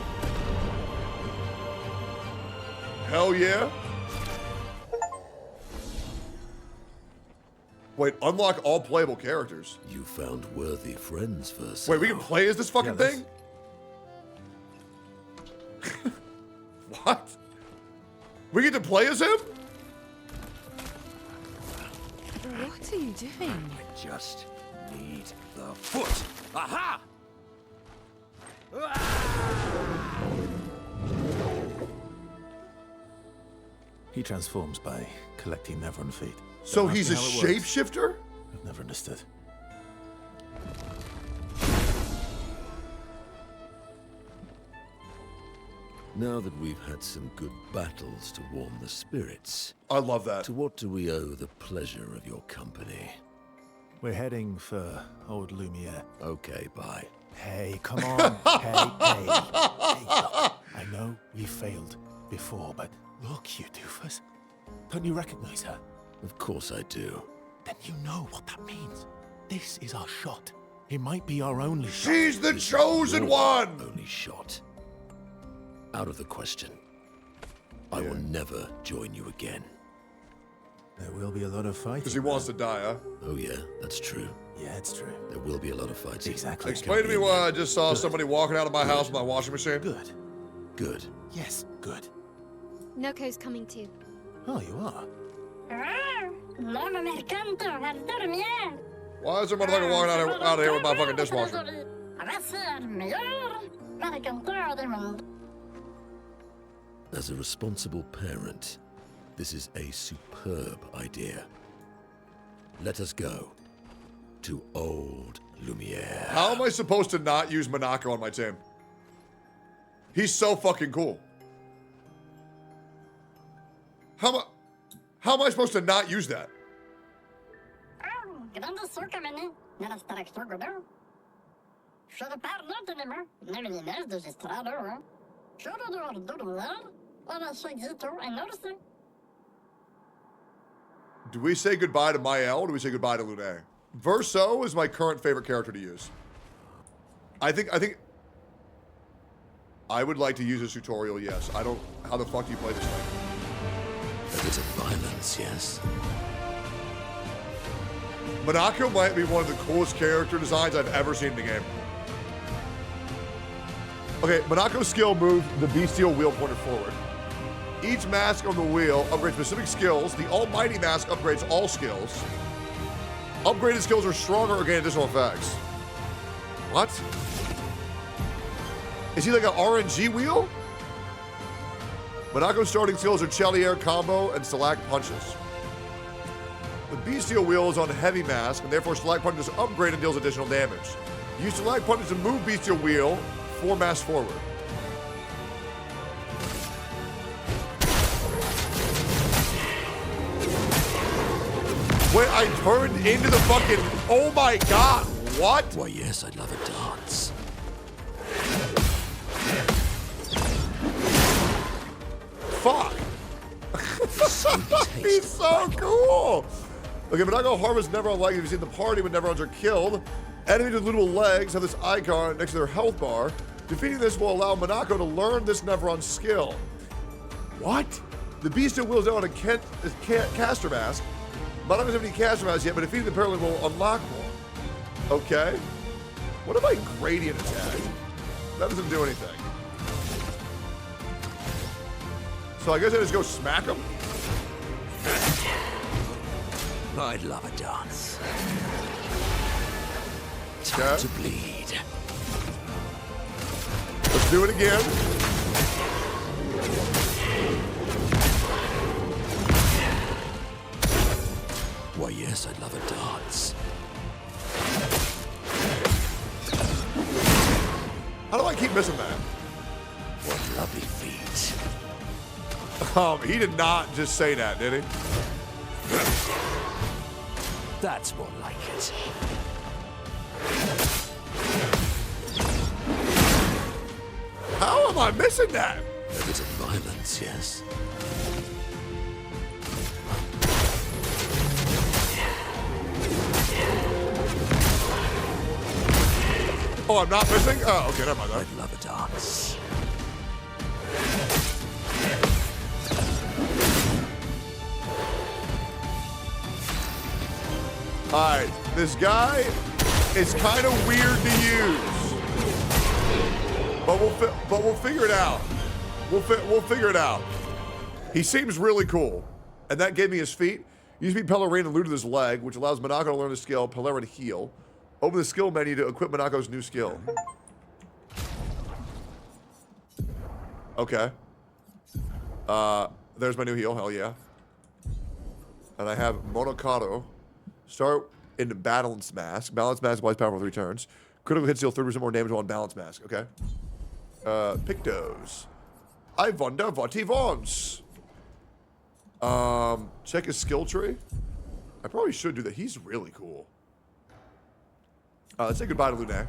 A: Hell yeah. Wait, unlock all playable characters.
Q: You found worthy friends first.
A: Wait, we can play as this fucking thing? What? We get to play as him?
N: What are you doing?
Q: I just need the foot. Aha!
H: He transforms by collecting Nevron feet.
A: So he's a shapeshifter?
H: I've never understood.
Q: Now that we've had some good battles to warm the spirits,
A: I love that.
Q: To what do we owe the pleasure of your company?
H: We're heading for old Lumiere.
Q: Okay, bye.
H: Hey, come on. Hey, hey. I know we failed before, but look, you doofus. Don't you recognize her?
Q: Of course I do.
H: Then you know what that means. This is our shot. It might be our only shot.
A: She's the chosen one!
Q: Only shot. Out of the question. I will never join you again.
H: There will be a lot of fighting.
A: Because he wants to die, huh?
Q: Oh yeah, that's true.
H: Yeah, it's true.
Q: There will be a lot of fighting.
H: Exactly.
A: Explain to me why I just saw somebody walking out of my house with my washing machine.
H: Good.
Q: Good.
H: Yes, good.
U: Noko's coming too.
H: Oh, you are?
A: Why is there motherfucker walking out of here with my fucking dishwasher?
Q: As a responsible parent, this is a superb idea. Let us go to old Lumiere.
A: How am I supposed to not use Monaco on my team? He's so fucking cool. How am I supposed to not use that? Do we say goodbye to Mael or do we say goodbye to Lune? Verso is my current favorite character to use. I think I would like to use this tutorial, yes. I don't, how the fuck do you play this thing?
Q: A bit of violence, yes.
A: Monaco might be one of the coolest character designs I've ever seen in the game. Okay, Monaco's skill moves the bestial wheel pointer forward. Each mask on the wheel upgrades specific skills. The almighty mask upgrades all skills. Upgraded skills are stronger or gain additional effects. What? Is he like an RNG wheel? Monaco's starting skills are Chelier, Combo, and Select Punches. The bestial wheel is on heavy mask, and therefore Select Punches upgrade and deals additional damage. Use Select Punches to move bestial wheel 4 masks forward. Wait, I turned into the fucking... Oh my god, what?
Q: Why, yes, I'd love a dance.
A: Fuck. He's so cool. Okay, Monaco harvest never unlikely. If you see the party when Neverons are killed, enemies with little legs have this icon next to their health bar. Defeating this will allow Monaco to learn this Neveron skill. What? The bestial wheels down on a caster mask. Monaco doesn't have any caster masks yet, but defeating the parallel will unlock one. Okay. What if I gradient attack? That doesn't do anything. So I guess I just go smack him?
Q: I'd love a dance.
A: Okay.
Q: Time to bleed.
A: Let's do it again.
Q: Why, yes, I'd love a dance.
A: How do I keep missing that?
Q: What lovely feet.
A: He did not just say that, did he?
Q: That's more like it.
A: How am I missing that?
Q: A bit of violence, yes.
A: Oh, I'm not missing? Oh, okay, never mind.
Q: I'd love a dance.
A: Alright, this guy is kind of weird to use. But we'll figure it out. We'll figure it out. He seems really cool. And that gave me his feet. Use beat Pellerin and looted his leg, which allows Monaco to learn the skill Pellerin Heal. Open the skill menu to equip Monaco's new skill. Okay. There's my new heal, hell yeah. And I have Monocato. Start in Balance Mask. Balance Mask applies power for 3 turns. Critical hits deal 30% more damage while on Balance Mask. Okay. Pictos. I wonder what he wants. Check his skill tree. I probably should do that. He's really cool. Let's say goodbye to Lune.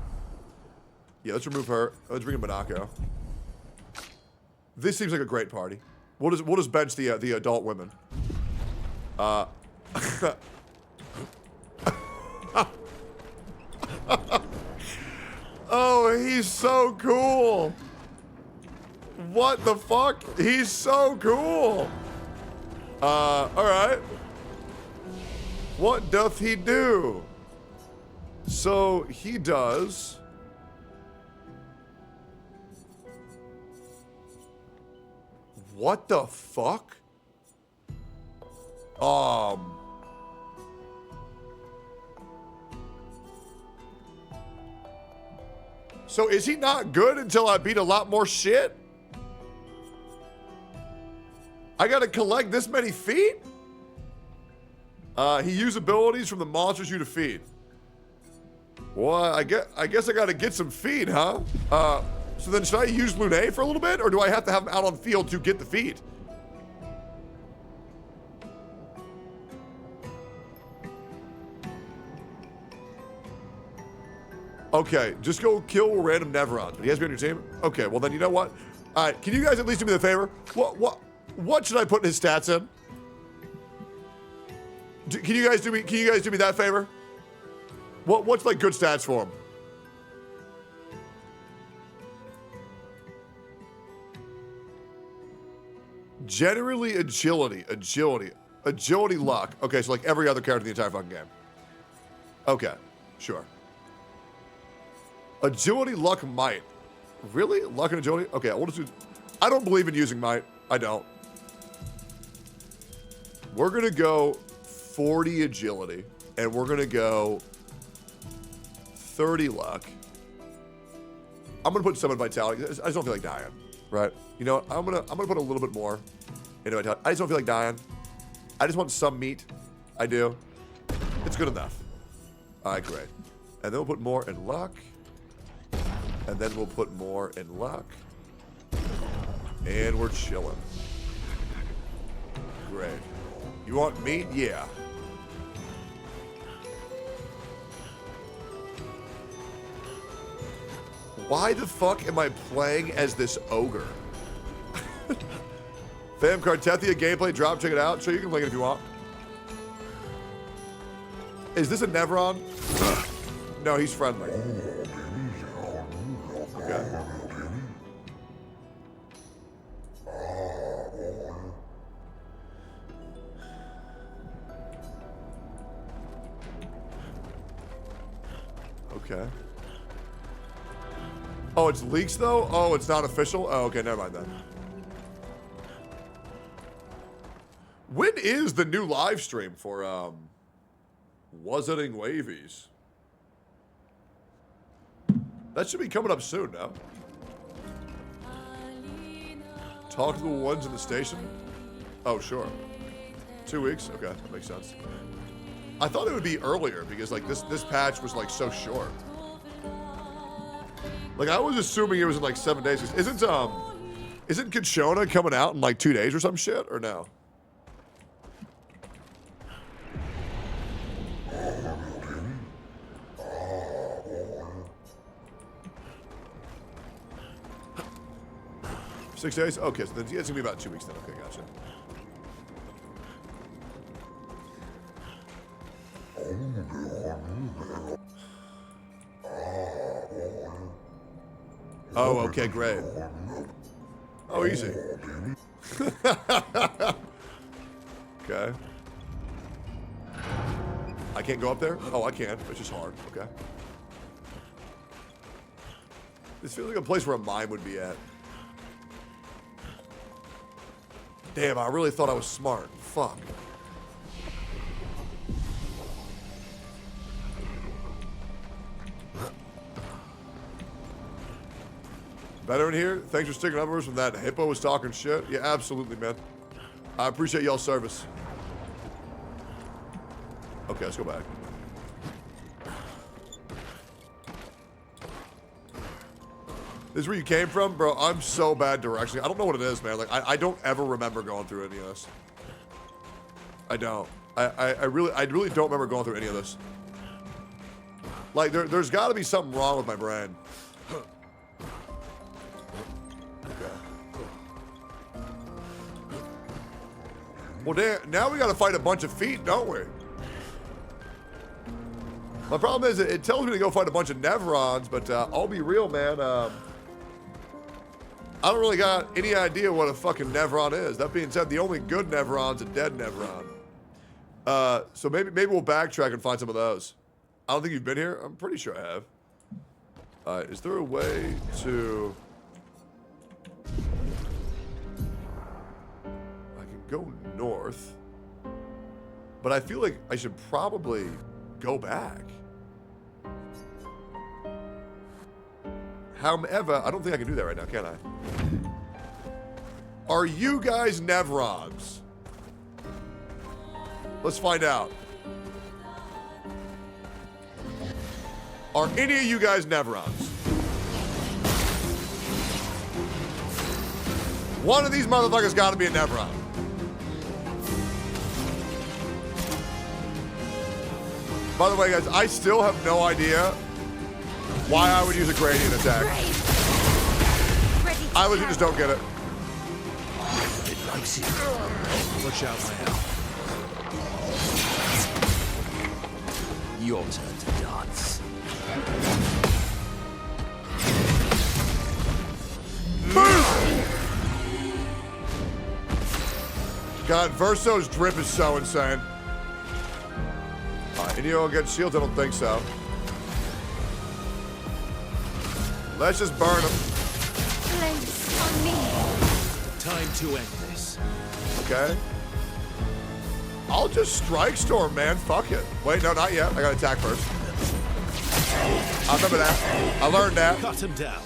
A: Yeah, let's remove her. Let's bring in Monaco. This seems like a great party. We'll just bench the adult women. Oh, he's so cool. What the fuck? He's so cool. All right. What doth he do? So he does. What the fuck? So is he not good until I beat a lot more shit? I gotta collect this many feet? He uses abilities from the monsters you defeat. Well, I guess I gotta get some feet, huh? So then should I use Lune for a little bit, or do I have to have him out on the field to get the feet? Okay, just go kill random Neverons, but he has to be on your team? Okay, well then you know what? Alright, can you guys at least do me the favor? What should I put his stats in? Can you guys do me that favor? What's like good stats for him? Generally agility, luck. Okay, so like every other character in the entire fucking game. Okay, sure. Agility, luck, might. Really? Luck and agility? Okay, we'll just do... I don't believe in using might. I don't. We're going to go 40 agility, and we're going to go 30 luck. I'm going to put some in vitality. I just don't feel like dying, right? You know what? I'm gonna put a little bit more into vitality. I just don't feel like dying. I just want some meat. I do. It's good enough. All right, great. And then we'll put more in luck. And then we'll put more in luck. And we're chilling. Great. You want meat? Yeah. Why the fuck am I playing as this ogre? Fam, Cartethia gameplay drop, check it out. Sure, you can link it if you want. Is this a Nevron? No, he's friendly. Okay. Okay. Oh, it's leaks though? Oh, it's not official? Oh, okay, never mind then. When is the new live stream for Wuzzeting Wavies? That should be coming up soon now. Talk to the ones in the station? Oh, sure. 2 weeks? Okay, that makes sense. I thought it would be earlier because like this patch was like so short. Like I was assuming it was in like 7 days. Isn't Kachona coming out in like 2 days or some shit or no? Six days? Okay, so then it's gonna be about 2 weeks then. Okay, gotcha. Oh, okay, great. Oh, easy. Okay. I can't go up there? Oh, I can. It's just hard. Okay. This feels like a place where a mine would be at. Damn, I really thought I was smart. Fuck. Better in here? Thanks for sticking up for us when that hippo was talking shit. Yeah, absolutely, man. I appreciate y'all's service. Okay, let's go back. This is where you came from? Bro, I'm so bad directionally. I don't know what it is, man. Like, I don't ever remember going through any of this. I don't. I really don't remember going through any of this. Like, there's got to be something wrong with my brain. Well, damn, now we got to fight a bunch of feet, don't we? My problem is it tells me to go fight a bunch of Nevrons, but I'll be real, man. I don't really got any idea what a fucking Nevron is. That being said, the only good Nevron's a dead Nevron. So maybe we'll backtrack and find some of those. I don't think you've been here. I'm pretty sure I have. Is there a way to... I can go north, but I feel like I should probably go back. However, I don't think I can do that right now, can I? Are you guys Nevrons? Let's find out. Are any of you guys Nevrons? One of these motherfuckers got to be a Nevron. By the way, guys, I still have no idea why I would use a gradient attack. I legit just don't get it.
Q: It likes you. Watch out now. Your turn to dance.
A: God, Verso's drip is so insane. Alright, any of y'all get shields? I don't think so. Let's just burn them.
J: place on me.
P: Time to end this.
A: Okay. I'll just strike storm, man. Fuck it. Wait, no, not yet. I gotta attack first. I remember that. I learned that.
P: Cut him down.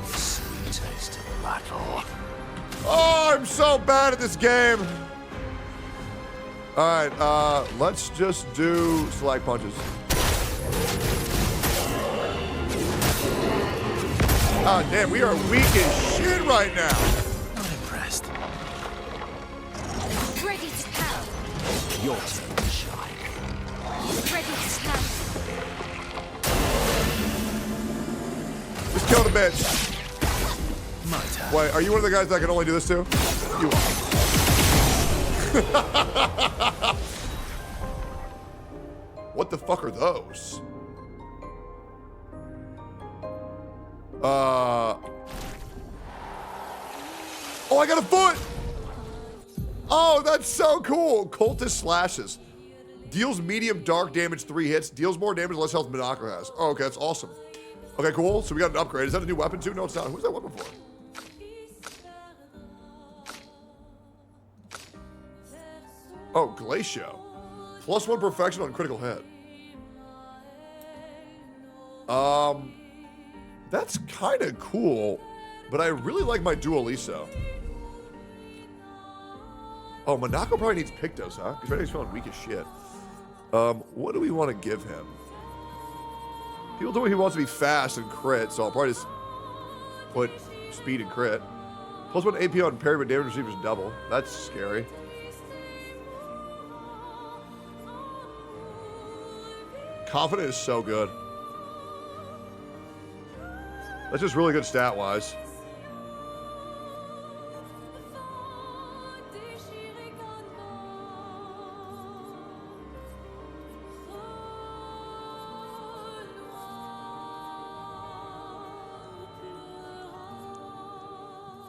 Q: Sweet taste of battle.
A: Oh, I'm so bad at this game. All right, let's just do select punches. Ah, damn, we are weak as shit right now.
P: Not impressed.
J: Ready to pound.
P: Your turn to shine.
J: Ready to pound.
A: Just kill the bitch.
P: My turn.
A: Wait, are you one of the guys that can only do this to? You are. What the fuck are those? Oh, I got a foot! Oh, that's so cool. Cultist slashes. Deals medium dark damage 3 hits. Deals more damage, less health Monaco has. Oh, okay, that's awesome. Okay, cool. So we got an upgrade. Is that a new weapon too? No, it's not. Who's that weapon for? Oh, Glacio. +1 perfection on critical hit. That's kind of cool, but I really like my Dualiso. Oh, Monaco probably needs Pictos, huh? Because right now he's feeling weak as shit. What do we want to give him? People tell me he wants to be fast and crit, so I'll probably just put speed and crit. +1 AP on parry, but damage received is double. That's scary. Confident is so good. That's just really good stat-wise.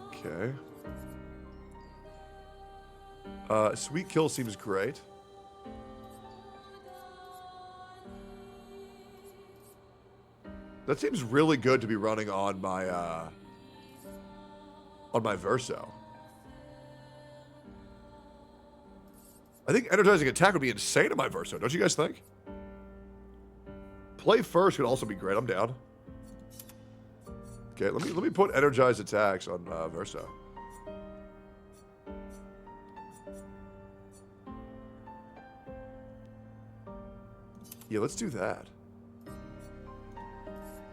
A: Okay. Sweet Kill seems great. That seems really good to be running on my Verso. I think energizing attack would be insane in my Verso, don't you guys think? Play first could also be great. I'm down. Okay, let me put energized attacks on Verso. Yeah, let's do that.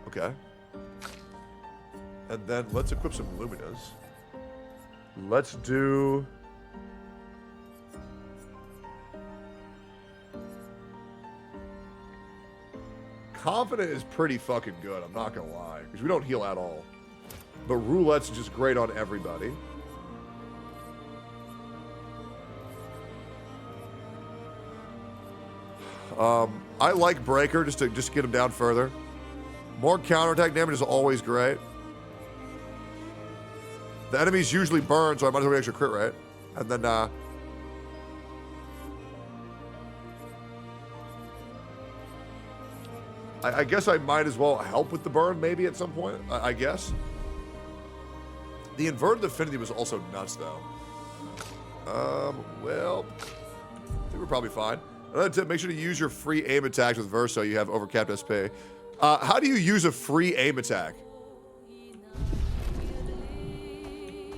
A: Okay. And then let's equip some Luminas. Let's do... Confident is pretty fucking good, I'm not gonna lie. Because we don't heal at all. But Roulette's just great on everybody. I like Breaker just to get him down further. More counterattack damage is always great. The enemies usually burn, so I might as well get extra crit rate. And then, I guess I might as well help with the burn maybe at some point, I guess. The inverted affinity was also nuts, though. Well, I think we're probably fine. Another tip, make sure to use your free aim attacks with Verso. You have overcapped SP. How do you use a free aim attack?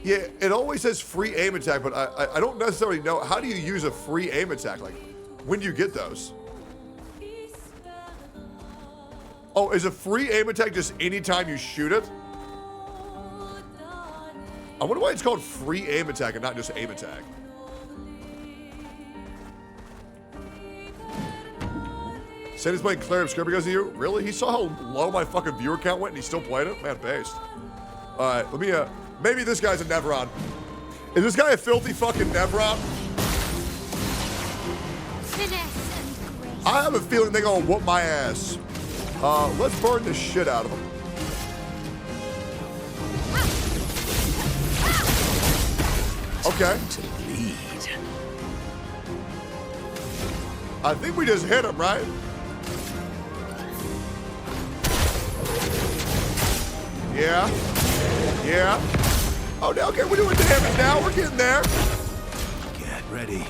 A: Yeah, it always says free aim attack, but I don't necessarily know. How do you use a free aim attack? Like, when do you get those? Oh, is a free aim attack just anytime you shoot it? I wonder why it's called free aim attack and not just aim attack. Sandy's playing Clair Obscur because of you? Really? He saw how low my fucking viewer count went and he still played it? Man, based. Alright, let me, maybe this guy's a Nevron. Is this guy a filthy fucking Nevron? I have a feeling they're gonna whoop my ass. Let's burn the shit out of them. Okay. I think we just hit him, right? Yeah. Yeah. Oh, no, okay, we're doing damage now. We're getting there.
P: Get ready.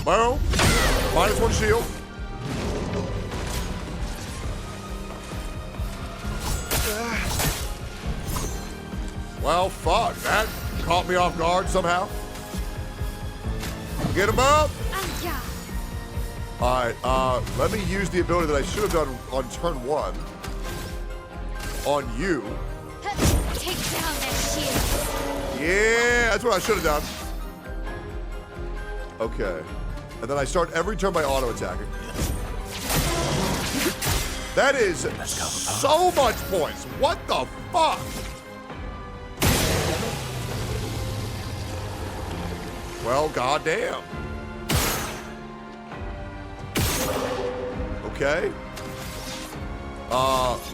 A: Boom. -1 shield. Well, fuck. That caught me off guard somehow. Get him up. All right, let me use the ability that I should have done on turn 1 on you.
U: Take down that shield.
A: Yeah, that's what I should have done. Okay. And then I start every turn by auto-attacking. That is so much points. What the fuck? Well, goddamn. Okay.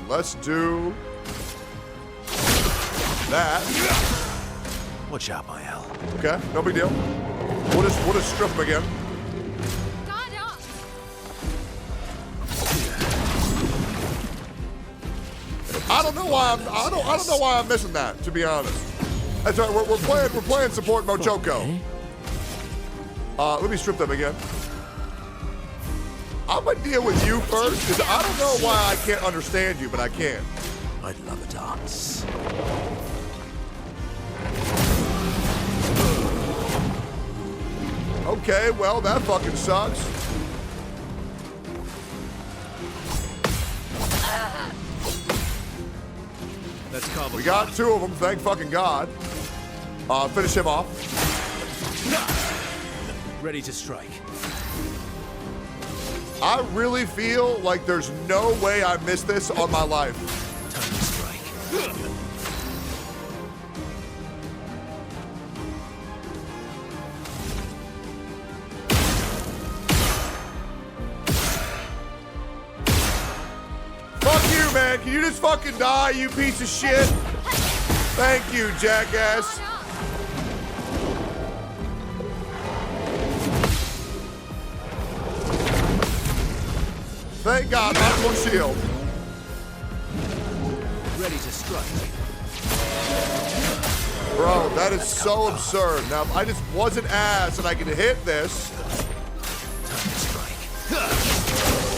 A: Let's do that.
P: Watch out, my L.
A: Okay, no big deal. We'll just strip him again. I don't know why I don't know why I'm missing that, to be honest. That's right, we're playing support Mochoko. Let me strip them again. I'm gonna deal with you first, because I don't know why I can't understand you, but I can.
P: I'd love a dance.
A: Okay, well, that fucking sucks.
P: Let's cover.
A: We got 2 of them, thank fucking God. Finish him off.
P: Ready to strike.
A: I really feel like there's no way I missed this on my life.
P: Time to strike.
A: Fuck you, man. Can you just fucking die, you piece of shit? Thank you, jackass. Thank God, not one shield.
P: Ready to strike.
A: Bro, that is so absurd. Now, if I just wasn't ass and I could hit this.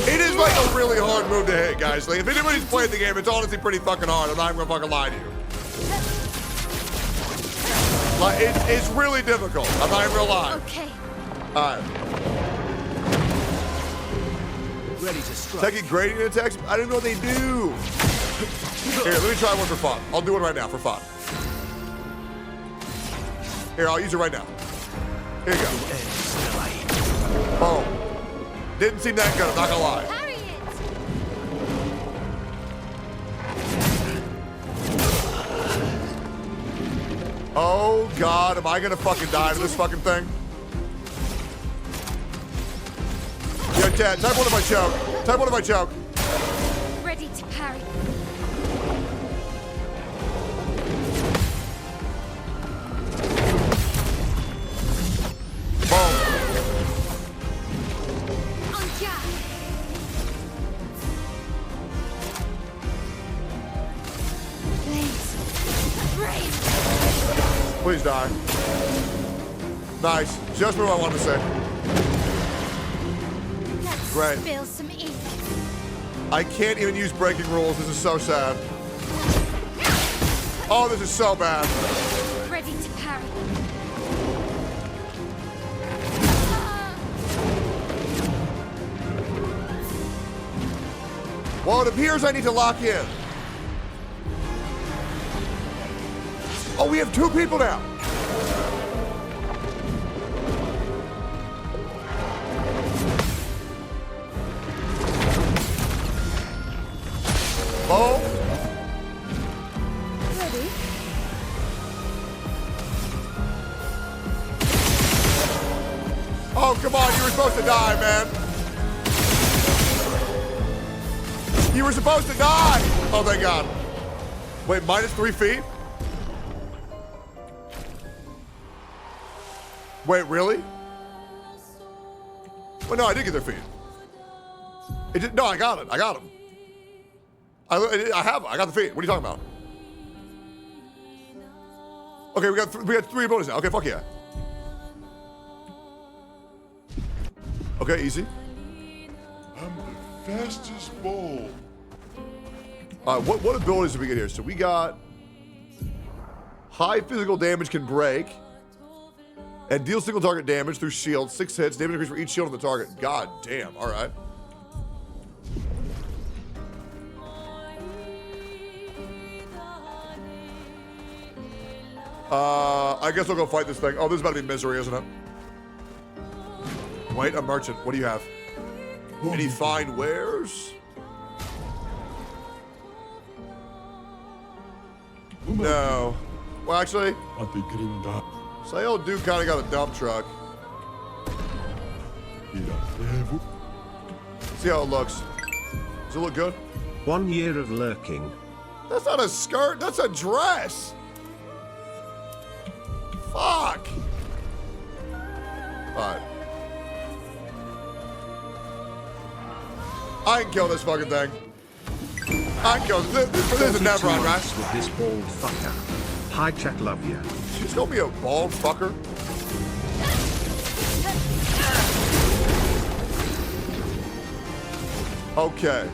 A: It is like a really hard move to hit, guys. Like, if anybody's played the game, it's honestly pretty fucking hard. I'm not even gonna fucking lie to you. Like, it's really difficult. I'm not even gonna lie.
U: Okay.
A: All right.
P: Ready to strike.
A: Taking gradient attacks? I didn't know what they do. Here, let me try one for fun. I'll do one right now for fun. Here, I'll use it right now. Here you go. Boom. Didn't seem that good, I'm not gonna lie. Oh God, am I gonna fucking die to this fucking thing? Yo, Ted, type 1 of my choke. Type 1 of my choke.
U: Ready to parry.
A: Boom. Please die. Nice. Just what I wanted to say. Great.
U: Spill some ink.
A: I can't even use breaking rules. This is so sad. Oh, this is so bad.
U: Ready to parry.
A: Well, it appears I need to lock in. Oh, we have 2 people now. Oh.
U: Ready?
A: Oh, come on. You were supposed to die, man. You were supposed to die. Oh, thank God. Wait, -3 feet? Wait, really? Well, no, I did get their feet. No, I got it. I got them. I got the feet. What are you talking about? Okay, we got 3 abilities now. Okay, fuck yeah. Okay, easy.
L: I'm the fastest bull.
A: All right, what abilities did we get here? So we got high physical damage can break and deal single target damage through shield. 6 hits, damage increase for each shield on the target. God damn. All right. I guess I'll go fight this thing. Oh, this is about to be misery, isn't it? Wait, a merchant. What do you have? Any fine wares? No. Well, actually, Sail Duke kind of got a dump truck. See how it looks. Does it look good?
O: 1 year of lurking.
A: That's not a skirt. That's a dress. Fuck. Alright. I can kill this fucking thing. I can kill this. This is a Nevron, right?
O: With this bald fucker. Hi, chat, love you.
A: She's gonna be a bald fucker. Okay.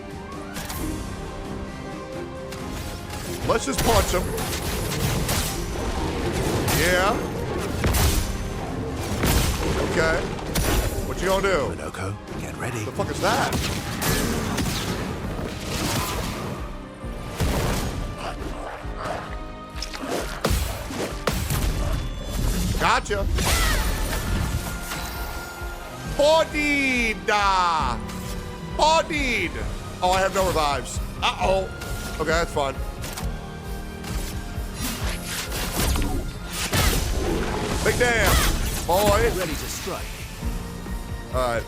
A: Let's just punch him. Yeah. Okay. What you gonna do?
H: Minoko, get ready.
A: The fuck is that? Gotcha. Bodied. Bodied. Oh, I have no revives. Uh-oh. Okay, that's fine. Big damn, boy.
P: Ready to strike.
A: All right,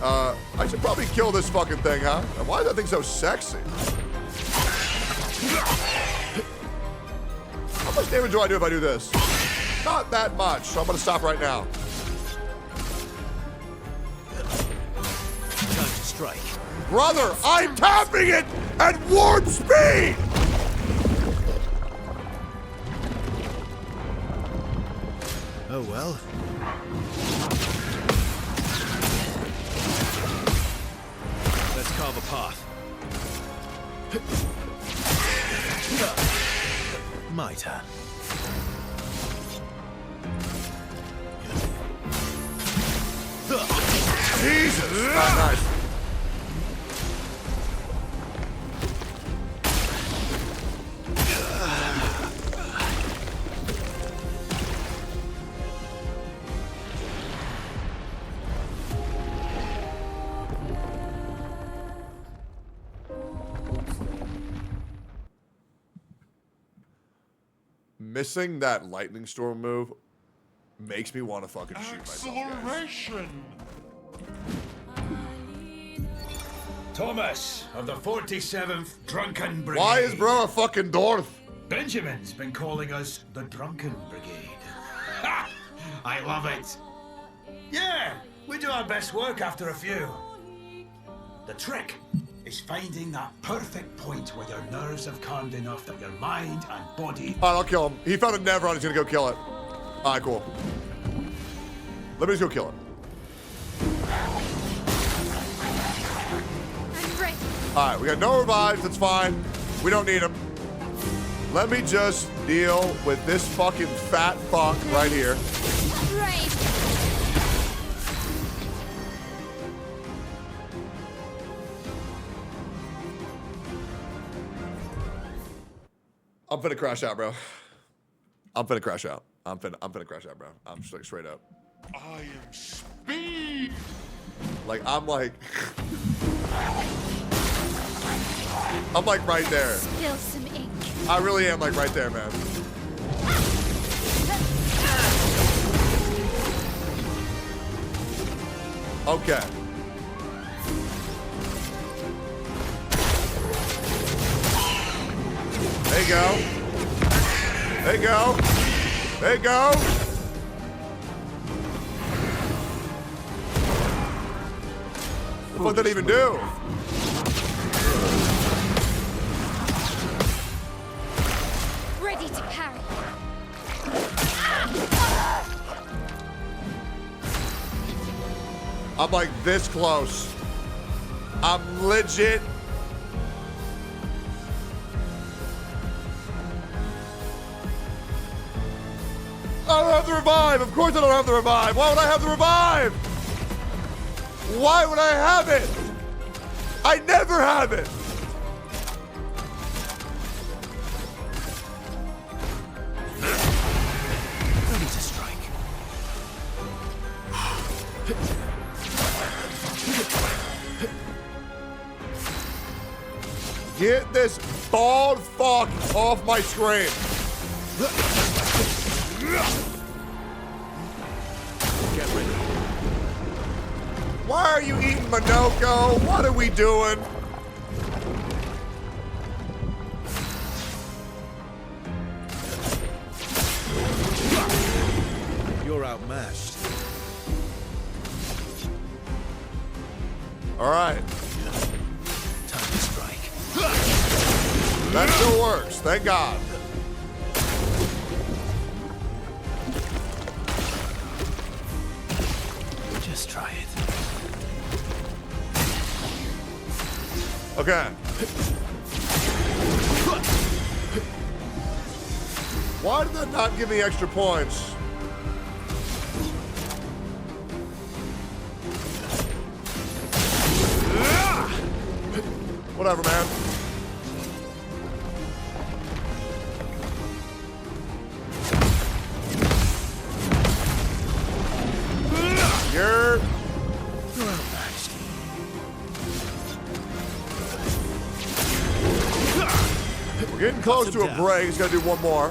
A: I should probably kill this fucking thing, huh? Why is that thing so sexy? How much damage do I do if I do this? Not that much, so I'm gonna stop right now.
P: Time to strike.
A: Brother, I'm tapping it at warp speed!
H: Oh well.
P: Let's carve a path.
H: My turn.
A: Jesus! Nice. Missing that lightning storm move makes me want to fucking shoot myself.
L: Acceleration.
K: Thomas of the 47th Drunken Brigade.
A: Why is bro a fucking dwarf?
K: Benjamin's been calling us the Drunken Brigade. Ha! I love it. Yeah, we do our best work after a few. The trick is finding that perfect point where your nerves have calmed enough that your mind and body...
A: Alright, I'll kill him. He found a Nevron, he's gonna go kill it. Alright, cool. Let me just go kill it. Alright, we got no revives, that's fine. We don't need them. Let me just deal with this fucking fat fuck right here.
U: Right.
A: I'm finna crash out, bro. I'm finna crash out. I'm finna crash out, bro. I'm just like straight up.
L: I am speed.
A: Like, I'm like right there.
U: Spill some ink.
A: I really am like right there, man. Okay. There you go. There you go. There you go. What did that even do?
U: Ready to parry.
A: I'm like this close. I'm legit. I don't have the revive. Of course I don't have the revive. Why would I have the revive? Why would I have it? I never have it.
Q: Ready to strike.
A: Get this bald fuck off my screen.
Q: Get ready.
A: Why are you eating Minoko? What are we doing?
Q: You're outmatched.
A: All right.
Q: Time to strike.
A: That still works. Thank God.
Q: Just try it.
A: Okay. Why did that not give me extra points? Whatever, man. You're
Q: outmatched.
A: We're getting close to a break. He's got to do one more.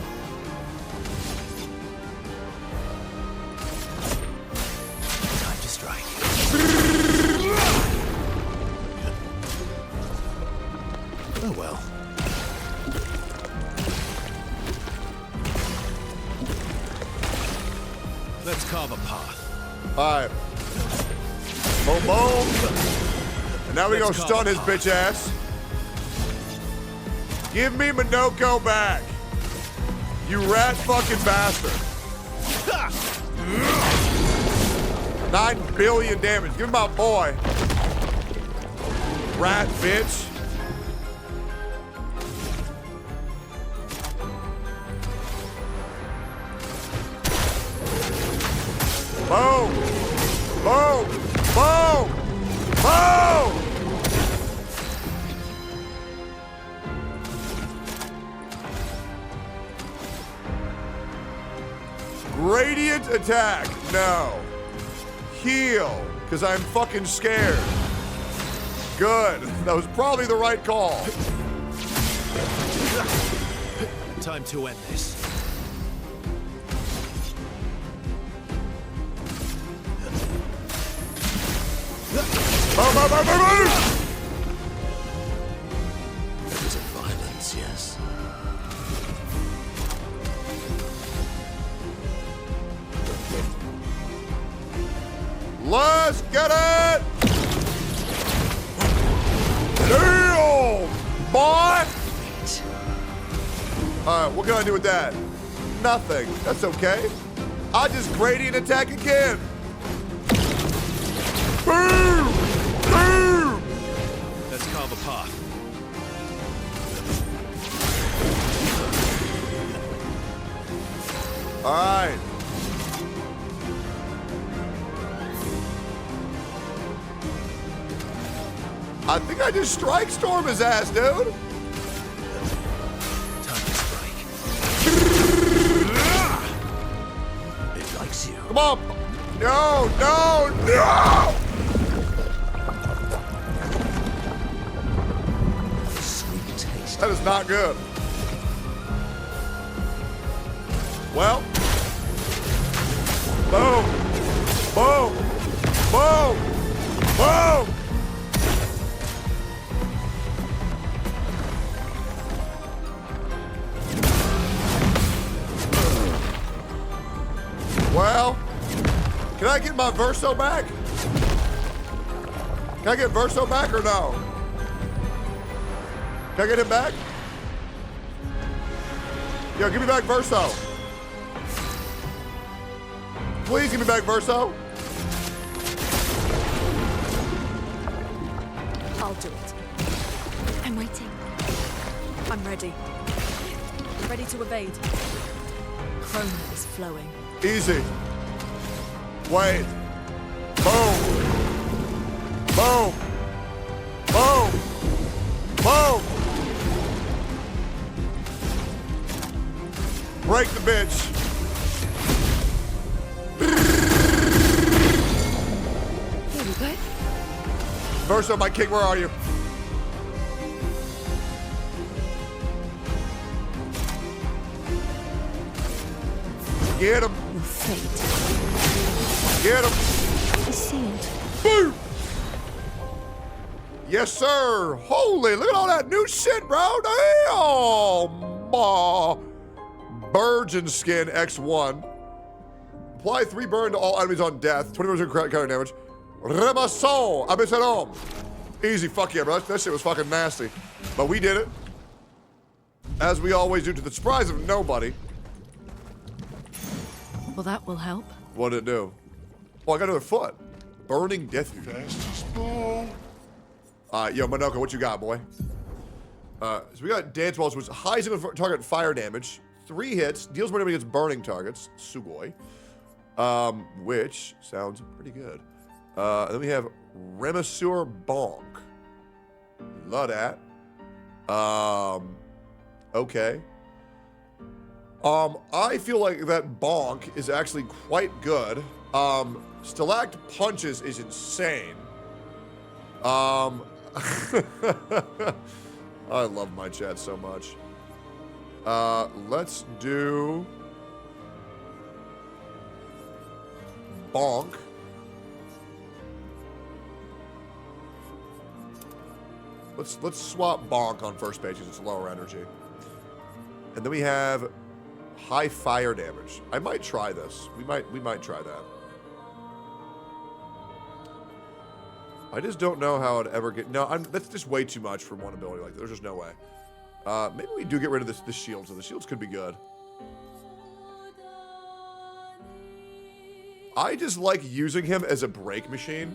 Q: Time to strike. Oh well. Let's carve a path.
A: All right. Boom, boom. And now we go stun his bitch ass. Give me Minoko back. You rat fucking bastard. 9 billion damage. Give me my boy. Rat bitch. Boom! Boom! Boom! Boom! Gradient attack. No. Heal. Because I'm fucking scared. Good. That was probably the right call.
Q: Time to end this.
A: Boom, boom, boom, boom, boom!
Q: That was a violence, yes.
A: Let's get it! Deal, boy! Alright, what can I do with that? Nothing. That's okay. I just gradient attack again. Boom! Boom!
Q: Let's carve a path.
A: Alright. I think I just strike storm his ass, dude.
Q: Time to strike. It likes you.
A: Come on. No, no, no!
Q: Sweet taste.
A: That is not good. Well. Boom. Boom. Boom. Boom. Well, can I get my Verso back? Can I get Verso back or no? Can I get him back? Yo, give me back Verso. Please give me back Verso.
J: I'll do it. I'm waiting. I'm ready. Ready to evade. Chroma is flowing.
A: Easy. Wait. Boom. Boom. Boom. Boom. Break the bitch.
J: Here we go.
A: Verso, my king, where are you? Get him.
J: Your fate.
A: Get him.
J: Is sealed.
A: Boom. Yes, sir. Holy, look at all that new shit, bro. Damn. Virgin skin X1. Apply 3 burn to all enemies on death. 20% counter damage. Remasson. Abyssalom. Easy. Fuck yeah, bro. That shit was fucking nasty. But we did it. As we always do, to the surprise of nobody.
J: Well, that will help.
A: What did it do? Oh, I got another foot. Burning death. Yo, Monoko, what you got, boy? So we got Dance Balls, which is high single target fire damage. 3 hits, deals more damage against burning targets. Sugoi. Which sounds pretty good. Then we have Remasur Bonk. Love that. Okay. I feel like that Bonk is actually quite good. Stalact Punches is insane. I love my chat so much. Let's do Bonk. Let's swap Bonk on first page because it's lower energy. And then we have high fire damage. I might try this. We might try that. I just don't know how I'd ever get. No, that's just way too much for one ability like that. There's just no way. Maybe we do get rid of the shields. So the shields could be good. I just like using him as a break machine,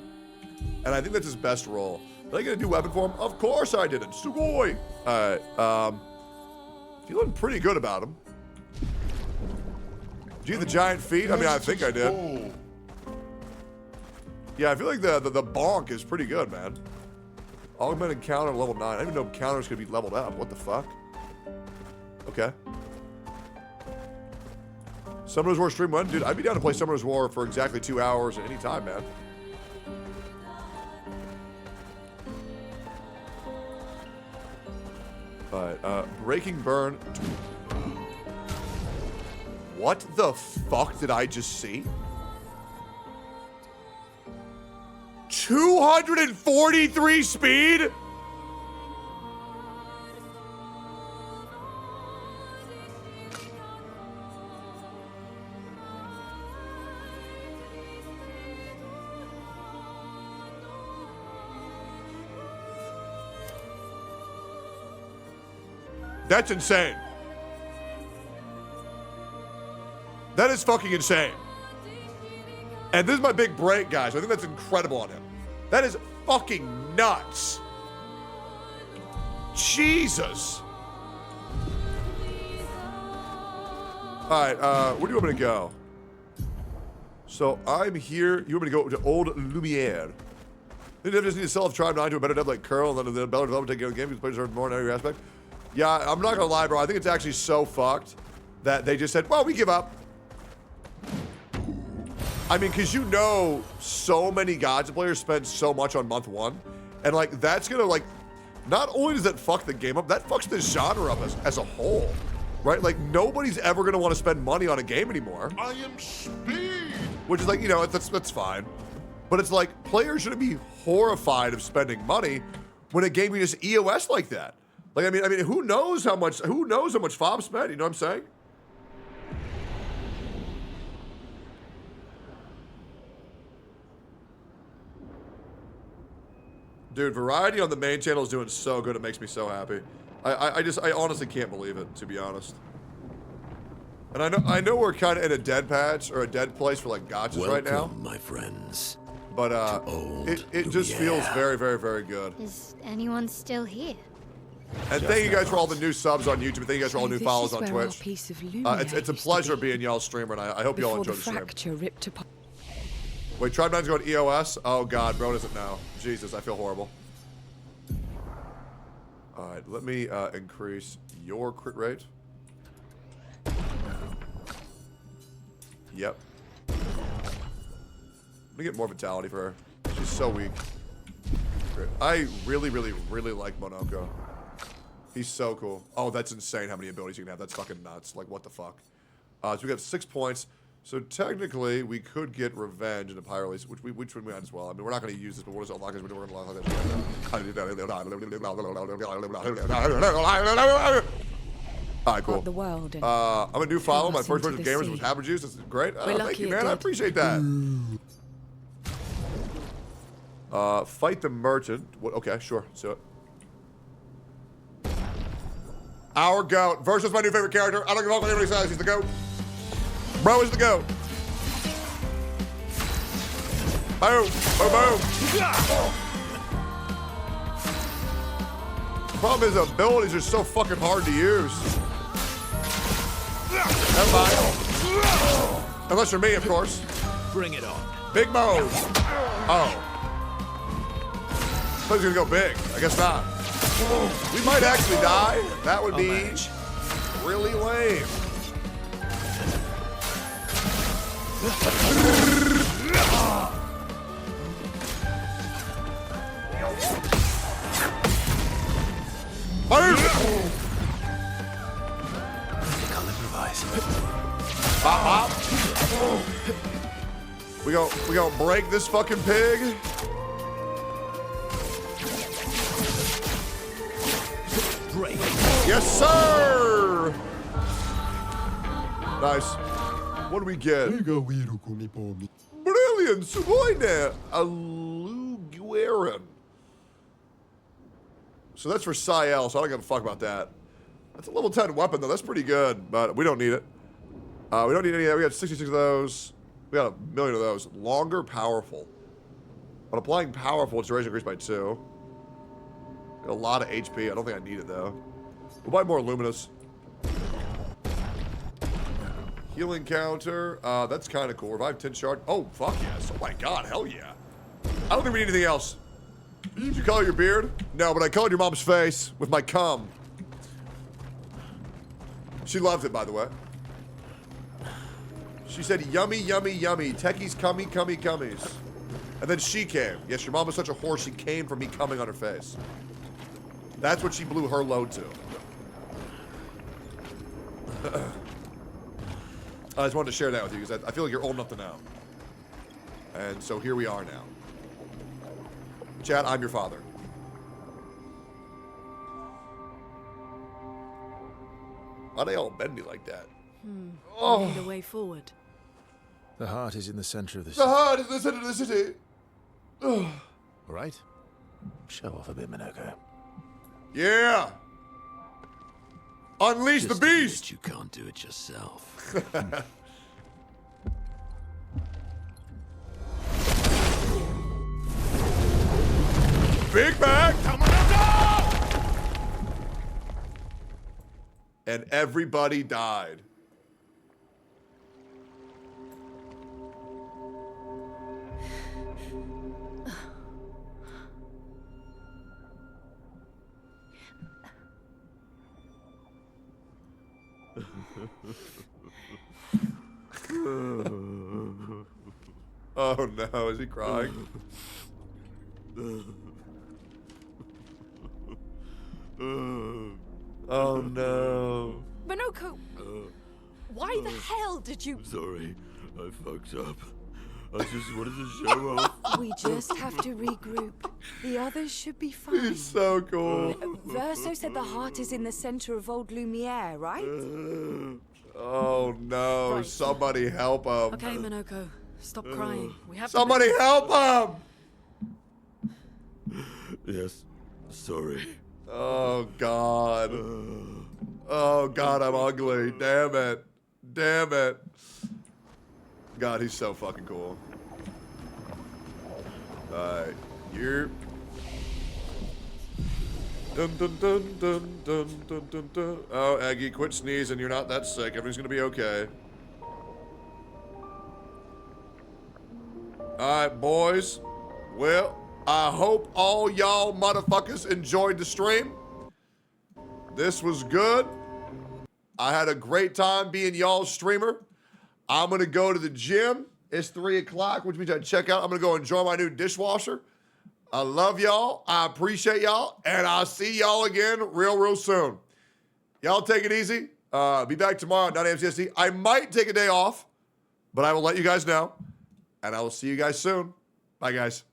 A: and I think that's his best role. Did I get a new weapon for him? Of course I didn't. Sugoi. Feeling pretty good about him. Do you have the giant feet? I mean, I think I did. Yeah, I feel like the bonk is pretty good, man. Augmented counter level 9. I didn't even know counters could be leveled up. What the fuck? Okay. Summoner's War stream 1? Dude, I'd be down to play Summoner's War for exactly 2 hours at any time, man. Alright, Breaking Burn. What the fuck did I just see? 243 speed? That's insane. That is fucking insane. And this is my big break, guys. I think that's incredible on him. That is fucking nuts. Jesus. All right, where do you want me to go? So I'm here. You want me to go to Old Lumiere? They just need to sell off Tribe 9 to a better dev like Curl, and then the better development take on the game because players are more in every aspect. Yeah, I'm not gonna lie, bro. I think it's actually so fucked that they just said, well, we give up. I mean, because you know so many Gods players spend so much on month 1. And, like, that's going to, like, not only does that fuck the game up, that fucks the genre up as a whole. Right? Like, nobody's ever going to want to spend money on a game anymore.
L: I am speed.
A: Which is like, you know, that's fine. But it's like, players shouldn't be horrified of spending money when a game can just EOS like that. Like, I mean, who knows how much Fob spent? You know what I'm saying? Dude, variety on the main channel is doing so good. It makes me so happy. I honestly can't believe it, to be honest. And I know we're kind of in a dead patch or a dead place for like gotchas right now.
Q: Welcome, my friends.
A: But it just feels very, very, very good.
U: Is anyone still here?
A: And thank you guys for all the new subs on YouTube. Thank you guys for all the new follows on Twitch. It's a pleasure being y'all's streamer, and I hope y'all enjoy the stream. Wait, Tribe 9's going EOS? Oh god, bro doesn't know. Jesus, I feel horrible. Alright, let me increase your crit rate. Yep. Let me get more vitality for her. She's so weak. I really, really, really like Monoko. He's so cool. Oh, that's insane how many abilities you can have. That's fucking nuts. Like, what the fuck? So we got 6 points. So technically, we could get revenge into Pyro Release, which we might as well. I mean, we're not going to use this, but we'll just unlock this. We're going to unlock this. Alright, cool.
N: The world
A: I'm a new follower. My first person of gamers was Haber Juice. This is great. Thank you, man. I appreciate that. Fight the merchant. What? Okay, sure. Let's do it. Our goat versus my new favorite character. I don't give a fuck what anybody says. He's the goat. Bro is the goat. Boom. Boom, boom. The problem is abilities are so fucking hard to use. Never mind. Unless you're me, of course.
P: Bring it on.
A: Big mode. Oh. I thought he was gonna go big. I guess not. We might actually die. That would be really lame. Bop, bop. We gonna break this fucking pig.
P: Break.
A: Yes, sir. Nice. What do we get? Brilliant. Suboyne. Alugueran. So that's for Siel, so I don't give a fuck about that. That's a level 10 weapon, though. That's pretty good, but we don't need it. We don't need any of that. We got 66 of those. We got 1 million of those. Longer, powerful. On applying powerful, its duration increased by 2. Got a lot of HP. I don't think I need it, though. We'll buy more luminous. Healing counter. That's kind of cool. Revive 10 shard. Oh, fuck yes. Oh, my God. Hell yeah. I don't think we need anything else. Did you color your beard? No, but I colored your mom's face with my cum. She loves it, by the way. She said, yummy, yummy, yummy. Techie's cummy, cummy, cummies. And then she came. Yes, your mom was such a whore, she came from me coming on her face. That's what she blew her load to. I just wanted to share that with you because I feel like you're old enough to know. And so here we are now. Chad, I'm your father. Why they all bend me like that?
J: Oh. Need a way forward.
H: The heart is in the center of the
A: city. The heart is in the center of the city.
H: All right. Show off a bit, Monoko.
A: Yeah. Unleash the beast.
Q: You can't do it yourself.
A: Big Mac. And everybody died. Oh no, is he crying? Oh no.
J: Monoko, why the hell did you...
Q: Sorry, I fucked up. I just wanted to show off.
N: We just have to regroup. The others should be fine.
A: He's so cool.
N: Verso said the heart is in the center of Old Lumiere, right?
A: Oh no, right. Somebody help him.
J: Okay, Monoko, stop crying. We have
A: somebody help him!
Q: Yes. Sorry.
A: Oh, God. Oh, God, I'm ugly. Damn it. Damn it. God, he's so fucking cool. Alright. You're... Dun, dun, dun, dun, dun, dun, dun, dun. Oh, Aggie, quit sneezing. You're not that sick. Everything's gonna be okay. Alright, boys. Well, I hope all y'all motherfuckers enjoyed the stream. This was good. I had a great time being y'all's streamer. I'm gonna go to the gym. It's 3 o'clock, which means I check out. I'm gonna go enjoy my new dishwasher. I love y'all. I appreciate y'all. And I'll see y'all again real soon. Y'all take it easy. Be back tomorrow at 9 a.m. CST. I might take a day off, but I will let you guys know. And I will see you guys soon. Bye, guys.